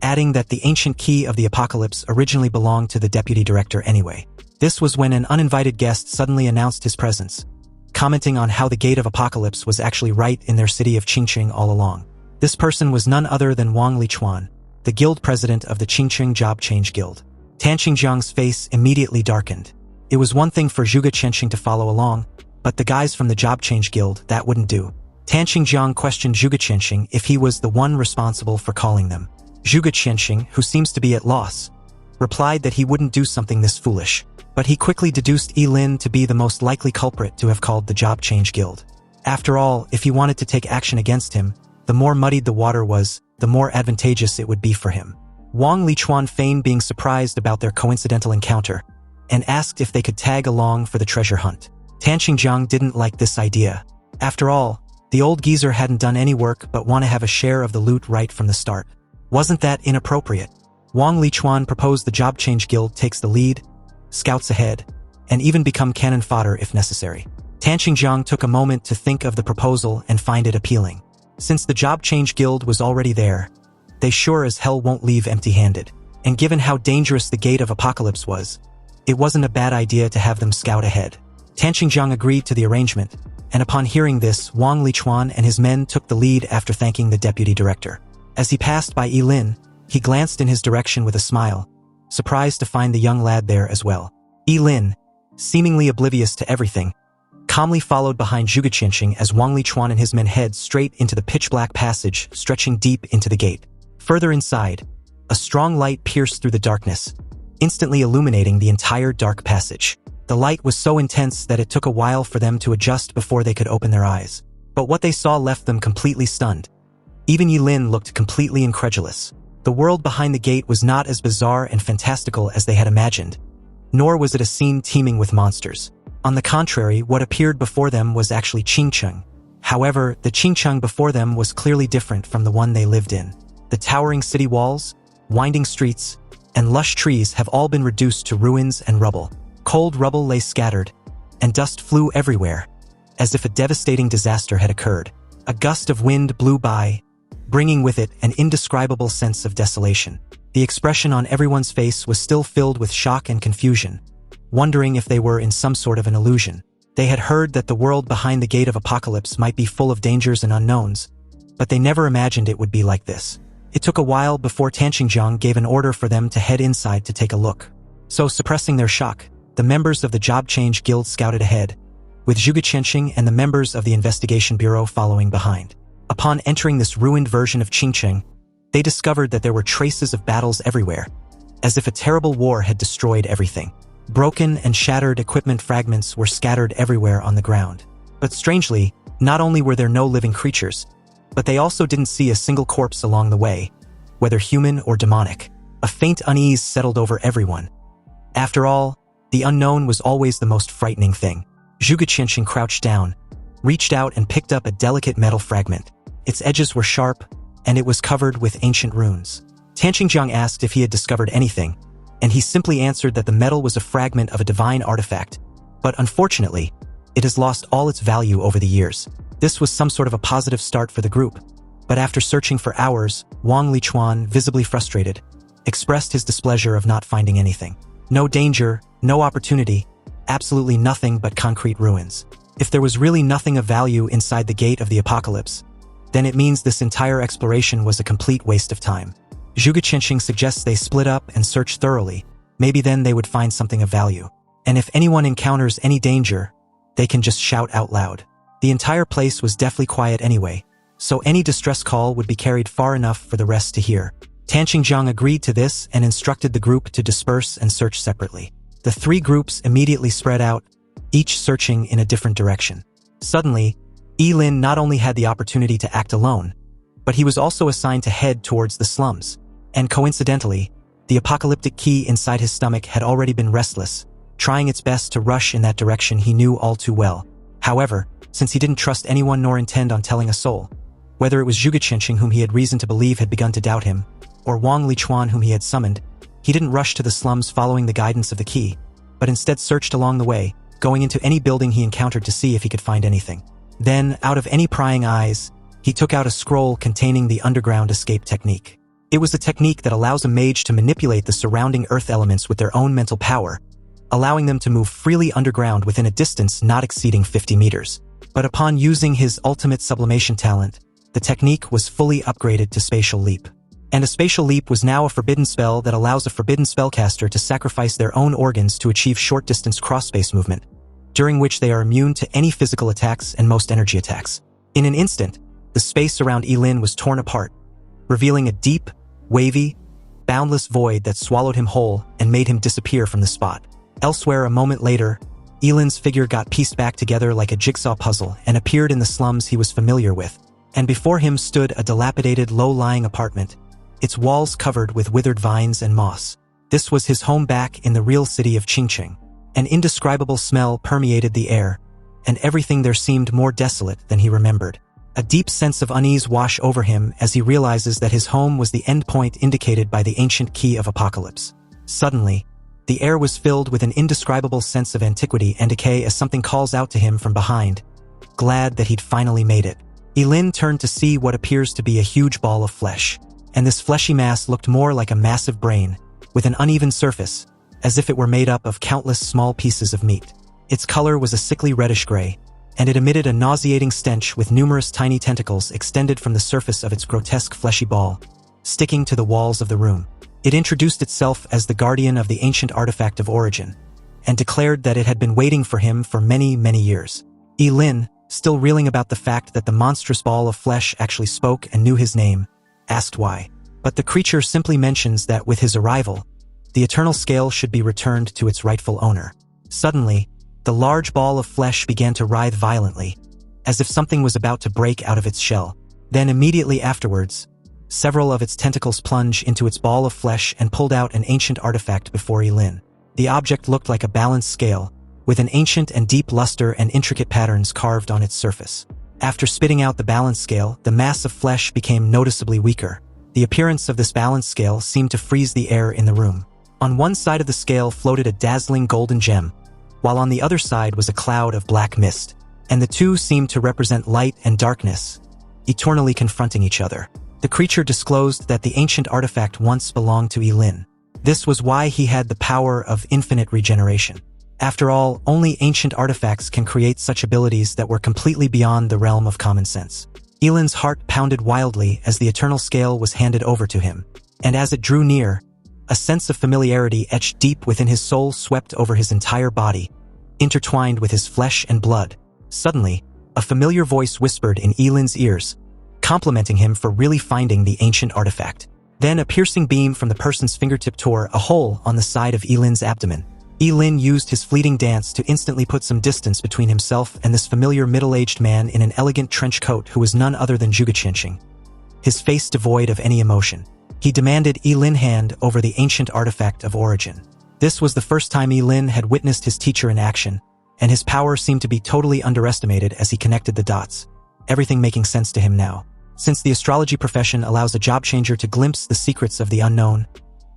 adding that the ancient key of the apocalypse originally belonged to the deputy director anyway. This was when an uninvited guest suddenly announced his presence, commenting on how the Gate of Apocalypse was actually right in their city of Qingqing all along. This person was none other than Wang Lichuan, the guild president of the Qingqing Job Change Guild. Tan Xingjiang's face immediately darkened. It was one thing for Zhuge Qianqing to follow along, but the guys from the Job Change Guild, that wouldn't do. Tan Xingjiang questioned Zhuge Qianqing if he was the one responsible for calling them. Zhuge Qianqing, who seems to be at loss, replied that he wouldn't do something this foolish, but he quickly deduced Ye Lin to be the most likely culprit to have called the Job Change Guild. After all, if he wanted to take action against him, the more muddied the water was, the more advantageous it would be for him. Wang Lichuan feigned being surprised about their coincidental encounter, and asked if they could tag along for the treasure hunt. Tan Xingjiang didn't like this idea. After all, the old geezer hadn't done any work but want to have a share of the loot right from the start. Wasn't that inappropriate? Wang Lichuan proposed the Job Change Guild takes the lead, scouts ahead, and even become cannon fodder if necessary. Tan Xingjiang took a moment to think of the proposal and find it appealing. Since the Job Change Guild was already there, they sure as hell won't leave empty-handed. And given how dangerous the Gate of Apocalypse was, it wasn't a bad idea to have them scout ahead. Tan Xingjiang agreed to the arrangement, and upon hearing this, Wang Lichuan and his men took the lead after thanking the deputy director. As he passed by Ye Lin, he glanced in his direction with a smile, surprised to find the young lad there as well. Ye Lin, seemingly oblivious to everything, calmly followed behind Zhuge Qianqing as Wang Lichuan and his men head straight into the pitch-black passage stretching deep into the gate. Further inside, a strong light pierced through the darkness, instantly illuminating the entire dark passage. The light was so intense that it took a while for them to adjust before they could open their eyes. But what they saw left them completely stunned. Even Ye Lin looked completely incredulous. The world behind the gate was not as bizarre and fantastical as they had imagined, nor was it a scene teeming with monsters. On the contrary, what appeared before them was actually Qingqing. However, the Qingqing before them was clearly different from the one they lived in. The towering city walls, winding streets, and lush trees have all been reduced to ruins and rubble. Cold rubble lay scattered, and dust flew everywhere, as if a devastating disaster had occurred. A gust of wind blew by, bringing with it an indescribable sense of desolation. The expression on everyone's face was still filled with shock and confusion, wondering if they were in some sort of an illusion. They had heard that the world behind the Gate of Apocalypse might be full of dangers and unknowns, but they never imagined it would be like this. It took a while before Tan Xingjiang gave an order for them to head inside to take a look. So, suppressing their shock, the members of the Job Change Guild scouted ahead, with Zhuge Qianqing and the members of the Investigation Bureau following behind. Upon entering this ruined version of Qingqing, they discovered that there were traces of battles everywhere, as if a terrible war had destroyed everything. Broken and shattered equipment fragments were scattered everywhere on the ground. But strangely, not only were there no living creatures, but they also didn't see a single corpse along the way, whether human or demonic. A faint unease settled over everyone. After all, the unknown was always the most frightening thing. Zhuge Qianqing crouched down, reached out and picked up a delicate metal fragment. Its edges were sharp, and it was covered with ancient runes. Tan Xingjiang asked if he had discovered anything, and he simply answered that the metal was a fragment of a divine artifact, but unfortunately, it has lost all its value over the years. This was some sort of a positive start for the group, but after searching for hours, Wang Lichuan, visibly frustrated, expressed his displeasure of not finding anything. No danger, no opportunity, absolutely nothing but concrete ruins. If there was really nothing of value inside the Gate of the Apocalypse, then it means this entire exploration was a complete waste of time. Zhuge Qianqing suggests they split up and search thoroughly. Maybe then they would find something of value. And if anyone encounters any danger, they can just shout out loud. The entire place was deathly quiet anyway, so any distress call would be carried far enough for the rest to hear. Tan Qingjiang agreed to this and instructed the group to disperse and search separately. The three groups immediately spread out, each searching in a different direction. Suddenly, Ye Lin not only had the opportunity to act alone, but he was also assigned to head towards the slums. And coincidentally, the apocalyptic key inside his stomach had already been restless, trying its best to rush in that direction he knew all too well. However, since he didn't trust anyone nor intend on telling a soul, whether it was Zhuge Qianqing whom he had reason to believe had begun to doubt him, or Wang Lichuan whom he had summoned, he didn't rush to the slums following the guidance of the key, but instead searched along the way, going into any building he encountered to see if he could find anything. Then, out of any prying eyes, he took out a scroll containing the underground escape technique. It was a technique that allows a mage to manipulate the surrounding earth elements with their own mental power, allowing them to move freely underground within a distance not exceeding 50 meters. But upon using his ultimate sublimation talent, the technique was fully upgraded to Spatial Leap. And a Spatial Leap was now a forbidden spell that allows a Forbidden Spellcaster to sacrifice their own organs to achieve short-distance cross-space movement, during which they are immune to any physical attacks and most energy attacks. In an instant, the space around Ye Lin was torn apart, revealing a deep, wavy, boundless void that swallowed him whole and made him disappear from the spot. Elsewhere, a moment later, Ye Lin's figure got pieced back together like a jigsaw puzzle and appeared in the slums he was familiar with. And before him stood a dilapidated, low-lying apartment, its walls covered with withered vines and moss. This was his home back in the real city of Qingqing. An indescribable smell permeated the air, and everything there seemed more desolate than he remembered. A deep sense of unease washed over him as he realizes that his home was the endpoint indicated by the ancient key of apocalypse. Suddenly, the air was filled with an indescribable sense of antiquity and decay as something calls out to him from behind, glad that he'd finally made it. Ye Lin turned to see what appears to be a huge ball of flesh, and this fleshy mass looked more like a massive brain, with an uneven surface, as if it were made up of countless small pieces of meat. Its color was a sickly reddish-gray, and it emitted a nauseating stench with numerous tiny tentacles extended from the surface of its grotesque fleshy ball, sticking to the walls of the room. It introduced itself as the guardian of the ancient artifact of origin, and declared that it had been waiting for him for many, many years. Ye Lin, still reeling about the fact that the monstrous ball of flesh actually spoke and knew his name, asked why. But the creature simply mentions that with his arrival, the eternal scale should be returned to its rightful owner. Suddenly, the large ball of flesh began to writhe violently, as if something was about to break out of its shell. Then immediately afterwards, several of its tentacles plunged into its ball of flesh and pulled out an ancient artifact before Ye Lin. The object looked like a balanced scale, with an ancient and deep luster and intricate patterns carved on its surface. After spitting out the balance scale, the mass of flesh became noticeably weaker. The appearance of this balance scale seemed to freeze the air in the room. On one side of the scale floated a dazzling golden gem, while on the other side was a cloud of black mist, and the two seemed to represent light and darkness, eternally confronting each other. The creature disclosed that the ancient artifact once belonged to Ye Lin. This was why he had the power of infinite regeneration. After all, only ancient artifacts can create such abilities that were completely beyond the realm of common sense. Ye Lin's heart pounded wildly as the eternal scale was handed over to him, and as it drew near, a sense of familiarity etched deep within his soul swept over his entire body, intertwined with his flesh and blood. Suddenly, a familiar voice whispered in Ye Lin's ears, complimenting him for really finding the ancient artifact. Then a piercing beam from the person's fingertip tore a hole on the side of Ye Lin's abdomen. Ye Lin used his fleeting dance to instantly put some distance between himself and this familiar middle-aged man in an elegant trench coat who was none other than Zhuge Qianqing, his face devoid of any emotion. He demanded Ye Lin hand over the ancient artifact of origin. This was the first time Ye Lin had witnessed his teacher in action, and his power seemed to be totally underestimated as he connected the dots, everything making sense to him now. Since the astrology profession allows a job changer to glimpse the secrets of the unknown,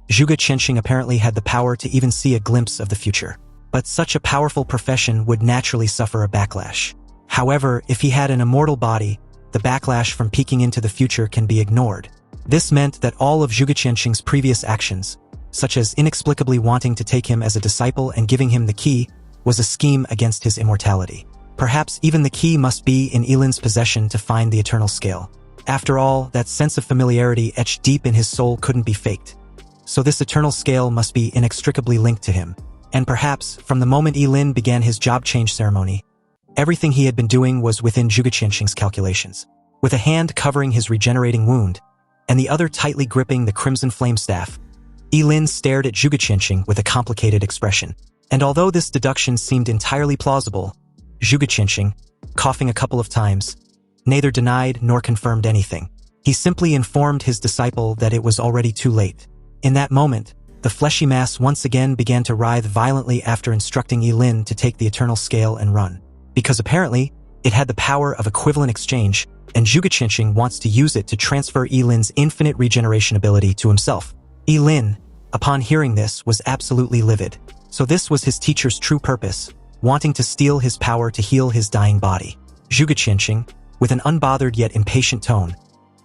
Zhuge Qianqing apparently had the power to even see a glimpse of the future. But such a powerful profession would naturally suffer a backlash. However, if he had an immortal body, the backlash from peeking into the future can be ignored. This meant that all of Zhuge Qianqing's previous actions, such as inexplicably wanting to take him as a disciple and giving him the key, was a scheme against his immortality. Perhaps even the key must be in Ye Lin's possession to find the eternal scale. After all, that sense of familiarity etched deep in his soul couldn't be faked. So this eternal scale must be inextricably linked to him. And perhaps, from the moment Ye Lin began his job change ceremony, everything he had been doing was within Zhuge Qianqing's calculations. with a hand covering his regenerating wound, and the other tightly gripping the crimson flame staff. Ye Lin stared at Zhuge Qianqing with a complicated expression. And although this deduction seemed entirely plausible, Zhuge Qianqing, coughing a couple of times, neither denied nor confirmed anything. He simply informed his disciple that it was already too late. In that moment, the fleshy mass once again began to writhe violently after instructing Ye Lin to take the eternal scale and run. Because apparently, it had the power of equivalent exchange, and Zhuge Qianqing wants to use it to transfer Ye Lin's infinite regeneration ability to himself. Ye Lin, upon hearing this, was absolutely livid. So this was his teacher's true purpose, wanting to steal his power to heal his dying body. Zhuge Qianqing, with an unbothered yet impatient tone,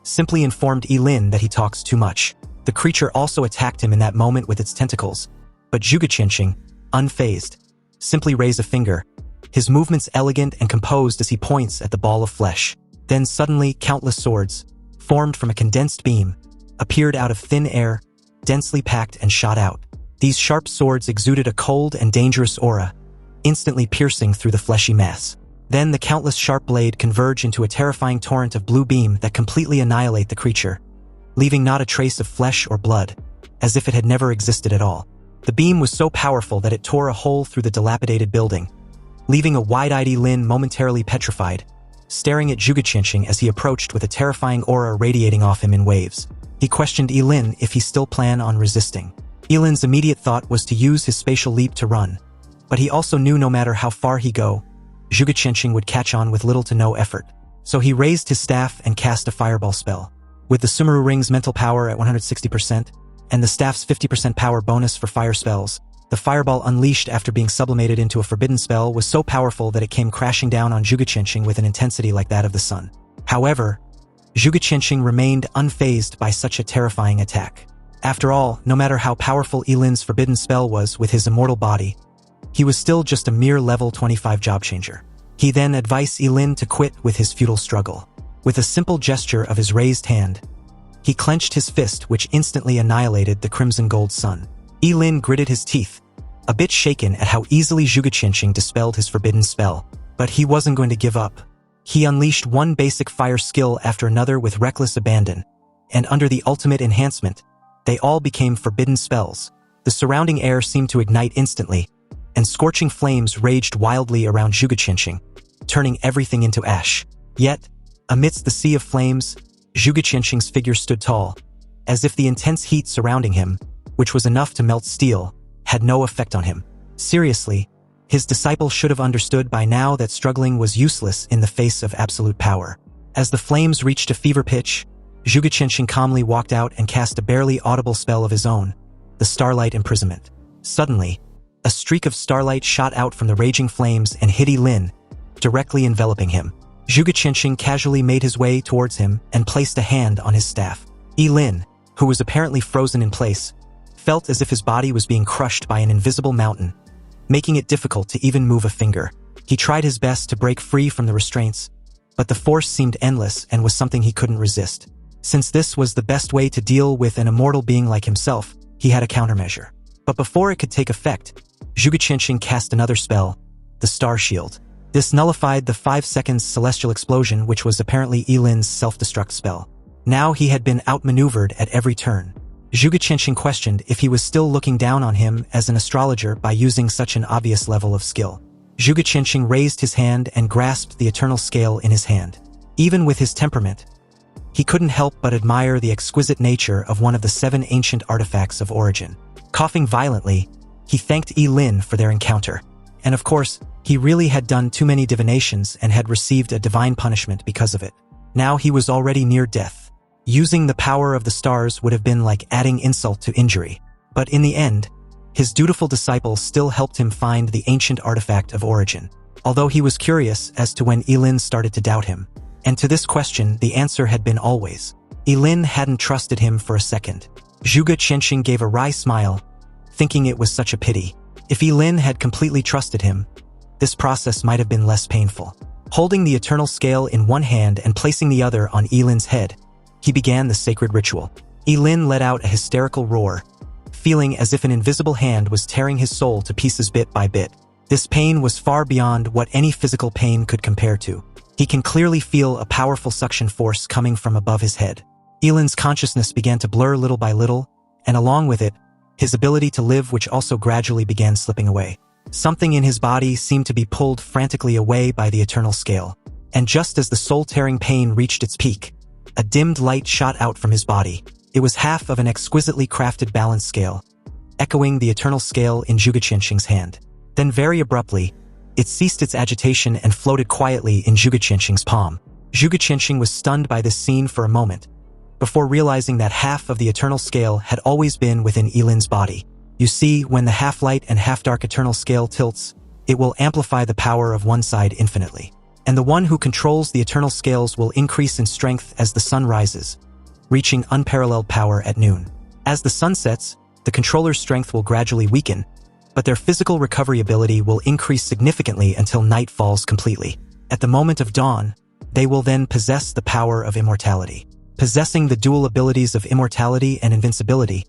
simply informed Ye Lin that he talks too much. The creature also attacked him in that moment with its tentacles, but Zhuge Qianqing, unfazed, simply raised a finger, his movements elegant and composed as he points at the ball of flesh. Then suddenly countless swords, formed from a condensed beam, appeared out of thin air, densely packed and shot out. These sharp swords exuded a cold and dangerous aura, instantly piercing through the fleshy mass. Then the countless sharp blade converge into a terrifying torrent of blue beam that completely annihilate the creature, leaving not a trace of flesh or blood, as if it had never existed at all. The beam was so powerful that it tore a hole through the dilapidated building, leaving a wide-eyed Ye Lin momentarily petrified, staring at Zhuge Qianqing as he approached with a terrifying aura radiating off him in waves. He questioned Ye Lin if he still planned on resisting. Ye Lin's immediate thought was to use his spatial leap to run, but he also knew no matter how far he go, Zhuge Qianqing would catch on with little to no effort. So he raised his staff and cast a fireball spell. With the Sumeru Ring's mental power at 160%, and the staff's 50% power bonus for fire spells, the fireball unleashed after being sublimated into a forbidden spell was so powerful that it came crashing down on Zhuge Qianqing with an intensity like that of the sun. However, Zhuge Qianqing remained unfazed by such a terrifying attack. After all, no matter how powerful Ye Lin's forbidden spell was with his immortal body, he was still just a mere level 25 job changer. He then advised Ye Lin to quit with his futile struggle. With a simple gesture of his raised hand, he clenched his fist, which instantly annihilated the crimson gold sun. Ye Lin gritted his teeth, a bit shaken at how easily Zhuge Qianqing dispelled his forbidden spell. But he wasn't going to give up. He unleashed one basic fire skill after another with reckless abandon, and under the ultimate enhancement, they all became forbidden spells. The surrounding air seemed to ignite instantly, and scorching flames raged wildly around Zhuge Qianqing, turning everything into ash. Yet, amidst the sea of flames, Zhuge Qianqing's figure stood tall, as if the intense heat surrounding him, which was enough to melt steel, had no effect on him. Seriously, his disciple should have understood by now that struggling was useless in the face of absolute power. As the flames reached a fever pitch, Zhuge Qianqing calmly walked out and cast a barely audible spell of his own, the Starlight Imprisonment. Suddenly, a streak of starlight shot out from the raging flames and hit Ye Lin, directly enveloping him. Zhuge Qianqing casually made his way towards him and placed a hand on his staff. Ye Lin, who was apparently frozen in place, felt as if his body was being crushed by an invisible mountain, making it difficult to even move a finger. He tried his best to break free from the restraints, but the force seemed endless and was something he couldn't resist. Since this was the best way to deal with an immortal being like himself, he had a countermeasure. But before it could take effect, Zhuge Qianqing cast another spell, the Star Shield. This nullified the 5 seconds celestial explosion, which was apparently Ye Lin's self-destruct spell. Now he had been outmaneuvered at every turn. Zhuge Qianqing questioned if he was still looking down on him as an astrologer by using such an obvious level of skill. Zhuge Qianqing raised his hand and grasped the eternal scale in his hand. Even with his temperament, he couldn't help but admire the exquisite nature of one of the 7 ancient artifacts of origin. Coughing violently, he thanked Ye Lin for their encounter. And of course, he really had done too many divinations and had received a divine punishment because of it. Now he was already near death. Using the power of the stars would have been like adding insult to injury. But in the end, his dutiful disciple still helped him find the ancient artifact of origin, although he was curious as to when Ye Lin started to doubt him. And to this question, the answer had been always. Ye Lin hadn't trusted him for a second. Zhuge Qianqing gave a wry smile, thinking it was such a pity. If Ye Lin had completely trusted him, this process might have been less painful. Holding the eternal scale in one hand and placing the other on Ye Lin's head, he began the sacred ritual. Ye Lin let out a hysterical roar, feeling as if an invisible hand was tearing his soul to pieces bit by bit. This pain was far beyond what any physical pain could compare to. He can clearly feel a powerful suction force coming from above his head. Ye Lin's consciousness began to blur little by little, and along with it, his ability to live, which also gradually began slipping away. Something in his body seemed to be pulled frantically away by the eternal scale. And just as the soul-tearing pain reached its peak, a dimmed light shot out from his body. It was half of an exquisitely crafted balance scale, echoing the eternal scale in Zhuge Qianxing's hand. Then very abruptly, it ceased its agitation and floated quietly in Zhuge Qianxing's palm. Zhuge Qianxing was stunned by this scene for a moment, before realizing that half of the eternal scale had always been within Ye Lin's body. You see, when the half-light and half-dark eternal scale tilts, it will amplify the power of one side infinitely. And the one who controls the eternal scales will increase in strength as the sun rises, reaching unparalleled power at noon. As the sun sets, the controller's strength will gradually weaken, but their physical recovery ability will increase significantly until night falls completely. At the moment of dawn, they will then possess the power of immortality. Possessing the dual abilities of immortality and invincibility,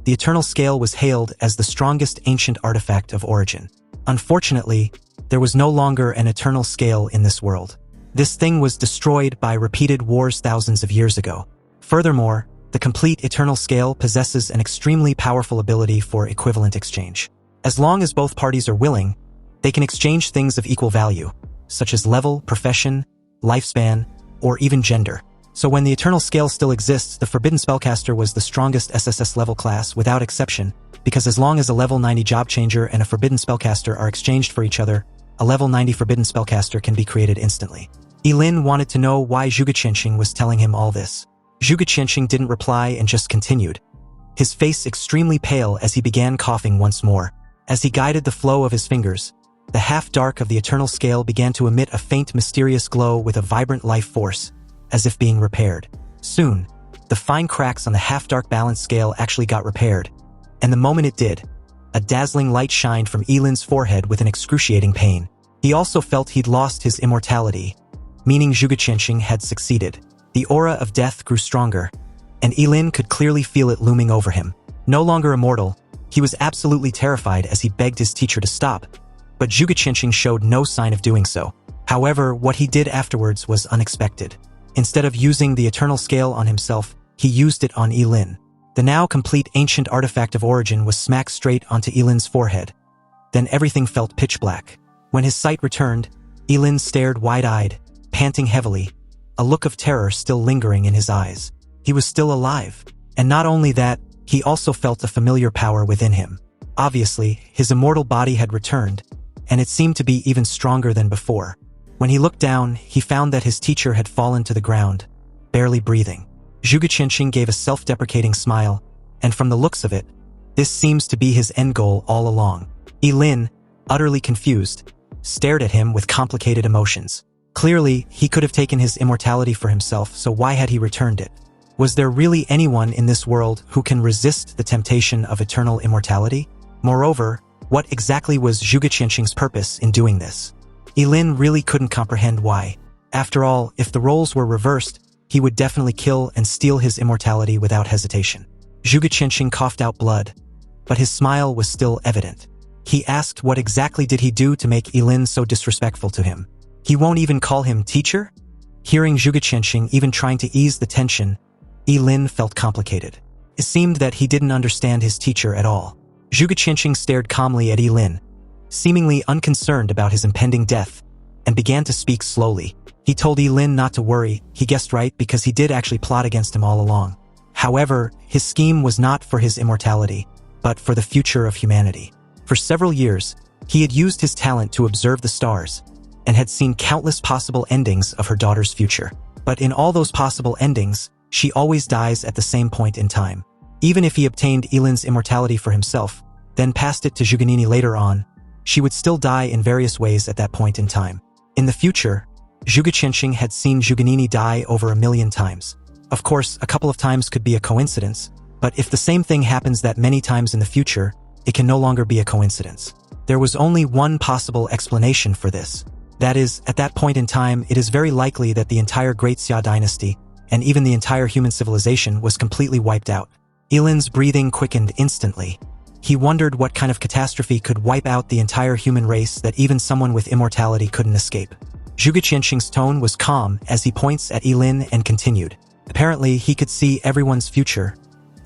the eternal scale was hailed as the strongest ancient artifact of origin. Unfortunately, there was no longer an eternal scale in this world. This thing was destroyed by repeated wars thousands of years ago. Furthermore, the complete eternal scale possesses an extremely powerful ability for equivalent exchange. As long as both parties are willing, they can exchange things of equal value, such as level, profession, lifespan, or even gender. So when the eternal scale still exists, the Forbidden Spellcaster was the strongest SSS level class without exception, because as long as a level 90 job changer and a Forbidden Spellcaster are exchanged for each other, a level 90 Forbidden Spellcaster can be created instantly. Ye Lin wanted to know why Zhuge Qianxing was telling him all this. Zhuge Qianxing didn't reply and just continued, his face extremely pale as he began coughing once more. As he guided the flow of his fingers, the half-dark of the eternal scale began to emit a faint mysterious glow with a vibrant life force, as if being repaired. Soon, the fine cracks on the half-dark balance scale actually got repaired, and the moment it did, a dazzling light shined from Ye Lin's forehead with an excruciating pain. He also felt he'd lost his immortality, meaning Zhuge Qianxing had succeeded. The aura of death grew stronger, and Ye Lin could clearly feel it looming over him. No longer immortal, he was absolutely terrified as he begged his teacher to stop, but Zhuge Qianxing showed no sign of doing so. However, what he did afterwards was unexpected. Instead of using the eternal scale on himself, he used it on Ye Lin. The now complete ancient artifact of origin was smacked straight onto Ye Lin's forehead. Then everything felt pitch black. When his sight returned, Ye Lin stared wide-eyed, panting heavily, a look of terror still lingering in his eyes. He was still alive. And not only that, he also felt a familiar power within him. Obviously, his immortal body had returned, and it seemed to be even stronger than before. When he looked down, he found that his teacher had fallen to the ground, barely breathing. Zhuge Qianxing gave a self-deprecating smile, and from the looks of it, this seems to be his end goal all along. Ye Lin, utterly confused, stared at him with complicated emotions. Clearly, he could have taken his immortality for himself, so why had he returned it? Was there really anyone in this world who can resist the temptation of eternal immortality? Moreover, what exactly was Zhuge Qianxing's purpose in doing this? Ye Lin really couldn't comprehend why. After all, if the roles were reversed, he would definitely kill and steal his immortality without hesitation. Zhuge Qianxing coughed out blood, but his smile was still evident. He asked what exactly did he do to make Ye Lin so disrespectful to him. He won't even call him teacher? Hearing Zhuge Qianxing even trying to ease the tension, Ye Lin felt complicated. It seemed that he didn't understand his teacher at all. Zhuge Qianxing stared calmly at Ye Lin, seemingly unconcerned about his impending death, and began to speak slowly. He told Ye Lin not to worry. He guessed right because he did actually plot against him all along. However, his scheme was not for his immortality, but for the future of humanity. For several years, he had used his talent to observe the stars, and had seen countless possible endings of her daughter's future. But in all those possible endings, she always dies at the same point in time. Even if he obtained Ye Lin's immortality for himself, then passed it to Zhuganini later on, she would still die in various ways at that point in time. In the future, Zhuge Qianxing had seen Zhuganini die over 1,000,000 times. Of course, a couple of times could be a coincidence, but if the same thing happens that many times in the future, it can no longer be a coincidence. There was only one possible explanation for this. That is, at that point in time, it is very likely that the entire Great Xia dynasty, and even the entire human civilization, was completely wiped out. Ye Lin's breathing quickened instantly. He wondered what kind of catastrophe could wipe out the entire human race that even someone with immortality couldn't escape. Zhuge Qianxing's tone was calm as he points at Ye Lin and continued. Apparently, he could see everyone's future,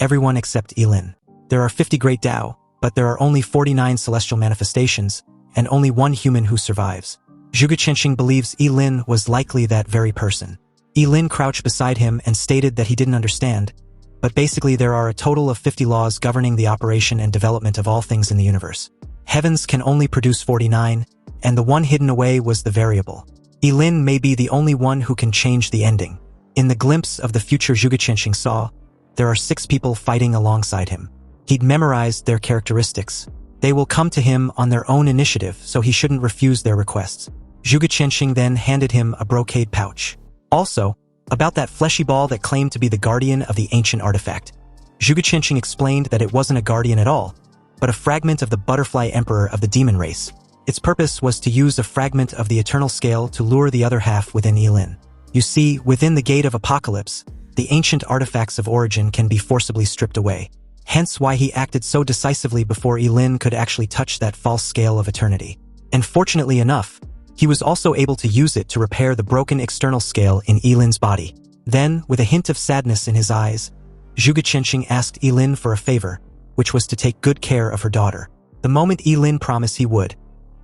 everyone except Ye Lin. There are 50 great Tao, but there are only 49 celestial manifestations, and only one human who survives. Zhuge Qianxing believes Ye Lin was likely that very person. Ye Lin crouched beside him and stated that he didn't understand, but basically there are a total of 50 laws governing the operation and development of all things in the universe. Heavens can only produce 49, and the one hidden away was the variable. Ye Lin may be the only one who can change the ending. In the glimpse of the future Zhuge Qianxing saw, there are 6 people fighting alongside him. He'd memorized their characteristics. They will come to him on their own initiative, so he shouldn't refuse their requests. Zhuge Qianxing then handed him a brocade pouch. Also, about that fleshy ball that claimed to be the guardian of the ancient artifact. Zhuge Qianxing explained that it wasn't a guardian at all, but a fragment of the butterfly emperor of the demon race. Its purpose was to use a fragment of the eternal scale to lure the other half within Ye Lin. You see, within the gate of apocalypse, the ancient artifacts of origin can be forcibly stripped away. Hence why he acted so decisively before Ye Lin could actually touch that false scale of eternity. And fortunately enough, he was also able to use it to repair the broken external scale in Ye Lin's body. Then, with a hint of sadness in his eyes, Zhuge Qianxing asked Ye Lin for a favor, which was to take good care of her daughter. The moment Ye Lin promised he would,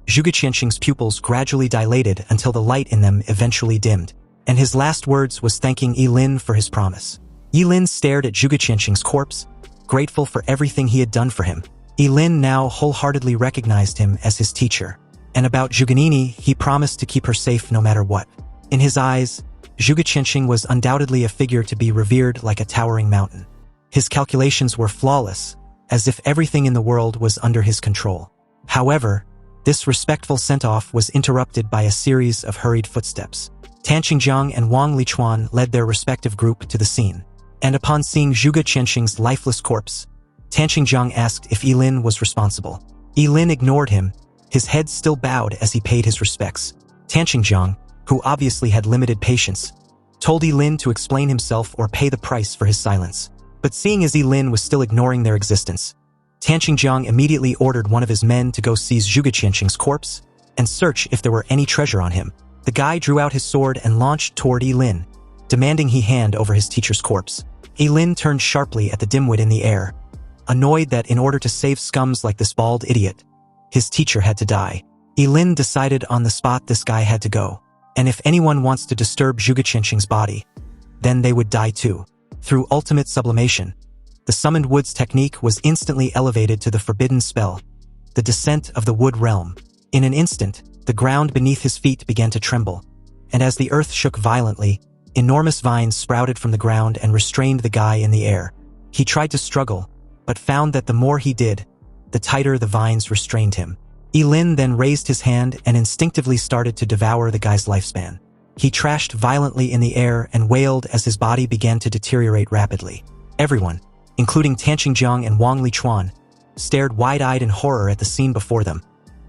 Zhuge Qianxing's pupils gradually dilated until the light in them eventually dimmed, and his last words was thanking Ye Lin for his promise. Ye Lin stared at Zhuge Qianxing's corpse, grateful for everything he had done for him. Ye Lin now wholeheartedly recognized him as his teacher, and about Zhugenini, he promised to keep her safe no matter what. In his eyes, Zhuge Qianxing was undoubtedly a figure to be revered like a towering mountain. His calculations were flawless, as if everything in the world was under his control. However, this respectful sent-off was interrupted by a series of hurried footsteps. Tan Qingjiang and Wang Lichuan led their respective group to the scene, and upon seeing Zhuge Qianxing's lifeless corpse, Tan Qingjiang asked if Ye Lin was responsible. Ye Lin ignored him, his head still bowed as he paid his respects. Tan Qingjiang, who obviously had limited patience, told Ye Lin to explain himself or pay the price for his silence. But seeing as Ye Lin was still ignoring their existence, Tan Qingjiang immediately ordered one of his men to go seize Zhuge Qianxing's corpse and search if there were any treasure on him. The guy drew out his sword and launched toward Ye Lin, demanding he hand over his teacher's corpse. Ye Lin turned sharply at the dimwit in the air, annoyed that in order to save scums like this bald idiot, his teacher had to die. Ye Lin decided on the spot this guy had to go, and if anyone wants to disturb Zhuge Qianxing's body, then they would die too. Through ultimate sublimation, the summoned wood's technique was instantly elevated to the forbidden spell, the descent of the wood realm. In an instant, the ground beneath his feet began to tremble, and as the earth shook violently, enormous vines sprouted from the ground and restrained the guy in the air. He tried to struggle, but found that the more he did, the tighter the vines restrained him. Ye Lin then raised his hand and instinctively started to devour the guy's lifespan. He trashed violently in the air and wailed as his body began to deteriorate rapidly. Everyone, including Tan Qingjiang and Wang Lichuan, stared wide-eyed in horror at the scene before them.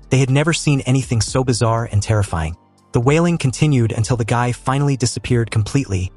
They had never seen anything so bizarre and terrifying. The wailing continued until the guy finally disappeared completely,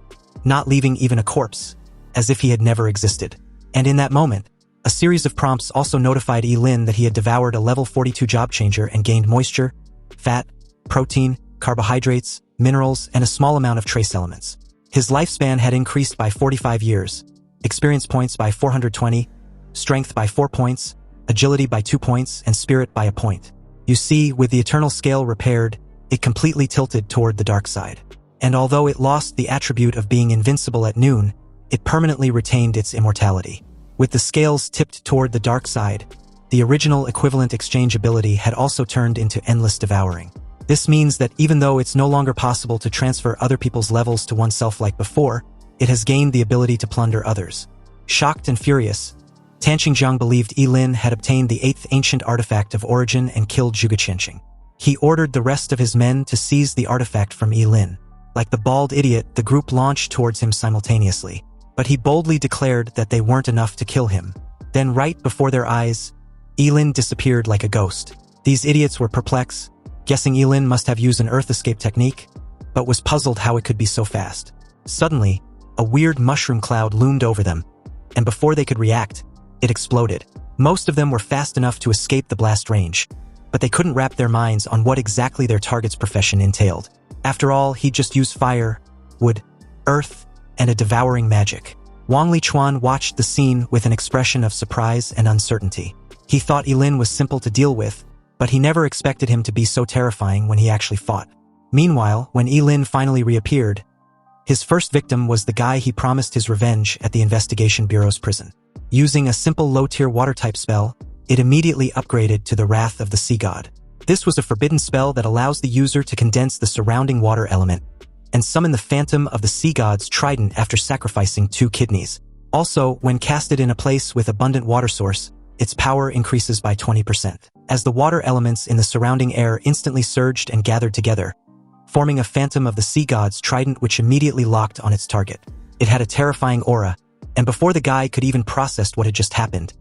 not leaving even a corpse, as if he had never existed. And in that moment, a series of prompts also notified Ye Lin that he had devoured a level 42 job changer and gained moisture, fat, protein, carbohydrates, minerals, and a small amount of trace elements. His lifespan had increased by 45 years, experience points by 420, strength by 4 points, agility by 2 points, and spirit by 1 point. You see, with the eternal scale repaired, it completely tilted toward the dark side. And although it lost the attribute of being invincible at noon, it permanently retained its immortality. With the scales tipped toward the dark side, the original equivalent exchange ability had also turned into endless devouring. This means that even though it's no longer possible to transfer other people's levels to oneself like before, it has gained the ability to plunder others. Shocked and furious, Tan Qingjiang believed Ye Lin had obtained the 8th ancient artifact of origin and killed Zhuge Qianxing. He ordered the rest of his men to seize the artifact from Ye Lin. Like the bald idiot, the group launched towards him simultaneously, but he boldly declared that they weren't enough to kill him. Then right before their eyes, Ye Lin disappeared like a ghost. These idiots were perplexed, guessing Ye Lin must have used an earth escape technique, but was puzzled how it could be so fast. Suddenly, a weird mushroom cloud loomed over them, and before they could react, it exploded. Most of them were fast enough to escape the blast range, but they couldn't wrap their minds on what exactly their target's profession entailed. After all, he'd just use fire, wood, earth, and a devouring magic. Wang Lichuan watched the scene with an expression of surprise and uncertainty. He thought Ye Lin was simple to deal with, but he never expected him to be so terrifying when he actually fought. Meanwhile, when Ye Lin finally reappeared, his first victim was the guy he promised his revenge at the Investigation Bureau's prison. Using a simple low-tier water-type spell, it immediately upgraded to the Wrath of the Sea God. This was a forbidden spell that allows the user to condense the surrounding water element and summon the phantom of the sea god's trident after sacrificing 2 kidneys. Also, when casted in a place with abundant water source, its power increases by 20%, as the water elements in the surrounding air instantly surged and gathered together, forming a phantom of the sea god's trident which immediately locked on its target. It had a terrifying aura, and before the guy could even process what had just happened,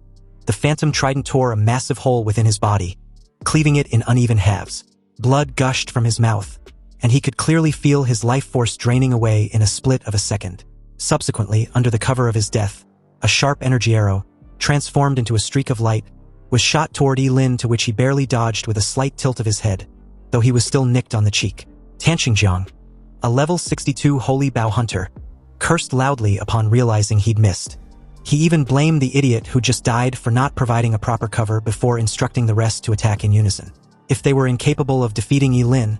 the phantom trident tore a massive hole within his body, cleaving it in uneven halves. Blood gushed from his mouth, and he could clearly feel his life force draining away in a split of a second. Subsequently, under the cover of his death, a sharp energy arrow, transformed into a streak of light, was shot toward Ye Lin, to which he barely dodged with a slight tilt of his head, though he was still nicked on the cheek. Tanqingjiang, a level 62 holy bow hunter, cursed loudly upon realizing he'd missed. He even blamed the idiot who just died for not providing a proper cover before instructing the rest to attack in unison. If they were incapable of defeating Ye Lin,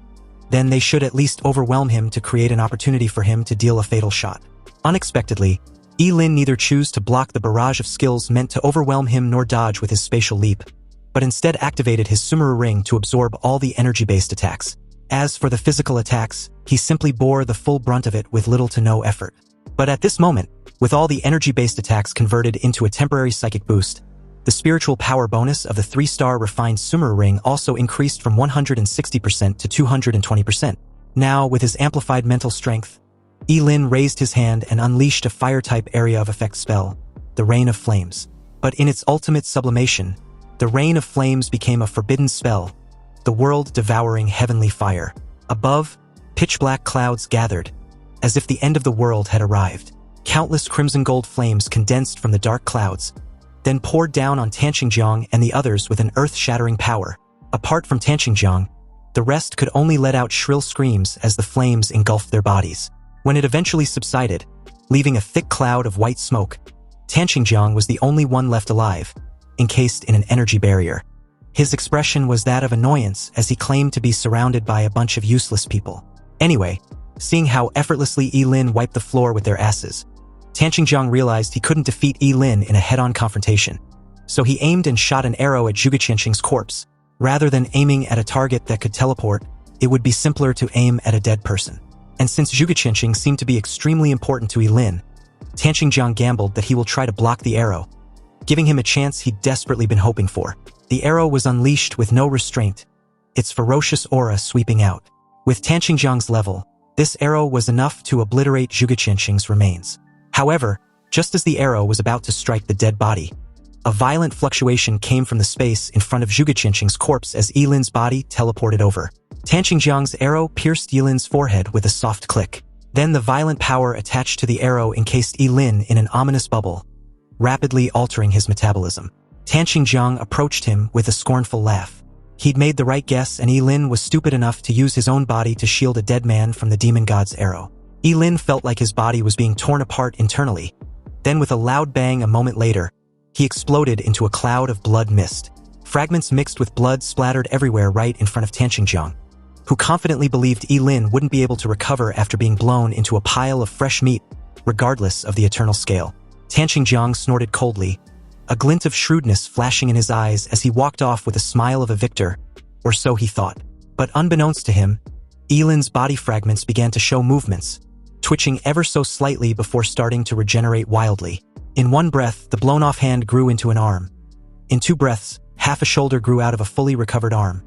then they should at least overwhelm him to create an opportunity for him to deal a fatal shot. Unexpectedly, Ye Lin neither chose to block the barrage of skills meant to overwhelm him nor dodge with his spatial leap, but instead activated his Sumeru ring to absorb all the energy-based attacks. As for the physical attacks, he simply bore the full brunt of it with little to no effort. But at this moment, with all the energy-based attacks converted into a temporary psychic boost, the spiritual power bonus of the 3-star refined Sumeru ring also increased from 160% to 220%. Now, with his amplified mental strength, Ye Lin raised his hand and unleashed a fire-type area of effect spell, the Rain of Flames. But in its ultimate sublimation, the Rain of Flames became a forbidden spell, the world-devouring heavenly fire. Above, pitch-black clouds gathered, as if the end of the world had arrived. Countless crimson gold flames condensed from the dark clouds, then poured down on Tanqingjiang and the others with an earth-shattering power. Apart from Tanqingjiang, the rest could only let out shrill screams as the flames engulfed their bodies. When it eventually subsided, leaving a thick cloud of white smoke, Tanqingjiang was the only one left alive, encased in an energy barrier. His expression was that of annoyance as he claimed to be surrounded by a bunch of useless people. Anyway, seeing how effortlessly Ye Lin wiped the floor with their asses, Tanqingjiang realized he couldn't defeat Ye Lin in a head-on confrontation, so he aimed and shot an arrow at Zhuge Qianqing's corpse. Rather than aiming at a target that could teleport, it would be simpler to aim at a dead person. And since Zhuge Qianqing seemed to be extremely important to Ye Lin, Tanqingjiang gambled that he will try to block the arrow, giving him a chance he'd desperately been hoping for. The arrow was unleashed with no restraint, its ferocious aura sweeping out. With Tanqingjiang's level, this arrow was enough to obliterate Zhuge Qianqing's remains. However, just as the arrow was about to strike the dead body, a violent fluctuation came from the space in front of Zhuge Qianqing's corpse as Ye Lin's body teleported over. Tanqingjiang's arrow pierced Ye Lin's forehead with a soft click. Then the violent power attached to the arrow encased Ye Lin in an ominous bubble, rapidly altering his metabolism. Tanqingjiang approached him with a scornful laugh. He'd made the right guess, and Ye Lin was stupid enough to use his own body to shield a dead man from the demon god's arrow. Ye Lin felt like his body was being torn apart internally. Then with a loud bang a moment later, he exploded into a cloud of blood mist. Fragments mixed with blood splattered everywhere right in front of Tanqingjiang, who confidently believed Ye Lin wouldn't be able to recover after being blown into a pile of fresh meat, regardless of the eternal scale. Tanqingjiang snorted coldly, a glint of shrewdness flashing in his eyes as he walked off with a smile of a victor, or so he thought. But unbeknownst to him, Ye Lin's body fragments began to show movements, twitching ever so slightly before starting to regenerate wildly. In one breath, the blown-off hand grew into an arm. In 2 breaths, half a shoulder grew out of a fully recovered arm.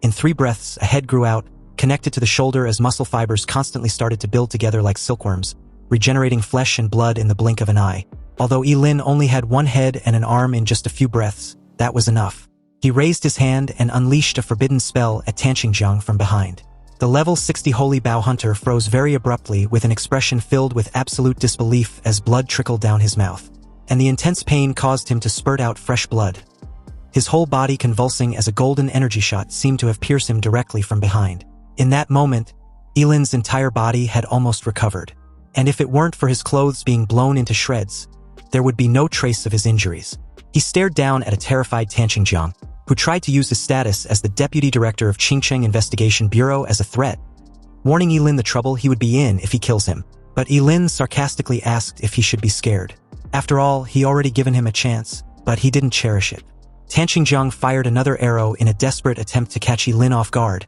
In 3 breaths, a head grew out, connected to the shoulder as muscle fibers constantly started to build together like silkworms, regenerating flesh and blood in the blink of an eye. Although Ye Lin only had 1 head and an arm in just a few breaths, that was enough. He raised his hand and unleashed a forbidden spell at Tanqingjiang from behind. The level 60 Holy Bow Hunter froze very abruptly with an expression filled with absolute disbelief as blood trickled down his mouth, and the intense pain caused him to spurt out fresh blood. His whole body convulsing as a golden energy shot seemed to have pierced him directly from behind. In that moment, Ye Lin's entire body had almost recovered, and if it weren't for his clothes being blown into shreds, there would be no trace of his injuries. He stared down at a terrified Tanqingjiang, who tried to use his status as the deputy director of Qingcheng Investigation Bureau as a threat, warning Ye Lin the trouble he would be in if he kills him. But Ye Lin sarcastically asked if he should be scared. After all, he already given him a chance, but he didn't cherish it. Tanqingjiang fired another arrow in a desperate attempt to catch Ye Lin off guard,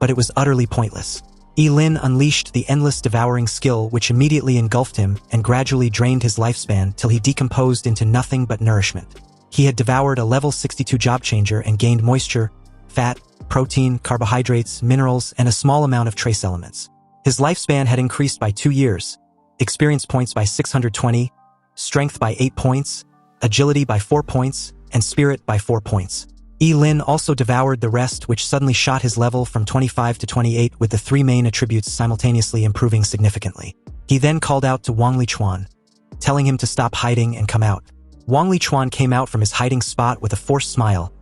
but it was utterly pointless. Ye Lin unleashed the endless devouring skill which immediately engulfed him and gradually drained his lifespan till he decomposed into nothing but nourishment. He had devoured a level 62 job changer and gained moisture, fat, protein, carbohydrates, minerals, and a small amount of trace elements. His lifespan had increased by 2 years, experience points by 620, strength by 8 points, agility by 4 points, and spirit by 4 points. Ye Lin also devoured the rest, which suddenly shot his level from 25 to 28 with the 3 main attributes simultaneously improving significantly. He then called out to Wang Lichuan, telling him to stop hiding and come out. Wang Lichuan came out from his hiding spot with a forced smile,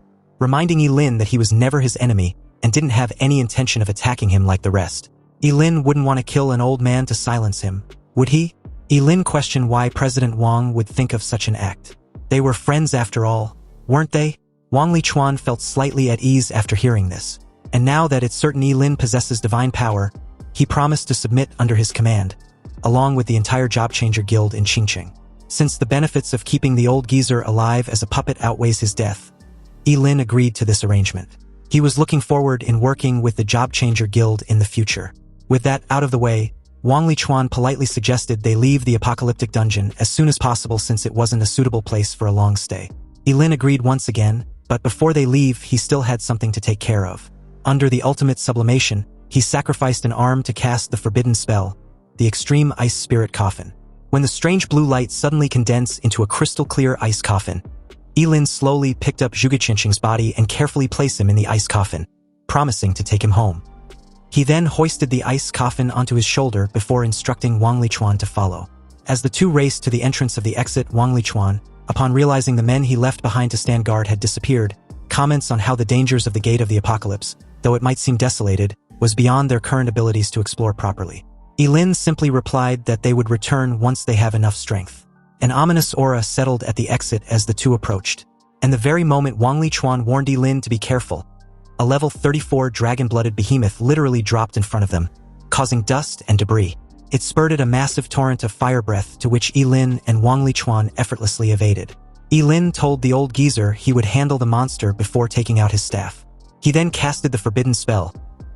reminding Ye Lin that he was never his enemy and didn't have any intention of attacking him like the rest. Ye Lin wouldn't want to kill an old man to silence him, would he? Ye Lin questioned why President Wang would think of such an act. They were friends after all, weren't they? Wang Lichuan felt slightly at ease after hearing this, and now that it's certain Ye Lin possesses divine power, he promised to submit under his command, along with the entire Job Changer Guild in Qingcheng. Since the benefits of keeping the old geezer alive as a puppet outweighs his death, Ye Lin agreed to this arrangement. He was looking forward in working with the Job Changer Guild in the future. With that out of the way, Wang Lichuan politely suggested they leave the apocalyptic dungeon as soon as possible since it wasn't a suitable place for a long stay. Ye Lin agreed once again, but before they leave, he still had something to take care of. Under the ultimate sublimation, he sacrificed an arm to cast the forbidden spell, the extreme ice spirit coffin. When the strange blue light suddenly condensed into a crystal-clear ice coffin, Ye Lin slowly picked up Zhuge Qinqing's body and carefully placed him in the ice coffin, promising to take him home. He then hoisted the ice coffin onto his shoulder before instructing Wang Lichuan to follow. As the two raced to the entrance of the exit, Wang Lichuan, upon realizing the men he left behind to stand guard had disappeared, comments on how the dangers of the Gate of the Apocalypse, though it might seem desolated, was beyond their current abilities to explore properly. Ye Lin simply replied that they would return once they have enough strength. An ominous aura settled at the exit as the two approached, and the very moment Wang Lichuan warned Ye Lin to be careful, a level 34 dragon-blooded behemoth literally dropped in front of them, causing dust and debris. It spurted a massive torrent of fire breath to which Ye Lin and Wang Lichuan effortlessly evaded. Ye Lin told the old geezer he would handle the monster before taking out his staff. He then casted the forbidden spell,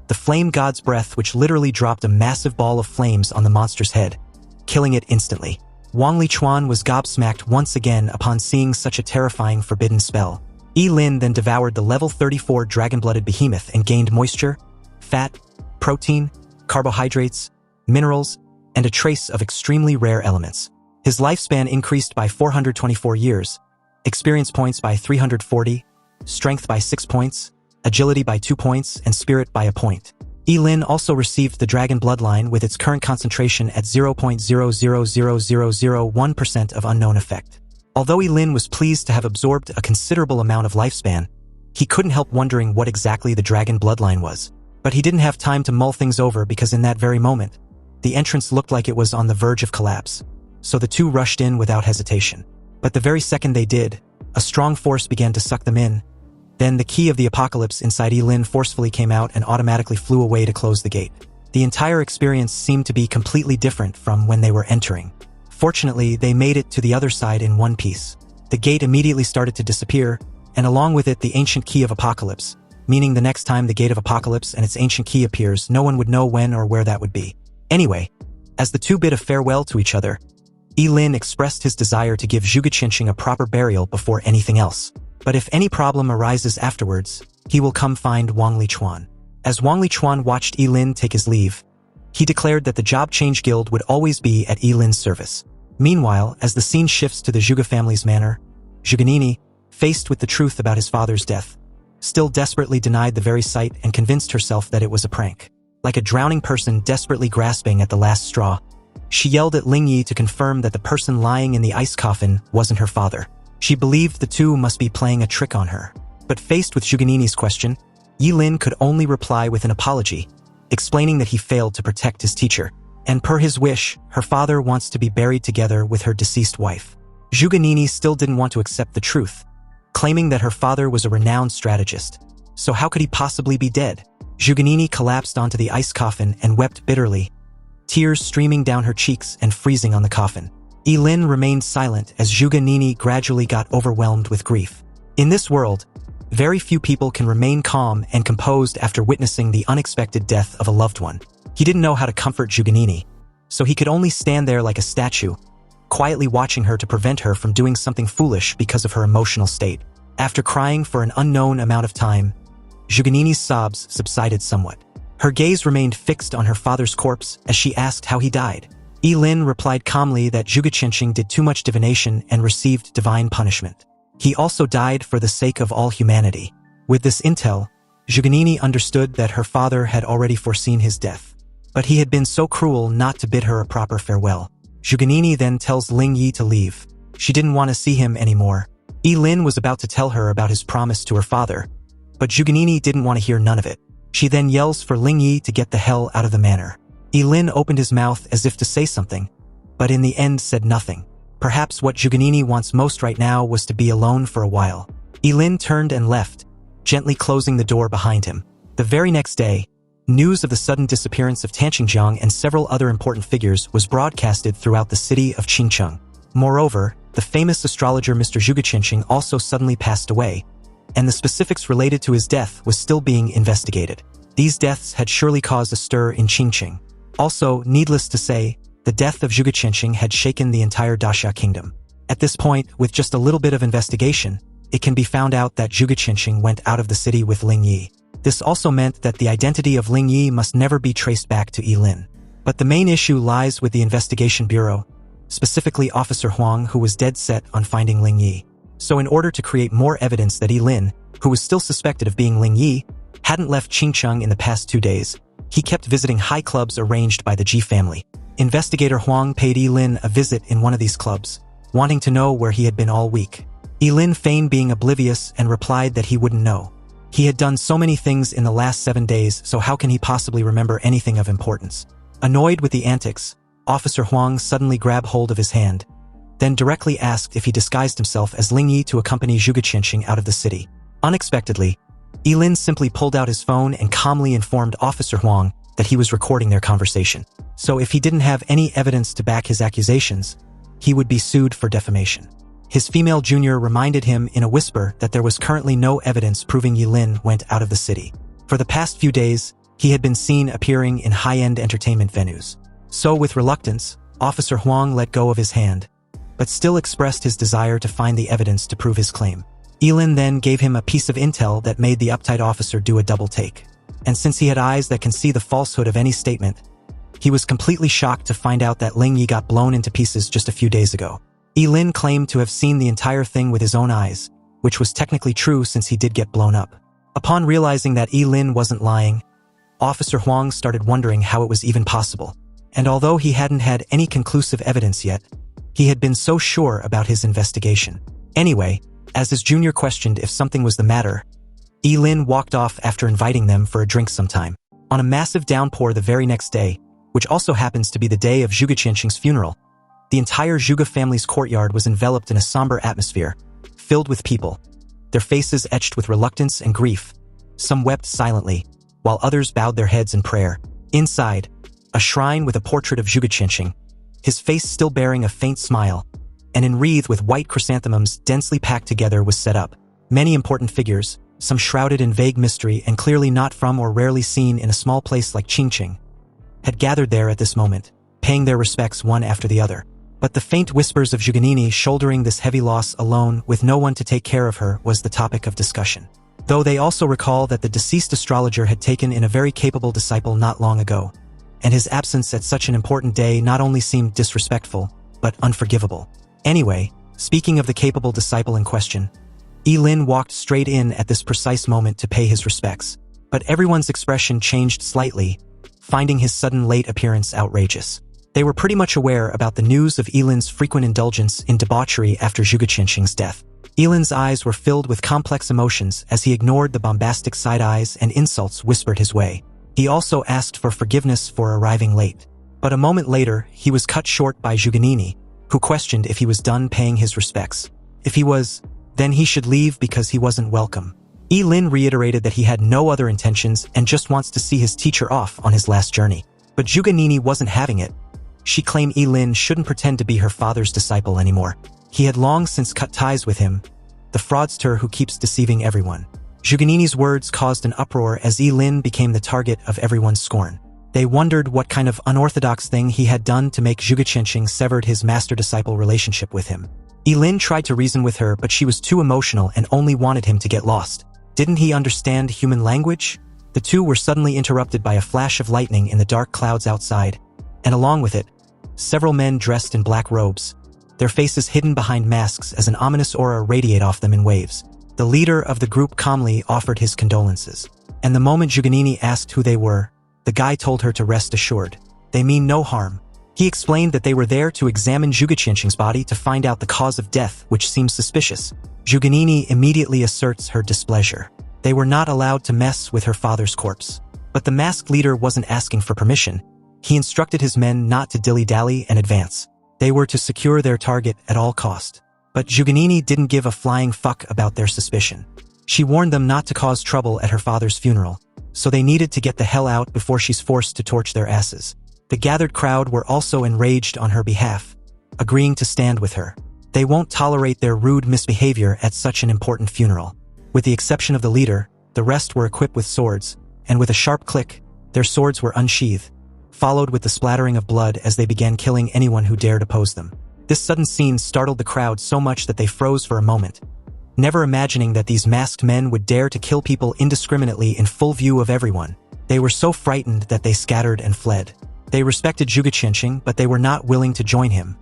the flame god's breath, which literally dropped a massive ball of flames on the monster's head, killing it instantly. Wang Lichuan was gobsmacked once again upon seeing such a terrifying forbidden spell. Ye Lin then devoured the level 34 dragon-blooded behemoth and gained moisture, fat, protein, carbohydrates, minerals, and a trace of extremely rare elements. His lifespan increased by 424 years, experience points by 340, strength by 6 points, agility by 2 points, and spirit by 1 point. Ye Lin also received the dragon bloodline with its current concentration at 0.000001% of unknown effect. Although Ye Lin was pleased to have absorbed a considerable amount of lifespan, he couldn't help wondering what exactly the dragon bloodline was. But he didn't have time to mull things over because in that very moment, the entrance looked like it was on the verge of collapse, so the two rushed in without hesitation. But the very second they did, a strong force began to suck them in. Then the key of the apocalypse inside Ye Lin forcefully came out and automatically flew away to close the gate. The entire experience seemed to be completely different from when they were entering. Fortunately, they made it to the other side in one piece. The gate immediately started to disappear, and along with it the ancient key of apocalypse, meaning the next time the Gate of Apocalypse and its ancient key appears, no one would know when or where that would be. Anyway, as the two bid a farewell to each other, Ye Lin expressed his desire to give Zhuge Qinqing a proper burial before anything else. But if any problem arises afterwards, he will come find Wang Lichuan. As Wang Lichuan watched Ye Lin take his leave, he declared that the Job Change Guild would always be at Ye Lin's service. Meanwhile, as the scene shifts to the Zhuge family's manor, Zhugenini, faced with the truth about his father's death, still desperately denied the very sight and convinced herself that it was a prank. Like a drowning person desperately grasping at the last straw, she yelled at Ling Yi to confirm that the person lying in the ice coffin wasn't her father. She believed the two must be playing a trick on her. But faced with Zhugenini's question, Ye Lin could only reply with an apology, explaining that he failed to protect his teacher. And per his wish, her father wants to be buried together with her deceased wife. Zhuge Nini still didn't want to accept the truth, claiming that her father was a renowned strategist. So how could he possibly be dead? Zhuge Nini collapsed onto the ice coffin and wept bitterly, tears streaming down her cheeks and freezing on the coffin. Ye Lin remained silent as Zhuge Nini gradually got overwhelmed with grief. In this world, very few people can remain calm and composed after witnessing the unexpected death of a loved one. He didn't know how to comfort Zhuge Nini, so he could only stand there like a statue, quietly watching her to prevent her from doing something foolish because of her emotional state. After crying for an unknown amount of time, Zhuge Nini's sobs subsided somewhat. Her gaze remained fixed on her father's corpse as she asked how he died. Ye Lin replied calmly that Zhuge Qianqing did too much divination and received divine punishment. He also died for the sake of all humanity. With this intel, Zhuge Nini understood that her father had already foreseen his death. But he had been so cruel not to bid her a proper farewell. Zhuge Nini then tells Ling Yi to leave. She didn't want to see him anymore. Ye Lin was about to tell her about his promise to her father, but Zhuge Nini didn't want to hear none of it. She then yells for Ling Yi to get the hell out of the manor. Ye Lin opened his mouth as if to say something, but in the end said nothing. Perhaps what Zhuge Nini wants most right now was to be alone for a while. Ye Lin turned and left, gently closing the door behind him. The very next day, news of the sudden disappearance of Tan Qingjiang and several other important figures was broadcasted throughout the city of Qingcheng. Moreover, the famous astrologer Mr. Zhuge Qianqing also suddenly passed away, and the specifics related to his death was still being investigated. These deaths had surely caused a stir in Qingcheng. Also, needless to say, the death of Zhuge Qianqing had shaken the entire Daxia kingdom. At this point, with just a little bit of investigation, it can be found out that Zhuge Qianqing went out of the city with Ling Yi. This also meant that the identity of Ling Yi must never be traced back to Ye Lin. But the main issue lies with the investigation bureau, specifically Officer Huang, who was dead set on finding Ling Yi. So in order to create more evidence that Ye Lin, who was still suspected of being Ling Yi, hadn't left Qingcheng in the past 2 days, he kept visiting high clubs arranged by the Ji family. Investigator Huang paid Ye Lin a visit in one of these clubs, wanting to know where he had been all week. Ye Lin feigned being oblivious and replied that he wouldn't know. He had done so many things in the last 7 days, so how can he possibly remember anything of importance? Annoyed with the antics, Officer Huang suddenly grabbed hold of his hand, then directly asked if he disguised himself as Ling Yi to accompany Zhuge Qianqing out of the city. Unexpectedly, Ye Lin simply pulled out his phone and calmly informed Officer Huang that he was recording their conversation. So if he didn't have any evidence to back his accusations, he would be sued for defamation. His female junior reminded him in a whisper that there was currently no evidence proving Ye Lin went out of the city. For the past few days, he had been seen appearing in high-end entertainment venues. So with reluctance, Officer Huang let go of his hand, but still expressed his desire to find the evidence to prove his claim. Ye Lin then gave him a piece of intel that made the uptight officer do a double take. And since he had eyes that can see the falsehood of any statement, he was completely shocked to find out that Ling Yi got blown into pieces just a few days ago. Ye Lin claimed to have seen the entire thing with his own eyes, which was technically true since he did get blown up. Upon realizing that Ye Lin wasn't lying, Officer Huang started wondering how it was even possible. And although he hadn't had any conclusive evidence yet, he had been so sure about his investigation. Anyway, as his junior questioned if something was the matter, Ye Lin walked off after inviting them for a drink sometime. On a massive downpour the very next day, which also happens to be the day of Zhuge Qianqing's funeral, the entire Zhuge family's courtyard was enveloped in a somber atmosphere, filled with people, their faces etched with reluctance and grief. Some wept silently, while others bowed their heads in prayer. Inside, a shrine with a portrait of Zhuge Qianqing, his face still bearing a faint smile, and enwreathed with white chrysanthemums densely packed together, was set up. Many important figures, some shrouded in vague mystery and clearly not from or rarely seen in a small place like Qingcheng, had gathered there at this moment, paying their respects one after the other. But the faint whispers of Zhuge Nini shouldering this heavy loss alone with no one to take care of her was the topic of discussion. Though they also recall that the deceased astrologer had taken in a very capable disciple not long ago, and his absence at such an important day not only seemed disrespectful, but unforgivable. Anyway, speaking of the capable disciple in question, Ye Lin walked straight in at this precise moment to pay his respects, but everyone's expression changed slightly, finding his sudden late appearance outrageous. They were pretty much aware about the news of Ye Lin's frequent indulgence in debauchery after Zhuge Qianqing's death. Ye Lin's eyes were filled with complex emotions as he ignored the bombastic side eyes and insults whispered his way. He also asked for forgiveness for arriving late. But a moment later, he was cut short by Zhuganini, who questioned if he was done paying his respects. If he was, then he should leave because he wasn't welcome. Ye Lin reiterated that he had no other intentions and just wants to see his teacher off on his last journey. But Zhuganini wasn't having it. She claimed Ye Lin shouldn't pretend to be her father's disciple anymore. He had long since cut ties with him, the fraudster who keeps deceiving everyone. Zhuganini's words caused an uproar as Ye Lin became the target of everyone's scorn. They wondered what kind of unorthodox thing he had done to make Zhuge Qianqing severed his master-disciple relationship with him. Ye Lin tried to reason with her, but she was too emotional and only wanted him to get lost. Didn't he understand human language? The two were suddenly interrupted by a flash of lightning in the dark clouds outside, and along with it, several men dressed in black robes, their faces hidden behind masks as an ominous aura radiated off them in waves. The leader of the group calmly offered his condolences. And the moment Zhuganini asked who they were, the guy told her to rest assured. They mean no harm. He explained that they were there to examine Zhuge Qianqing's body to find out the cause of death, which seems suspicious. Zhuganini immediately asserts her displeasure. They were not allowed to mess with her father's corpse. But the masked leader wasn't asking for permission. He instructed his men not to dilly-dally and advance. They were to secure their target at all cost. But Zhuganini didn't give a flying fuck about their suspicion. She warned them not to cause trouble at her father's funeral, so they needed to get the hell out before she's forced to torch their asses. The gathered crowd were also enraged on her behalf, agreeing to stand with her. They won't tolerate their rude misbehavior at such an important funeral. With the exception of the leader, the rest were equipped with swords, and with a sharp click, their swords were unsheathed, followed with the splattering of blood as they began killing anyone who dared oppose them. This sudden scene startled the crowd so much that they froze for a moment, never imagining that these masked men would dare to kill people indiscriminately in full view of everyone. They were so frightened that they scattered and fled. They respected Zhuge Qianqing, but they were not willing to join him,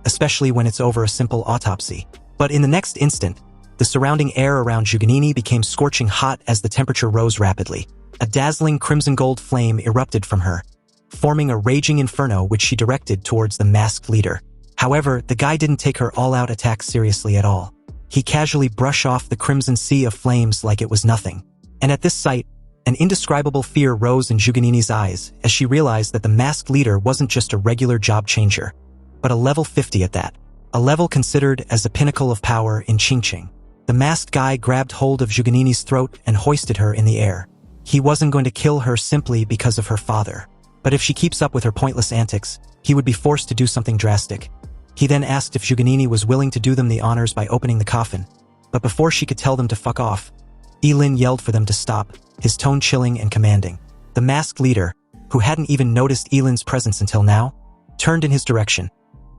especially when it's over a simple autopsy. But in the next instant, the surrounding air around Zhuganini became scorching hot as the temperature rose rapidly. A dazzling crimson-gold flame erupted from her, forming a raging inferno which she directed towards the masked leader. However, the guy didn't take her all-out attack seriously at all. He casually brushed off the crimson sea of flames like it was nothing. And at this sight, an indescribable fear rose in Zhuganini's eyes as she realized that the masked leader wasn't just a regular job changer, but a level 50 at that. A level considered as the pinnacle of power in Qingqing. The masked guy grabbed hold of Zhuganini's throat and hoisted her in the air. He wasn't going to kill her simply because of her father. But if she keeps up with her pointless antics, he would be forced to do something drastic. He then asked if Zhuganini was willing to do them the honors by opening the coffin. But before she could tell them to fuck off, Ye Lin yelled for them to stop, his tone chilling and commanding. The masked leader, who hadn't even noticed Ye Lin's presence until now, turned in his direction,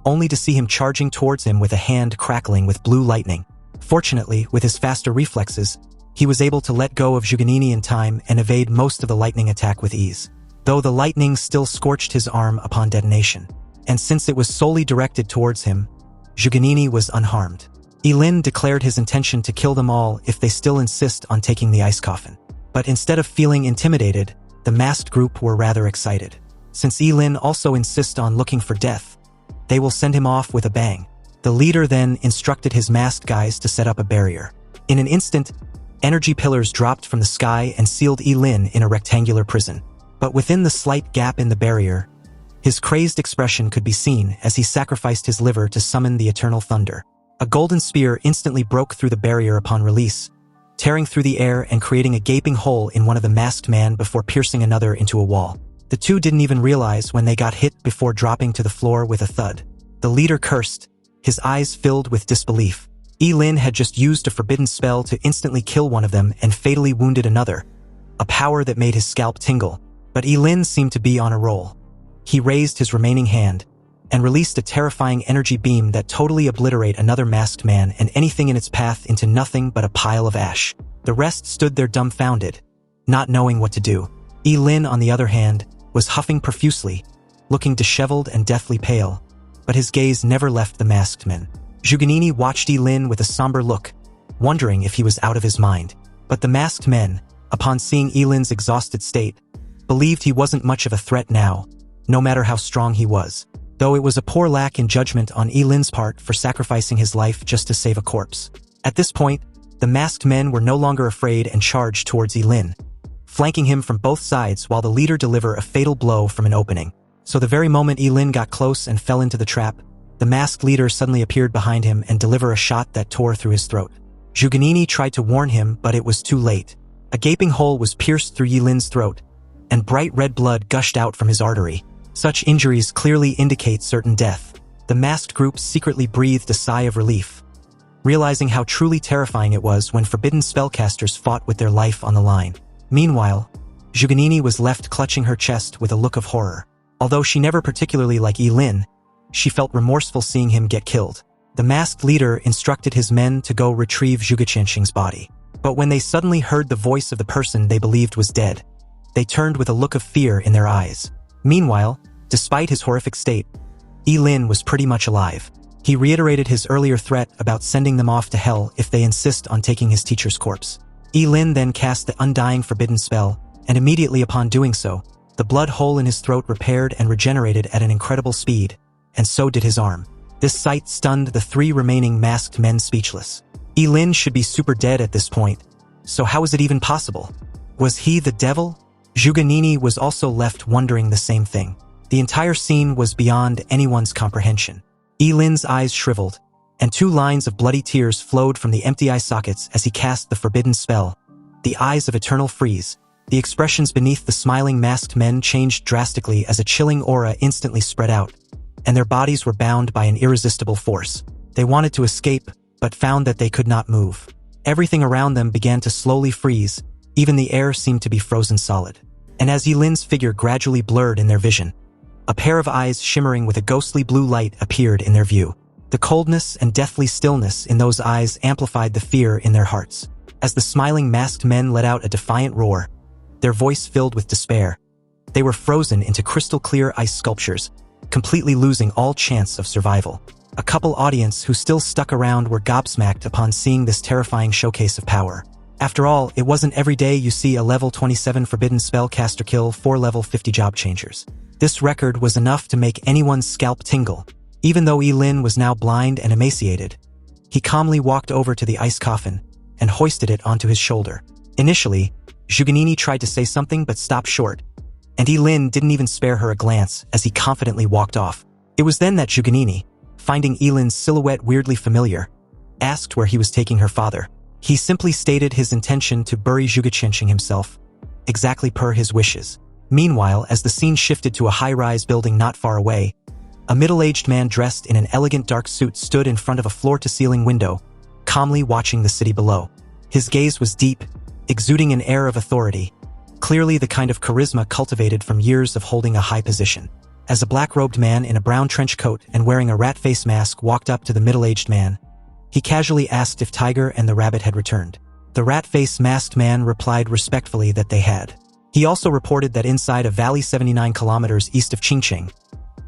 only to see him charging towards him with a hand crackling with blue lightning. Fortunately, with his faster reflexes, he was able to let go of Zhuganini in time and evade most of the lightning attack with ease, though the lightning still scorched his arm upon detonation. And since it was solely directed towards him, Zhuganini was unharmed. Ye Lin declared his intention to kill them all if they still insist on taking the ice coffin. But instead of feeling intimidated, the masked group were rather excited. Since Ye Lin also insists on looking for death, they will send him off with a bang. The leader then instructed his masked guys to set up a barrier. In an instant, energy pillars dropped from the sky and sealed Ye Lin in a rectangular prison. But within the slight gap in the barrier, his crazed expression could be seen as he sacrificed his liver to summon the eternal thunder. A golden spear instantly broke through the barrier upon release, tearing through the air and creating a gaping hole in one of the masked men before piercing another into a wall. The two didn't even realize when they got hit before dropping to the floor with a thud. The leader cursed, his eyes filled with disbelief. Ye Lin had just used a forbidden spell to instantly kill one of them and fatally wounded another, a power that made his scalp tingle. But Ye Lin seemed to be on a roll. He raised his remaining hand and released a terrifying energy beam that totally obliterated another masked man and anything in its path into nothing but a pile of ash. The rest stood there dumbfounded, not knowing what to do. Ye Lin, on the other hand, was huffing profusely, looking disheveled and deathly pale, but his gaze never left the masked men. Zhuganini watched Ye Lin with a somber look, wondering if he was out of his mind. But the masked men, upon seeing Ye Lin's exhausted state, believed he wasn't much of a threat now, no matter how strong he was, though it was a poor lack in judgment on Ye Lin's part for sacrificing his life just to save a corpse. At this point, the masked men were no longer afraid and charged towards Ye Lin, flanking him from both sides while the leader delivered a fatal blow from an opening. So the very moment Ye Lin got close and fell into the trap, the masked leader suddenly appeared behind him and delivered a shot that tore through his throat. Zhuganini tried to warn him, but it was too late. A gaping hole was pierced through Ye Lin's throat, and bright red blood gushed out from his artery. Such injuries clearly indicate certain death. The masked group secretly breathed a sigh of relief, realizing how truly terrifying it was when forbidden spellcasters fought with their life on the line. Meanwhile, Zhuganini was left clutching her chest with a look of horror. Although she never particularly liked Ye Lin, she felt remorseful seeing him get killed. The masked leader instructed his men to go retrieve Zhuge Qianxing's body. But when they suddenly heard the voice of the person they believed was dead, they turned with a look of fear in their eyes. Meanwhile, despite his horrific state, Ye Lin was pretty much alive. He reiterated his earlier threat about sending them off to hell if they insist on taking his teacher's corpse. Ye Lin then cast the undying forbidden spell, and immediately upon doing so, the blood hole in his throat repaired and regenerated at an incredible speed, and so did his arm. This sight stunned the three remaining masked men speechless. Ye Lin should be super dead at this point, so how is it even possible? Was he the devil? Zhuganini was also left wondering the same thing. The entire scene was beyond anyone's comprehension. Ye Lin's eyes shriveled, and 2 lines of bloody tears flowed from the empty eye sockets as he cast the forbidden spell. The eyes of eternal freeze. The expressions beneath the smiling masked men changed drastically as a chilling aura instantly spread out, and their bodies were bound by an irresistible force. They wanted to escape, but found that they could not move. Everything around them began to slowly freeze, even the air seemed to be frozen solid. And as Ye Lin's figure gradually blurred in their vision, a pair of eyes shimmering with a ghostly blue light appeared in their view. The coldness and deathly stillness in those eyes amplified the fear in their hearts. As the smiling masked men let out a defiant roar, their voice filled with despair, they were frozen into crystal-clear ice sculptures, completely losing all chance of survival. A couple audience who still stuck around were gobsmacked upon seeing this terrifying showcase of power. After all, it wasn't every day you see a level 27 Forbidden Spellcaster kill 4 level 50 job changers. This record was enough to make anyone's scalp tingle. Even though Ye Lin was now blind and emaciated, he calmly walked over to the ice coffin and hoisted it onto his shoulder. Initially, Zhuganini tried to say something but stopped short, and Ye Lin didn't even spare her a glance as he confidently walked off. It was then that Zhuganini, finding Ye Lin's silhouette weirdly familiar, asked where he was taking her father. He simply stated his intention to bury Zhuge Qianxing himself, exactly per his wishes. Meanwhile, as the scene shifted to a high-rise building not far away, a middle-aged man dressed in an elegant dark suit stood in front of a floor-to-ceiling window, calmly watching the city below. His gaze was deep, exuding an air of authority, clearly the kind of charisma cultivated from years of holding a high position. As a black-robed man in a brown trench coat and wearing a rat-face mask walked up to the middle-aged man, he casually asked if Tiger and the rabbit had returned. The rat-face masked man replied respectfully that they had. He also reported that inside a valley 79 kilometers east of Qingqing,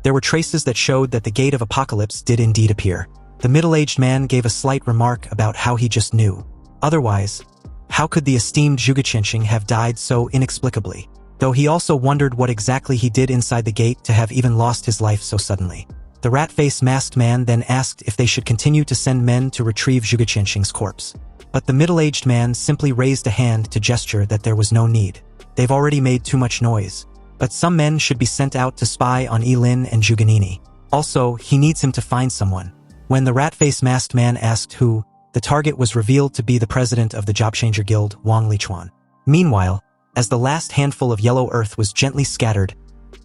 there were traces that showed that the Gate of Apocalypse did indeed appear. The middle-aged man gave a slight remark about how he just knew. Otherwise, how could the esteemed Zhuge Qianxing have died so inexplicably? Though he also wondered what exactly he did inside the gate to have even lost his life so suddenly. The rat-faced masked man then asked if they should continue to send men to retrieve Zhuge Qianxing's corpse. But the middle-aged man simply raised a hand to gesture that there was no need. They've already made too much noise. But some men should be sent out to spy on Ye Lin and Zhuganini. Also, he needs him to find someone. When the rat-faced masked man asked who, the target was revealed to be the president of the Jobchanger Guild, Wang Lichuan. Meanwhile, as the last handful of yellow earth was gently scattered,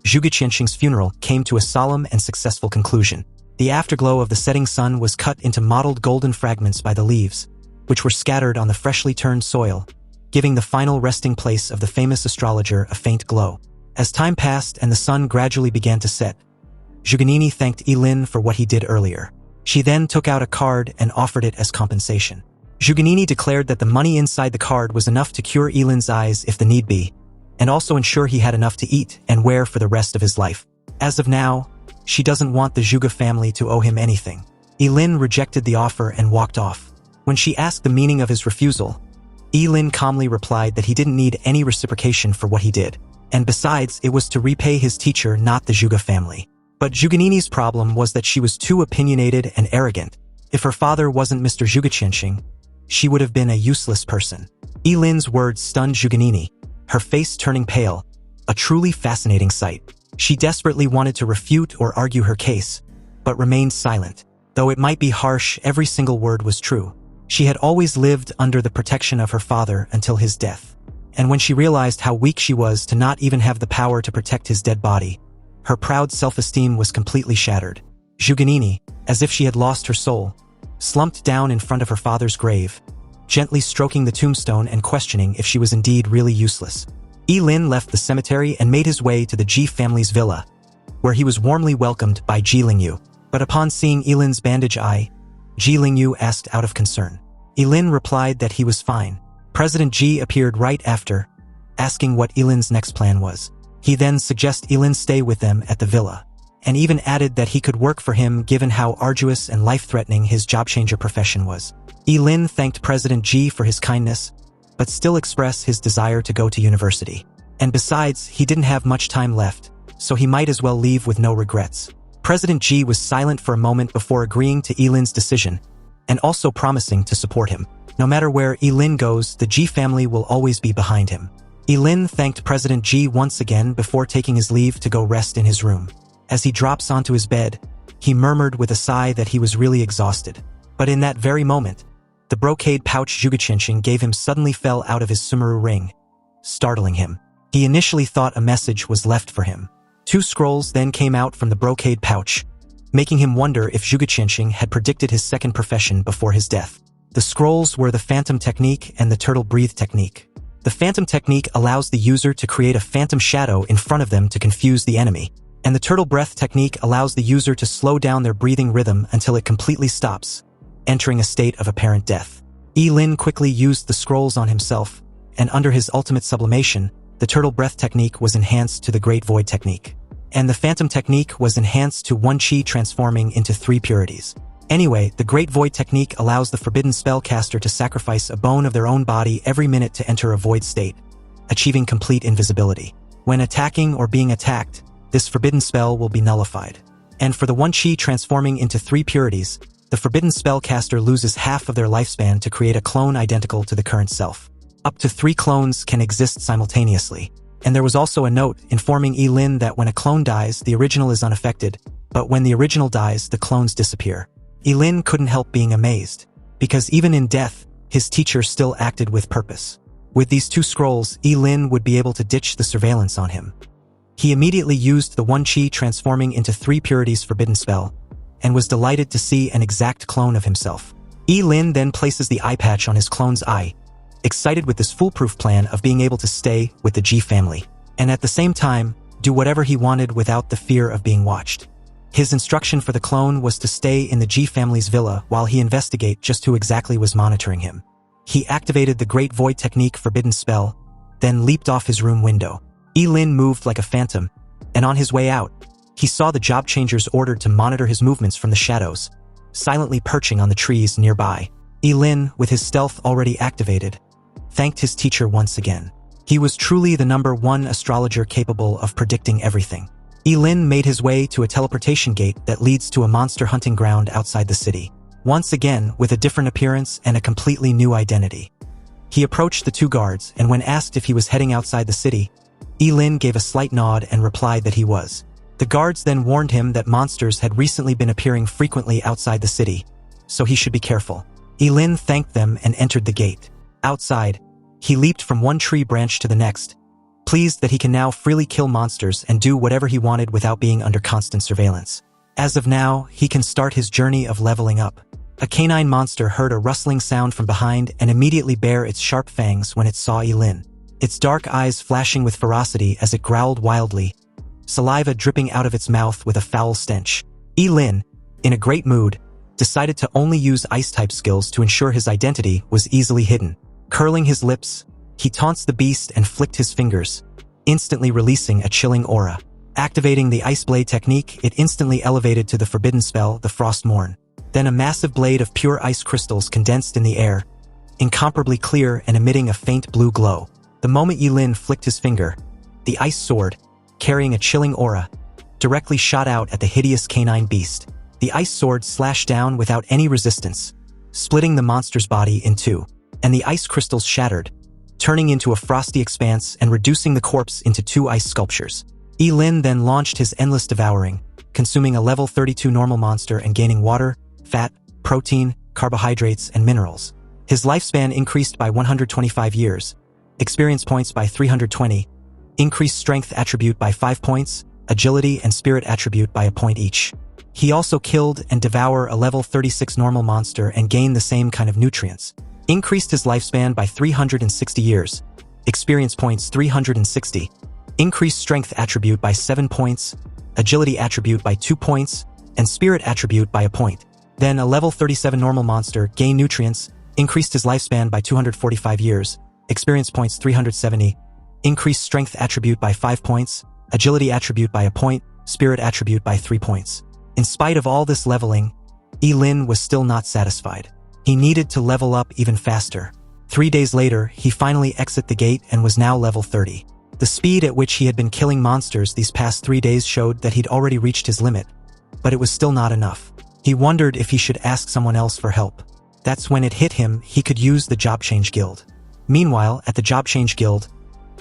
Zhuge Qianxing's funeral came to a solemn and successful conclusion. The afterglow of the setting sun was cut into mottled golden fragments by the leaves, which were scattered on the freshly turned soil, giving the final resting place of the famous astrologer a faint glow. As time passed and the sun gradually began to set, Zhuganini thanked Ye Lin for what he did earlier. She then took out a card and offered it as compensation. Zhuganini declared that the money inside the card was enough to cure Ye Lin's eyes if the need be, and also ensure he had enough to eat and wear for the rest of his life. As of now, she doesn't want the Zhuge family to owe him anything. Ye Lin rejected the offer and walked off. When she asked the meaning of his refusal, Ye Lin calmly replied that he didn't need any reciprocation for what he did. And besides, it was to repay his teacher, not the Zhuge family. But Zhuganini's problem was that she was too opinionated and arrogant. If her father wasn't Mr. Zhuge Qianxing, she would have been a useless person. Ye Lin's words stunned Zhuganini, her face turning pale, a truly fascinating sight. She desperately wanted to refute or argue her case, but remained silent. Though it might be harsh, every single word was true. She had always lived under the protection of her father until his death. And when she realized how weak she was to not even have the power to protect his dead body, her proud self-esteem was completely shattered. Zhuganini, as if she had lost her soul, slumped down in front of her father's grave, gently stroking the tombstone and questioning if she was indeed really useless. Ye Lin left the cemetery and made his way to the Ji family's villa, where he was warmly welcomed by Ji Lingyu. But upon seeing Ye Lin's bandaged eye, Ji Lingyu asked out of concern. Ye Lin replied that he was fine. President Ji appeared right after, asking what Ye Lin's next plan was. He then suggested Ye Lin stay with them at the villa, and even added that he could work for him given how arduous and life-threatening his job-changer profession was. Ye Lin thanked President Ji for his kindness, but still expressed his desire to go to university. And besides, he didn't have much time left, so he might as well leave with no regrets. President Ji was silent for a moment before agreeing to Ye Lin's decision, and also promising to support him. No matter where Ye Lin goes, the Ji family will always be behind him. Ye Lin thanked President Ji once again before taking his leave to go rest in his room. As he drops onto his bed, he murmured with a sigh that he was really exhausted. But in that very moment, the brocade pouch Zhugaqianxing gave him suddenly fell out of his sumaru ring, startling him. He initially thought a message was left for him. 2 scrolls then came out from the brocade pouch, making him wonder if Zhugaqianxing had predicted his second profession before his death. The scrolls were the Phantom Technique and the Turtle Breathe Technique. The Phantom Technique allows the user to create a phantom shadow in front of them to confuse the enemy, and the Turtle Breath Technique allows the user to slow down their breathing rhythm until it completely stops, entering a state of apparent death. Ye Lin quickly used the scrolls on himself, and under his ultimate sublimation, the Turtle Breath Technique was enhanced to the Great Void Technique, and the Phantom Technique was enhanced to 1 Qi transforming into 3 purities. Anyway, the Great Void Technique allows the Forbidden Spellcaster to sacrifice a bone of their own body every minute to enter a void state, achieving complete invisibility. When attacking or being attacked, this forbidden spell will be nullified. And for the 1 Qi transforming into 3 purities, the Forbidden Spellcaster loses half of their lifespan to create a clone identical to the current self. Up to 3 clones can exist simultaneously. And there was also a note informing Ye Lin that when a clone dies, the original is unaffected, but when the original dies, the clones disappear. Ye Lin couldn't help being amazed, because even in death, his teacher still acted with purpose. With these 2 scrolls, Ye Lin would be able to ditch the surveillance on him. He immediately used the 1 Qi transforming into 3 purities forbidden spell, and was delighted to see an exact clone of himself. Ye Lin then places the eye patch on his clone's eye, excited with this foolproof plan of being able to stay with the Ji family, and at the same time, do whatever he wanted without the fear of being watched. His instruction for the clone was to stay in the Ji family's villa while he investigate just who exactly was monitoring him. He activated the Great Void Technique forbidden spell, then leaped off his room window. Ye Lin moved like a phantom, and on his way out, he saw the job changers ordered to monitor his movements from the shadows, silently perching on the trees nearby. Ye Lin, with his stealth already activated, thanked his teacher once again. He was truly the #1 astrologer capable of predicting everything. Ye Lin made his way to a teleportation gate that leads to a monster hunting ground outside the city, once again with a different appearance and a completely new identity. He approached the 2 guards, and when asked if he was heading outside the city, Ye Lin gave a slight nod and replied that he was. The guards then warned him that monsters had recently been appearing frequently outside the city, so he should be careful. Ye Lin thanked them and entered the gate. Outside, he leaped from 1 tree branch to the next, pleased that he can now freely kill monsters and do whatever he wanted without being under constant surveillance. As of now, he can start his journey of leveling up. A canine monster heard a rustling sound from behind and immediately bared its sharp fangs when it saw Ye Lin, its dark eyes flashing with ferocity as it growled wildly, saliva dripping out of its mouth with a foul stench. Ye Lin, in a great mood, decided to only use ice-type skills to ensure his identity was easily hidden. Curling his lips, he taunts the beast and flicked his fingers, instantly releasing a chilling aura. Activating the Ice Blade technique, it instantly elevated to the forbidden spell, the Frost Morn. Then a massive blade of pure ice crystals condensed in the air, incomparably clear and emitting a faint blue glow. The moment Ye Lin flicked his finger, the ice sword, carrying a chilling aura, directly shot out at the hideous canine beast. The ice sword slashed down without any resistance, splitting the monster's body in 2, and the ice crystals shattered, turning into a frosty expanse and reducing the corpse into 2 ice sculptures. Ye Lin then launched his endless devouring, consuming a level 32 normal monster and gaining water, fat, protein, carbohydrates, and minerals. His lifespan increased by 125 years, experience points by 320, increased strength attribute by 5 points, agility and spirit attribute by a point each. He also killed and devoured a level 36 normal monster and gained the same kind of nutrients. Increased his lifespan by 360 years, experience points 360, increased strength attribute by 7 points, agility attribute by 2 points, and spirit attribute by a point. Then a level 37 normal monster gained nutrients, increased his lifespan by 245 years, experience points 370, increased strength attribute by 5 points, agility attribute by a point, spirit attribute by 3 points. In spite of all this leveling, Ye Lin was still not satisfied. He needed to level up even faster. 3 days later, he finally exited the gate and was now level 30. The speed at which he had been killing monsters these past 3 days showed that he'd already reached his limit, but it was still not enough. He wondered if he should ask someone else for help. That's when it hit him he could use the Job Change Guild. Meanwhile, at the Job Change Guild,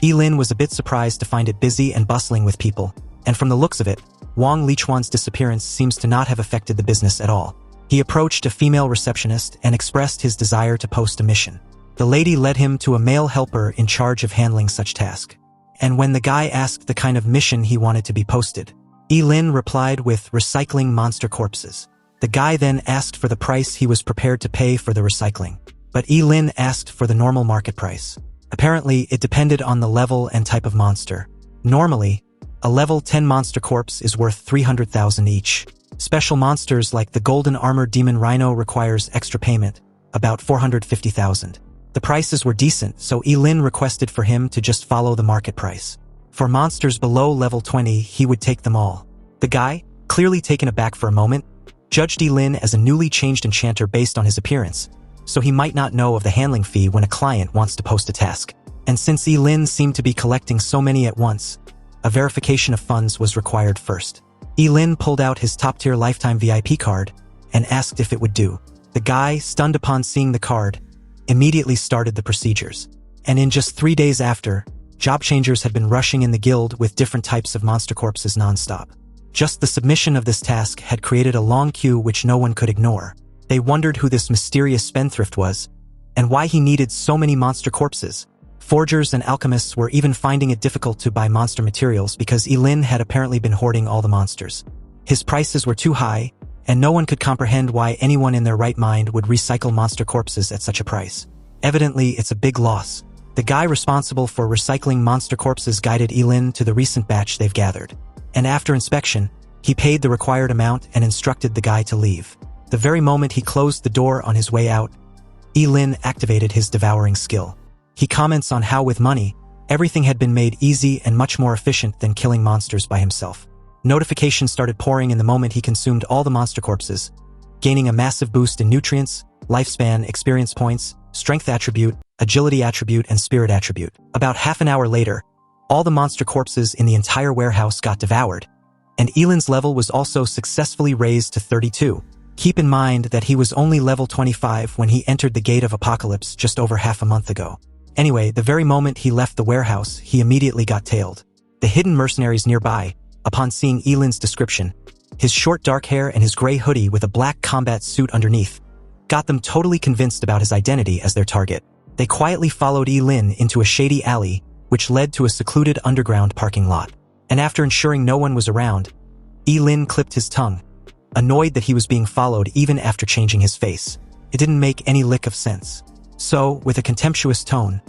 Ye Lin was a bit surprised to find it busy and bustling with people, and from the looks of it, Wang Lichuan's disappearance seems to not have affected the business at all. He approached a female receptionist and expressed his desire to post a mission. The lady led him to a male helper in charge of handling such task. And when the guy asked the kind of mission he wanted to be posted, Ye Lin replied with recycling monster corpses. The guy then asked for the price he was prepared to pay for the recycling, but Ye Lin asked for the normal market price. Apparently, it depended on the level and type of monster. Normally, a level 10 monster corpse is worth 300,000 each. Special monsters like the Golden Armored Demon Rhino requires extra payment, about 450,000. The prices were decent, so Ye Lin requested for him to just follow the market price. For monsters below level 20, he would take them all. The guy, clearly taken aback for a moment, judged Ye Lin as a newly changed enchanter based on his appearance, so he might not know of the handling fee when a client wants to post a task. And since Ye Lin seemed to be collecting so many at once, a verification of funds was required first. Ye Lin pulled out his top-tier lifetime VIP card and asked if it would do. The guy, stunned upon seeing the card, immediately started the procedures. And in just 3 days after, job changers had been rushing in the guild with different types of monster corpses non-stop. Just the submission of this task had created a long queue which no one could ignore. They wondered who this mysterious spendthrift was, and why he needed so many monster corpses. Forgers and alchemists were even finding it difficult to buy monster materials because Ye Lin had apparently been hoarding all the monsters. His prices were too high, and no one could comprehend why anyone in their right mind would recycle monster corpses at such a price. Evidently, it's a big loss. The guy responsible for recycling monster corpses guided Ye Lin to the recent batch they've gathered. And after inspection, he paid the required amount and instructed the guy to leave. The very moment he closed the door on his way out, Ye Lin activated his devouring skill. He comments on how with money, everything had been made easy and much more efficient than killing monsters by himself. Notifications started pouring in the moment he consumed all the monster corpses, gaining a massive boost in nutrients, lifespan, experience points, strength attribute, agility attribute, and spirit attribute. About half an hour later, all the monster corpses in the entire warehouse got devoured, and Ye Lin's level was also successfully raised to 32. Keep in mind that he was only level 25 when he entered the Gate of Apocalypse just over half a month ago. Anyway, the very moment he left the warehouse, he immediately got tailed. The hidden mercenaries nearby, upon seeing Ye Lin's description, his short dark hair and his gray hoodie with a black combat suit underneath, got them totally convinced about his identity as their target. They quietly followed Ye Lin into a shady alley, which led to a secluded underground parking lot. And after ensuring no one was around, Ye Lin clipped his tongue, annoyed that he was being followed even after changing his face. It didn't make any lick of sense. So, with a contemptuous tone,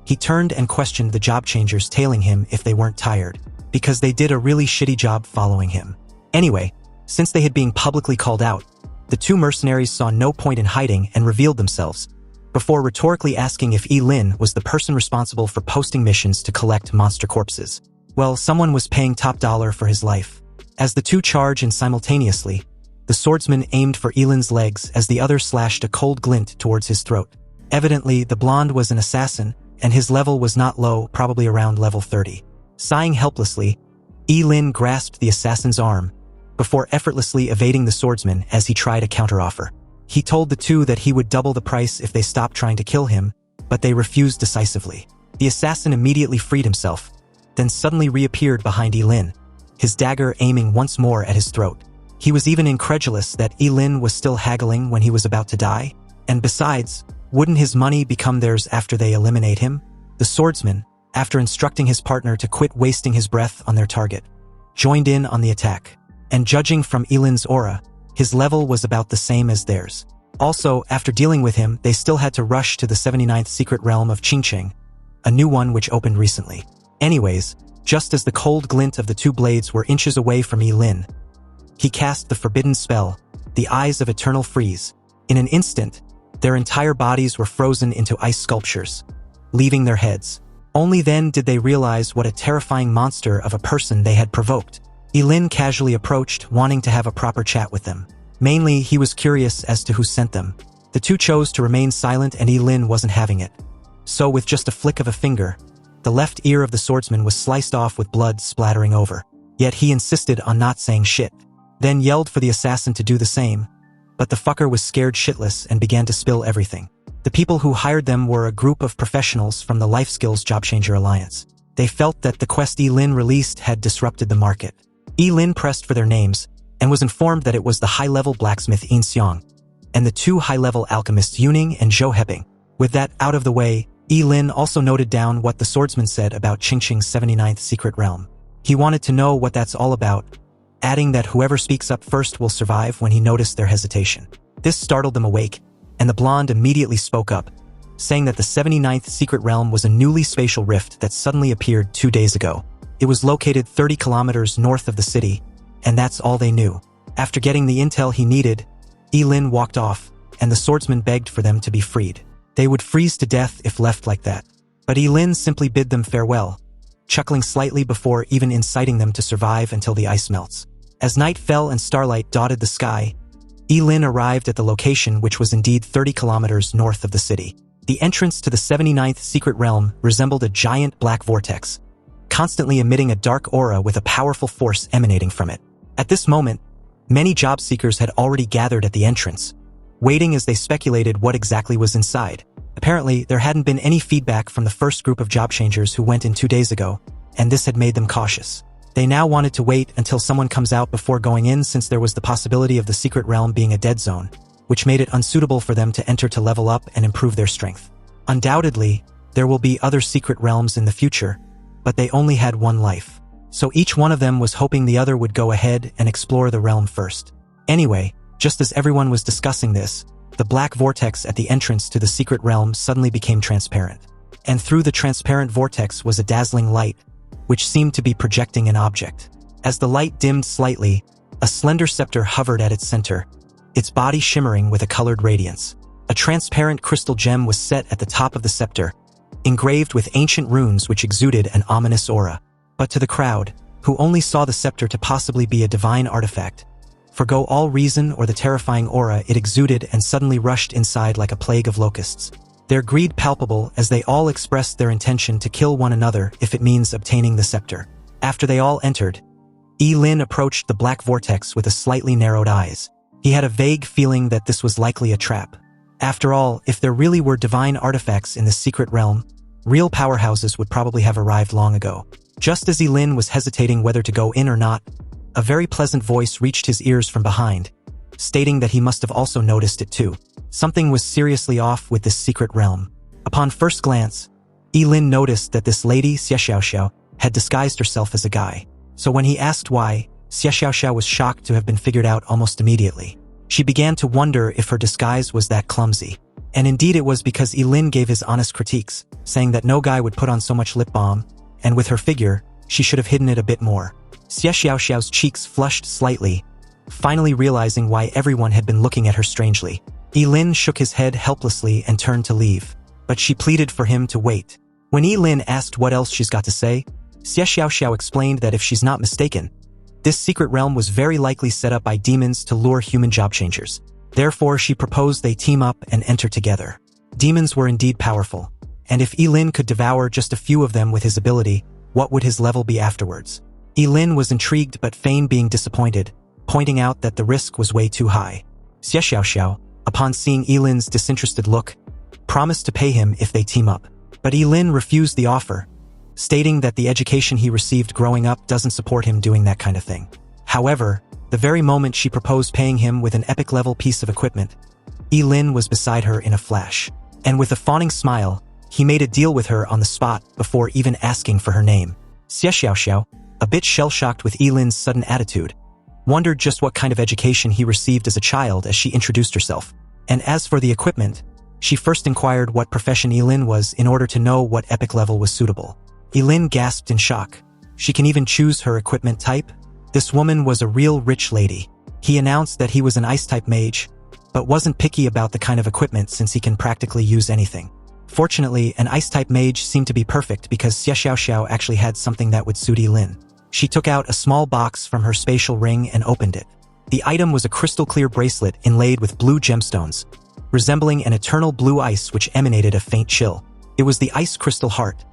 he turned and questioned the job changers tailing him if they weren't tired, because they did a really shitty job following him. Anyway, since they had been publicly called out, the two mercenaries saw no point in hiding and revealed themselves, before rhetorically asking if Ye Lin was the person responsible for posting missions to collect monster corpses. Well, someone was paying top dollar for his life. As the two charged in simultaneously, the swordsman aimed for Ye Lin's legs as the other slashed a cold glint towards his throat. Evidently, the blonde was an assassin, and his level was not low, probably around level 30. Sighing helplessly, Ye Lin grasped the assassin's arm, before effortlessly evading the swordsman as he tried a counteroffer. He told the two that he would double the price if they stopped trying to kill him, but they refused decisively. The assassin immediately freed himself, then suddenly reappeared behind Ye Lin, his dagger aiming once more at his throat. He was even incredulous that Ye Lin was still haggling when he was about to die. And besides, wouldn't his money become theirs after they eliminate him? The swordsman, after instructing his partner to quit wasting his breath on their target, joined in on the attack. And judging from Ye Lin's aura, his level was about the same as theirs. Also, after dealing with him, they still had to rush to the 79th secret realm of Qingcheng, a new one which opened recently. Anyways, just as the cold glint of the two blades were inches away from Ye Lin, he cast the forbidden spell, the Eyes of Eternal Freeze. In an instant, their entire bodies were frozen into ice sculptures, leaving their heads. Only then did they realize what a terrifying monster of a person they had provoked. Ye Lin casually approached, wanting to have a proper chat with them. Mainly, he was curious as to who sent them. The two chose to remain silent and Ye Lin wasn't having it. So with just a flick of a finger, the left ear of the swordsman was sliced off with blood splattering over. Yet he insisted on not saying shit. Then yelled for the assassin to do the same. But the fucker was scared shitless and began to spill everything. The people who hired them were a group of professionals from the Life Skills Job Changer Alliance. They felt that the quest Ye Lin released had disrupted the market. Ye Lin pressed for their names and was informed that it was the high-level blacksmith Yin Xiang and the two high-level alchemists Yuning and Zhou Heping. With that out of the way, Ye Lin also noted down what the swordsman said about Qingcheng's 79th secret realm. He wanted to know what that's all about, adding that whoever speaks up first will survive when he noticed their hesitation. This startled them awake, and the blonde immediately spoke up, saying that the 79th secret realm was a newly spatial rift that suddenly appeared 2 days ago. It was located 30 kilometers north of the city, and that's all they knew. After getting the intel he needed, Ye Lin walked off, and the swordsman begged for them to be freed. They would freeze to death if left like that. But Ye Lin simply bid them farewell, chuckling slightly before even inciting them to survive until the ice melts. As night fell and starlight dotted the sky, Ye Lin arrived at the location which was indeed 30 kilometers north of the city. The entrance to the 79th secret realm resembled a giant black vortex, constantly emitting a dark aura with a powerful force emanating from it. At this moment, many job seekers had already gathered at the entrance, waiting as they speculated what exactly was inside. Apparently, there hadn't been any feedback from the first group of job changers who went in 2 days ago, and this had made them cautious. They now wanted to wait until someone comes out before going in, since there was the possibility of the secret realm being a dead zone, which made it unsuitable for them to enter to level up and improve their strength. Undoubtedly, there will be other secret realms in the future, but they only had one life. So each one of them was hoping the other would go ahead and explore the realm first. Anyway, just as everyone was discussing this, the black vortex at the entrance to the secret realm suddenly became transparent. And through the transparent vortex was a dazzling light, which seemed to be projecting an object. As the light dimmed slightly, a slender scepter hovered at its center, its body shimmering with a colored radiance. A transparent crystal gem was set at the top of the scepter, engraved with ancient runes which exuded an ominous aura. But to the crowd, who only saw the scepter to possibly be a divine artifact, forgo all reason or the terrifying aura it exuded and suddenly rushed inside like a plague of locusts. Their greed palpable as they all expressed their intention to kill one another if it means obtaining the scepter. After they all entered, Ye Lin approached the black vortex with a slightly narrowed eyes. He had a vague feeling that this was likely a trap. After all, if there really were divine artifacts in the secret realm, real powerhouses would probably have arrived long ago. Just as Ye Lin was hesitating whether to go in or not, a very pleasant voice reached his ears from behind, stating that he must have also noticed it too. Something was seriously off with this secret realm. Upon first glance, Ye Lin noticed that this lady, Xie Xiaoxiao, had disguised herself as a guy. So when he asked why, Xie Xiaoxiao was shocked to have been figured out almost immediately. She began to wonder if her disguise was that clumsy. And indeed it was, because Ye Lin gave his honest critiques, saying that no guy would put on so much lip balm, and with her figure, she should have hidden it a bit more. Xie Xiaoxiao's cheeks flushed slightly, finally realizing why everyone had been looking at her strangely. Ye Lin shook his head helplessly and turned to leave, but she pleaded for him to wait. When Ye Lin asked what else she's got to say, Xie Xiaoxiao explained that if she's not mistaken, this secret realm was very likely set up by demons to lure human job changers. Therefore, she proposed they team up and enter together. Demons were indeed powerful, and if Ye Lin could devour just a few of them with his ability, what would his level be afterwards? Ye Lin was intrigued but feigned being disappointed, pointing out that the risk was way too high. Xie Xiaoxiao, upon seeing Ye Lin's disinterested look, promised to pay him if they team up. But Ye Lin refused the offer, stating that the education he received growing up doesn't support him doing that kind of thing. However, the very moment she proposed paying him with an epic-level piece of equipment, Ye Lin was beside her in a flash. And with a fawning smile, he made a deal with her on the spot before even asking for her name. Xie Xiaoxiao, a bit shell-shocked with Ye Lin's sudden attitude, wondered just what kind of education he received as a child as she introduced herself. And as for the equipment, she first inquired what profession Ye Lin was in order to know what epic level was suitable. Ye Lin gasped in shock. She can even choose her equipment type? This woman was a real rich lady. He announced that he was an ice-type mage, but wasn't picky about the kind of equipment since he can practically use anything. Fortunately, an ice-type mage seemed to be perfect because Xie Xiaoxiao actually had something that would suit Ye Lin. She took out a small box from her spatial ring and opened it. The item was a crystal-clear bracelet inlaid with blue gemstones, resembling an eternal blue ice which emanated a faint chill. It was the Ice Crystal Heart,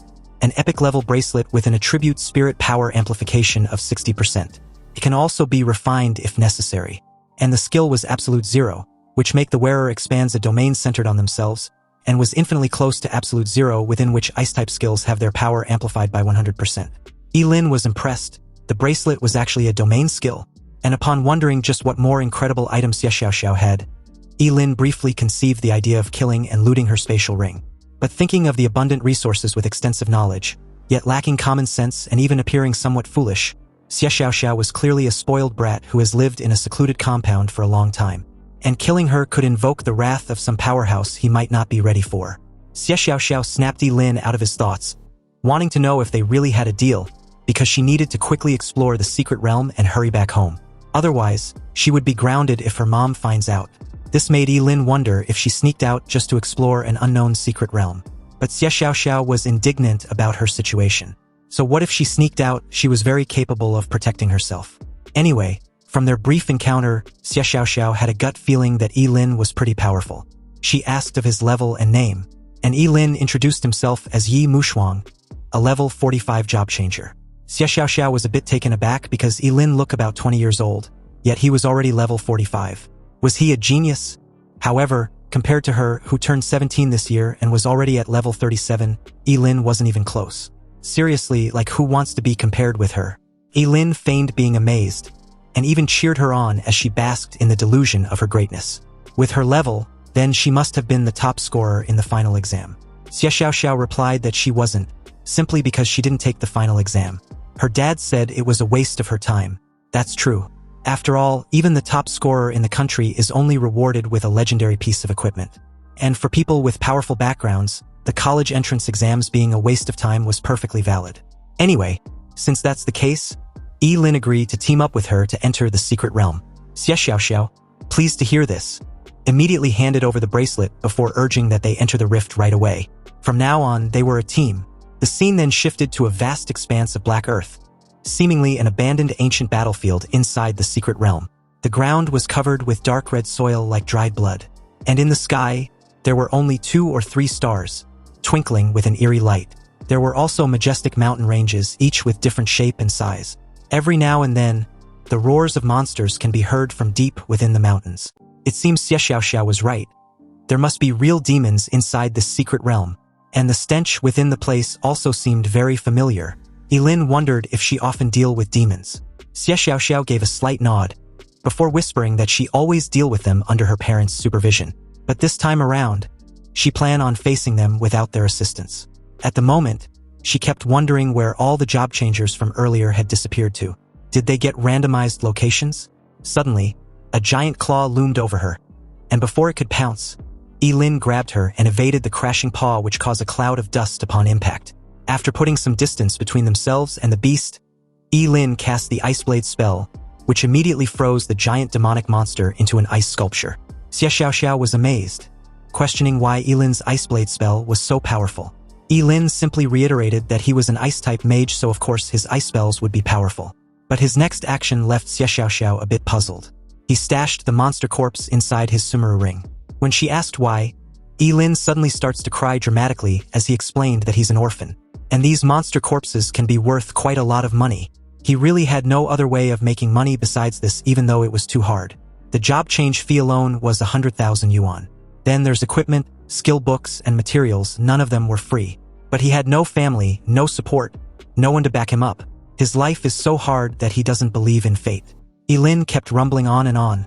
an epic-level bracelet with an attribute spirit power amplification of 60%. It can also be refined if necessary. And the skill was absolute 0, which make the wearer expands a domain centered on themselves, and was infinitely close to absolute 0 within which ice-type skills have their power amplified by 100%. Ye Lin was impressed. The bracelet was actually a domain skill, and upon wondering just what more incredible items Xie Xiaoxiao had, Ye Lin briefly conceived the idea of killing and looting her spatial ring. But thinking of the abundant resources with extensive knowledge, yet lacking common sense and even appearing somewhat foolish, Xie Xiaoxiao was clearly a spoiled brat who has lived in a secluded compound for a long time, and killing her could invoke the wrath of some powerhouse he might not be ready for. Xie Xiaoxiao snapped Ye Lin out of his thoughts, wanting to know if they really had a deal, because she needed to quickly explore the secret realm and hurry back home. Otherwise, she would be grounded if her mom finds out. This made Ye Lin wonder if she sneaked out just to explore an unknown secret realm. But Xie Xiaoxiao was indignant about her situation. So what if she sneaked out? She was very capable of protecting herself. Anyway, from their brief encounter, Xie Xiaoxiao had a gut feeling that Ye Lin was pretty powerful. She asked of his level and name, and Ye Lin introduced himself as Yi Mushuang, a level 45 job changer. Xie Xiaoxiao was a bit taken aback because Ye Lin looked about 20 years old, yet he was already level 45. Was he a genius? However, compared to her, who turned 17 this year and was already at level 37, Ye Lin wasn't even close. Seriously, like who wants to be compared with her? Ye Lin feigned being amazed, and even cheered her on as she basked in the delusion of her greatness. With her level, then she must have been the top scorer in the final exam. Xie Xiaoxiao replied that she wasn't, simply because she didn't take the final exam. Her dad said it was a waste of her time. That's true. After all, even the top scorer in the country is only rewarded with a legendary piece of equipment. And for people with powerful backgrounds, the college entrance exams being a waste of time was perfectly valid. Anyway, since that's the case, Ye Lin agreed to team up with her to enter the secret realm. Xie Xiaoxiao, pleased to hear this, immediately handed over the bracelet before urging that they enter the rift right away. From now on, they were a team. The scene then shifted to a vast expanse of black earth, seemingly an abandoned ancient battlefield inside the secret realm. The ground was covered with dark red soil like dried blood, and in the sky, there were only 2 or 3 stars, twinkling with an eerie light. There were also majestic mountain ranges, each with different shape and size. Every now and then, the roars of monsters can be heard from deep within the mountains. It seems Xie Xiaoxiao was right. There must be real demons inside this secret realm, and the stench within the place also seemed very familiar. Ye Lin wondered if she often deal with demons. Xie Xiaoxiao gave a slight nod, before whispering that she always deal with them under her parents' supervision. But this time around, she planned on facing them without their assistance. At the moment, she kept wondering where all the job changers from earlier had disappeared to. Did they get randomized locations? Suddenly, a giant claw loomed over her, and before it could pounce, Ye Lin grabbed her and evaded the crashing paw which caused a cloud of dust upon impact. After putting some distance between themselves and the beast, Ye Lin cast the Ice Blade spell, which immediately froze the giant demonic monster into an ice sculpture. Xie Xiaoxiao was amazed, questioning why Ye Lin's Ice Blade spell was so powerful. Ye Lin simply reiterated that he was an ice-type mage, so of course his ice spells would be powerful. But his next action left Xie Xiaoxiao a bit puzzled. He stashed the monster corpse inside his sumeru ring. When she asked why, Ye Lin suddenly starts to cry dramatically as he explained that he's an orphan, and these monster corpses can be worth quite a lot of money. He really had no other way of making money besides this, even though it was too hard. The job change fee alone was 100,000 yuan. Then there's equipment, skill books, and materials. None of them were free. But he had no family, no support, no one to back him up. His life is so hard that he doesn't believe in fate. Ye Lin kept rumbling on,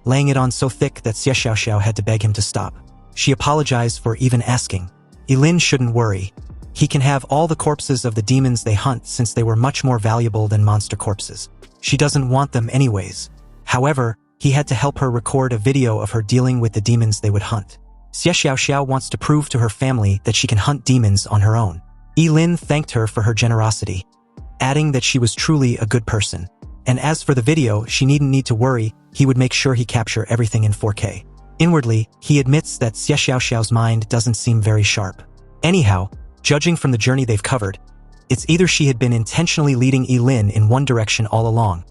laying it on so thick that Xie Xiaoxiao had to beg him to stop. She apologized for even asking. Ye Lin shouldn't worry. He can have all the corpses of the demons they hunt since they were much more valuable than monster corpses. She doesn't want them anyways. However, he had to help her record a video of her dealing with the demons they would hunt. Xie Xiaoxiao wants to prove to her family that she can hunt demons on her own. Ye Lin thanked her for her generosity, adding that she was truly a good person. And as for the video, she needn't need to worry, he would make sure he capture everything in 4K. Inwardly, he admits that Xie Xiaoxiao's mind doesn't seem very sharp. Anyhow, judging from the journey they've covered, it's either she had been intentionally leading Ye Lin in one direction all along,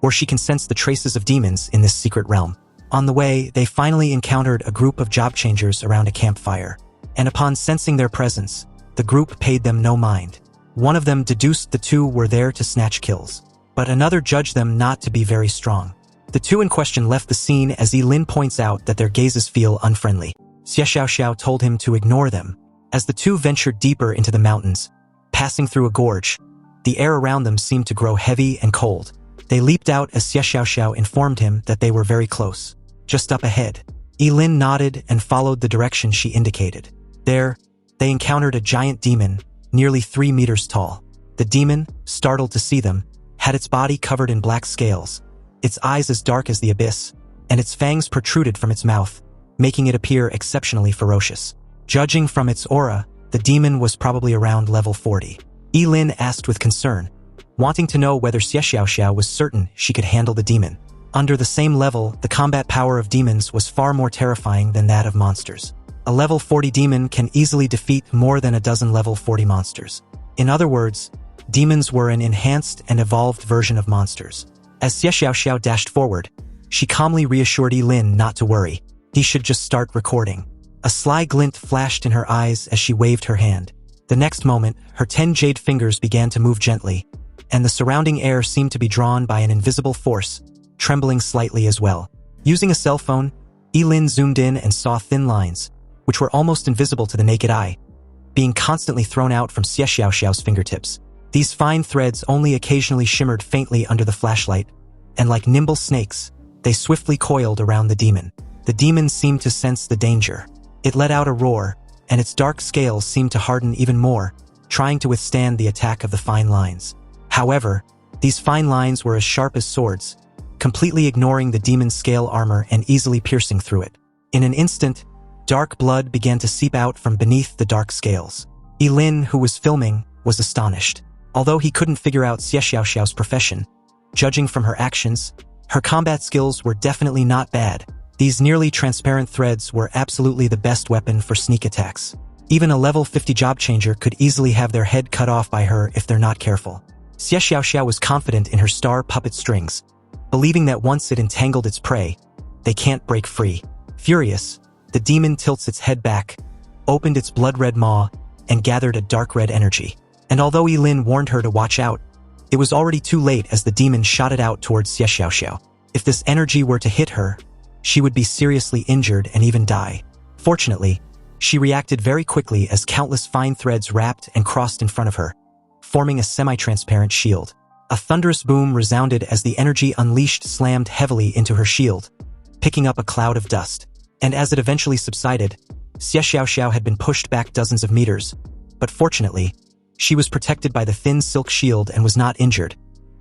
or she can sense the traces of demons in this secret realm. On the way, they finally encountered a group of job changers around a campfire, and upon sensing their presence, the group paid them no mind. One of them deduced the two were there to snatch kills, but another judged them not to be very strong. The two in question left the scene as Ye Lin points out that their gazes feel unfriendly. Xie Xiaoxiao told him to ignore them. As the two ventured deeper into the mountains, passing through a gorge, the air around them seemed to grow heavy and cold. They leaped out as Xie Xiaoxiao informed him that they were very close, just up ahead. Ye Lin nodded and followed the direction she indicated. There, they encountered a giant demon, nearly 3 meters tall. The demon, startled to see them, had its body covered in black scales, its eyes as dark as the abyss, and its fangs protruded from its mouth, making it appear exceptionally ferocious. Judging from its aura, the demon was probably around level 40. Ye Lin asked with concern, wanting to know whether Xie Xiaoxiao was certain she could handle the demon. Under the same level, the combat power of demons was far more terrifying than that of monsters. A level 40 demon can easily defeat more than a dozen level 40 monsters. In other words, demons were an enhanced and evolved version of monsters. As Xie Xiaoxiao dashed forward, she calmly reassured Ye Lin not to worry. He should just start recording. A sly glint flashed in her eyes as she waved her hand. The next moment, her 10 jade fingers began to move gently, and the surrounding air seemed to be drawn by an invisible force, trembling slightly as well. Using a cell phone, Ye Lin zoomed in and saw thin lines, which were almost invisible to the naked eye, being constantly thrown out from Xie Xiaoxiao's fingertips. These fine threads only occasionally shimmered faintly under the flashlight, and like nimble snakes, they swiftly coiled around the demon. The demon seemed to sense the danger. It let out a roar, and its dark scales seemed to harden even more, trying to withstand the attack of the fine lines. However, these fine lines were as sharp as swords, completely ignoring the demon's scale armor and easily piercing through it. In an instant, dark blood began to seep out from beneath the dark scales. Ye Lin, who was filming, was astonished. Although he couldn't figure out Xie Xiaoxiao's profession, judging from her actions, her combat skills were definitely not bad. These nearly transparent threads were absolutely the best weapon for sneak attacks. Even a level 50 job changer could easily have their head cut off by her if they're not careful. Xie Xiaoxiao was confident in her star puppet strings, believing that once it entangled its prey, they can't break free. Furious, the demon tilts its head back, opened its blood-red maw, and gathered a dark red energy. And although Ye Lin warned her to watch out, it was already too late as the demon shot it out towards Xie Xiaoxiao. If this energy were to hit her, she would be seriously injured and even die. Fortunately, she reacted very quickly as countless fine threads wrapped and crossed in front of her, forming a semi-transparent shield. A thunderous boom resounded as the energy unleashed slammed heavily into her shield, picking up a cloud of dust. And as it eventually subsided, Xie Xiaoxiao had been pushed back dozens of meters, but fortunately, she was protected by the thin silk shield and was not injured,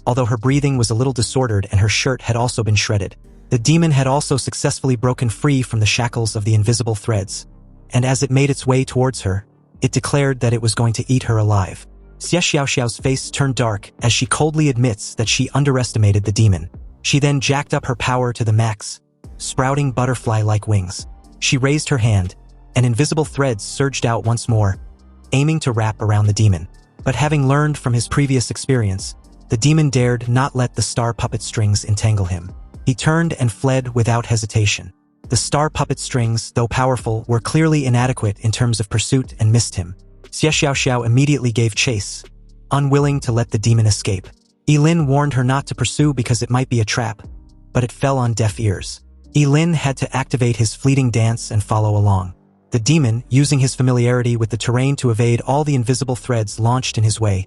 although her breathing was a little disordered and her shirt had also been shredded. The demon had also successfully broken free from the shackles of the invisible threads, and as it made its way towards her, it declared that it was going to eat her alive. Xie Xiaoxiao's face turned dark as she coldly admits that she underestimated the demon. She then jacked up her power to the max, sprouting butterfly-like wings. She raised her hand, and invisible threads surged out once more, aiming to wrap around the demon. But having learned from his previous experience, the demon dared not let the star puppet strings entangle him. He turned and fled without hesitation. The star puppet strings, though powerful, were clearly inadequate in terms of pursuit and missed him. Xie Xiaoxiao immediately gave chase, unwilling to let the demon escape. Ye Lin warned her not to pursue because it might be a trap, but it fell on deaf ears. Ye Lin had to activate his fleeting dance and follow along. The demon, using his familiarity with the terrain to evade all the invisible threads launched in his way,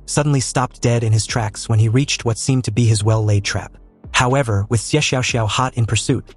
suddenly stopped dead in his tracks when he reached what seemed to be his well-laid trap. However, with Xie Xiaoxiao hot in pursuit,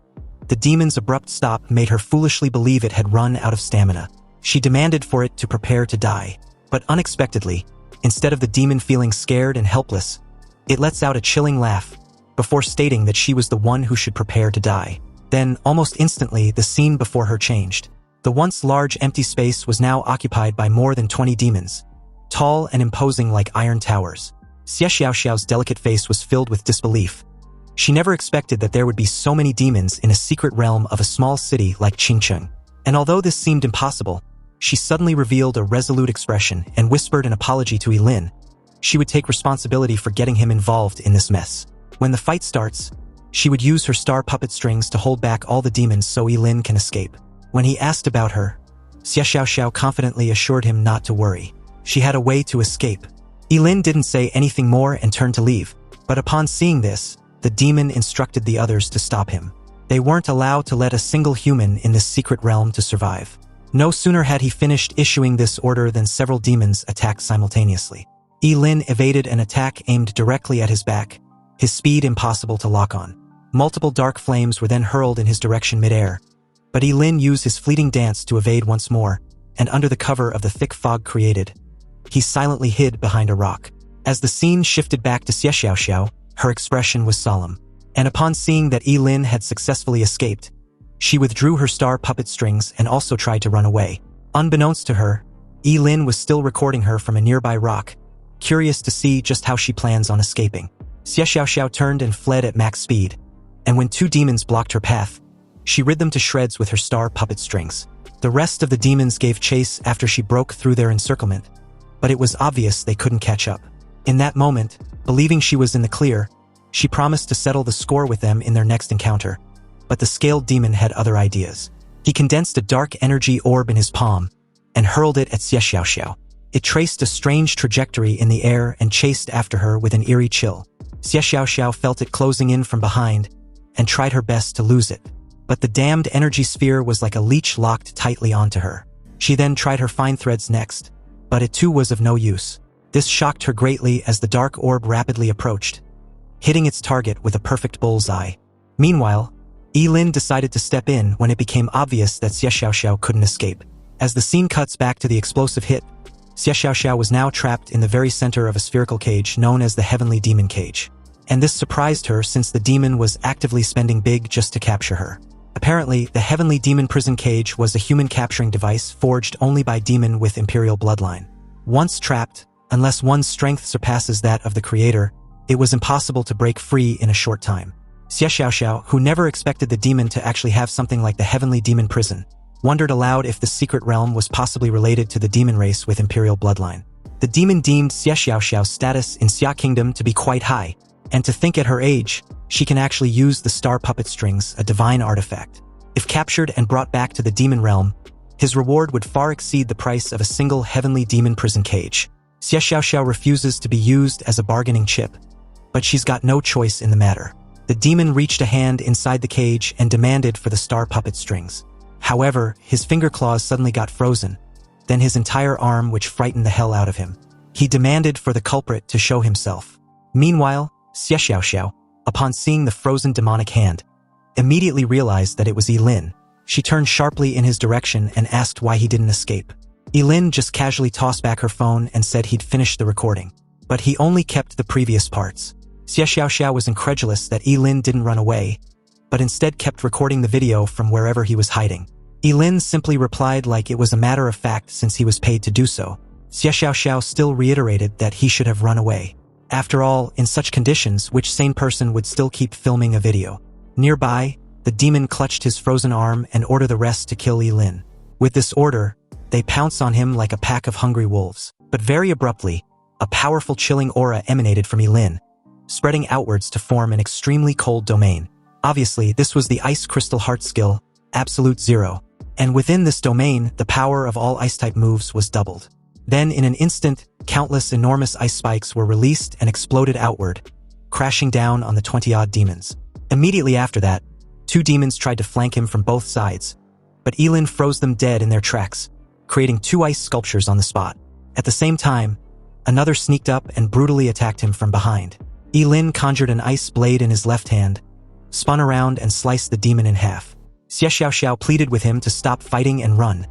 the demon's abrupt stop made her foolishly believe it had run out of stamina. She demanded for it to prepare to die. But unexpectedly, instead of the demon feeling scared and helpless, it lets out a chilling laugh, before stating that she was the one who should prepare to die. Then, almost instantly, the scene before her changed. The once large empty space was now occupied by more than 20 demons, tall and imposing like iron towers. Xie Xiaoxiao's delicate face was filled with disbelief. She never expected that there would be so many demons in a secret realm of a small city like Qingcheng. And although this seemed impossible, she suddenly revealed a resolute expression and whispered an apology to Ye Lin. She would take responsibility for getting him involved in this mess. When the fight starts, she would use her star puppet strings to hold back all the demons so Ye Lin can escape. When he asked about her, Xie Xiaoxiao confidently assured him not to worry. She had a way to escape. Ye Lin didn't say anything more and turned to leave, but upon seeing this, the demon instructed the others to stop him. They weren't allowed to let a single human in this secret realm to survive. No sooner had he finished issuing this order than several demons attacked simultaneously. Ye Lin evaded an attack aimed directly at his back, his speed impossible to lock on. Multiple dark flames were then hurled in his direction mid-air, but Ye Lin used his fleeting dance to evade once more, and under the cover of the thick fog created, he silently hid behind a rock. As the scene shifted back to Xie Xiaoxiao, her expression was solemn, and upon seeing that Ye Lin had successfully escaped, she withdrew her star puppet strings and also tried to run away. Unbeknownst to her, Ye Lin was still recording her from a nearby rock, curious to see just how she plans on escaping. Xie Xiaoxiao turned and fled at max speed, and when two demons blocked her path, she rid them to shreds with her star puppet strings. The rest of the demons gave chase after she broke through their encirclement, but it was obvious they couldn't catch up. In that moment, believing she was in the clear, she promised to settle the score with them in their next encounter. But the scaled demon had other ideas. He condensed a dark energy orb in his palm and hurled it at Xie Xiaoxiao. It traced a strange trajectory in the air and chased after her with an eerie chill. Xie Xiaoxiao felt it closing in from behind and tried her best to lose it. But the damned energy sphere was like a leech locked tightly onto her. She then tried her fine threads next, but it too was of no use. This shocked her greatly as the dark orb rapidly approached, hitting its target with a perfect bullseye. Meanwhile, Ye Lin decided to step in when it became obvious that Xie Xiaoxiao couldn't escape. As the scene cuts back to the explosive hit, Xie Xiaoxiao was now trapped in the very center of a spherical cage known as the Heavenly Demon Cage. And this surprised her since the demon was actively spending big just to capture her. Apparently, the Heavenly Demon Prison Cage was a human capturing device forged only by demon with imperial bloodline. Once trapped, unless one's strength surpasses that of the creator, it was impossible to break free in a short time. Xie Xiaoxiao, who never expected the demon to actually have something like the Heavenly Demon Prison, wondered aloud if the secret realm was possibly related to the demon race with imperial bloodline. The demon deemed Xie Xiaoxiao's status in Xia Kingdom to be quite high, and to think at her age, she can actually use the star puppet strings, a divine artifact. If captured and brought back to the demon realm, his reward would far exceed the price of a single Heavenly Demon Prison Cage. Xie Xiaoxiao refuses to be used as a bargaining chip, but she's got no choice in the matter. The demon reached a hand inside the cage and demanded for the star puppet strings. However, his finger claws suddenly got frozen, then his entire arm, which frightened the hell out of him. He demanded for the culprit to show himself. Meanwhile, Xie Xiaoxiao, upon seeing the frozen demonic hand, immediately realized that it was Ye Lin. She turned sharply in his direction and asked why he didn't escape. Ye Lin just casually tossed back her phone and said he'd finished the recording, but he only kept the previous parts. Xie Xiaoxiao was incredulous that Ye Lin didn't run away, but instead kept recording the video from wherever he was hiding. Ye Lin simply replied like it was a matter of fact since he was paid to do so. Xie Xiaoxiao still reiterated that he should have run away. After all, in such conditions, which sane person would still keep filming a video? Nearby, the demon clutched his frozen arm and ordered the rest to kill Ye Lin. With this order, they pounce on him like a pack of hungry wolves. But very abruptly, a powerful chilling aura emanated from Ye Lin, spreading outwards to form an extremely cold domain. Obviously, this was the Ice Crystal Heart skill, Absolute Zero, and within this domain, the power of all ice-type moves was doubled. Then, in an instant, countless enormous ice spikes were released and exploded outward, crashing down on the 20-odd demons. Immediately after that, two demons tried to flank him from both sides, but but Ye Lin froze them dead in their tracks, creating 2 ice sculptures on the spot. At the same time, another sneaked up and brutally attacked him from behind. Ye Lin conjured an ice blade in his left hand, spun around and sliced the demon in half. Xie Xiaoxiao pleaded with him to stop fighting and run,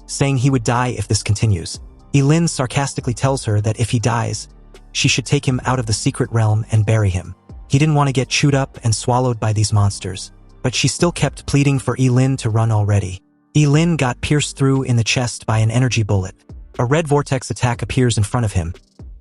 saying he would die if this continues. Ye Lin sarcastically tells her that if he dies, she should take him out of the secret realm and bury him. He didn't want to get chewed up and swallowed by these monsters, but she still kept pleading for Ye Lin to run already. Ye Lin got pierced through in the chest by an energy bullet. A red vortex attack appears in front of him,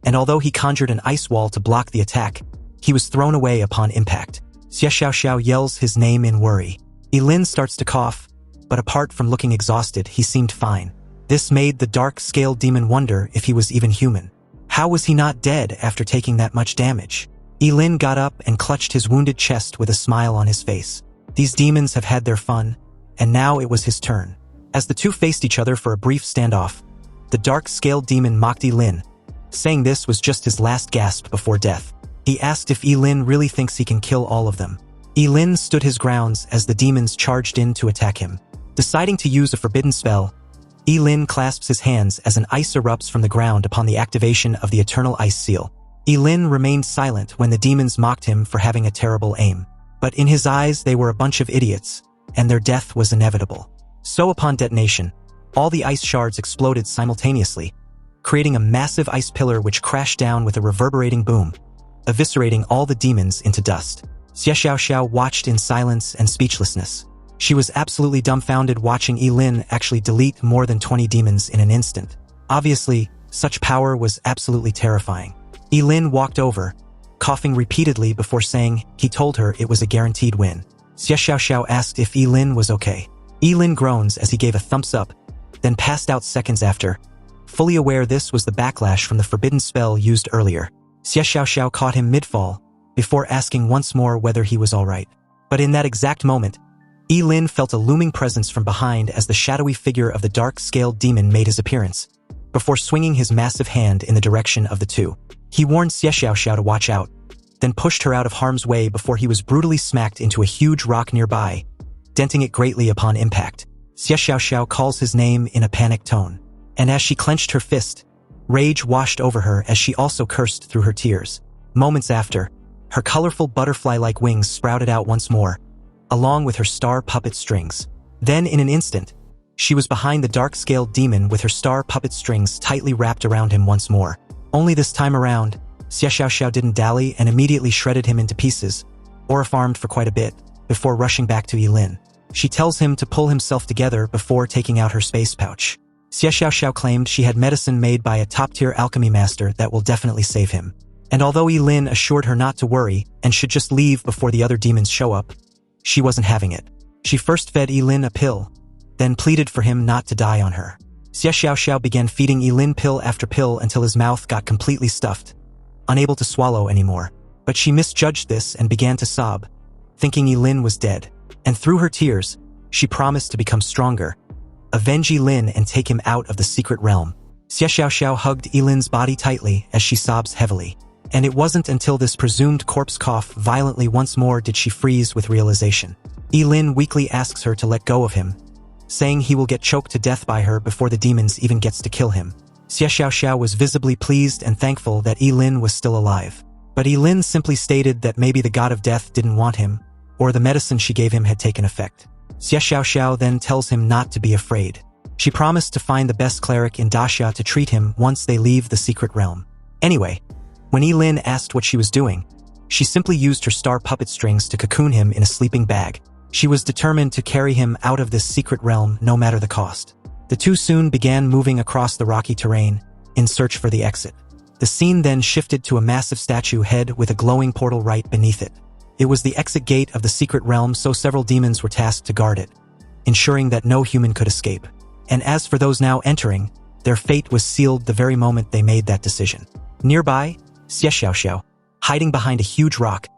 and although he conjured an ice wall to block the attack, he was thrown away upon impact. Xie Xiaoxiao yells his name in worry. Ye Lin starts to cough, but apart from looking exhausted, he seemed fine. This made the dark-scaled demon wonder if he was even human. How was he not dead after taking that much damage? Ye Lin got up and clutched his wounded chest with a smile on his face. These demons have had their fun, and now it was his turn. As the two faced each other for a brief standoff, the dark-scaled demon mocked Ye Lin, saying this was just his last gasp before death. He asked if Ye Lin really thinks he can kill all of them. Ye Lin stood his grounds as the demons charged in to attack him. Deciding to use a forbidden spell, Ye Lin clasps his hands as an ice erupts from the ground upon the activation of the eternal ice seal. Ye Lin remained silent when the demons mocked him for having a terrible aim. But in his eyes they were a bunch of idiots, and their death was inevitable. So upon detonation, all the ice shards exploded simultaneously, creating a massive ice pillar which crashed down with a reverberating boom, eviscerating all the demons into dust. Xie Xiaoxiao watched in silence and speechlessness. She was absolutely dumbfounded watching Ye Lin actually delete more than 20 demons in an instant. Obviously, such power was absolutely terrifying. Ye Lin walked over, coughing repeatedly before saying he told her it was a guaranteed win. Xie Xiaoxiao asked if Ye Lin was okay. Ye Lin groans as he gave a thumbs up, then passed out seconds after, fully aware this was the backlash from the forbidden spell used earlier. Xie Xiaoxiao caught him mid-fall, before asking once more whether he was alright. But in that exact moment, Ye Lin felt a looming presence from behind as the shadowy figure of the dark-scaled demon made his appearance, before swinging his massive hand in the direction of the two. He warned Xie Xiaoxiao to watch out, then pushed her out of harm's way before he was brutally smacked into a huge rock nearby, denting it greatly upon impact. Xie Xiaoxiao calls his name in a panicked tone, and as she clenched her fist, rage washed over her as she also cursed through her tears. Moments after, her colorful butterfly-like wings sprouted out once more, along with her star puppet strings. Then in an instant, she was behind the dark-scaled demon with her star puppet strings tightly wrapped around him once more. Only this time around, Xie Xiaoxiao didn't dally and immediately shredded him into pieces, or farmed for quite a bit, before rushing back to Ye Lin. She tells him to pull himself together before taking out her space pouch. Xie Xiaoxiao claimed she had medicine made by a top-tier alchemy master that will definitely save him. And although Ye Lin assured her not to worry and should just leave before the other demons show up, she wasn't having it. She first fed Ye Lin a pill, then pleaded for him not to die on her. Xie Xiaoxiao began feeding Ye Lin pill after pill until his mouth got completely stuffed, unable to swallow anymore. But she misjudged this and began to sob, thinking Ye Lin was dead. And through her tears, she promised to become stronger, avenge Ye Lin and take him out of the secret realm. Xie Xiaoxiao hugged Ye Lin's body tightly as she sobs heavily. And it wasn't until this presumed corpse cough violently once more did she freeze with realization. Ye Lin weakly asks her to let go of him, saying he will get choked to death by her before the demons even gets to kill him. Xie Xiaoxiao was visibly pleased and thankful that Ye Lin was still alive. But Ye Lin simply stated that maybe the god of death didn't want him, or the medicine she gave him had taken effect. Xie Xiaoxiao then tells him not to be afraid. She promised to find the best cleric in Daxia to treat him once they leave the secret realm. Anyway, when Ye Lin asked what she was doing, she simply used her star puppet strings to cocoon him in a sleeping bag. She was determined to carry him out of this secret realm no matter the cost. The two soon began moving across the rocky terrain, in search for the exit. The scene then shifted to a massive statue head with a glowing portal right beneath it. It was the exit gate of the secret realm, so several demons were tasked to guard it, ensuring that no human could escape. And as for those now entering, their fate was sealed the very moment they made that decision. Nearby, Xie Xiaoxiao, hiding behind a huge rock,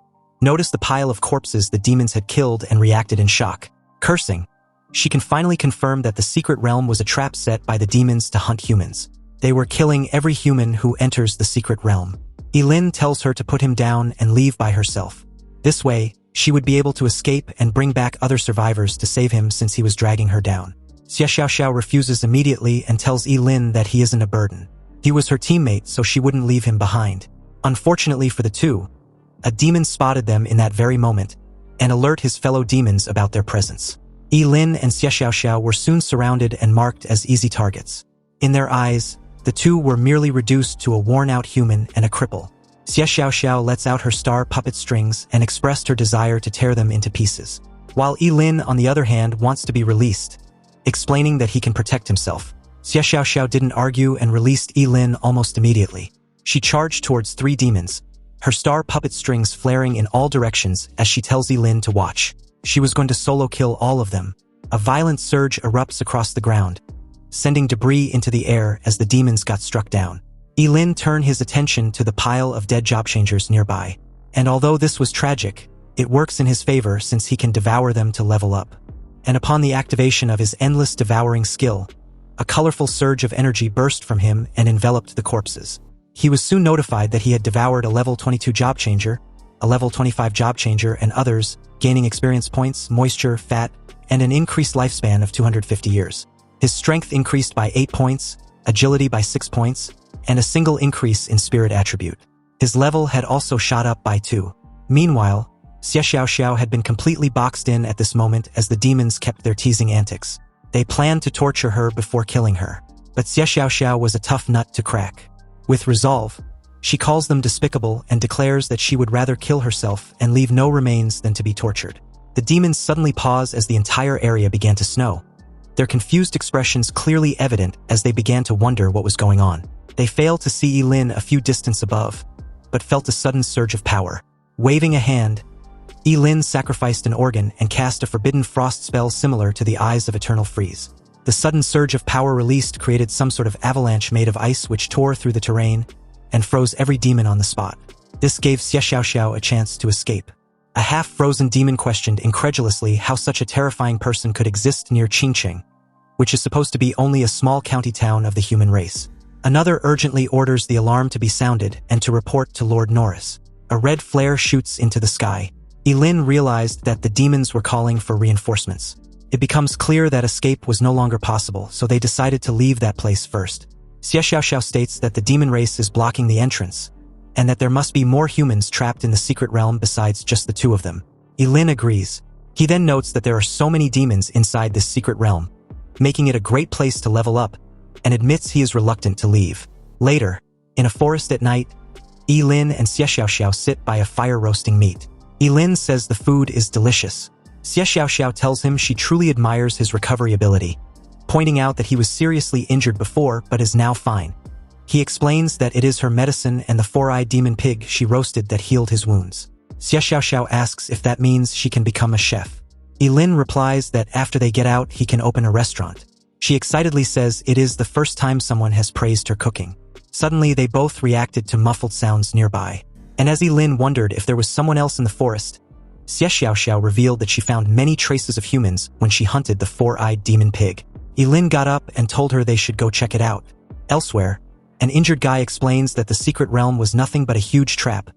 noticed the pile of corpses the demons had killed and reacted in shock. Cursing, she can finally confirm that the secret realm was a trap set by the demons to hunt humans. They were killing every human who enters the secret realm. Ye Lin tells her to put him down and leave by herself. This way, she would be able to escape and bring back other survivors to save him since he was dragging her down. Xie Xiaoxiao refuses immediately and tells Ye Lin that he isn't a burden. He was her teammate, so she wouldn't leave him behind. Unfortunately for the two, a demon spotted them in that very moment and alert his fellow demons about their presence. Ye Lin and Xie Xiaoxiao were soon surrounded and marked as easy targets. In their eyes, the two were merely reduced to a worn-out human and a cripple. Xie Xiaoxiao lets out her star puppet strings and expressed her desire to tear them into pieces. While Ye Lin, on the other hand, wants to be released, explaining that he can protect himself. Xie Xiaoxiao didn't argue and released Ye Lin almost immediately. She charged towards 3 demons, her star puppet strings flaring in all directions as she tells Ye Lin to watch. She was going to solo kill all of them. A violent surge erupts across the ground, sending debris into the air as the demons got struck down. Ye Lin turned his attention to the pile of dead job changers nearby. And although this was tragic, it works in his favor since he can devour them to level up. And upon the activation of his endless devouring skill, a colorful surge of energy burst from him and enveloped the corpses. He was soon notified that he had devoured a level 22 job changer, a level 25 job changer, and others, gaining experience points, moisture, fat, and an increased lifespan of 250 years. His strength increased by 8 points, agility by 6 points, and a single increase in spirit attribute. His level had also shot up by 2. Meanwhile, Xie Xiaoxiao had been completely boxed in at this moment as the demons kept their teasing antics. They planned to torture her before killing her, but Xie Xiaoxiao was a tough nut to crack. With resolve, she calls them despicable and declares that she would rather kill herself and leave no remains than to be tortured. The demons suddenly pause as the entire area began to snow, their confused expressions clearly evident as they began to wonder what was going on. They failed to see Ye Lin a few distance above, but felt a sudden surge of power. Waving a hand, Ye Lin sacrificed an organ and cast a forbidden frost spell similar to the Eyes of Eternal Freeze. The sudden surge of power released created some sort of avalanche made of ice which tore through the terrain and froze every demon on the spot. This gave Xie Xiaoxiao a chance to escape. A half-frozen demon questioned incredulously how such a terrifying person could exist near Qingqing, which is supposed to be only a small county town of the human race. Another urgently orders the alarm to be sounded and to report to Lord Norris. A red flare shoots into the sky. Ye Lin realized that the demons were calling for reinforcements. It becomes clear that escape was no longer possible, so they decided to leave that place first. Xie Xiaoxiao states that the demon race is blocking the entrance, and that there must be more humans trapped in the secret realm besides just the 2 of them. Ye Lin agrees. He then notes that there are so many demons inside this secret realm, making it a great place to level up, and admits he is reluctant to leave. Later, in a forest at night, Ye Lin and Xie Xiaoxiao sit by a fire roasting meat. Ye Lin says the food is delicious. Xie Xiaoxiao tells him she truly admires his recovery ability, pointing out that he was seriously injured before but is now fine. He explains that it is her medicine and the 4-eyed demon pig she roasted that healed his wounds. Xie Xiaoxiao asks if that means she can become a chef. Ye Lin replies that after they get out he can open a restaurant. She excitedly says it is the first time someone has praised her cooking. Suddenly they both reacted to muffled sounds nearby, and as Ye Lin wondered if there was someone else in the forest, Xie Xiaoxiao revealed that she found many traces of humans when she hunted the 4-eyed demon pig. Ye Lin got up and told her they should go check it out. Elsewhere, an injured guy explains that the secret realm was nothing but a huge trap,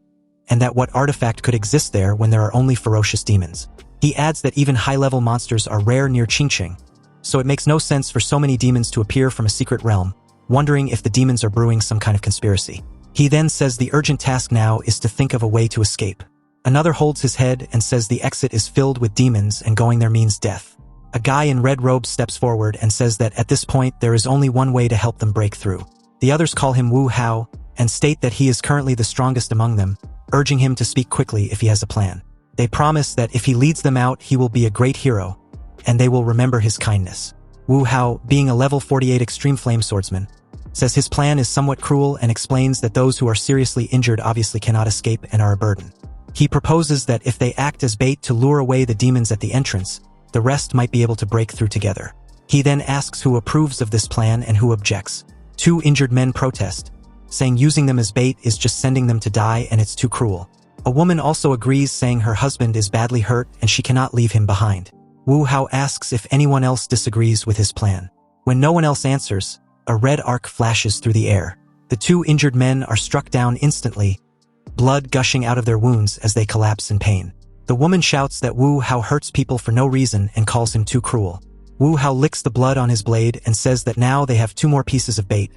and that what artifact could exist there when there are only ferocious demons. He adds that even high-level monsters are rare near Qingqing, so it makes no sense for so many demons to appear from a secret realm, wondering if the demons are brewing some kind of conspiracy. He then says the urgent task now is to think of a way to escape. Another holds his head and says the exit is filled with demons and going there means death. A guy in red robes steps forward and says that at this point there is only one way to help them break through. The others call him Wu Hao and state that he is currently the strongest among them, urging him to speak quickly if he has a plan. They promise that if he leads them out he will be a great hero, and they will remember his kindness. Wu Hao, being a level 48 extreme flame swordsman, says his plan is somewhat cruel and explains that those who are seriously injured obviously cannot escape and are a burden. He proposes that if they act as bait to lure away the demons at the entrance, the rest might be able to break through together. He then asks who approves of this plan and who objects. 2 injured men protest, saying using them as bait is just sending them to die and it's too cruel. A woman also agrees, saying her husband is badly hurt and she cannot leave him behind. Wu Hao asks if anyone else disagrees with his plan. When no one else answers, a red arc flashes through the air. The 2 injured men are struck down instantly, blood gushing out of their wounds as they collapse in pain. The woman shouts that Wu Hao hurts people for no reason and calls him too cruel. Wu Hao licks the blood on his blade and says that now they have 2 more pieces of bait,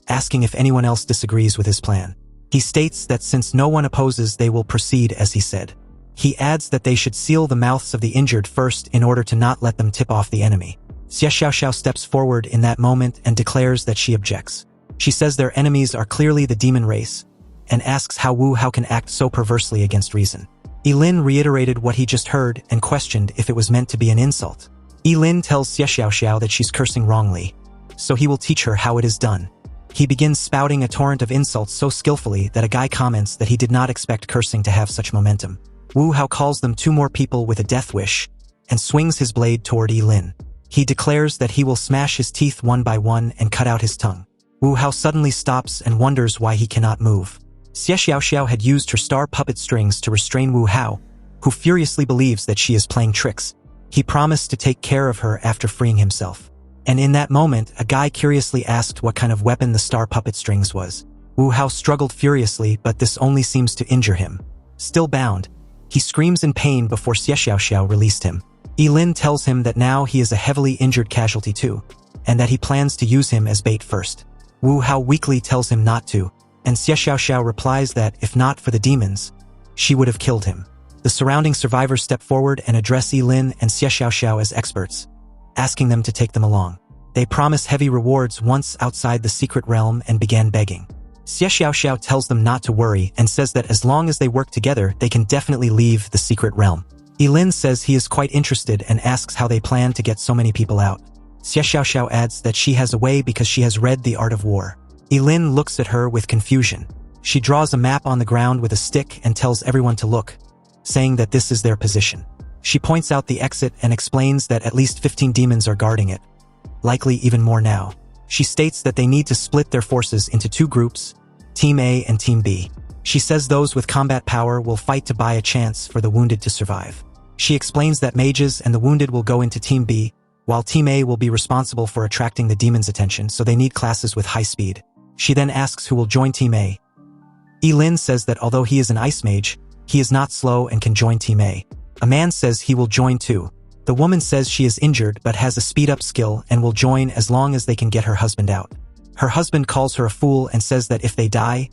asking if anyone else disagrees with his plan. He states that since no one opposes, they will proceed as he said. He adds that they should seal the mouths of the injured first in order to not let them tip off the enemy. Xie Xiaoxiao steps forward in that moment and declares that she objects. She says their enemies are clearly the demon race, and asks how Wu Hao can act so perversely against reason. Ye Lin reiterated what he just heard and questioned if it was meant to be an insult. Ye Lin tells Xie Xiaoxiao that she's cursing wrongly, so he will teach her how it is done. He begins spouting a torrent of insults so skillfully that a guy comments that he did not expect cursing to have such momentum. Wu Hao calls them 2 more people with a death wish, and swings his blade toward Ye Lin. He declares that he will smash his teeth one by one and cut out his tongue. Wu Hao suddenly stops and wonders why he cannot move. Xie Xiaoxiao had used her star puppet strings to restrain Wu Hao, who furiously believes that she is playing tricks. He promised to take care of her after freeing himself. And in that moment, a guy curiously asked what kind of weapon the star puppet strings was. Wu Hao struggled furiously, but this only seems to injure him. Still bound, he screams in pain before Xie Xiaoxiao released him. Ye Lin tells him that now he is a heavily injured casualty too, and that he plans to use him as bait first. Wu Hao weakly tells him not to, and Xie Xiaoxiao replies that, if not for the demons, she would have killed him. The surrounding survivors step forward and address Ye Lin and Xie Xiaoxiao as experts, asking them to take them along. They promise heavy rewards once outside the secret realm and began begging. Xie Xiaoxiao tells them not to worry and says that as long as they work together, they can definitely leave the secret realm. Ye Lin says he is quite interested and asks how they plan to get so many people out. Xie Xiaoxiao adds that she has a way because she has read The Art of War. Ye Lin looks at her with confusion. She draws a map on the ground with a stick and tells everyone to look, saying that this is their position. She points out the exit and explains that at least 15 demons are guarding it, likely even more now. She states that they need to split their forces into 2 groups, Team A and Team B. She says those with combat power will fight to buy a chance for the wounded to survive. She explains that mages and the wounded will go into Team B, while Team A will be responsible for attracting the demons' attention, so they need classes with high speed. She then asks who will join Team A. Ye Lin says that although he is an ice mage, he is not slow and can join Team A. A man says he will join too. The woman says she is injured but has a speed-up skill and will join as long as they can get her husband out. Her husband calls her a fool and says that if they die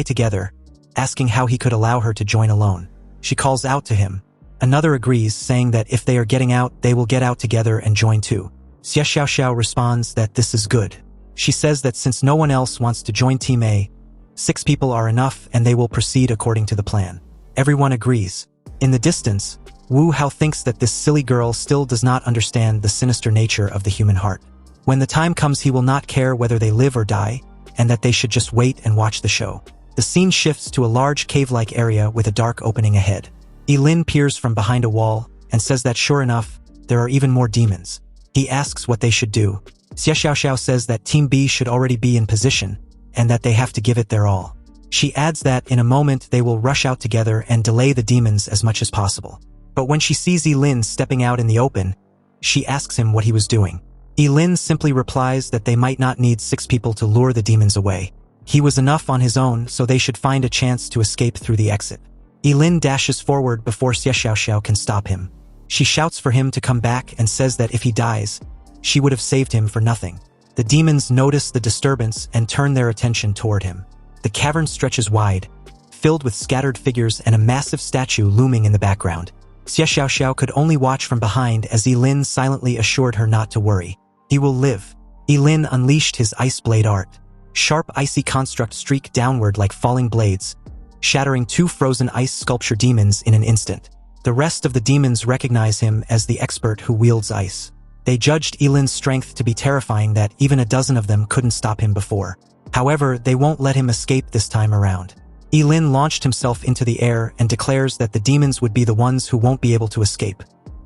together, asking how he could allow her to join alone. She calls out to him. Another agrees, saying that if they are getting out, they will get out together and join too. Xie Xiaoxiao responds that this is good. She says that since no one else wants to join Team A, 6 people are enough and they will proceed according to the plan. Everyone agrees. In the distance, Wu Hao thinks that this silly girl still does not understand the sinister nature of the human heart. When the time comes, he will not care whether they live or die, and that they should just wait and watch the show. The scene shifts to a large cave-like area with a dark opening ahead. Ye Lin peers from behind a wall and says that sure enough, there are even more demons. He asks what they should do. Xie Xiaoxiao says that Team B should already be in position, and that they have to give it their all. She adds that in a moment they will rush out together and delay the demons as much as possible. But when she sees Ye Lin stepping out in the open, she asks him what he was doing. Ye Lin simply replies that they might not need 6 people to lure the demons away. He was enough on his own, so they should find a chance to escape through the exit. Ye Lin dashes forward before Xie Xiaoxiao can stop him. She shouts for him to come back and says that if he dies, she would have saved him for nothing. The demons notice the disturbance and turn their attention toward him. The cavern stretches wide, filled with scattered figures and a massive statue looming in the background. Xie Xiaoxiao could only watch from behind as Ye Lin silently assured her not to worry. He will live. Ye Lin unleashed his ice blade art. Sharp icy construct streak downward like falling blades, shattering 2 frozen ice sculpture demons in an instant. The rest of the demons recognize him as the expert who wields ice. They judged Ye Lin's strength to be terrifying that even a dozen of them couldn't stop him before. However, they won't let him escape this time around. Ye Lin launched himself into the air and declares that the demons would be the ones who won't be able to escape,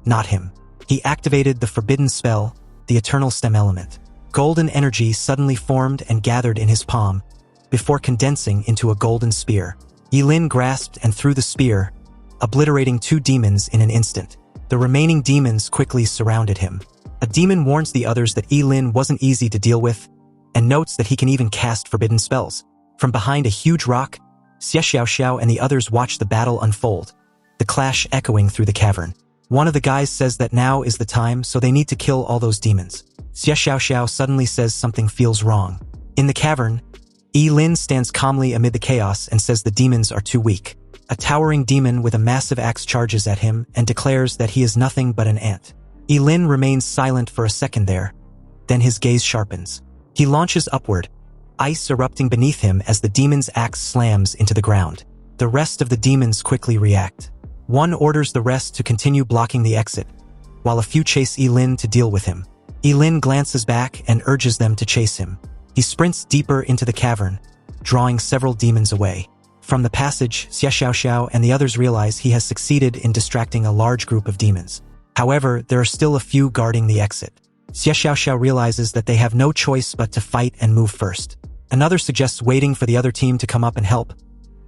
not him. He activated the forbidden spell, the eternal stem element. Golden energy suddenly formed and gathered in his palm, before condensing into a golden spear. Ye Lin grasped and threw the spear, obliterating 2 demons in an instant. The remaining demons quickly surrounded him. A demon warns the others that Ye Lin wasn't easy to deal with, and notes that he can even cast forbidden spells. From behind a huge rock, Xie Xiaoxiao and the others watch the battle unfold, the clash echoing through the cavern. One of the guys says that now is the time, so they need to kill all those demons. Xie Xiaoxiao suddenly says something feels wrong. In the cavern, Ye Lin stands calmly amid the chaos and says the demons are too weak. A towering demon with a massive axe charges at him and declares that he is nothing but an ant. Ye Lin remains silent for a second there. Then his gaze sharpens. He launches upward, ice erupting beneath him as the demon's axe slams into the ground. The rest of the demons quickly react. One orders the rest to continue blocking the exit, while a few chase Ye Lin to deal with him. Ye Lin glances back and urges them to chase him. He sprints deeper into the cavern, drawing several demons away. From the passage, Xie Xiaoxiao and the others realize he has succeeded in distracting a large group of demons. However, there are still a few guarding the exit. Xie Xiaoxiao realizes that they have no choice but to fight and move first. Another suggests waiting for the other team to come up and help,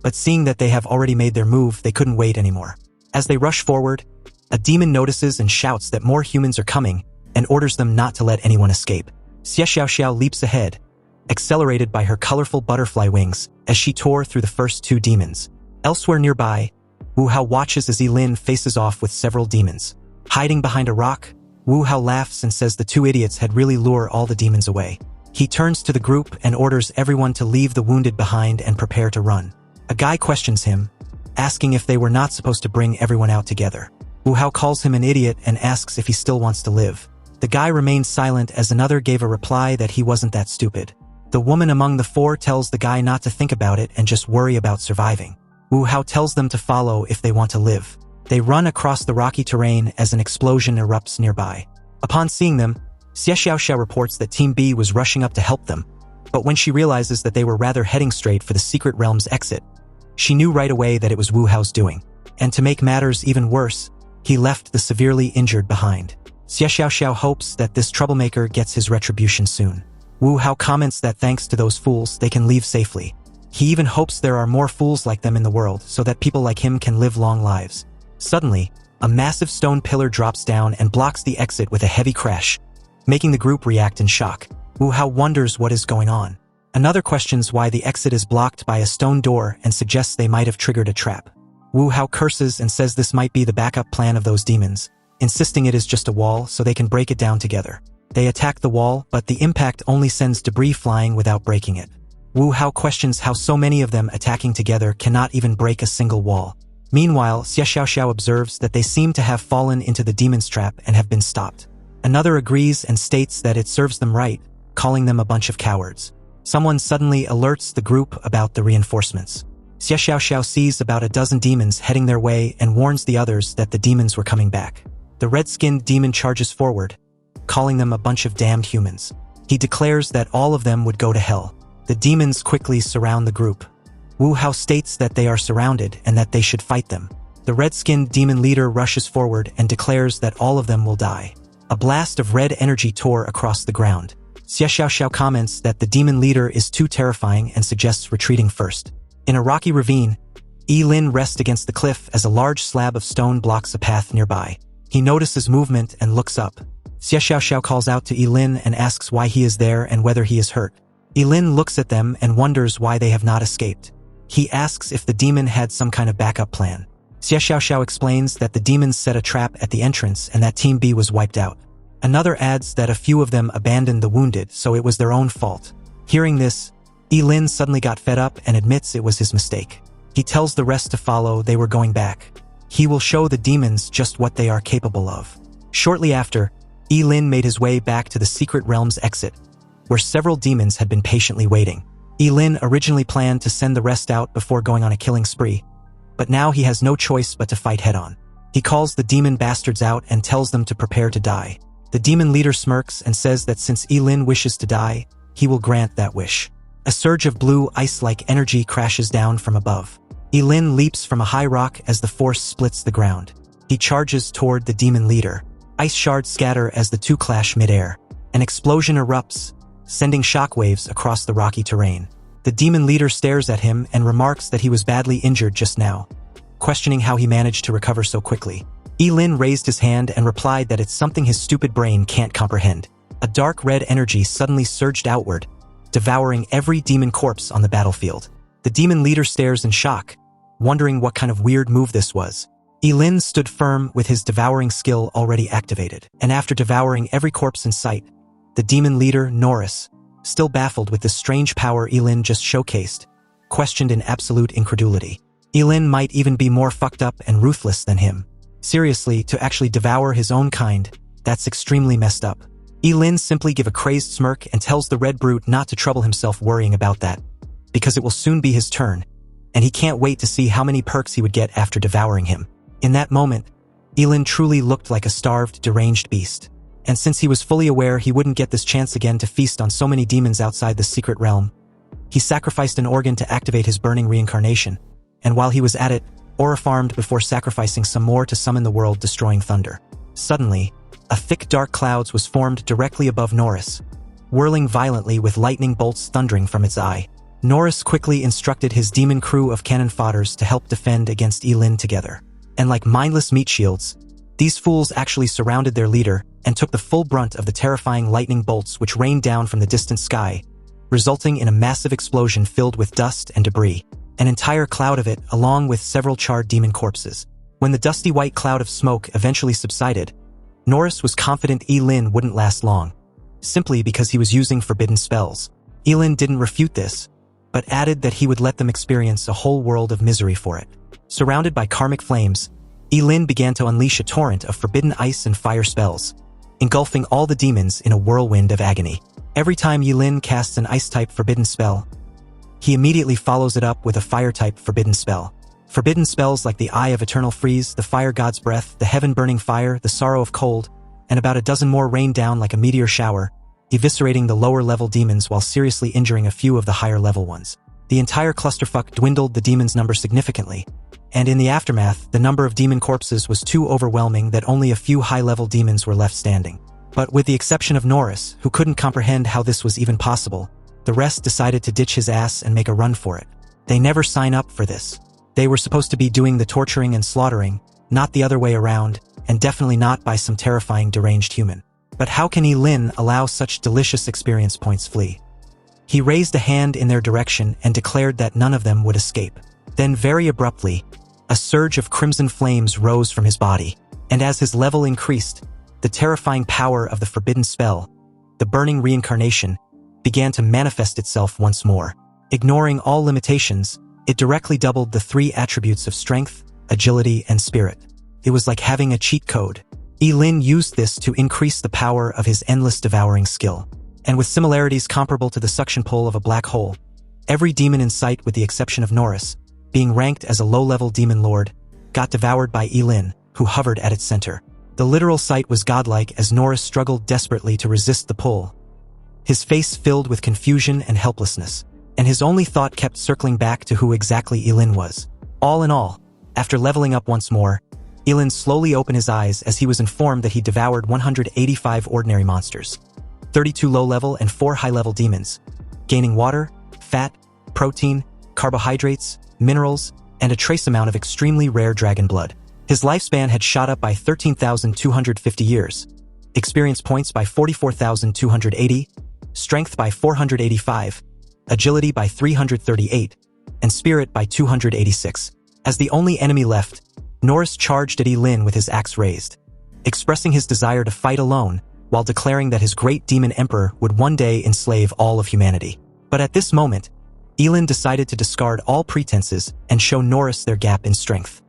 but seeing that they have already made their move, they couldn't wait anymore. As they rush forward, a demon notices and shouts that more humans are coming and orders them not to let anyone escape. Xie Xiaoxiao leaps ahead, accelerated by her colorful butterfly wings as she tore through the first two demons. Elsewhere nearby, Wu Hao watches as Ye Lin faces off with several demons. Hiding behind a rock, Wu Hao laughs and says the two idiots had really lured all the demons away. He turns to the group and orders everyone to leave the wounded behind and prepare to run. A guy questions him, asking if they were not supposed to bring everyone out together. Wu Hao calls him an idiot and asks if he still wants to live. The guy remains silent as another gave a reply that he wasn't that stupid. The woman among the four tells the guy not to think about it and just worry about surviving. Wu Hao tells them to follow if they want to live. They run across the rocky terrain as an explosion erupts nearby. Upon seeing them, Xie Xiaoxiao reports that Team B was rushing up to help them, but when she realizes that they were rather heading straight for the secret realm's exit, she knew right away that it was Wu Hao's doing. And to make matters even worse, he left the severely injured behind. Xie Xiaoxiao hopes that this troublemaker gets his retribution soon. Wu Hao comments that thanks to those fools, they can leave safely. He even hopes there are more fools like them in the world so that people like him can live long lives. Suddenly, a massive stone pillar drops down and blocks the exit with a heavy crash, making the group react in shock. Wu Hao wonders what is going on. Another questions why the exit is blocked by a stone door and suggests they might have triggered a trap. Wu Hao curses and says this might be the backup plan of those demons, insisting it is just a wall so they can break it down together. They attack the wall, but the impact only sends debris flying without breaking it. Wu Hao questions how so many of them attacking together cannot even break a single wall. Meanwhile, Xie Xiaoxiao observes that they seem to have fallen into the demon's trap and have been stopped. Another agrees and states that it serves them right, calling them a bunch of cowards. Someone suddenly alerts the group about the reinforcements. Xie Xiaoxiao sees about a dozen demons heading their way and warns the others that the demons were coming back. The red-skinned demon charges forward, calling them a bunch of damned humans. He declares that all of them would go to hell. The demons quickly surround the group. Wu Hao states that they are surrounded and that they should fight them. The red-skinned demon leader rushes forward and declares that all of them will die. A blast of red energy tore across the ground. Xie Xiaoxiao comments that the demon leader is too terrifying and suggests retreating first. In a rocky ravine, Ye Lin rests against the cliff as a large slab of stone blocks a path nearby. He notices movement and looks up. Xie Xiaoxiao calls out to Ye Lin and asks why he is there and whether he is hurt. Ye Lin looks at them and wonders why they have not escaped. He asks if the demon had some kind of backup plan. Xie Xiaoxiao explains that the demons set a trap at the entrance and that Team B was wiped out. Another adds that a few of them abandoned the wounded, so it was their own fault. Hearing this, Ye Lin suddenly got fed up and admits it was his mistake. He tells the rest to follow, they were going back. He will show the demons just what they are capable of. Shortly after, Ye Lin made his way back to the secret realm's exit, where several demons had been patiently waiting. Ye Lin originally planned to send the rest out before going on a killing spree, but now he has no choice but to fight head-on. He calls the demon bastards out and tells them to prepare to die. The demon leader smirks and says that since Ye Lin wishes to die, he will grant that wish. A surge of blue ice-like energy crashes down from above. Ye Lin leaps from a high rock as the force splits the ground. He charges toward the demon leader. Ice shards scatter as the two clash mid-air. An explosion erupts, sending shockwaves across the rocky terrain. The demon leader stares at him and remarks that he was badly injured just now, questioning how he managed to recover so quickly. Ye Lin raised his hand and replied that it's something his stupid brain can't comprehend. A dark red energy suddenly surged outward, devouring every demon corpse on the battlefield. The demon leader stares in shock, wondering what kind of weird move this was. Ye Lin stood firm with his devouring skill already activated, and after devouring every corpse in sight, the demon leader, Norris, still baffled with the strange power Ye Lin just showcased, questioned in absolute incredulity. Ye Lin might even be more fucked up and ruthless than him. Seriously, to actually devour his own kind, that's extremely messed up. Ye Lin simply gives a crazed smirk and tells the red brute not to trouble himself worrying about that, because it will soon be his turn, and he can't wait to see how many perks he would get after devouring him. In that moment, Ye Lin truly looked like a starved, deranged beast. And since he was fully aware he wouldn't get this chance again to feast on so many demons outside the secret realm, he sacrificed an organ to activate his burning reincarnation, and while he was at it, aura farmed before sacrificing some more to summon the world-destroying thunder. Suddenly, a thick dark clouds was formed directly above Norris, whirling violently with lightning bolts thundering from its eye. Norris quickly instructed his demon crew of cannon fodders to help defend against Ye Lin together. And like mindless meat shields, these fools actually surrounded their leader and took the full brunt of the terrifying lightning bolts which rained down from the distant sky, resulting in a massive explosion filled with dust and debris, an entire cloud of it along with several charred demon corpses. When the dusty white cloud of smoke eventually subsided, Norris was confident Ye Lin wouldn't last long, simply because he was using forbidden spells. Ye Lin didn't refute this, but added that he would let them experience a whole world of misery for it. Surrounded by karmic flames, Ye Lin began to unleash a torrent of forbidden ice and fire spells, engulfing all the demons in a whirlwind of agony. Every time Ye Lin casts an ice-type forbidden spell, he immediately follows it up with a fire-type forbidden spell. Forbidden spells like the Eye of Eternal Freeze, the Fire God's Breath, the Heaven-Burning Fire, the Sorrow of Cold, and about a dozen more rain down like a meteor shower, eviscerating the lower-level demons while seriously injuring a few of the higher-level ones. The entire clusterfuck dwindled the demons' number significantly, and in the aftermath, the number of demon corpses was too overwhelming that only a few high-level demons were left standing. But with the exception of Norris, who couldn't comprehend how this was even possible, the rest decided to ditch his ass and make a run for it. They never sign up for this. They were supposed to be doing the torturing and slaughtering, not the other way around, and definitely not by some terrifying deranged human. But how can Ye Lin allow such delicious experience points flee? He raised a hand in their direction and declared that none of them would escape. Then very abruptly, a surge of crimson flames rose from his body, and as his level increased, the terrifying power of the forbidden spell, the burning reincarnation, began to manifest itself once more. Ignoring all limitations, it directly doubled the three attributes of strength, agility, and spirit. It was like having a cheat code. Ye Lin used this to increase the power of his endless devouring skill. And with similarities comparable to the suction pull of a black hole, every demon in sight with the exception of Norris, being ranked as a low-level demon lord, got devoured by Ye Lin, who hovered at its center. The literal sight was godlike as Norris struggled desperately to resist the pull, his face filled with confusion and helplessness, and his only thought kept circling back to who exactly Ye Lin was. All in all, after leveling up once more, Ye Lin slowly opened his eyes as he was informed that he devoured 185 ordinary monsters, 32 low-level and 4 high-level demons, gaining water, fat, protein, carbohydrates, minerals, and a trace amount of extremely rare dragon blood. His lifespan had shot up by 13,250 years, experience points by 44,280, strength by 485, agility by 338, and spirit by 286. As the only enemy left, Norris charged at Ye Lin with his axe raised, expressing his desire to fight alone while declaring that his great demon emperor would one day enslave all of humanity. But at this moment, Ye Lin decided to discard all pretenses and show Norris their gap in strength.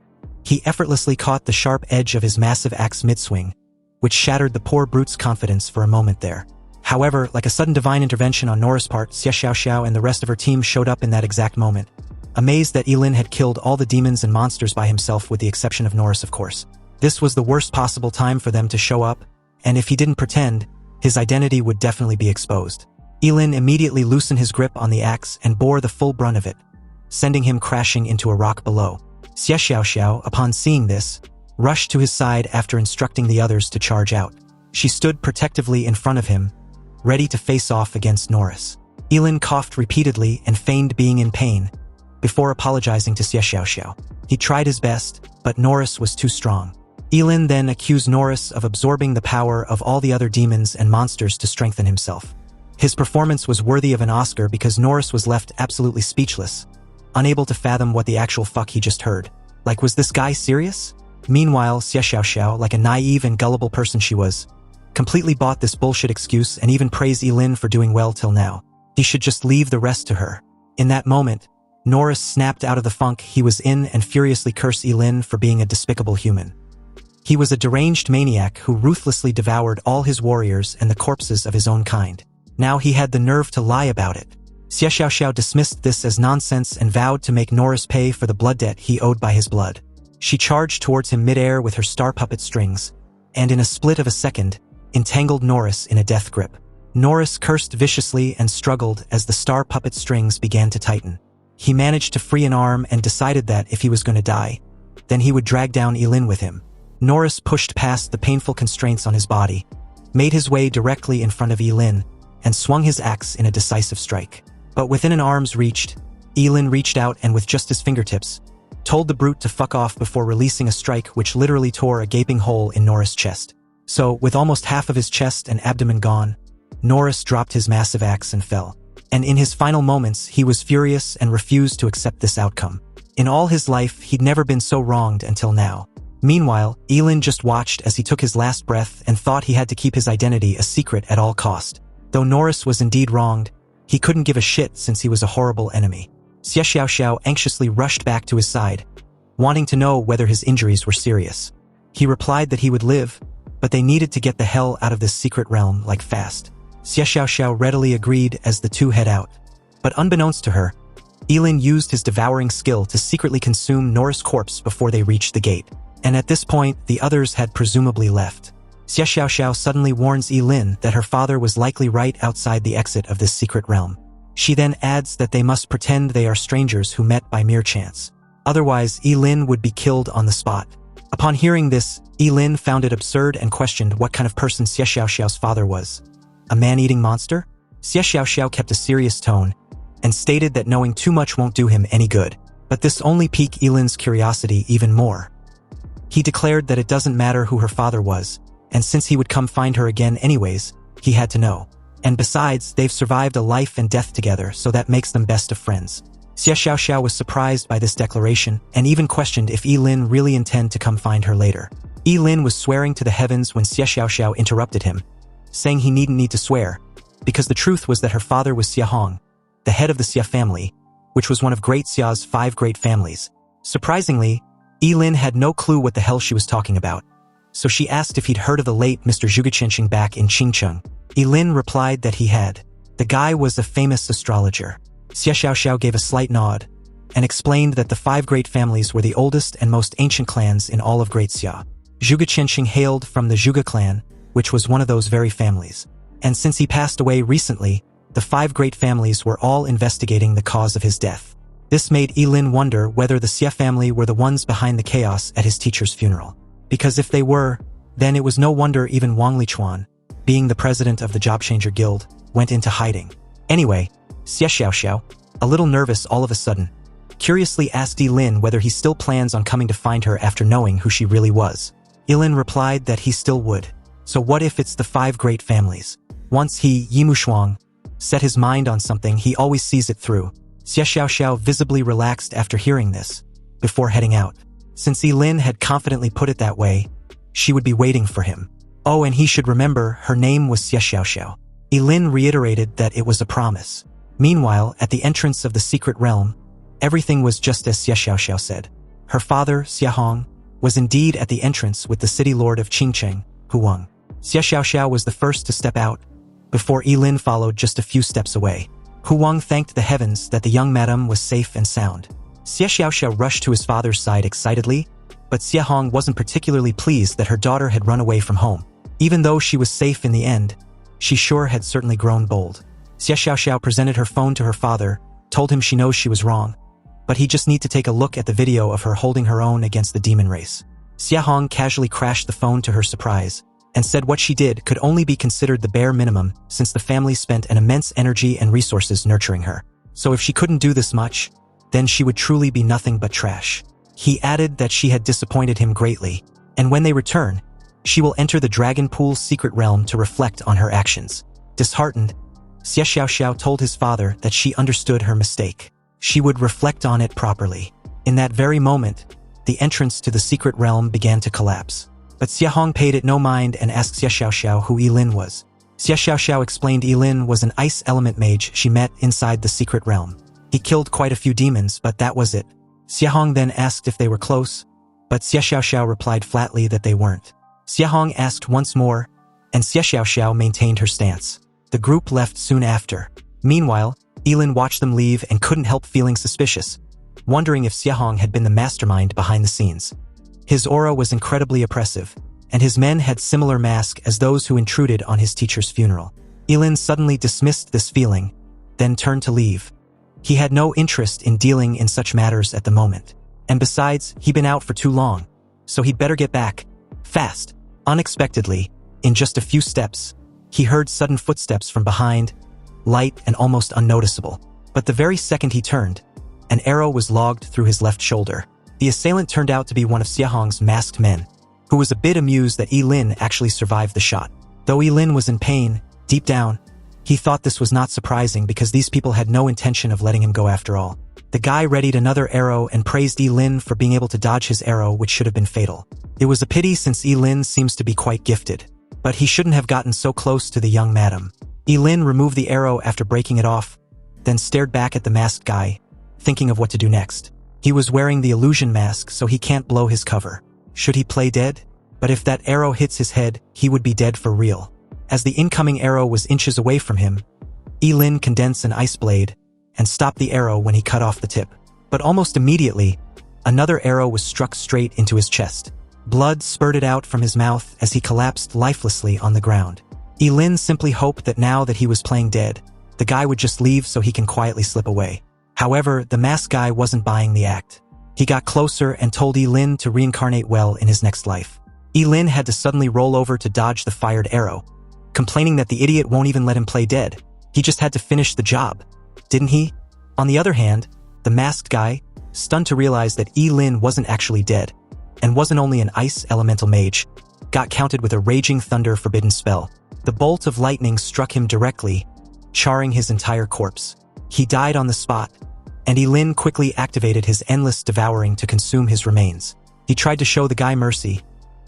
He effortlessly caught the sharp edge of his massive axe mid-swing, which shattered the poor brute's confidence for a moment there. However, like a sudden divine intervention on Norris' part, Xie Xiao and the rest of her team showed up in that exact moment, amazed that Ye Lin had killed all the demons and monsters by himself with the exception of Norris, of course. This was the worst possible time for them to show up, and if he didn't pretend, his identity would definitely be exposed. Ye Lin immediately loosened his grip on the axe and bore the full brunt of it, sending him crashing into a rock below. Xie Xiao, upon seeing this, rushed to his side after instructing the others to charge out. She stood protectively in front of him, ready to face off against Norris. Ye Lin coughed repeatedly and feigned being in pain, before apologizing to Xie Xiao. He tried his best, but Norris was too strong. Ye Lin then accused Norris of absorbing the power of all the other demons and monsters to strengthen himself. His performance was worthy of an Oscar because Norris was left absolutely speechless, unable to fathom what the actual fuck he just heard. Like, was this guy serious? Meanwhile, Xie Xiaoxiao, like a naive and gullible person she was, completely bought this bullshit excuse and even praised Ye Lin for doing well till now. He should just leave the rest to her. In that moment, Norris snapped out of the funk he was in and furiously cursed Ye Lin for being a despicable human. He was a deranged maniac who ruthlessly devoured all his warriors and the corpses of his own kind. Now he had the nerve to lie about it. Xie Xiaoxiao dismissed this as nonsense and vowed to make Norris pay for the blood debt he owed by his blood. She charged towards him midair with her star puppet strings, and in a split of a second, entangled Norris in a death grip. Norris cursed viciously and struggled as the star puppet strings began to tighten. He managed to free an arm and decided that if he was going to die, then he would drag down Ye Lin with him. Norris pushed past the painful constraints on his body, made his way directly in front of Ye Lin, and swung his axe in a decisive strike. But within an arm's reach, Ye Lin reached out and with just his fingertips, told the brute to fuck off before releasing a strike which literally tore a gaping hole in Norris' chest. So, with almost half of his chest and abdomen gone, Norris dropped his massive axe and fell. And in his final moments, he was furious and refused to accept this outcome. In all his life, he'd never been so wronged until now. Meanwhile, Ye Lin just watched as he took his last breath and thought he had to keep his identity a secret at all cost. Though Norris was indeed wronged, he couldn't give a shit since he was a horrible enemy. Xie Xiaoxiao anxiously rushed back to his side, wanting to know whether his injuries were serious. He replied that he would live, but they needed to get the hell out of this secret realm, like fast. Xie Xiaoxiao readily agreed as the two head out. But unbeknownst to her, Ye Lin used his devouring skill to secretly consume Norris' corpse before they reached the gate. And at this point, the others had presumably left. Xie Xiaoxiao suddenly warns Ye Lin that her father was likely right outside the exit of this secret realm. She then adds that they must pretend they are strangers who met by mere chance. Otherwise, Ye Lin would be killed on the spot. Upon hearing this, Ye Lin found it absurd and questioned what kind of person Xie Xiaoxiao's father was. A man-eating monster? Xie Xiaoxiao kept a serious tone and stated that knowing too much won't do him any good. But this only piqued Ye Lin's curiosity even more. He declared that it doesn't matter who her father was, and since he would come find her again anyways, he had to know. And besides, they've survived a life and death together, so that makes them best of friends. Xie Xiaoxiao was surprised by this declaration and even questioned if Ye Lin really intended to come find her later. Ye Lin was swearing to the heavens when Xie Xiaoxiao interrupted him, saying he needn't need to swear, because the truth was that her father was Xie Hong, the head of the Xie family, which was one of Great Xia's 5 great families. Surprisingly, Ye Lin had no clue what the hell she was talking about, so she asked if he'd heard of the late Mr. Zhuge back in Qingcheng. Ye Lin replied that he had. The guy was a famous astrologer. Xie Xiaoxiao gave a slight nod and explained that the 5 great families were the oldest and most ancient clans in all of Great Xia. Zhuge Qianxing hailed from the Zhuge clan, which was one of those very families. And since he passed away recently, the 5 great families were all investigating the cause of his death. This made Ye Lin wonder whether the Xie family were the ones behind the chaos at his teacher's funeral. Because if they were, then it was no wonder even Wang Lichuan, being the president of the Job Changer Guild, went into hiding. Anyway, Xie Xiaoxiao, a little nervous all of a sudden, curiously asked Ye Lin whether he still plans on coming to find her after knowing who she really was. Ye Lin replied that he still would. So what if it's the 5 great families? Once he, Yi Mushuang, set his mind on something, he always sees it through. Xie Xiaoxiao visibly relaxed after hearing this, before heading out. Since Ye Lin had confidently put it that way, she would be waiting for him. Oh, and he should remember her name was Xie Xiaoxiao. Ye Lin reiterated that it was a promise. Meanwhile, at the entrance of the secret realm, everything was just as Xie Xiaoxiao said. Her father, Xie Hong, was indeed at the entrance with the city lord of Qingcheng, Huang. Xie Xiaoxiao was the first to step out, before Ye Lin followed just a few steps away. Huang thanked the heavens that the young madam was safe and sound. Xie Xiaoxiao rushed to his father's side excitedly, but Xie Hong wasn't particularly pleased that her daughter had run away from home. Even though she was safe in the end, she sure had certainly grown bold. Xie Xiaoxiao presented her phone to her father, told him she knows she was wrong, but he just need to take a look at the video of her holding her own against the demon race. Xie Hong casually crashed the phone to her surprise, and said what she did could only be considered the bare minimum since the family spent an immense energy and resources nurturing her. So if she couldn't do this much, then she would truly be nothing but trash. He added that she had disappointed him greatly, and when they return, she will enter the Dragon Pool's secret realm to reflect on her actions. Disheartened, Xie Xiaoxiao told his father that she understood her mistake. She would reflect on it properly. In that very moment, the entrance to the secret realm began to collapse. But Xie Hong paid it no mind and asked Xie Xiaoxiao who Ye Lin was. Xie Xiaoxiao explained Ye Lin was an ice element mage she met inside the secret realm. He killed quite a few demons, but that was it. Xie Hong then asked if they were close, but Xie Xiaoxiao replied flatly that they weren't. Xie Hong asked once more, and Xie Xiaoxiao maintained her stance. The group left soon after. Meanwhile, Ye Lin watched them leave and couldn't help feeling suspicious, wondering if Xie Hong had been the mastermind behind the scenes. His aura was incredibly oppressive, and his men had similar masks as those who intruded on his teacher's funeral. Ye Lin suddenly dismissed this feeling, then turned to leave. He had no interest in dealing in such matters at the moment. And besides, he'd been out for too long, so he'd better get back. Fast. Unexpectedly, in just a few steps, he heard sudden footsteps from behind, light and almost unnoticeable. But the very second he turned, an arrow was logged through his left shoulder. The assailant turned out to be one of Xie Hong's masked men, who was a bit amused that Ye Lin actually survived the shot. Though Ye Lin was in pain, deep down, he thought this was not surprising because these people had no intention of letting him go after all. The guy readied another arrow and praised Ye Lin for being able to dodge his arrow, which should have been fatal. It was a pity since Ye Lin seems to be quite gifted, but he shouldn't have gotten so close to the young madam. Ye Lin removed the arrow after breaking it off, then stared back at the masked guy, thinking of what to do next. He was wearing the illusion mask, so he can't blow his cover. Should he play dead? But if that arrow hits his head, he would be dead for real. As the incoming arrow was inches away from him, Ye Lin condensed an ice blade and stopped the arrow when he cut off the tip. But almost immediately, another arrow was struck straight into his chest. Blood spurted out from his mouth as he collapsed lifelessly on the ground. Ye Lin simply hoped that now that he was playing dead, the guy would just leave so he can quietly slip away. However, the masked guy wasn't buying the act. He got closer and told Ye Lin to reincarnate well in his next life. Ye Lin had to suddenly roll over to dodge the fired arrow, complaining that the idiot won't even let him play dead. He just had to finish the job, didn't he? On the other hand, the masked guy, stunned to realize that Ye Lin wasn't actually dead, and wasn't only an ice elemental mage, got counted with a raging thunder forbidden spell. The bolt of lightning struck him directly, charring his entire corpse. He died on the spot, and Ye Lin quickly activated his endless devouring to consume his remains. He tried to show the guy mercy,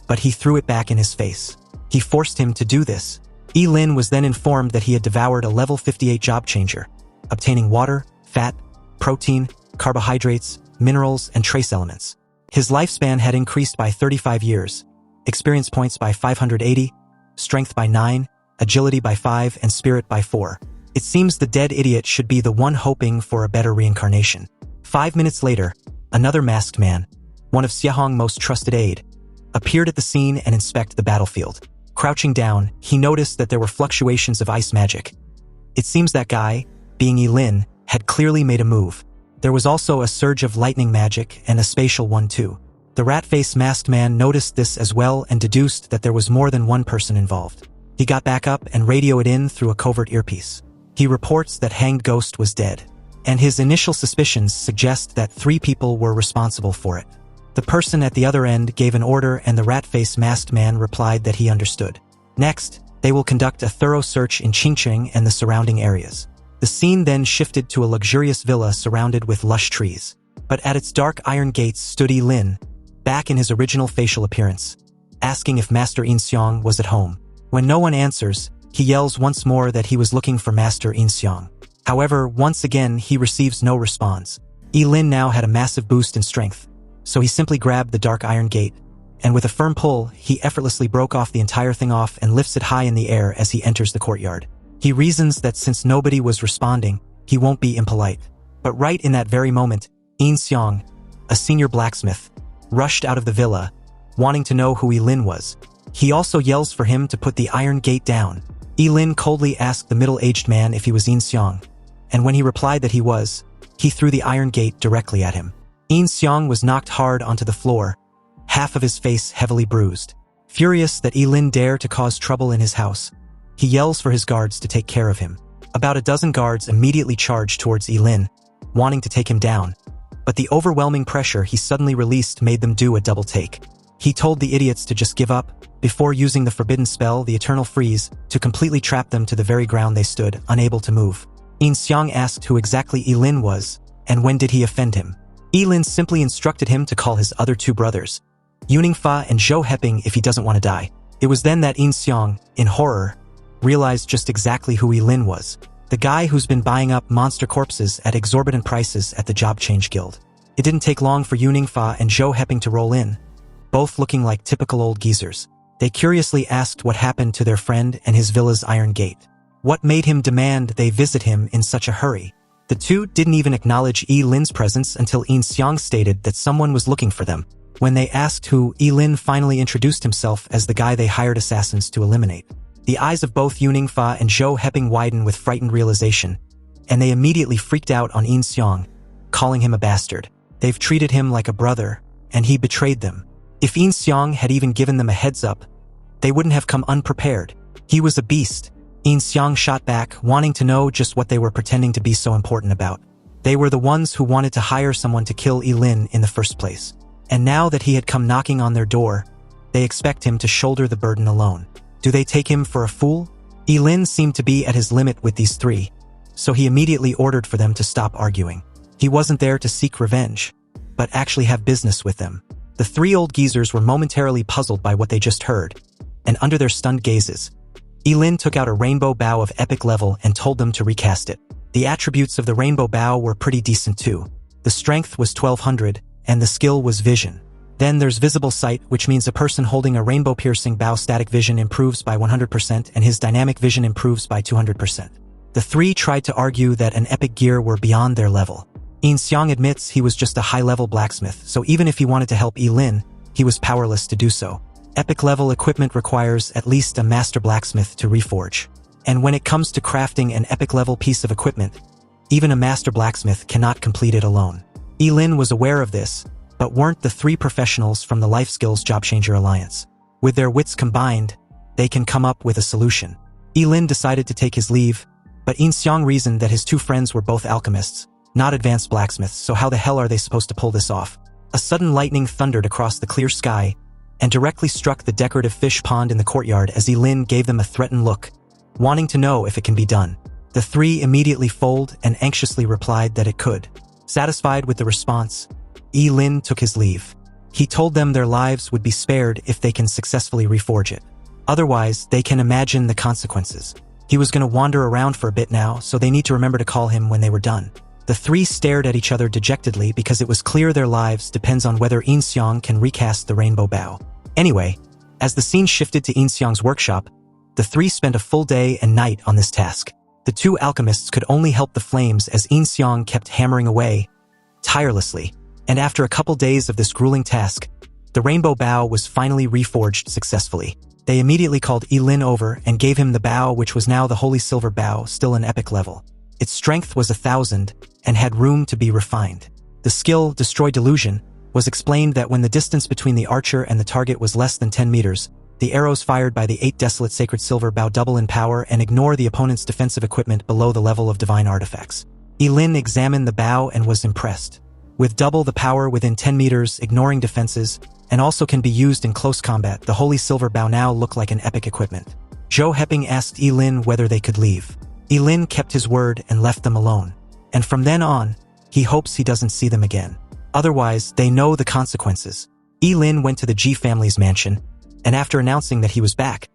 but he threw it back in his face. He forced him to do this. Ye Lin was then informed that he had devoured a level 58 job changer, obtaining water, fat, protein, carbohydrates, minerals, and trace elements. His lifespan had increased by 35 years, experience points by 580, strength by 9, agility by 5, and spirit by 4. It seems the dead idiot should be the one hoping for a better reincarnation. 5 minutes later, another masked man, one of Xie Hong's most trusted aide, appeared at the scene and inspected the battlefield. Crouching down, he noticed that there were fluctuations of ice magic. It seems that guy, being Ye Lin, had clearly made a move. There was also a surge of lightning magic and a spatial one too. The rat-faced masked man noticed this as well and deduced that there was more than one person involved. He got back up and radioed it in through a covert earpiece. He reports that Hanged Ghost was dead, and his initial suspicions suggest that 3 people were responsible for it. The person at the other end gave an order and the rat-faced masked man replied that he understood. Next, they will conduct a thorough search in Qingcheng and the surrounding areas. The scene then shifted to a luxurious villa surrounded with lush trees. But at its dark iron gates stood Ye Lin, back in his original facial appearance, asking if Master Yin Xiang was at home. When no one answers, he yells once more that he was looking for Master Yin Xiang. However, once again he receives no response. Ye Lin now had a massive boost in strength, so he simply grabbed the dark iron gate, and with a firm pull, he effortlessly broke off the entire thing off and lifts it high in the air as he enters the courtyard. He reasons that since nobody was responding, he won't be impolite. But right in that very moment, Yin Xiang, a senior blacksmith, rushed out of the villa, wanting to know who Ye Lin was. He also yells for him to put the iron gate down. Ye Lin coldly asked the middle-aged man if he was Yin Xiang, and when he replied that he was, he threw the iron gate directly at him. Yin Xiang was knocked hard onto the floor, half of his face heavily bruised. Furious that Ye Lin dared to cause trouble in his house, he yells for his guards to take care of him. About a dozen guards immediately charge towards Ye Lin, wanting to take him down, but the overwhelming pressure he suddenly released made them do a double take. He told the idiots to just give up, before using the forbidden spell, the Eternal Freeze, to completely trap them to the very ground they stood, unable to move. Yin Xiang asked who exactly Ye Lin was, and when did he offend him. Ye Lin simply instructed him to call his other two brothers, Yuningfa and Zhou Heping, if he doesn't want to die. It was then that Yin Xiang, in horror, realized just exactly who Ye Lin was. The guy who's been buying up monster corpses at exorbitant prices at the Job Change Guild. It didn't take long for Yuningfa and Zhou Heping to roll in, both looking like typical old geezers. They curiously asked what happened to their friend and his villa's iron gate. What made him demand they visit him in such a hurry? The two didn't even acknowledge Ye Lin's presence until Yin Xiang stated that someone was looking for them. When they asked who, Ye Lin finally introduced himself as the guy they hired assassins to eliminate. The eyes of both Yuningfa and Zhou Heping widen with frightened realization, and they immediately freaked out on Yin Xiang, calling him a bastard. They've treated him like a brother, and he betrayed them. If Yin Xiang had even given them a heads up, they wouldn't have come unprepared. He was a beast. Yin Xiang shot back, wanting to know just what they were pretending to be so important about. They were the ones who wanted to hire someone to kill Ye Lin in the first place. And now that he had come knocking on their door, they expect him to shoulder the burden alone. Do they take him for a fool? Ye Lin seemed to be at his limit with these three, so he immediately ordered for them to stop arguing. He wasn't there to seek revenge, but actually have business with them. The three old geezers were momentarily puzzled by what they just heard, and under their stunned gazes, Ye Lin took out a rainbow bow of epic level and told them to recast it. The attributes of the rainbow bow were pretty decent too. The strength was 1200, and the skill was vision. Then there's visible sight, which means a person holding a rainbow-piercing bow static vision improves by 100% and his dynamic vision improves by 200%. The three tried to argue that an epic gear were beyond their level. Yin Xiang admits he was just a high-level blacksmith, so even if he wanted to help Ye Lin, he was powerless to do so. Epic-level equipment requires at least a master blacksmith to reforge. And when it comes to crafting an epic-level piece of equipment, even a master blacksmith cannot complete it alone. Ye Lin was aware of this, but weren't the three professionals from the Life Skills Job Changer Alliance. With their wits combined, they can come up with a solution. Ye Lin decided to take his leave, but Yin Xiang reasoned that his two friends were both alchemists, not advanced blacksmiths, so how the hell are they supposed to pull this off? A sudden lightning thundered across the clear sky and directly struck the decorative fish pond in the courtyard as Ye Lin gave them a threatened look, wanting to know if it can be done. The three immediately folded and anxiously replied that it could. Satisfied with the response, Ye Lin took his leave. He told them their lives would be spared if they can successfully reforge it. Otherwise, they can imagine the consequences. He was going to wander around for a bit now, so they need to remember to call him when they were done. The three stared at each other dejectedly because it was clear their lives depends on whether Yin Xiang can recast the rainbow bow. Anyway, as the scene shifted to Yin Xiang's workshop, the three spent a full day and night on this task. The two alchemists could only help the flames as Yin Xiang kept hammering away, tirelessly. And after a couple days of this grueling task, the rainbow bow was finally reforged successfully. They immediately called Ye Lin over and gave him the bow, which was now the Holy Silver Bow, still an epic level. Its strength was 1000 and had room to be refined. The skill, Destroy Delusion, was explained that when the distance between the archer and the target was less than 10 meters, the arrows fired by the 8 Desolate Sacred Silver Bow double in power and ignore the opponent's defensive equipment below the level of divine artifacts. Ye Lin examined the bow and was impressed. With double the power within 10 meters, ignoring defenses, and also can be used in close combat, the Holy Silver Bow now looked like an epic equipment. Zhou Heping asked Ye Lin whether they could leave. Ye Lin kept his word and left them alone. And from then on, he hopes he doesn't see them again. Otherwise, they know the consequences. Ye Lin went to the Ji family's mansion, and after announcing that he was back,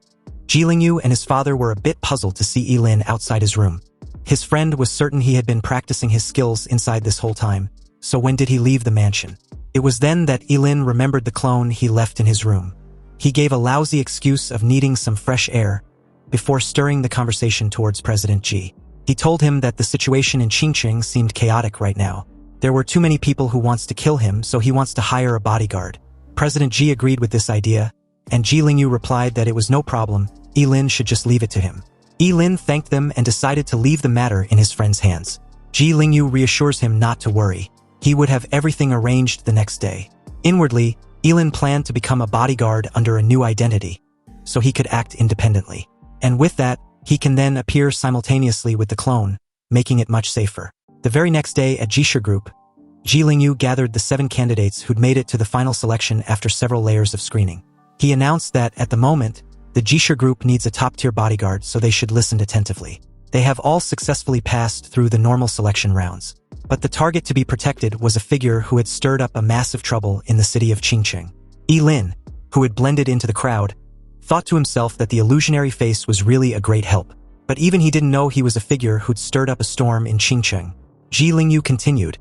Ji Lingyu and his father were a bit puzzled to see Ye Lin outside his room. His friend was certain he had been practicing his skills inside this whole time, so when did he leave the mansion? It was then that Ye Lin remembered the clone he left in his room. He gave a lousy excuse of needing some fresh air before stirring the conversation towards President Ji. He told him that the situation in Qingqing seemed chaotic right now. There were too many people who wants to kill him, so he wants to hire a bodyguard. President Ji agreed with this idea, and Ji Lingyu replied that it was no problem, Ye Lin should just leave it to him. Ye Lin thanked them and decided to leave the matter in his friend's hands. Ji Lingyu reassures him not to worry. He would have everything arranged the next day. Inwardly, Ye Lin planned to become a bodyguard under a new identity, so he could act independently. And with that, he can then appear simultaneously with the clone, making it much safer. The very next day at Jisha Group, Ji Lingyu gathered the 7 candidates who'd made it to the final selection after several layers of screening. He announced that, at the moment, the Jisha Group needs a top-tier bodyguard, so they should listen attentively. They have all successfully passed through the normal selection rounds. But the target to be protected was a figure who had stirred up a massive trouble in the city of Qingqing. Ye Lin, who had blended into the crowd, thought to himself that the illusionary face was really a great help. But even he didn't know he was a figure who'd stirred up a storm in Qingqing. Ji Lingyu continued,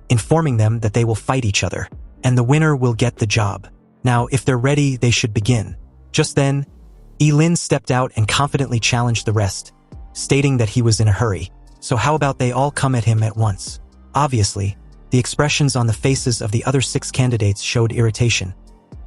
informing them that they will fight each other, and the winner will get the job. Now, if they're ready, they should begin. Just then, Ye Lin stepped out and confidently challenged the rest, stating that he was in a hurry. So how about they all come at him at once? Obviously, the expressions on the faces of the other 6 candidates showed irritation,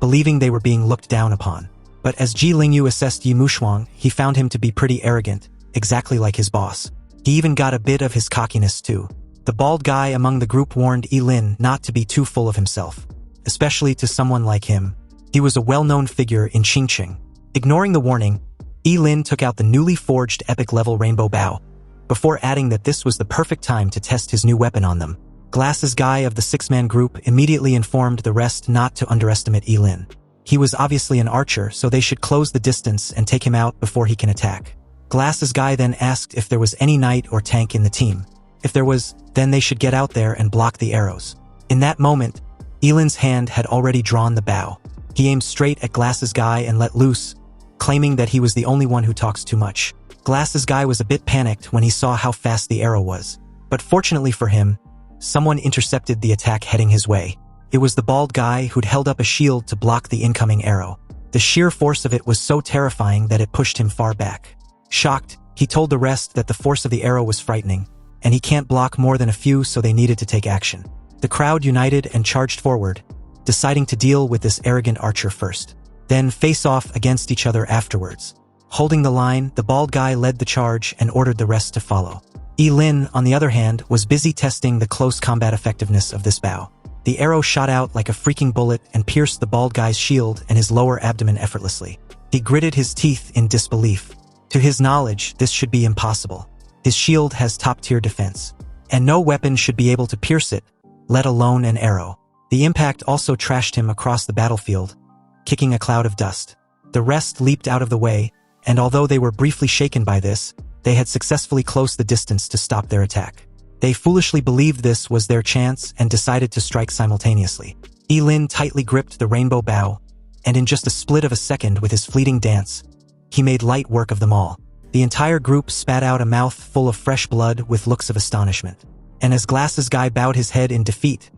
believing they were being looked down upon. But as Ji Lingyu assessed Ye Mushuang, he found him to be pretty arrogant, exactly like his boss. He even got a bit of his cockiness too. The bald guy among the group warned Ye Lin not to be too full of himself, especially to someone like him. He was a well-known figure in Qingqing. Ignoring the warning, Ye Lin took out the newly forged epic-level rainbow bow, before adding that this was the perfect time to test his new weapon on them. Glasses guy of the 6-man group immediately informed the rest not to underestimate Ye Lin. He was obviously an archer, so they should close the distance and take him out before he can attack. Glasses guy then asked if there was any knight or tank in the team. If there was, then they should get out there and block the arrows. In that moment, Ye Lin's hand had already drawn the bow. He aimed straight at Glasses guy and let loose, claiming that he was the only one who talks too much. Glasses guy was a bit panicked when he saw how fast the arrow was. But fortunately for him, someone intercepted the attack heading his way. It was the bald guy who'd held up a shield to block the incoming arrow. The sheer force of it was so terrifying that it pushed him far back. Shocked, he told the rest that the force of the arrow was frightening, and he can't block more than a few, so they needed to take action. The crowd united and charged forward, deciding to deal with this arrogant archer first, then face off against each other afterwards. Holding the line, the bald guy led the charge and ordered the rest to follow. Ye Lin, on the other hand, was busy testing the close combat effectiveness of this bow. The arrow shot out like a freaking bullet and pierced the bald guy's shield and his lower abdomen effortlessly. He gritted his teeth in disbelief. To his knowledge, this should be impossible. His shield has top-tier defense, and no weapon should be able to pierce it, let alone an arrow. The impact also trashed him across the battlefield, kicking a cloud of dust. The rest leaped out of the way, and although they were briefly shaken by this, they had successfully closed the distance to stop their attack. They foolishly believed this was their chance and decided to strike simultaneously. Ye Lin tightly gripped the rainbow bow, and in just a split of a second with his fleeting dance, he made light work of them all. The entire group spat out a mouth full of fresh blood with looks of astonishment. And as Glasses guy bowed his head in defeat,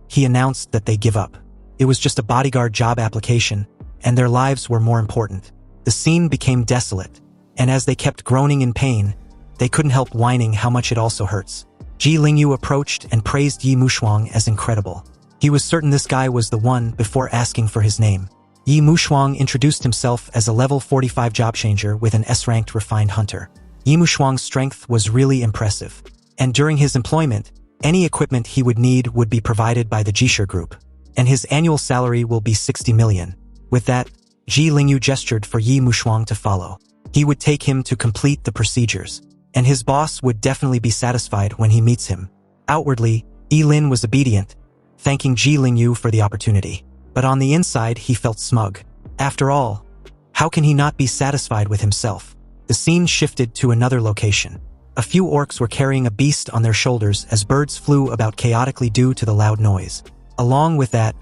he announced that they give up. It was just a bodyguard job application, and their lives were more important. The scene became desolate, and as they kept groaning in pain, they couldn't help whining how much it also hurts. Ji Lingyu approached and praised Ye Mushuang as incredible. He was certain this guy was the one before asking for his name. Ye Mushuang introduced himself as a level 45 job changer with an S-ranked refined hunter. Ye Mushuang's strength was really impressive, and during his employment, any equipment he would need would be provided by the Jisher group, and his annual salary will be 60 million. With that, Ji Lingyu gestured for Ye Mushuang to follow. He would take him to complete the procedures, and his boss would definitely be satisfied when he meets him. Outwardly, Ye Lin was obedient, thanking Ji Lingyu for the opportunity. But on the inside, he felt smug. After all, how can he not be satisfied with himself? The scene shifted to another location. A few orcs were carrying a beast on their shoulders as birds flew about chaotically due to the loud noise. Along with that,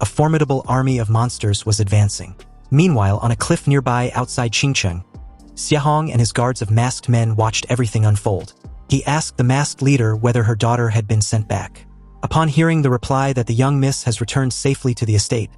a formidable army of monsters was advancing. Meanwhile, on a cliff nearby outside Qingcheng, Xiahong and his guards of masked men watched everything unfold. He asked the masked leader whether her daughter had been sent back. Upon hearing the reply that the young miss has returned safely to the estate,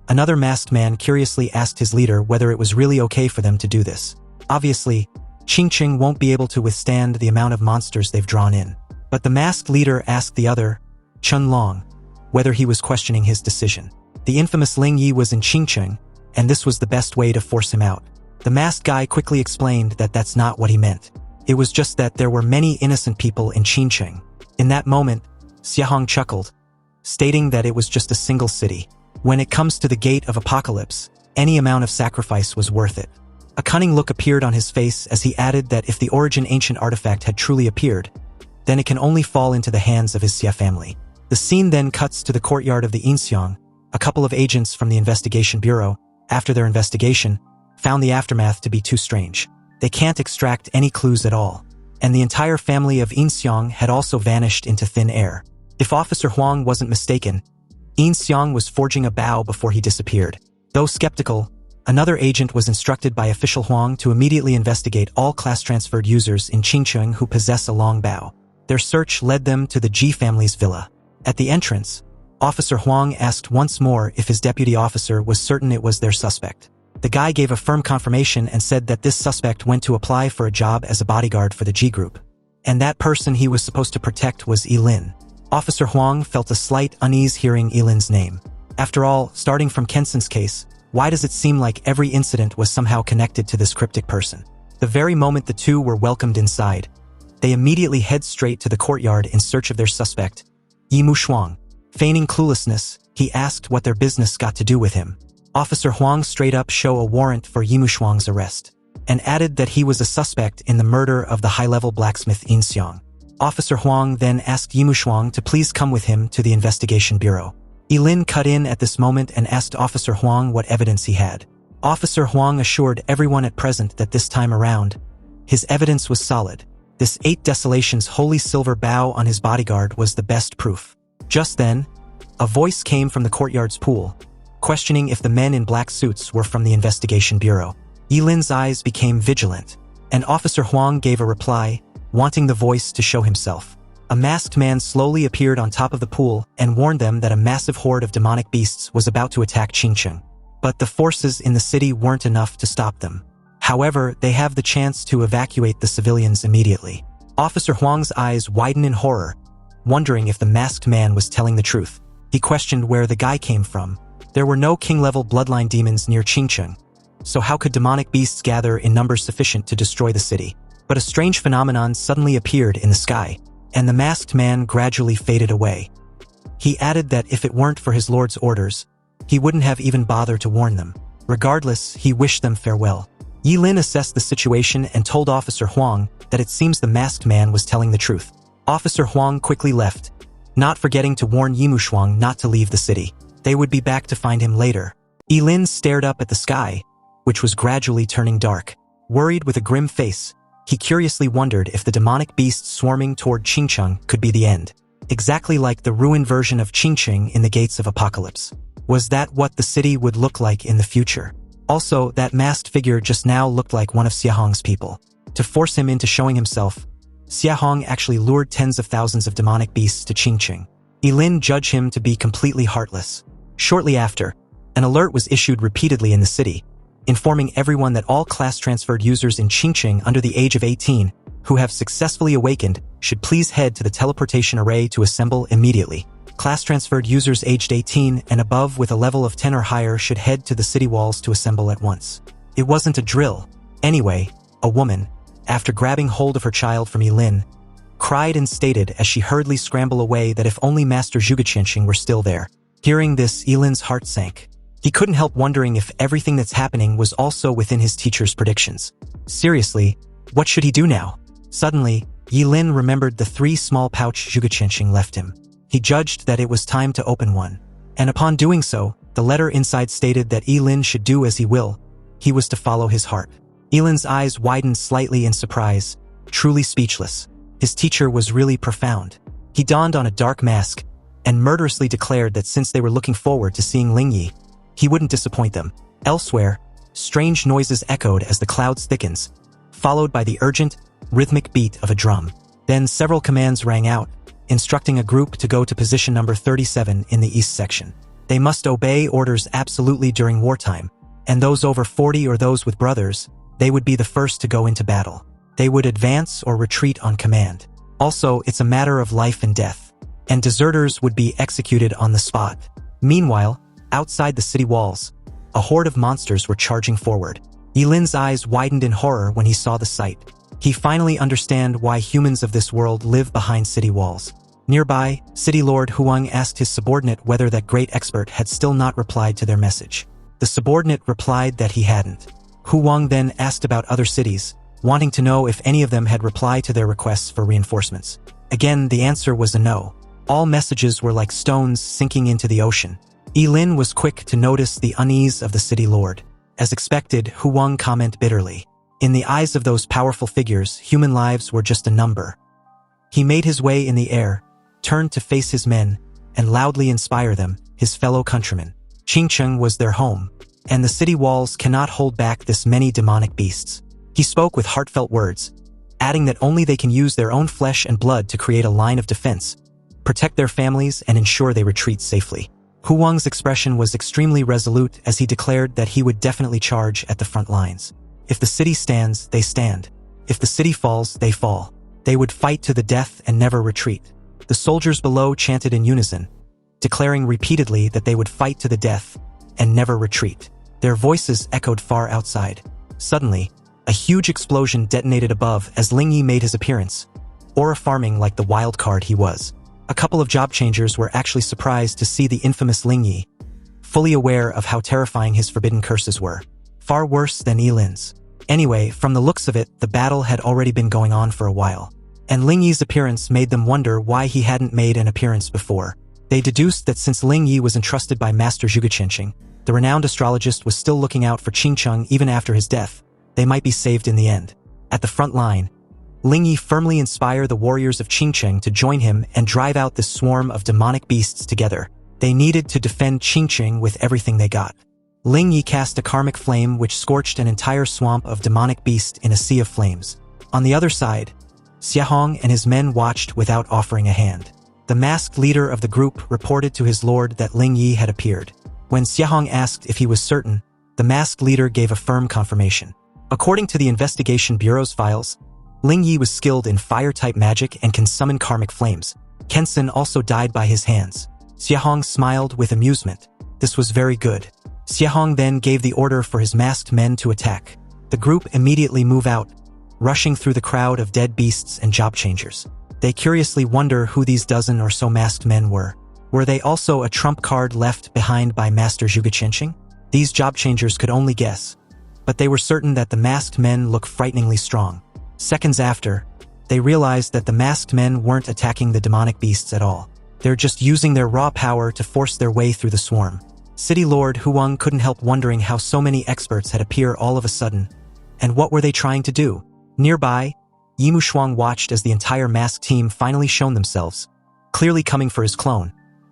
another masked man curiously asked his leader whether it was really okay for them to do this. Obviously, Qingqing won't be able to withstand the amount of monsters they've drawn in. But the masked leader asked the other, Chun Long, whether he was questioning his decision. The infamous Ling Yi was in Qingqing, and this was the best way to force him out. The masked guy quickly explained that that's not what he meant. It was just that there were many innocent people in Qingqing. In that moment, Xiahong chuckled, stating that it was just a single city. When it comes to the gate of apocalypse, any amount of sacrifice was worth it. A cunning look appeared on his face as he added that if the origin ancient artifact had truly appeared, then it can only fall into the hands of his Xia family. The scene then cuts to the courtyard of the Inxiang. A couple of agents from the investigation bureau, after their investigation, found the aftermath to be too strange. They can't extract any clues at all. and the entire family of Yin Xiang had also vanished into thin air. If Officer Huang wasn't mistaken, Yin Xiang was forging a bow before he disappeared. Though skeptical, another agent was instructed by official Huang to immediately investigate all class-transferred users in Qingcheng who possess a long bow. Their search led them to the Ji family's villa. At the entrance, Officer Huang asked once more if his deputy officer was certain it was their suspect. The guy gave a firm confirmation and said that this suspect went to apply for a job as a bodyguard for the Ji group. And that person he was supposed to protect was Ye Lin. Officer Huang felt a slight unease hearing Ye Lin's name. After all, starting from Kenson's case, why does it seem like every incident was somehow connected to this cryptic person? The very moment the two were welcomed inside, they immediately head straight to the courtyard in search of their suspect, Ye Mushuang. Feigning cluelessness, he asked what their business got to do with him. Officer Huang straight up showed a warrant for Ye Mushuang's arrest, and added that he was a suspect in the murder of the high-level blacksmith Yin Xiang. Officer Huang then asked Ye Mushuang to please come with him to the investigation bureau. Ye Lin cut in at this moment and asked Officer Huang what evidence he had. Officer Huang assured everyone at present that this time around, his evidence was solid. This 8 Desolations holy silver bow on his bodyguard was the best proof. Just then, a voice came from the courtyard's pool, questioning if the men in black suits were from the investigation bureau. Ye Lin's eyes became vigilant, and Officer Huang gave a reply, wanting the voice to show himself. A masked man slowly appeared on top of the pool and warned them that a massive horde of demonic beasts was about to attack Qingcheng. But the forces in the city weren't enough to stop them. However, they have the chance to evacuate the civilians immediately. Officer Huang's eyes widened in horror, wondering if the masked man was telling the truth. He questioned where the guy came from. There were no king-level bloodline demons near Qingcheng, so how could demonic beasts gather in numbers sufficient to destroy the city? But a strange phenomenon suddenly appeared in the sky, and the masked man gradually faded away. He added that if it weren't for his lord's orders, he wouldn't have even bothered to warn them. Regardless, he wished them farewell. Ye Lin assessed the situation and told Officer Huang that it seems the masked man was telling the truth. Officer Huang quickly left, not forgetting to warn Ye Mushuang not to leave the city. They would be back to find him later. Ye Lin stared up at the sky, which was gradually turning dark. Worried with a grim face, he curiously wondered if the demonic beasts swarming toward Qingcheng could be the end. Exactly like the ruined version of Qingcheng in the Gates of Apocalypse. Was that what the city would look like in the future? Also, that masked figure just now looked like one of Xiahong's people. To force him into showing himself, Xiahong actually lured tens of thousands of demonic beasts to Qingcheng. Ye Lin judged him to be completely heartless. Shortly after, an alert was issued repeatedly in the city, informing everyone that all class-transferred users in Qingcheng under the age of 18 who have successfully awakened should please head to the teleportation array to assemble immediately. Class-transferred users aged 18 and above with a level of 10 or higher should head to the city walls to assemble at once. It wasn't a drill. Anyway, a woman, after grabbing hold of her child from Ye Lin, cried and stated as she hurriedly scrambled away that if only Master Zhuge Qianxing were still there. Hearing this, Ye Lin's heart sank. He couldn't help wondering if everything that's happening was also within his teacher's predictions. Seriously, what should he do now? Suddenly, Ye Lin remembered the 3 small pouch Zhuge Qianxing left him. He judged that it was time to open one. And upon doing so, the letter inside stated that Ye Lin should do as he will. He was to follow his heart. Ye Lin's eyes widened slightly in surprise, truly speechless. His teacher was really profound. He donned on a dark mask and murderously declared that since they were looking forward to seeing Lingyi, he wouldn't disappoint them. Elsewhere, strange noises echoed as the clouds thickens, followed by the urgent, rhythmic beat of a drum. Then several commands rang out, instructing a group to go to position number 37 in the east section. They must obey orders absolutely during wartime, and those over 40 or those with brothers, they would be the first to go into battle. They would advance or retreat on command. Also, it's a matter of life and death, and deserters would be executed on the spot. Meanwhile, outside the city walls, a horde of monsters were charging forward. Ye Lin's eyes widened in horror when he saw the sight. He finally understood why humans of this world live behind city walls. Nearby, City Lord Huang asked his subordinate whether that great expert had still not replied to their message. The subordinate replied that he hadn't. Huang then asked about other cities, wanting to know if any of them had replied to their requests for reinforcements. Again, the answer was a no. All messages were like stones sinking into the ocean. Ye Lin was quick to notice the unease of the city lord. As expected, Huang commented bitterly. In the eyes of those powerful figures, human lives were just a number. He made his way in the air, turned to face his men, and loudly inspire them, his fellow countrymen. Qingcheng was their home, and the city walls cannot hold back this many demonic beasts. He spoke with heartfelt words, adding that only they can use their own flesh and blood to create a line of defense, protect their families, and ensure they retreat safely. Hu Wang's expression was extremely resolute as he declared that he would definitely charge at the front lines. If the city stands, they stand. If the city falls, they fall. They would fight to the death and never retreat. The soldiers below chanted in unison, declaring repeatedly that they would fight to the death and never retreat. Their voices echoed far outside. Suddenly, a huge explosion detonated above as Ling Yi made his appearance, aura farming like the wild card he was. A couple of job changers were actually surprised to see the infamous Ling Yi, fully aware of how terrifying his forbidden curses were. Far worse than Ye Lin's. Anyway, from the looks of it, the battle had already been going on for a while, and Ling Yi's appearance made them wonder why he hadn't made an appearance before. They deduced that since Ling Yi was entrusted by Master Zhuge Qianqing, the renowned astrologist was still looking out for Qingcheng even after his death. They might be saved in the end. At the front line, Ling Yi firmly inspired the warriors of Qingcheng to join him and drive out this swarm of demonic beasts together. They needed to defend Qingcheng with everything they got. Ling Yi cast a karmic flame which scorched an entire swamp of demonic beasts in a sea of flames. On the other side, Xiahong and his men watched without offering a hand. The masked leader of the group reported to his lord that Ling Yi had appeared. When Xiahong asked if he was certain, the masked leader gave a firm confirmation. According to the Investigation Bureau's files, Ling Yi was skilled in fire-type magic and can summon karmic flames. Kensen also died by his hands. Xiahong smiled with amusement. This was very good. Xiahong then gave the order for his masked men to attack. The group immediately move out, rushing through the crowd of dead beasts and job changers. They curiously wonder who these dozen or so masked men were. Were they also a trump card left behind by Master Zhuge Qianqing? These job changers could only guess, but they were certain that the masked men looked frighteningly strong. Seconds after, they realized that the masked men weren't attacking the demonic beasts at all. They're just using their raw power to force their way through the swarm. City Lord Hu Wang couldn't help wondering how so many experts had appeared all of a sudden, and what were they trying to do? Nearby, Yi Mushuang watched as the entire masked team finally shown themselves, clearly coming for his clone,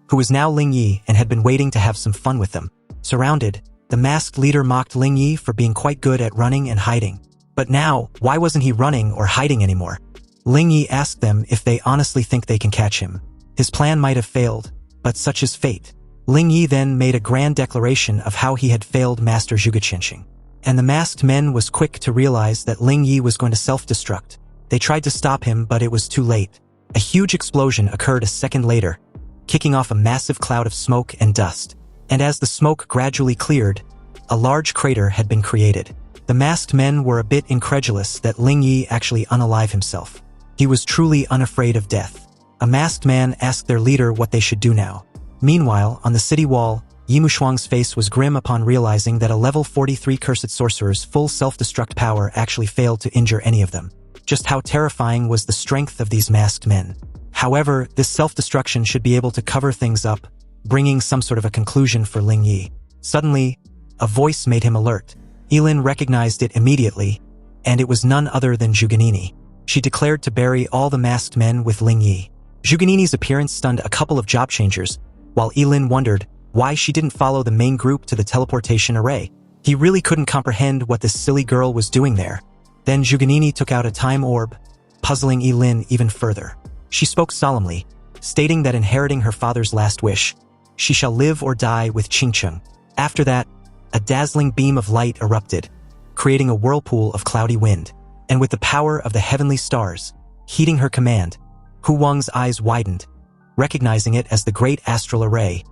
who was now Ling Yi and had been waiting to have some fun with them. Surrounded, the masked leader mocked Ling Yi for being quite good at running and hiding. But now, why wasn't he running or hiding anymore? Ling Yi asked them if they honestly think they can catch him. His plan might have failed, but such is fate. Ling Yi then made a grand declaration of how he had failed Master Zhuge Qianqing. And the masked men was quick to realize that Ling Yi was going to self-destruct. They tried to stop him, but it was too late. A huge explosion occurred a second later, kicking off a massive cloud of smoke and dust. And as the smoke gradually cleared, a large crater had been created. The masked men were a bit incredulous that Ling Yi actually unalive himself. He was truly unafraid of death. A masked man asked their leader what they should do now. Meanwhile, on the city wall, Yi Mushuang's face was grim upon realizing that a level 43 cursed sorcerer's full self-destruct power actually failed to injure any of them. Just how terrifying was the strength of these masked men. However, this self-destruction should be able to cover things up, bringing some sort of a conclusion for Ling Yi. Suddenly, a voice made him alert. Ye Lin recognized it immediately, and it was none other than Zhuganini. She declared to bury all the masked men with Ling Yi. Zhuganini's appearance stunned a couple of job changers, while Ye Lin wondered why she didn't follow the main group to the teleportation array. He really couldn't comprehend what this silly girl was doing there. Then Zhuganini took out a time orb, puzzling Ye Lin even further. She spoke solemnly, stating that inheriting her father's last wish, she shall live or die with Qingcheng. After that, a dazzling beam of light erupted, creating a whirlpool of cloudy wind. And with the power of the heavenly stars, heeding her command, Hu Wang's eyes widened, recognizing it as the Great Astral Array,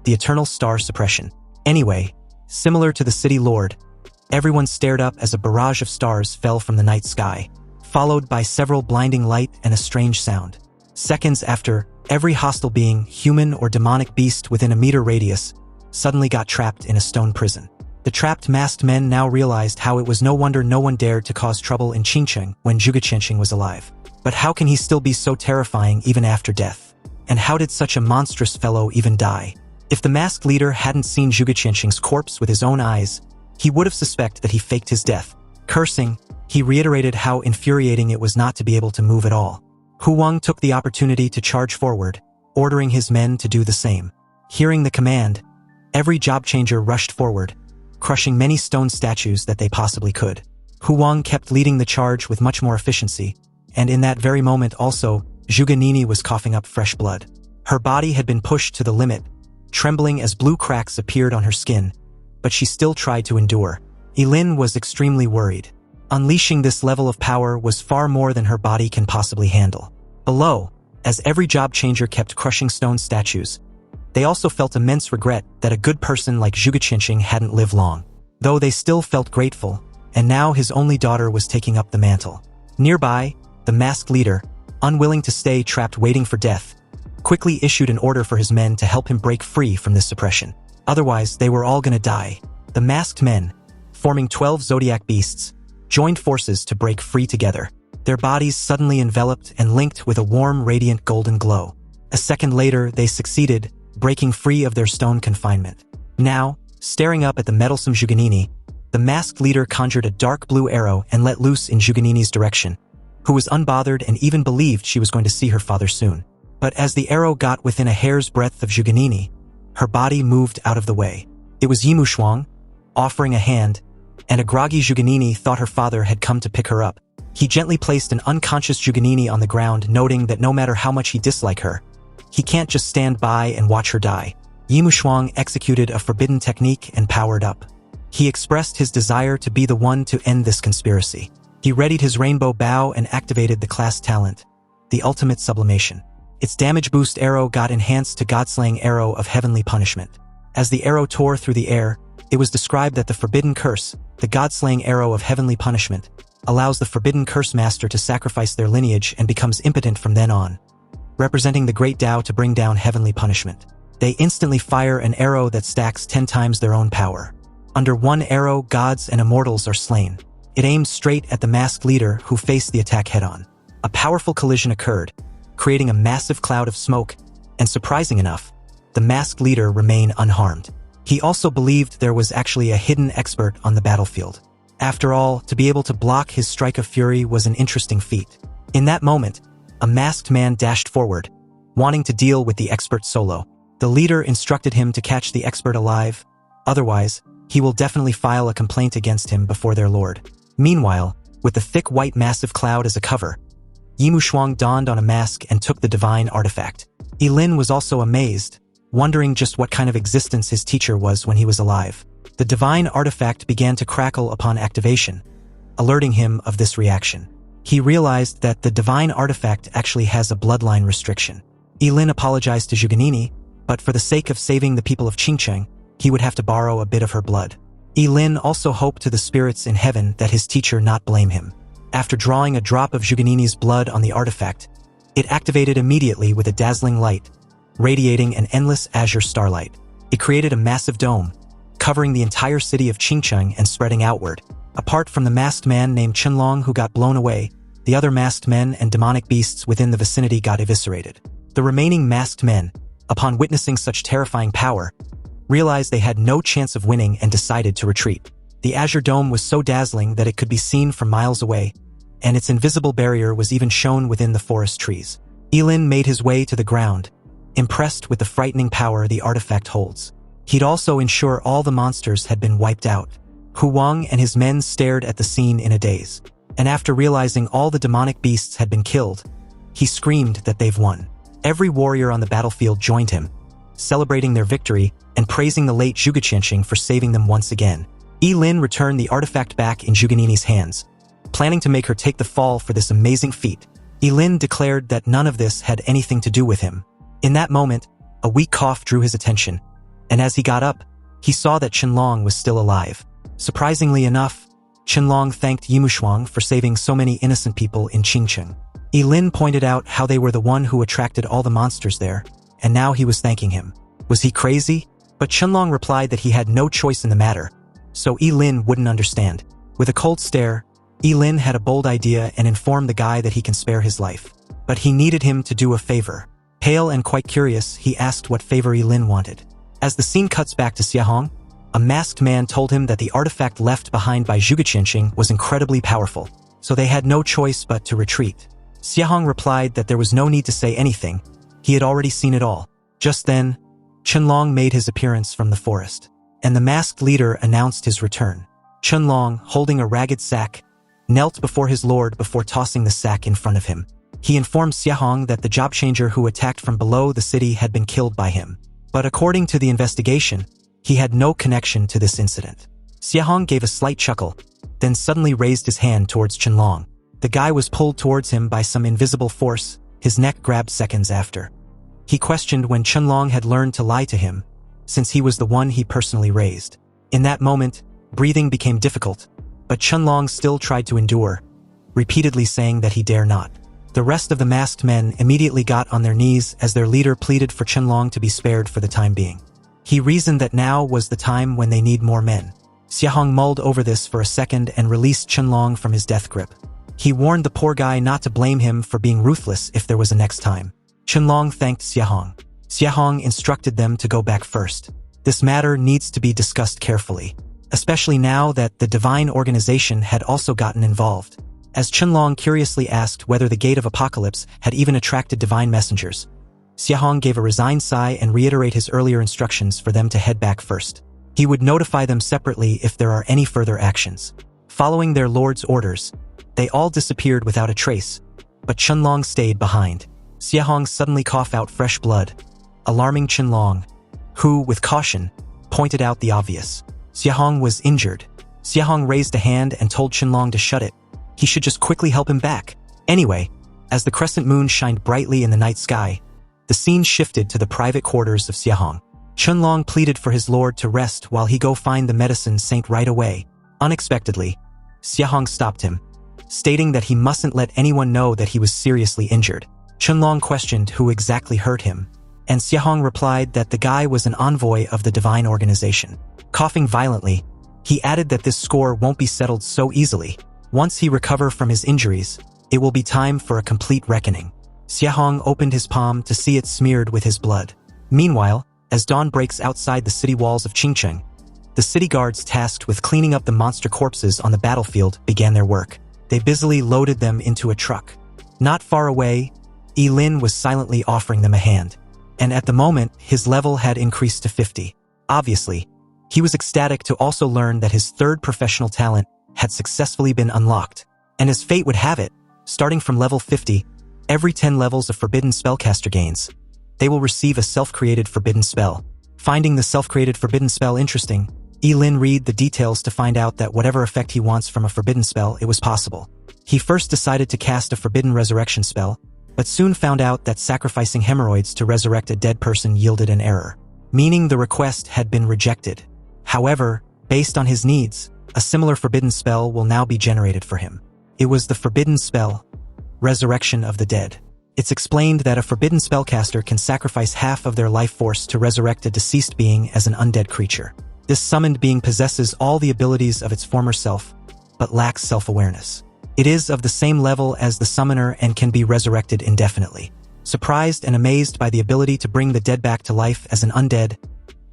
the Eternal Star Suppression. Anyway, similar to the City Lord, everyone stared up as a barrage of stars fell from the night sky, followed by several blinding light and a strange sound. Seconds after, every hostile being, human or demonic beast within a meter radius, suddenly got trapped in a stone prison. The trapped masked men now realized how it was no wonder no one dared to cause trouble in Qingcheng when Zhuge Qianqing was alive. But how can he still be so terrifying even after death? And how did such a monstrous fellow even die? If the masked leader hadn't seen Zhuge Qianqing's corpse with his own eyes, he would have suspected that he faked his death. Cursing, He reiterated how infuriating it was not to be able to move at all. Hu Wang took the opportunity to charge forward, ordering his men to do the same. Hearing the command, every job changer rushed forward, crushing many stone statues that they possibly could. Hu Wang kept leading the charge with much more efficiency, and in that very moment also, Zhuge Nini was coughing up fresh blood. Her body had been pushed to the limit, trembling as blue cracks appeared on her skin, but she still tried to endure. Ye Lin was extremely worried. Unleashing this level of power was far more than her body can possibly handle. Below, as every job changer kept crushing stone statues, they also felt immense regret that a good person like Zhuge Qinqing hadn't lived long. Though they still felt grateful, and now his only daughter was taking up the mantle. Nearby, the masked leader, unwilling to stay trapped waiting for death, quickly issued an order for his men to help him break free from this suppression. Otherwise, they were all gonna die. The masked men, forming 12 zodiac beasts, joined forces to break free together. Their bodies suddenly enveloped and linked with a warm, radiant golden glow. A second later, they succeeded, breaking free of their stone confinement. Now, staring up at the meddlesome Zhuge Nini, the masked leader conjured a dark blue arrow and let loose in Zhuge Nini's direction, who was unbothered and even believed she was going to see her father soon. But as the arrow got within a hair's breadth of Zhuge Nini, her body moved out of the way. It was Ye Shuang, offering a hand, and a groggy Zhuge Nini thought her father had come to pick her up. He gently placed an unconscious Zhuge Nini on the ground, noting that no matter how much he disliked her, he can't just stand by and watch her die. Ye Shuang executed a forbidden technique and powered up. He expressed his desire to be the one to end this conspiracy. He readied his rainbow bow and activated the class talent, the ultimate sublimation. Its damage boost arrow got enhanced to God-slaying arrow of heavenly punishment. As the arrow tore through the air, it was described that the forbidden curse, the God-slaying arrow of heavenly punishment, allows the forbidden curse master to sacrifice their lineage and becomes impotent from then on, representing the great Tao to bring down heavenly punishment. They instantly fire an arrow that stacks 10 times their own power. Under one arrow, gods and immortals are slain. It aimed straight at the masked leader who faced the attack head-on. A powerful collision occurred, creating a massive cloud of smoke, and surprising enough, the masked leader remained unharmed. He also believed there was actually a hidden expert on the battlefield. After all, to be able to block his strike of fury was an interesting feat. In that moment, a masked man dashed forward, wanting to deal with the expert solo. The leader instructed him to catch the expert alive, otherwise, he will definitely file a complaint against him before their lord. Meanwhile, with the thick white massive cloud as a cover, Ye Shuang donned on a mask and took the divine artifact. Ye Lin was also amazed, wondering just what kind of existence his teacher was when he was alive. The divine artifact began to crackle upon activation, alerting him of this reaction. He realized that the divine artifact actually has a bloodline restriction. Ye Lin apologized to Zhuge Nini, but for the sake of saving the people of Qingcheng, he would have to borrow a bit of her blood. Ye Lin also hoped to the spirits in heaven that his teacher not blame him. After drawing a drop of Zhuge Nini's blood on the artifact, it activated immediately with a dazzling light, radiating an endless azure starlight. It created a massive dome, covering the entire city of Qingcheng and spreading outward. Apart from the masked man named Qianlong who got blown away, the other masked men and demonic beasts within the vicinity got eviscerated. The remaining masked men, upon witnessing such terrifying power, realized they had no chance of winning and decided to retreat. The azure dome was so dazzling that it could be seen from miles away, and its invisible barrier was even shown within the forest trees. Ye Lin made his way to the ground, impressed with the frightening power the artifact holds. He'd also ensure all the monsters had been wiped out. Hu Wang and his men stared at the scene in a daze, and after realizing all the demonic beasts had been killed, he screamed that they've won. Every warrior on the battlefield joined him, celebrating their victory and praising the late Zhuge Qinqing for saving them once again. Ye Lin returned the artifact back in Zhuge Nini's hands, planning to make her take the fall for this amazing feat. Ye Lin declared that none of this had anything to do with him. In that moment, a weak cough drew his attention, and as he got up, he saw that Qianlong was still alive. Surprisingly enough, Qianlong thanked Ye Shuang for saving so many innocent people in Qingcheng. Ye Lin pointed out how they were the one who attracted all the monsters there, and now he was thanking him. Was he crazy? But Qianlong replied that he had no choice in the matter, so Ye Lin wouldn't understand. With a cold stare, Ye Lin had a bold idea and informed the guy that he can spare his life. But he needed him to do a favor. Pale and quite curious, he asked what favor Ye Lin wanted. As the scene cuts back to Xiahong, a masked man told him that the artifact left behind by Zhuge Qinqing was incredibly powerful. so they had no choice but to retreat. Xiahong replied that there was no need to say anything, he had already seen it all. Just then, Chunlong made his appearance from the forest, and the masked leader announced his return. Chunlong, holding a ragged sack, knelt before his lord before tossing the sack in front of him. He informed Xiahong that the job changer who attacked from below the city had been killed by him. But according to the investigation, he had no connection to this incident. Xiahong gave a slight chuckle, then suddenly raised his hand towards Chunlong. The guy was pulled towards him by some invisible force, his neck grabbed seconds after. He questioned when Chunlong had learned to lie to him, since he was the one he personally raised. In that moment, breathing became difficult, but Chunlong still tried to endure, repeatedly saying that he dare not. The rest of the masked men immediately got on their knees as their leader pleaded for Chunlong to be spared for the time being. He reasoned that now was the time when they need more men. Xiahong mulled over this for a second and released Chunlong from his death grip. He warned the poor guy not to blame him for being ruthless if there was a next time. Chunlong thanked Xiahong. Xiahong instructed them to go back first. This matter needs to be discussed carefully, especially now that the divine organization had also gotten involved. As Chunlong curiously asked whether the Gate of Apocalypse had even attracted divine messengers, Xiahong gave a resigned sigh and reiterated his earlier instructions for them to head back first. He would notify them separately if there are any further actions. Following their lord's orders, they all disappeared without a trace, but Chunlong stayed behind. Xiahong suddenly coughed out fresh blood, alarming Chunlong, who, with caution, pointed out the obvious. Xiahong was injured. Xiahong raised a hand and told Chunlong to shut it. He should just quickly help him back. Anyway, as the crescent moon shined brightly in the night sky, the scene shifted to the private quarters of Xiahong. Chunlong pleaded for his lord to rest while he go find the medicine saint right away. Unexpectedly, Xiahong stopped him, stating that he mustn't let anyone know that he was seriously injured. Chunlong questioned who exactly hurt him, and Xiahong replied that the guy was an envoy of the divine organization. Coughing violently, he added that this score won't be settled so easily. Once he recover from his injuries, it will be time for a complete reckoning. Xiahong opened his palm to see it smeared with his blood. Meanwhile, as dawn breaks outside the city walls of Qingcheng, the city guards tasked with cleaning up the monster corpses on the battlefield began their work. They busily loaded them into a truck. Not far away, Ye Lin was silently offering them a hand, and at the moment, his level had increased to 50. Obviously, he was ecstatic to also learn that his third professional talent had successfully been unlocked, and as fate would have it, starting from level 50, every 10 levels of Forbidden Spellcaster gains, they will receive a self-created forbidden spell. Finding the self-created forbidden spell interesting, Ye Lin read the details to find out that whatever effect he wants from a forbidden spell, it was possible. He first decided to cast a forbidden resurrection spell, but soon found out that sacrificing hemorrhoids to resurrect a dead person yielded an error, meaning the request had been rejected. However, based on his needs, a similar forbidden spell will now be generated for him. It was the forbidden spell, Resurrection of the Dead. It's explained that a forbidden spellcaster can sacrifice half of their life force to resurrect a deceased being as an undead creature. This summoned being possesses all the abilities of its former self, but lacks self-awareness. It is of the same level as the summoner and can be resurrected indefinitely. Surprised and amazed by the ability to bring the dead back to life as an undead,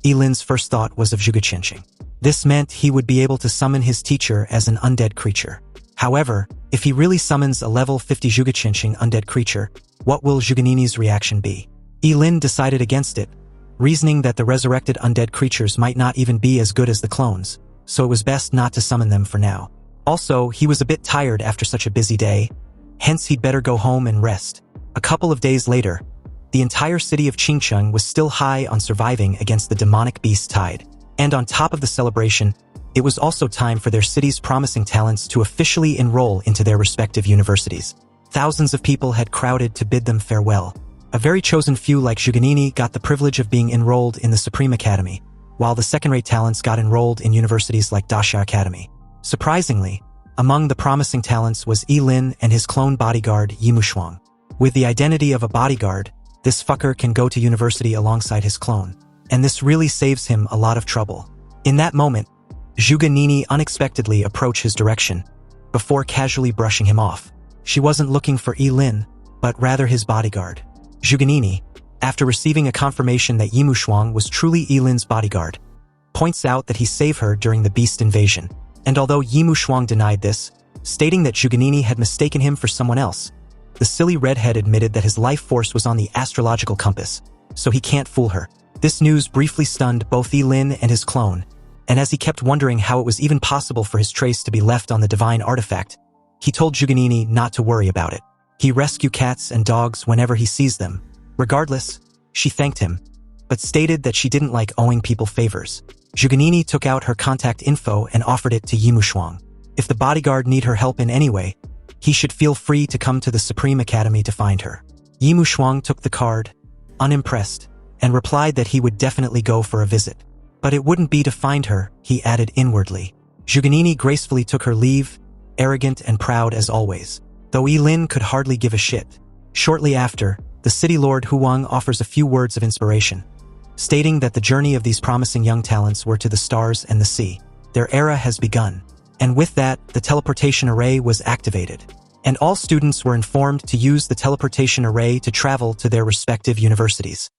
Ye Lin's first thought was of Zhuge. This meant he would be able to summon his teacher as an undead creature. However, if he really summons a level 50 Zhuge undead creature, what will Zhuganini's reaction be? Ye Lin decided against it, reasoning that the resurrected undead creatures might not even be as good as the clones, so it was best not to summon them for now. Also, he was a bit tired after such a busy day, hence he'd better go home and rest. A couple of days later, the entire city of Qingcheng was still high on surviving against the demonic beast tide. And on top of the celebration, it was also time for their city's promising talents to officially enroll into their respective universities. Thousands of people had crowded to bid them farewell. A very chosen few like Zhuganini got the privilege of being enrolled in the Supreme Academy, while the second-rate talents got enrolled in universities like Dasha Academy. Surprisingly, among the promising talents was Ye Lin and his clone bodyguard Ye Mushuang. With the identity of a bodyguard, this fucker can go to university alongside his clone, and this really saves him a lot of trouble. In that moment, Zhuganini unexpectedly approached his direction, before casually brushing him off. She wasn't looking for Ye Lin, but rather his bodyguard. Zhuganini, after receiving a confirmation that Ye Mushuang was truly Ye Lin's bodyguard, points out that he saved her during the beast invasion. And although Ye Mushuang denied this, stating that Zhuganini had mistaken him for someone else. The silly redhead admitted that his life force was on the astrological compass, so he can't fool her. This news briefly stunned both Ye Lin and his clone, and as he kept wondering how it was even possible for his trace to be left on the divine artifact, he told Zhuganini not to worry about it. He rescue cats and dogs whenever he sees them. Regardless, she thanked him, but stated that she didn't like owing people favors. Zhuganini took out her contact info and offered it to Ye Mushuang. If the bodyguard need her help in any way, he should feel free to come to the Supreme Academy to find her. Ye Mushuang took the card, unimpressed, and replied that he would definitely go for a visit. But it wouldn't be to find her, he added inwardly. Zhuganini gracefully took her leave, arrogant and proud as always, though Ye Lin could hardly give a shit. Shortly after, the city lord Huang offers a few words of inspiration, stating that the journey of these promising young talents were to the stars and the sea. Their era has begun. And with that, the teleportation array was activated, and all students were informed to use the teleportation array to travel to their respective universities.